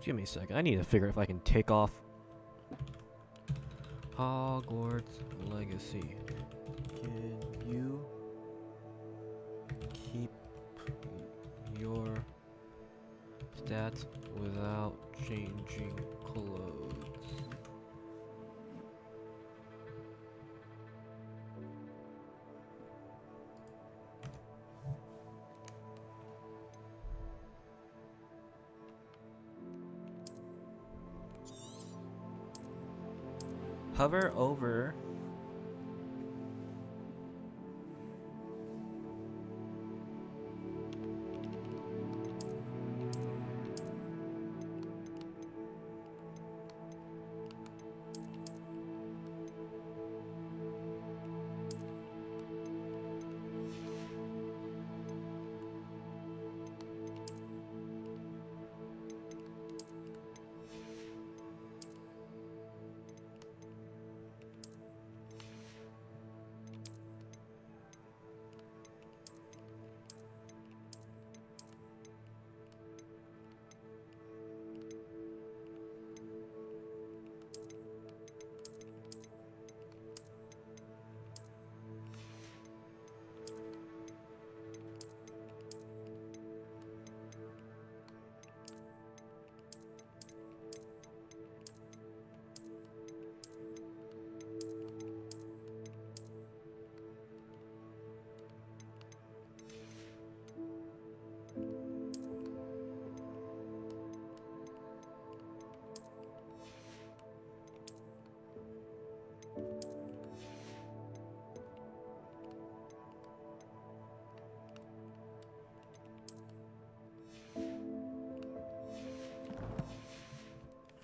Give me a second. I need to figure if I can take off Hogwarts Legacy. Can you keep your stats without changing clothes? Hover over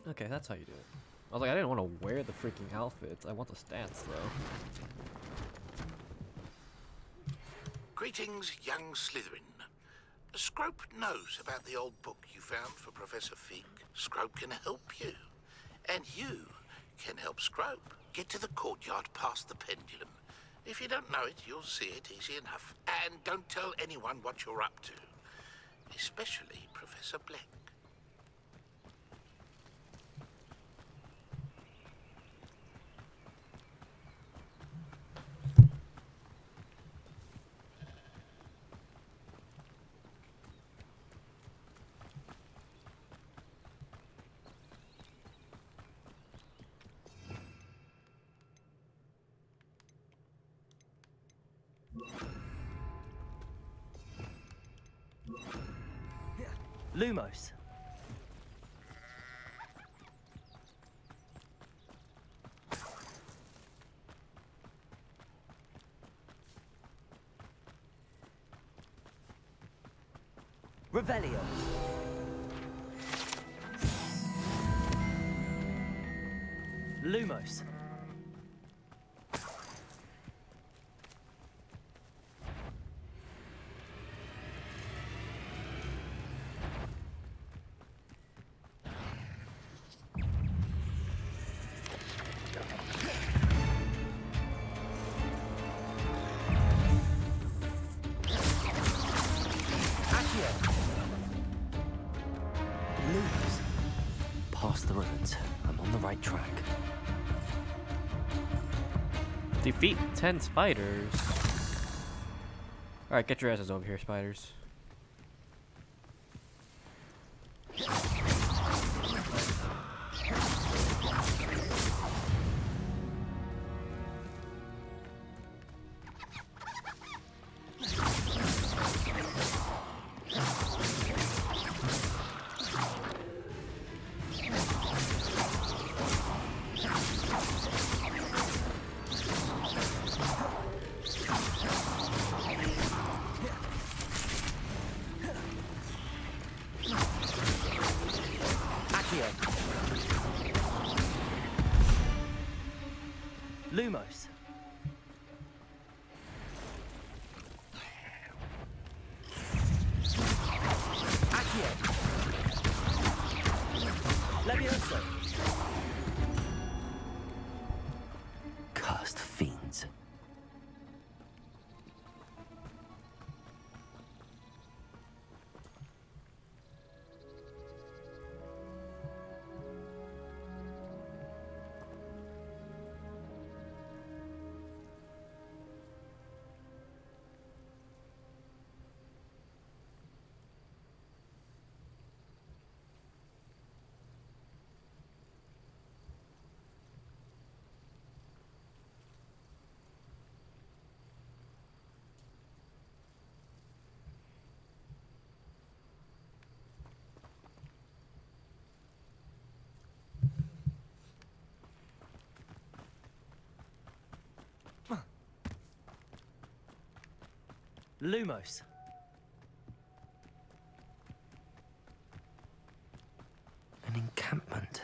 Okay, that's how you do it. I was like, I didn't want to wear the freaking outfits. I want the stats, though. Greetings, young Slytherin. Scrope knows about the old book you found for Professor Fig. Scrope can help you. And you can help Scrope get to the courtyard past the pendulum. If you don't know it, you'll see it easy enough. And don't tell anyone what you're up to. Especially Professor Black. Lumos. Revelio. Lumos. Past the ruins. I'm on the right track. Defeat 10 spiders. Alright, get your asses over here, spiders. Lumos. Accio. Levioso. Cursed fiends. Lumos. An encampment.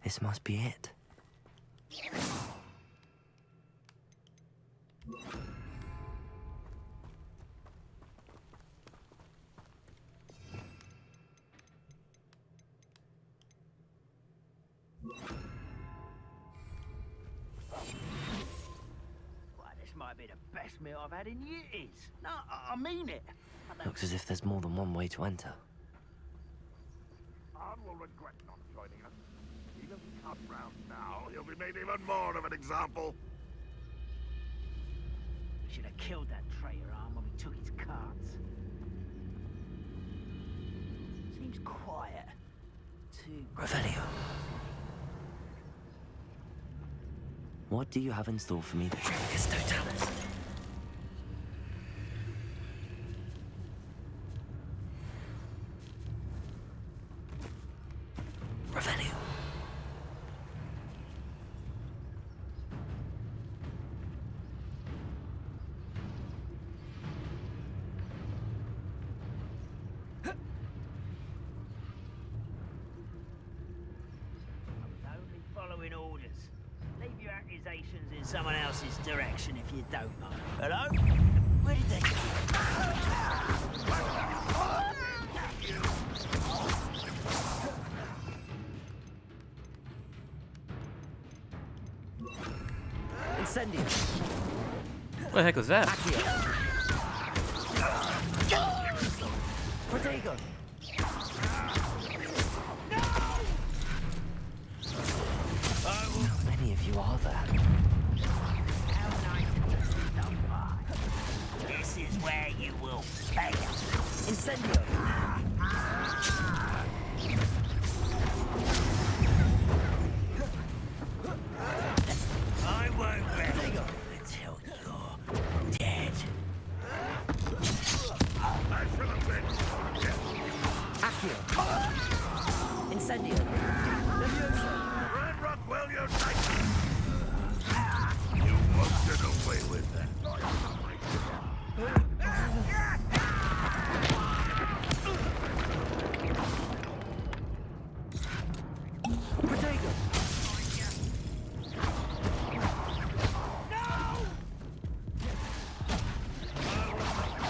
This must be it. This might be the best meal I've had in years. No, I mean it. Looks as if there's more than one way to enter. Arn will regret not joining us. He doesn't come round now. He'll be made even more of an example. We should have killed that traitor, Arn, when we took his carts. Seems quiet. Too... Revelio. What do you have in store for me that is totalis? Revelio. Only following orders. Leave your accusations in someone else's direction if you don't mind. Hello? Where did they go? Incendio. What the heck was that? Protego. How many of you are there? This is where you will fail. Incendio. I won't rest until you're dead. I should have been. Accio. Incendio. Red Rock, will you take it? You won't get away with that. Protego.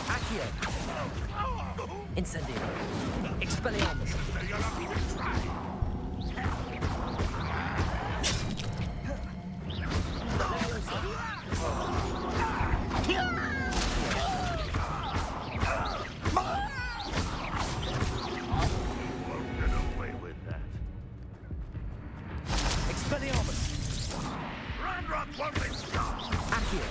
Accio. Incendio. Expelliarmus. Expelliarmus. Radrock won't be stopped. Accio.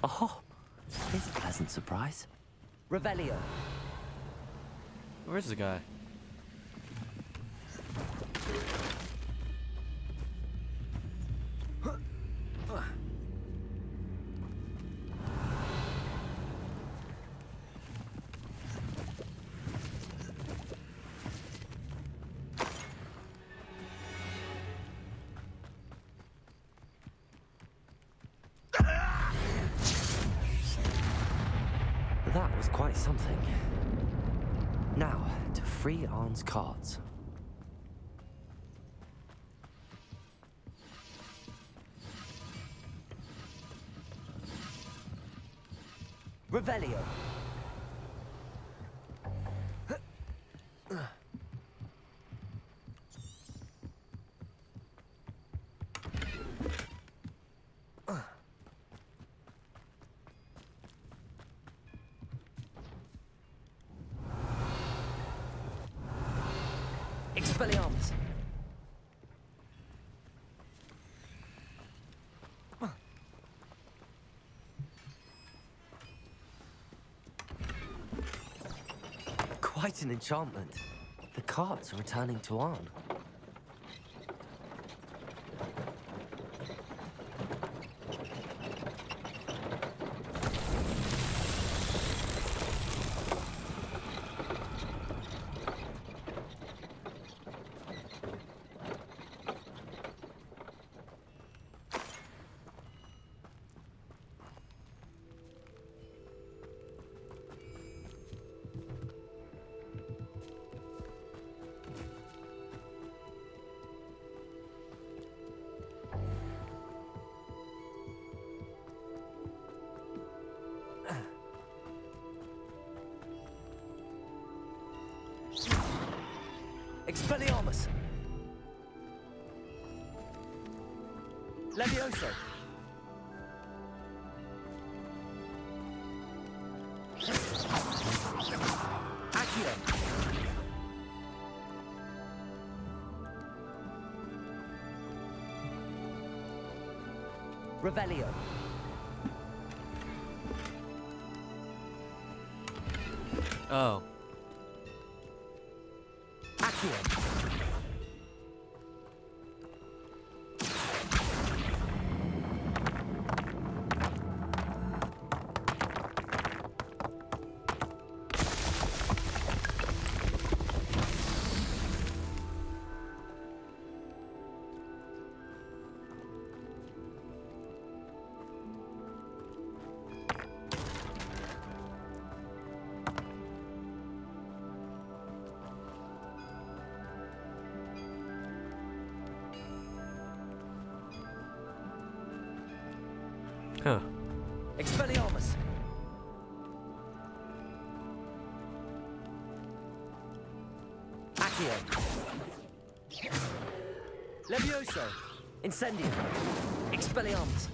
Oh, here's a pleasant surprise. Revelio. Where's the guy? That was quite something. Now, to free Arn's cards. Revelio. Expelliarmus. Quite an enchantment. The cards are returning to Arn. Expelliarmus! Levioso! Accio! Revelio! Oh. Accio! Huh. Expelliarmus! Accio! Levioso! Incendio! Expelliarmus!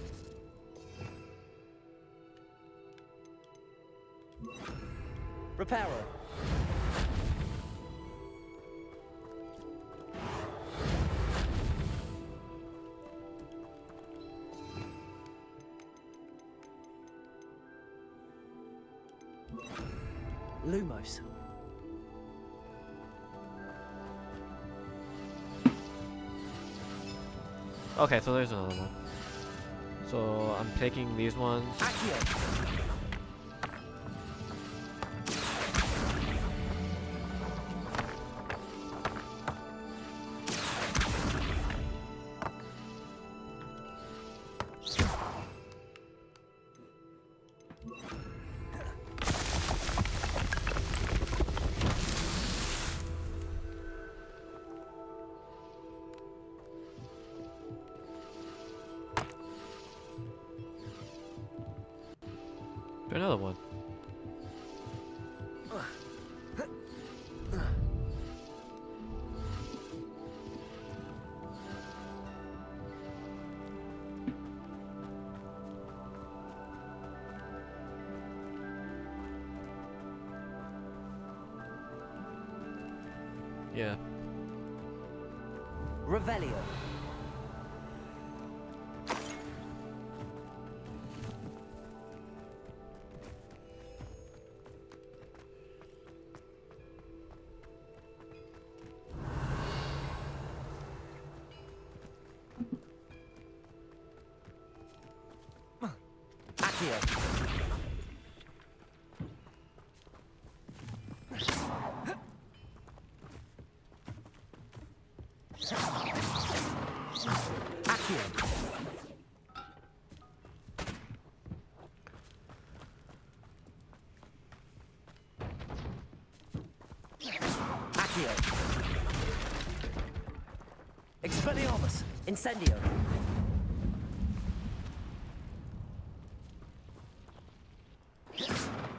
Reparo! Lumos. Okay, so there's another one. So I'm taking these ones. Accio! Another one. Yeah. Revelio. Accio. Accio. Accio. Expelliarmus. Incendio.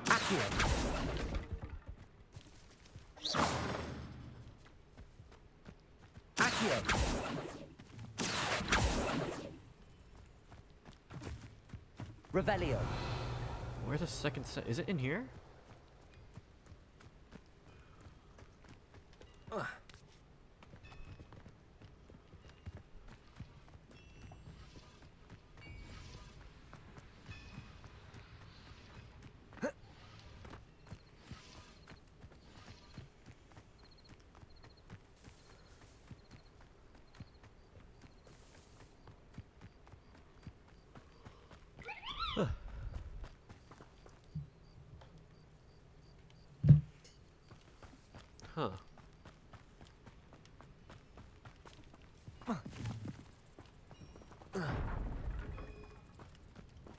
Accio. Accio. Revelio. Where's the second set? Is it in here? Huh.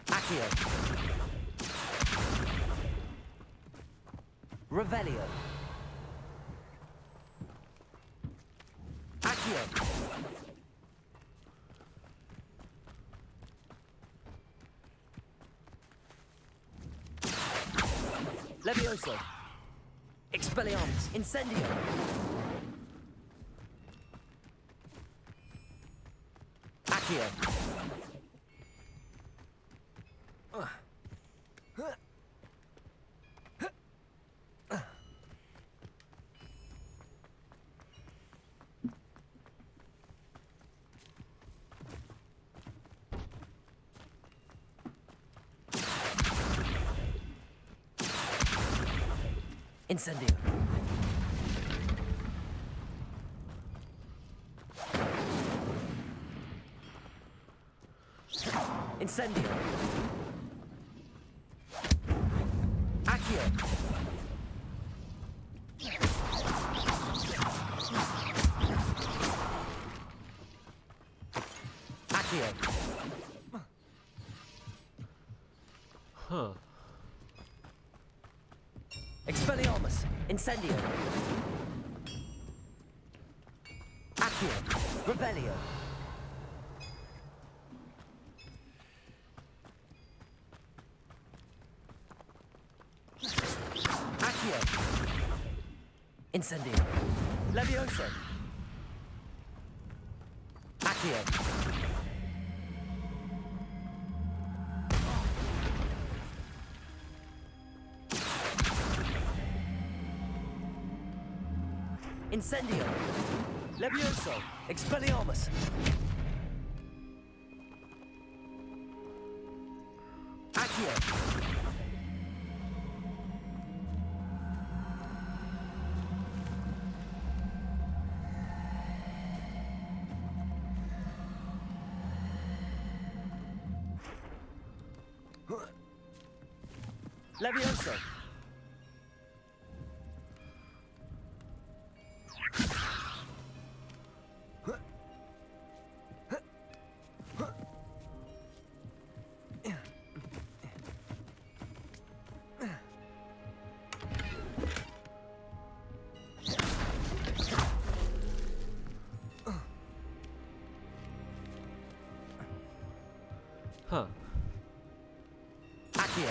Accio. Revelio. Accio. Levioso. Expelliarmus. Incendio. Accio. Incendio. Incendio. Accio. Accio. Huh. Expelliarmus. Incendio. Accio. Revelio. Accio. Incendio. Levioso. Accio. Incendio. Levioso. Expelliarmus. Accio. Levioso. Huh. Accio.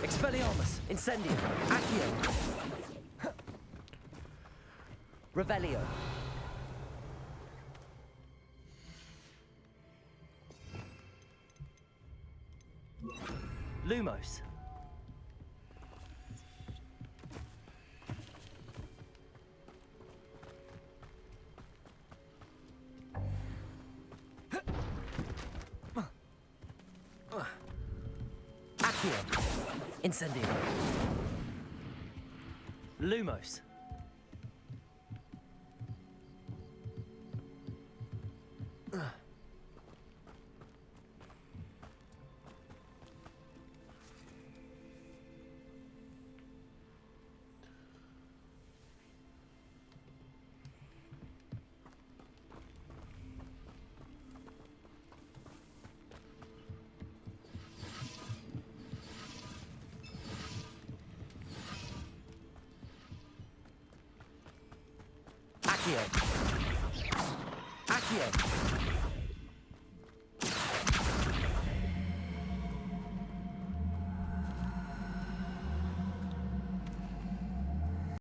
Expelliarmus. Incendio. Accio. Revelio. Lumos. Accio. Incendio. Lumos. Accio. Accio.